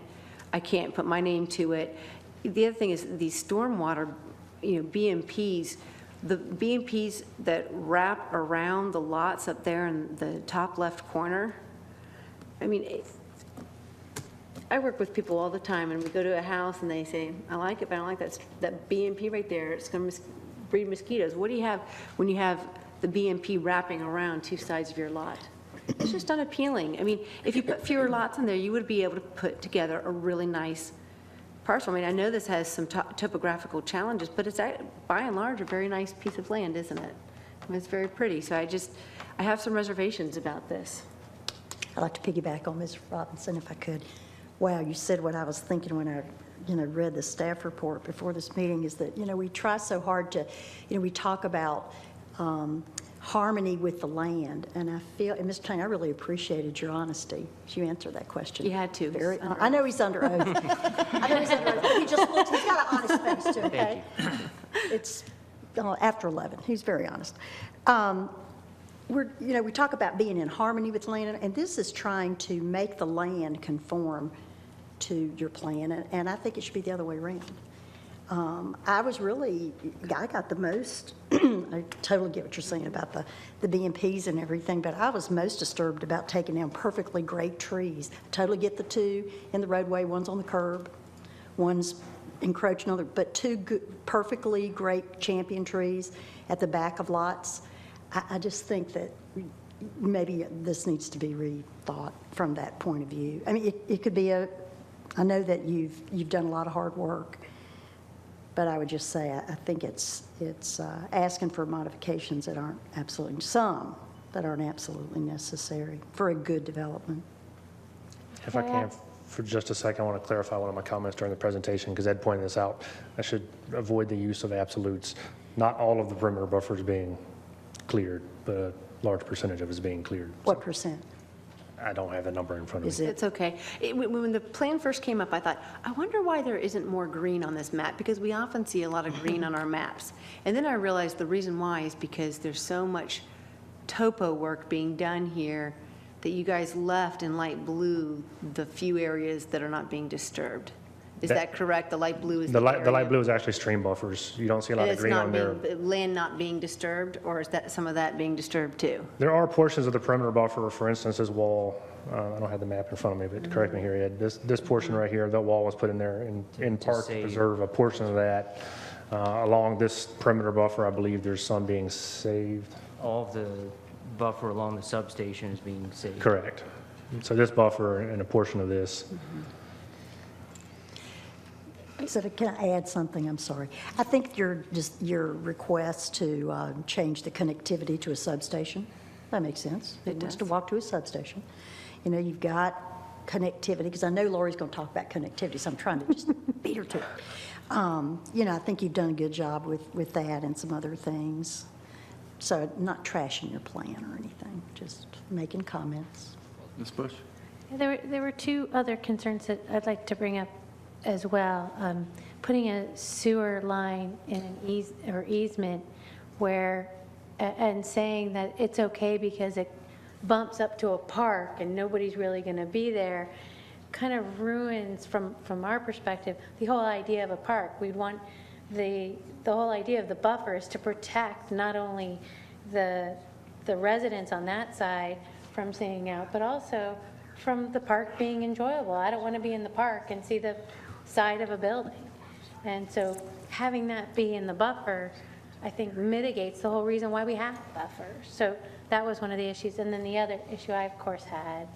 put my name to it. The other thing is these stormwater, BMPs, the BMPs that wrap around the lots up there in the top left corner. I mean, I work with people all the time, and we go to a house and they say, I like it, but I don't like that BMP right there. It's going to breed mosquitoes. What do you have when you have the BMP wrapping around two sides of your lot? It's just unappealing. I mean, if you put fewer lots in there, you would be able to put together a really nice parcel. I mean, I know this has some topographical challenges, but it's by and large a very nice piece of land, isn't it? I mean, it's very pretty. So I have some reservations about this. I'd like to piggyback on Ms. Robinson if I could. Wow, you said what I was thinking when I read the staff report before this meeting, is that, we try so hard to, we talk about harmony with the land, and I feel, and Mr. Tang, I really appreciated your honesty as you answered that question. You had to. I know he's under oath. I know he's under oath, but he just looks, he's got an honest face to him, okay? It's after 11, he's very honest. We talk about being in harmony with land, and this is trying to make the land conform to your plan, and I think it should be the other way around. I got the most, I totally get what you're saying about the BMPs and everything, but I was most disturbed about taking down perfectly great trees. I totally get the two in the roadway, one's on the curb, one's encroaching on the, but two perfectly great champion trees at the back of lots. I just think that maybe this needs to be rethought from that point of view. I mean, it could be I know that you've done a lot of hard work, but I would just say I think it's asking for modifications that aren't absolutely necessary for a good development. If I can, for just a second, I want to clarify one of my comments during the presentation, because Ed pointed this out. I should avoid the use of absolutes. Not all of the perimeter buffers being cleared, but a large percentage of it is being cleared. What percent? I don't have the number in front of me. It's okay. When the plan first came up, I thought, I wonder why there isn't more green on this map, because we often see a lot of green on our maps. And then I realized the reason why is because there's so much topo work being done here that you guys left in light blue the few areas that are not being disturbed. Is that correct? The light blue is the light blue is actually stream buffers. You don't see a lot of green on there. Land not being disturbed, or is that some of that being disturbed too? There are portions of the perimeter buffer, for instance, this wall. I don't have the map in front of me, but correct me here, Ed. This portion right here, that wall was put in there in part to preserve a portion of that. Along this perimeter buffer, I believe there's some being saved. All of the buffer along the substation is being saved. Correct. So this buffer and a portion of this. So can I add something? I'm sorry. I think your request to change the connectivity to a substation, that makes sense. It wants to walk to a substation. You've got connectivity, because I know Lori's going to talk about connectivity, so I'm trying to just beat her to it. I think you've done a good job with that and some other things. So not trashing your plan or anything, just making comments. Ms. Bush? There were two other concerns that I'd like to bring up as well. Putting a sewer line in an easement and saying that it's okay because it bumps up to a park and nobody's really going to be there kind of ruins, from our perspective, the whole idea of a park. We'd want the whole idea of the buffer is to protect not only the residents on that side from seeing out, but also from the park being enjoyable. I don't want to be in the park and see the side of a building. And so having that be in the buffer, I think, mitigates the whole reason why we have the buffer. So that was one of the issues. And then the other issue I, of course, had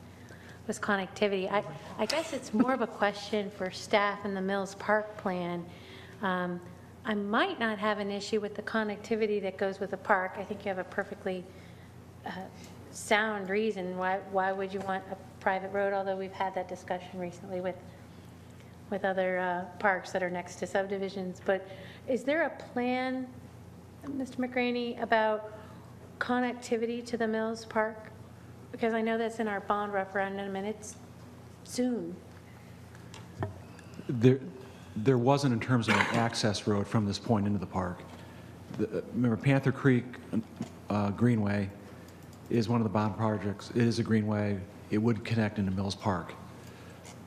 was connectivity. I guess it's more of a question for staff in the Mills Park plan. I might not have an issue with the connectivity that goes with the park. I think you have a perfectly sound reason. Why would you want a private road? Although we've had that discussion recently with other parks that are next to subdivisions. But is there a plan, Mr. McGraney, about connectivity to the Mills Park Because I know that's in our bond referendum, and it's soon. There wasn't in terms of an access road from this point into the park. Remember, Panther Creek Greenway is one of the bond projects. It is a greenway. It would connect into Mills Park.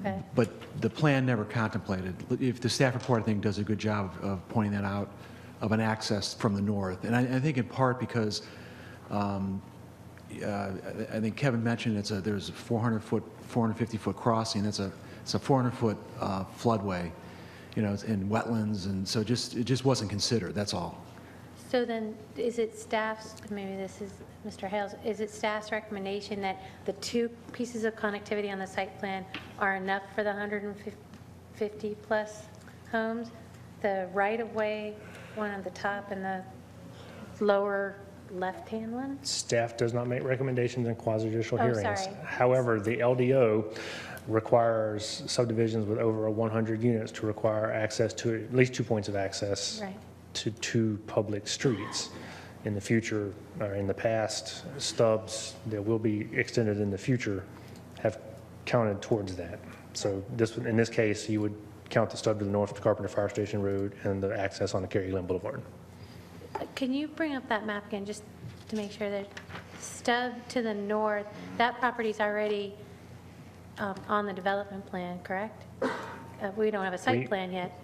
Okay. But the plan never contemplated. If the staff report, I think, does a good job of pointing that out, of an access from the north. And I think in part because I think Kevin mentioned there's a 400-foot, 450-foot crossing. It's a 400-foot floodway, it's in wetlands, and so it just wasn't considered. That's all. So then, is it staff's, maybe this is Mr. Hales, is it staff's recommendation that the two pieces of connectivity on the site plan are enough for the 150-plus homes? The right-of-way one at the top and the lower left-hand one? Staff does not make recommendations in quasi-judicial Oh, hearings. sorry. However, the LDO requires subdivisions with over 100 units to require access to at least 2 points of access Right. to 2 public streets. In the future, or in the past, stubs that will be extended in the future have counted towards that. So in this case, you would count the stub to the north of Carpenter Fire Station Road and the access on the Cary Glen Boulevard. Can you bring up that map again, just to make sure that stub to the north, that property's already on the development plan, correct? We don't have a site plan yet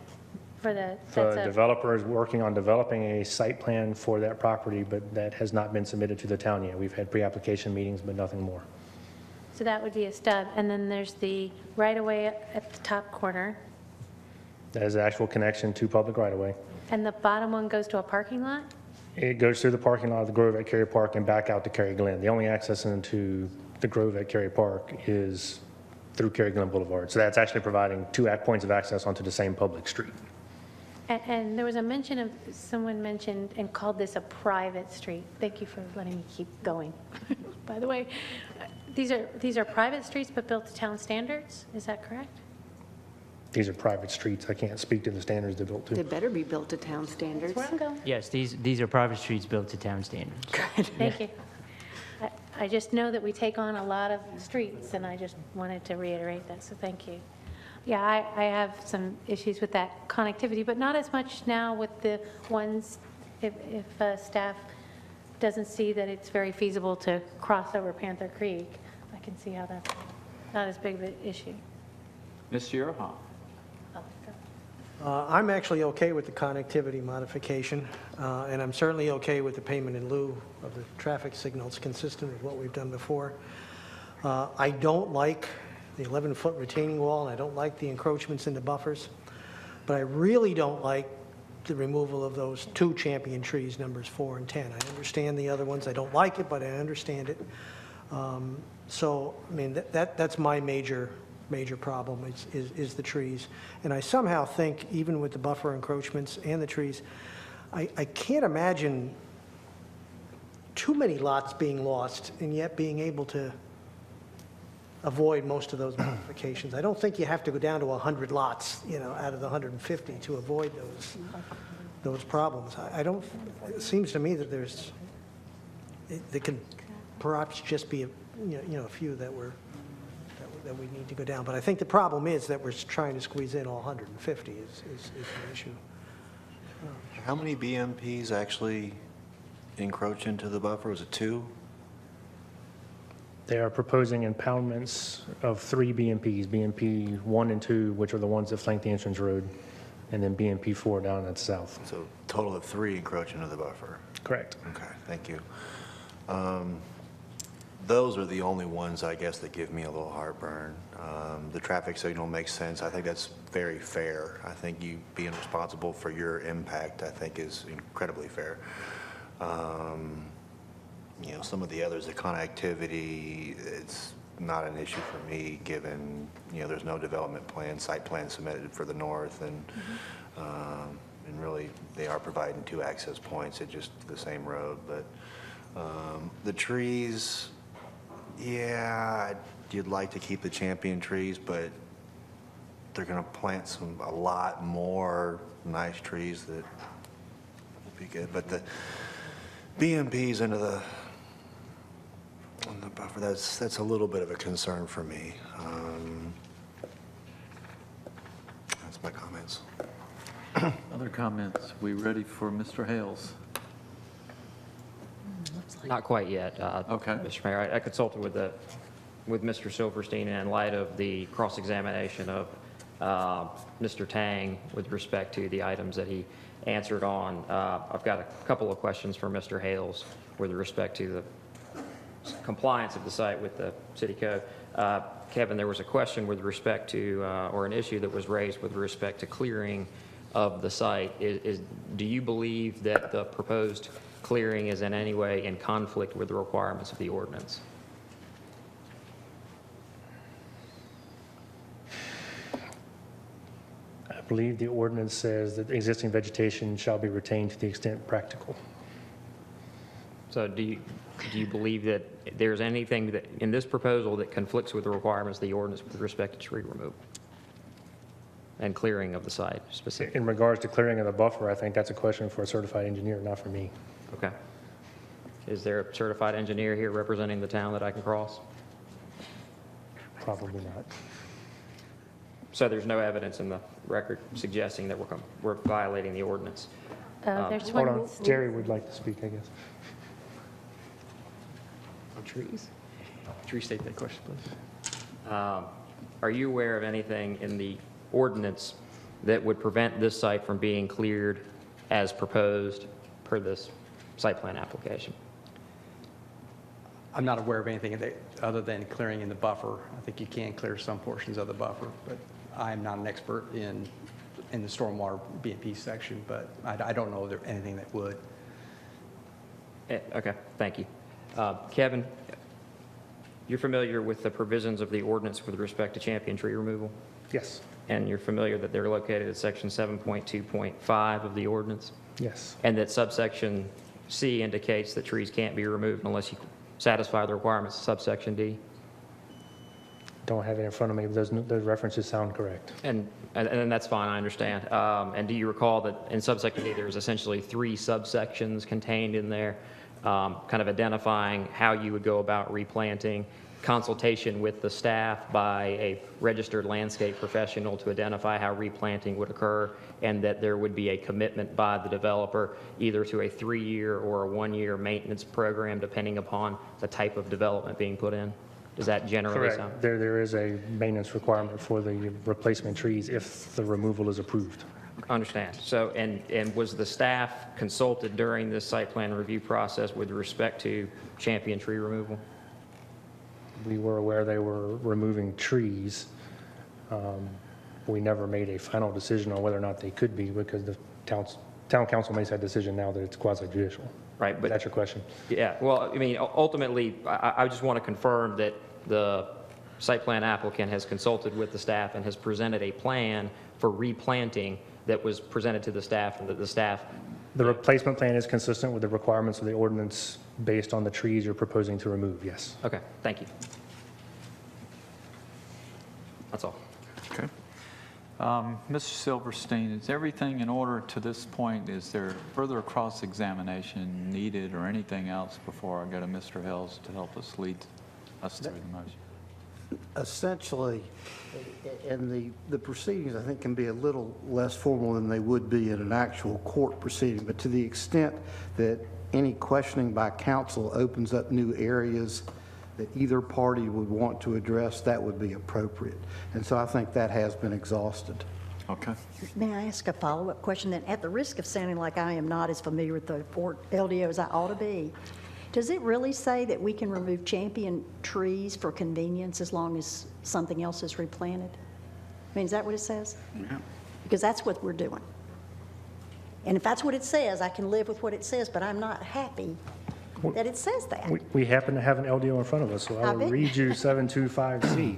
for the, The developer is working on developing a site plan for that property, but that has not been submitted to the town yet. We've had pre-application meetings, but nothing more. so that would be a stub. And then there's the right-of-way at the top corner, That is the actual connection to public right-of-way. and the bottom one goes to a parking lot? It goes through the parking lot of the Grove at Cary Park and back out to Cary Glen. The only access into the Grove at Cary Park is through Cary Glen Boulevard. So that's actually providing 2 points of access onto the same public street. And there was a mention of, someone mentioned and called this a private street. Thank you for letting me keep going. By the way, these are private streets but built to town standards, is that correct? These are private streets. I can't speak to the standards they're built to. They better be built to town standards. That's where I'm going. Yes, these are private streets built to town standards. Thank you. I just know that we take on a lot of streets, and I just wanted to reiterate that, so thank you. Yeah, I have some issues with that connectivity, but not as much now with the ones, if staff doesn't see that it's very feasible to cross over Panther Creek, I can see how that's not as big of an issue. Ms. Yerha? I'm actually okay with the connectivity modification, and I'm certainly okay with the payment in lieu of the traffic signals, consistent with what we've done before. I don't like the 11-foot retaining wall, and I don't like the encroachments into buffers, but I really don't like the removal of those 2 champion trees, numbers 4 and 10. I understand the other ones. I don't like it, but I understand it. So, I mean, that's my major problem is the trees. And I somehow think, even with the buffer encroachments and the trees, I can't imagine too many lots being lost and yet being able to avoid most of those modifications. I don't think you have to go down to 100 lots, out of the 150 to avoid those problems. It seems to me that there can perhaps just be a few that we need to go down. But I think the problem is that we're trying to squeeze in all 150 is the issue. How many BMPs actually encroach into the buffer? Was it 2? They are proposing impoundments of 3 BMPs, BMP 1 and 2, which are the ones that flank the entrance road, and then BMP 4 down at the south. So total of 3 encroach into the buffer? Correct. Okay, thank you. Those are the only ones, I guess, that give me a little heartburn. The traffic signal makes sense. I think that's very fair. I think you being responsible for your impact, I think, is incredibly fair. Some of the others, the connectivity, it's not an issue for me, given, there's no development plan, site plan submitted for the north, and really, they are providing 2 access points at just the same road. But the trees, yeah, you'd like to keep the champion trees, but they're going to plant a lot more nice trees that will be good. But the BMPs into the On the buffer, that's a little bit of a concern for me. That's my comments. Other comments? We ready for Mr. Hales? Not quite yet. Okay. Mr. Mayor, I consulted with Mr. Silverstein in light of the cross-examination of Mr. Tang with respect to the items that he answered on. I've got a couple of questions for Mr. Hales with respect to the compliance of the site with the city code. Kevin, there was a question with respect to, or an issue that was raised with respect to clearing of the site. Do you believe that the proposed clearing is in any way in conflict with the requirements of the ordinance? I believe the ordinance says that existing vegetation shall be retained to the extent practical. So do you believe that there's anything that in this proposal that conflicts with the requirements of the ordinance with respect to tree removal and clearing of the site specifically? In regards to clearing of the buffer, I think that's a question for a certified engineer, not for me. Okay. Is there a certified engineer here representing the town that I can cross? Probably not. So there's no evidence in the record suggesting that we're violating the ordinance? There's Hold one. on, Jerry would like to speak, I guess. On trees? Tree, state that question, please. Are you aware of anything in the ordinance that would prevent this site from being cleared as proposed per this site plan application? I'm not aware of anything other than clearing in the buffer. I think you can clear some portions of the buffer, but I'm not an expert in the stormwater B&P section, but I don't know of anything that would. Okay, thank you. Kevin, you're familiar with the provisions of the ordinance with respect to champion tree removal? Yes. And you're familiar that they're located at section 7.2.5 of the ordinance? Yes. And that subsection C indicates that trees can't be removed unless you satisfy the requirements of subsection D? Don't have it in front of me, but those references sound correct. And that's fine, I understand. And do you recall that in subsection D, there's essentially 3 subsections contained in there, kind of identifying how you would go about replanting, consultation with the staff by a registered landscape professional to identify how replanting would occur, and that there would be a commitment by the developer either to a 3-year or a 1-year maintenance program depending upon the type of development being put in? Does that generally sound? Correct. There is a maintenance requirement for the replacement trees if the removal is approved. Understand. So, and was the staff consulted during this site plan review process with respect to champion tree removal? We were aware they were removing trees. We never made a final decision on whether or not they could be because the town council makes that decision now that it's quasi-judicial. Right, but that's your question. Yeah, well, I mean, ultimately, I just want to confirm that the site plan applicant has consulted with the staff and has presented a plan for replanting that was presented to the staff and that the staff... The replacement plan is consistent with the requirements of the ordinance based on the trees you're proposing to remove, yes. Okay, thank you. That's all. Okay. Mr. Silverstein, is everything in order to this point? Is there further cross-examination needed or anything else before I go to Mr. Hales to help us lead us through the motion? Essentially, and the proceedings, I think, can be a little less formal than they would be in an actual court proceeding, but to the extent that any questioning by counsel opens up new areas that either party would want to address, that would be appropriate. And so I think that has been exhausted. Okay. May I ask a follow-up question then? At the risk of sounding like I am not as familiar with the LDO as I ought to be, does it really say that we can remove champion trees for convenience as long as something else is replanted? I mean, is that what it says? Yeah. Because that's what we're doing. And if that's what it says, I can live with what it says, but I'm not happy that it says that. We happen to have an LDO in front of us, so I will read you 725C.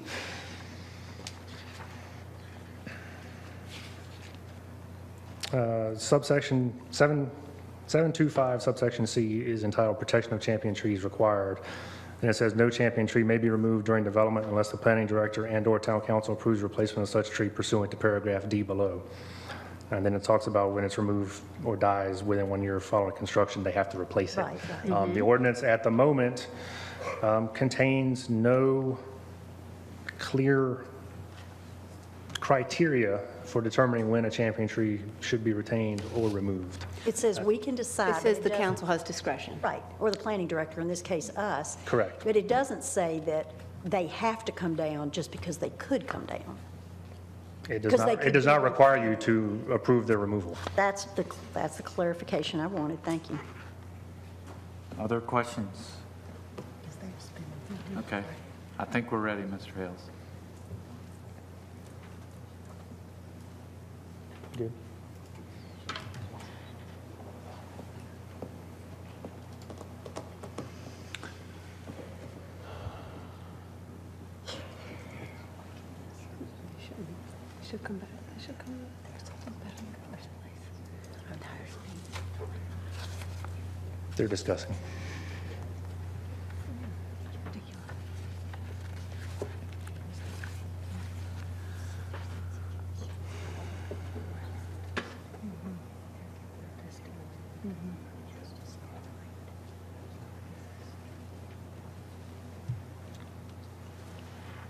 Subsection 725 subsection C is entitled Protection of Champion Trees Required. And it says no champion tree may be removed during development unless the planning director and/or town council approves replacement of such tree pursuant to paragraph D below. And then it talks about when it's removed or dies within 1 year following construction, they have to replace it. Right, right. The ordinance at the moment contains no clear criteria for determining when a champion tree should be retained or removed. It says we can decide. It says but the doesn't- council has discretion. Right, or the planning director, in this case, us. Correct. But it doesn't say that they have to come down just because they could come down. It does 'Cause not, they it could does do not it. require you to approve their removal. That's the clarification I wanted. Thank you. Other questions? Okay. I think we're ready, Mr. Hales. Good. She'll come back. She'll come back. There's something better in the first place. I'm tired. They're discussing.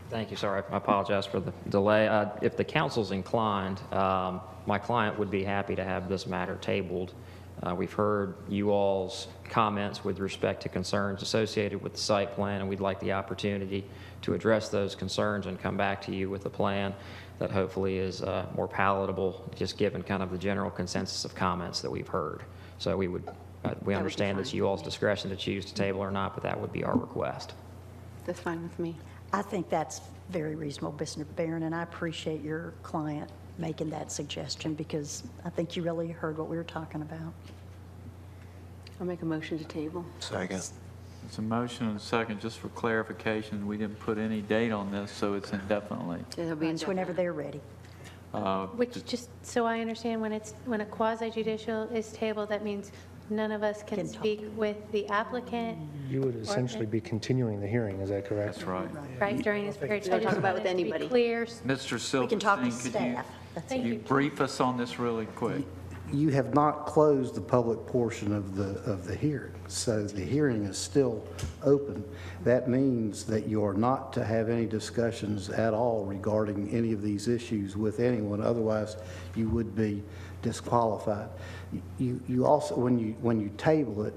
Thank you. Sorry, I apologize for the delay. If the council's inclined, my client would be happy to have this matter tabled. We've heard you all's comments with respect to concerns associated with the site plan, and we'd like the opportunity to address those concerns and come back to you with a plan that hopefully is more palatable, just given kind of the general consensus of comments that we've heard. So we understand it's you all's discretion to choose to table or not, but that would be our request. That's fine with me. I think that's very reasonable, Mr. Barron, and I appreciate your client making that suggestion because I think you really heard what we were talking about. I'll make a motion to table. Second. It's a motion and a second. Just for clarification, we didn't put any date on this, so it's indefinitely. It'll be It's whenever they're ready. Which, just so I understand, when a quasi judicial is tabled, that means none of us can speak with the applicant, You would essentially be continuing the hearing, is that correct? That's right. right, during this period. So I Don't just talk about wanted with to be anybody. Clear. Mr. We can talk to Silverstein, could staff. That's it. you brief us on this really quick? You have not closed the public portion of the hearing, so the hearing is still open. That means that you are not to have any discussions at all regarding any of these issues with anyone, otherwise you would be disqualified. You also, when you table it,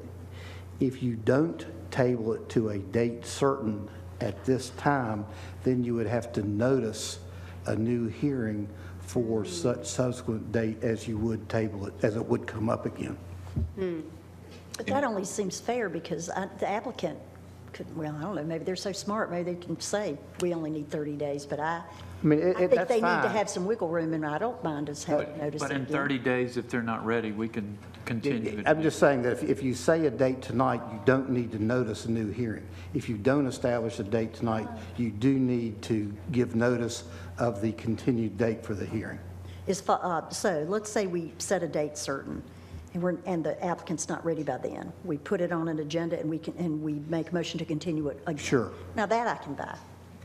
if you don't table it to a date certain at this time, then you would have to notice a new hearing for such subsequent date as you would table it, as it would come up again. But that only seems fair because the applicant could, well, I don't know, maybe they're so smart, maybe they can say, we only need 30 days, but I mean, think that's they need to fine. have some wiggle room, and I don't mind us having notice But it in again. 30 days, if they're not ready, we can continue. I'm just saying that if you say a date tonight, you don't need to notice a new hearing. If you don't establish a date tonight, you do need to give notice of the continued date for the hearing. So let's say we set a date certain, and the applicant's not ready by then. We put it on an agenda, and we make a motion to continue it again. Sure. Now, that I can buy.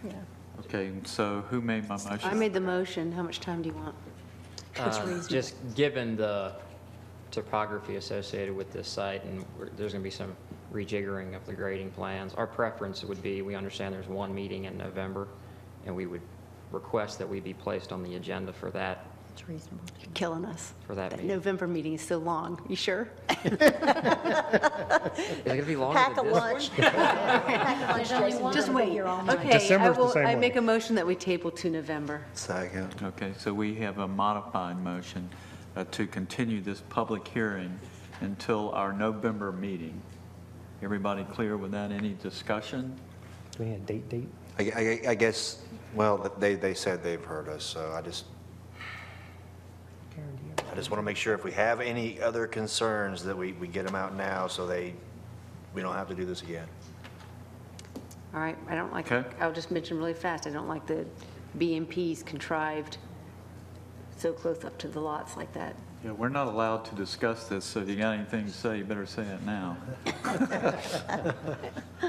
Yeah. Okay, so who made my motion? I made the motion. How much time do you want? It's reasonable. Just given the topography associated with this site, and there's going to be some rejiggering of the grading plans, our preference would be, we understand there's one meeting in November, and we would request that we be placed on the agenda for that. It's reasonable. You're killing us. For that meeting. November meeting is so long. You sure? Is it going to be longer Pack a than this one? lunch. Pack a lunch, Jason. Just You're gonna be wait. here all night. Okay, December's the same I way. make a motion that we table to November. Second. Okay, so we have a modified motion to continue this public hearing until our November meeting. Everybody clear with that? Any discussion? Do we need a date? I guess, well, they said they've heard us, so I just want to make sure if we have any other concerns that we get them out now so we don't have to do this again. All right, I don't like, Okay. I'll just mention really fast, I don't like the BMPs contrived so close up to the lots like that. Yeah, we're not allowed to discuss this, so if you got anything to say, you better say it now.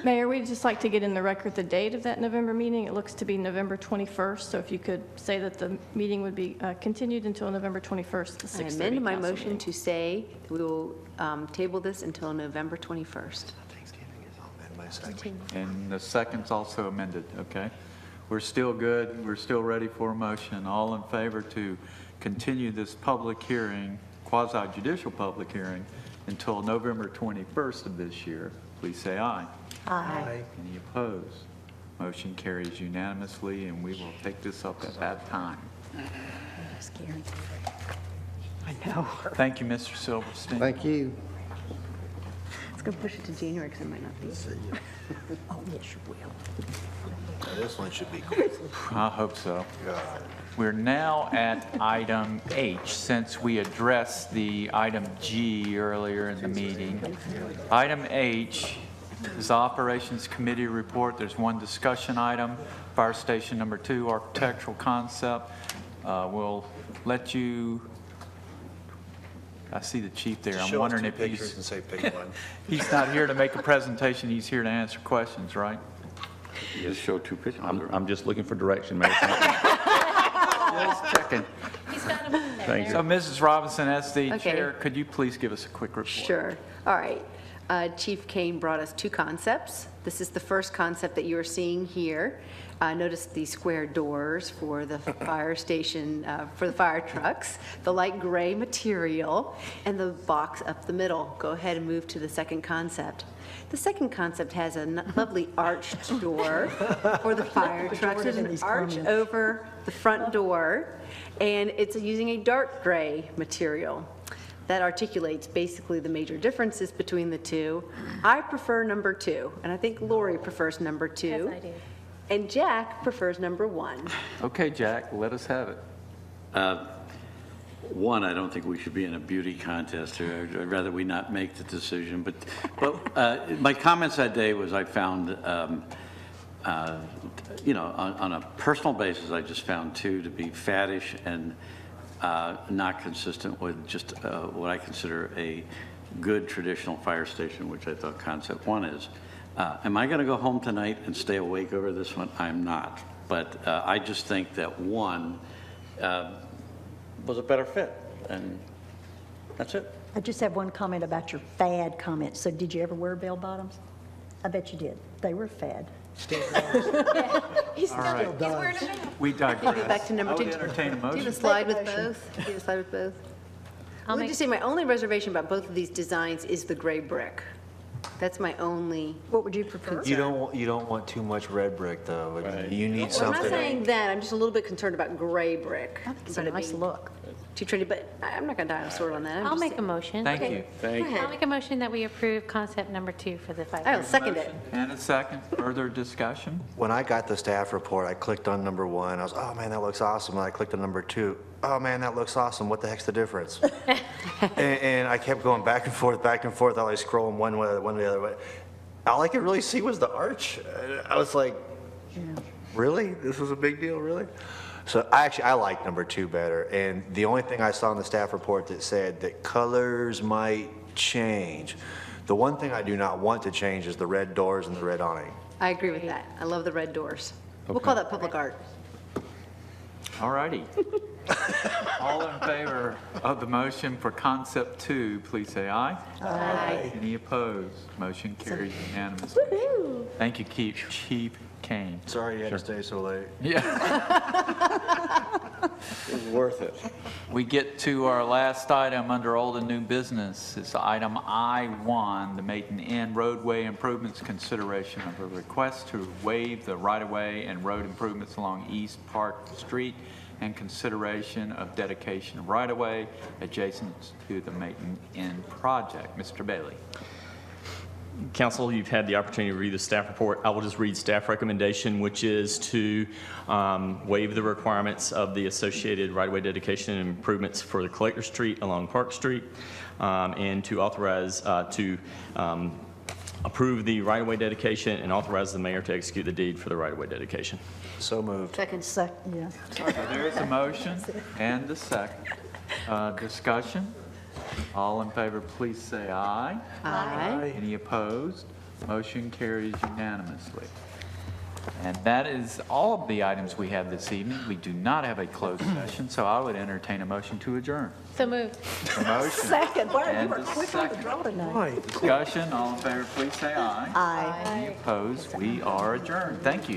Mayor, we'd just like to get in the record the date of that November meeting. It looks to be November 21st, so if you could say that the meeting would be continued until November 21st, the 6:30 I amend my council motion meeting. to say we will table this until November 21st. Thanksgiving is on, man. I second. And the second's also amended, okay? We're still good, we're still ready for a motion. All in favor to continue this public hearing, quasi-judicial public hearing, until November 21st of this year, please say aye. Aye. Any opposed? Motion carries unanimously, and we will take this up at that time. I know. Thank you, Mr. Silverstein. Thank you. Let's go push it to January because it might not be. Oh, yes, you will. Now, this one should be quick. I hope so. God. We're now at item H, since we addressed the item G earlier in the meeting. Item H is the Operations Committee report. There's one discussion item, Fire Station Number 2, architectural concept. We'll let you, I see the chief there. I'm Show us wondering two if pictures and say pick one. he's not here to make a presentation, he's here to answer questions, right? Just show two pictures. I'm just looking for direction, Mayor. Just checking. He's got him in there. Thanks. So Mrs. Robinson, as the Okay. chair, could you please give us a quick report? Sure. All right. Chief Kane brought us two concepts. This is the first concept that you are seeing here. Notice the square doors for the fire station, for the fire trucks, the light gray material, and the box up the middle. Go ahead and move to the second concept. The second concept has a lovely arched door for the fire trucks. There's an arch over the front door, and it's using a dark gray material. That articulates basically the major differences between the two. I prefer number 2, and I think Lori prefers number 2. Yes, I do. And Jack prefers number 1. Okay, Jack, let us have it. One, I don't think we should be in a beauty contest here. I'd rather we not make the decision. But my comments that day was I found, you know, on a personal basis, I just found 2 to be faddish and not consistent with just what I consider a good traditional fire station, which I thought concept 1 is. Am I going to go home tonight and stay awake over this one? I'm not. But I just think that 1 was a better fit, and that's it. I just have one comment about your fad comment. So did you ever wear bell bottoms? I bet you did. They were fad. He's All right. He's wearing them now. We digress. Go back to number I 2. would entertain a Do you have a motion. slide with both? Do you have a slide with both? Let me just say, my only reservation about both of these designs is the gray brick. That's my only. What would you prefer? You don't want too much red brick, though. You need Well, I'm something. not saying that. I'm just a little bit concerned about gray brick. I think it's a nice look. Too trendy, but I'm not going to die on a sword on that. I'll make a motion. Thank you. Thank I'll make a motion that we approve concept number 2 for the fire. I'll second it. And a second. Further discussion? When I got the staff report, I clicked on number 1. I was, oh man, that looks awesome. And I clicked on number 2. Oh man, that looks awesome. What the heck's the difference? and I kept going back and forth. I was scrolling one way, one the other way. All I could really see was the arch. I was like, really? This was a big deal, really? So I like number 2 better. And the only thing I saw in the staff report that said that colors might change. The one thing I do not want to change is the red doors and the red awning. I agree with that. I love the red doors. We'll call that public art. All righty. All in favor of the motion for concept 2, please say aye. Aye. Any opposed? Motion carries unanimously. Thank you, Chief Kane. Sorry you had to stay so late. Yeah. It was worth it. We get to our last item under old and new business. It's item I-1, the Maiden Inn roadway improvements consideration of a request to waive the right-of-way and road improvements along East Park Street and consideration of dedication of right-of-way adjacent to the Maiden Inn project. Mr. Bailey. Council, you've had the opportunity to read the staff report. I will just read staff recommendation, which is to waive the requirements of the associated right-of-way dedication and improvements for the Collector Street along Park Street, and to authorize approve the right-of-way dedication and authorize the mayor to execute the deed for the right-of-way dedication. So moved. Second, yeah. So there is a motion and a second. Discussion? All in favor, please say aye. Aye. Any opposed? Motion carries unanimously. And that is all of the items we have this evening. We do not have a closed session, so I would entertain a motion to adjourn. So moved. A motion. Second, wow, you And were a quick on the second. draw tonight. Why? Discussion, all in favor, please say aye. Aye. Any opposed? We are adjourned. Thank you.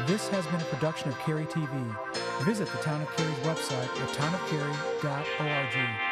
This has been a production of Cary TV. Visit the Town of Cary's website at townofcary.org.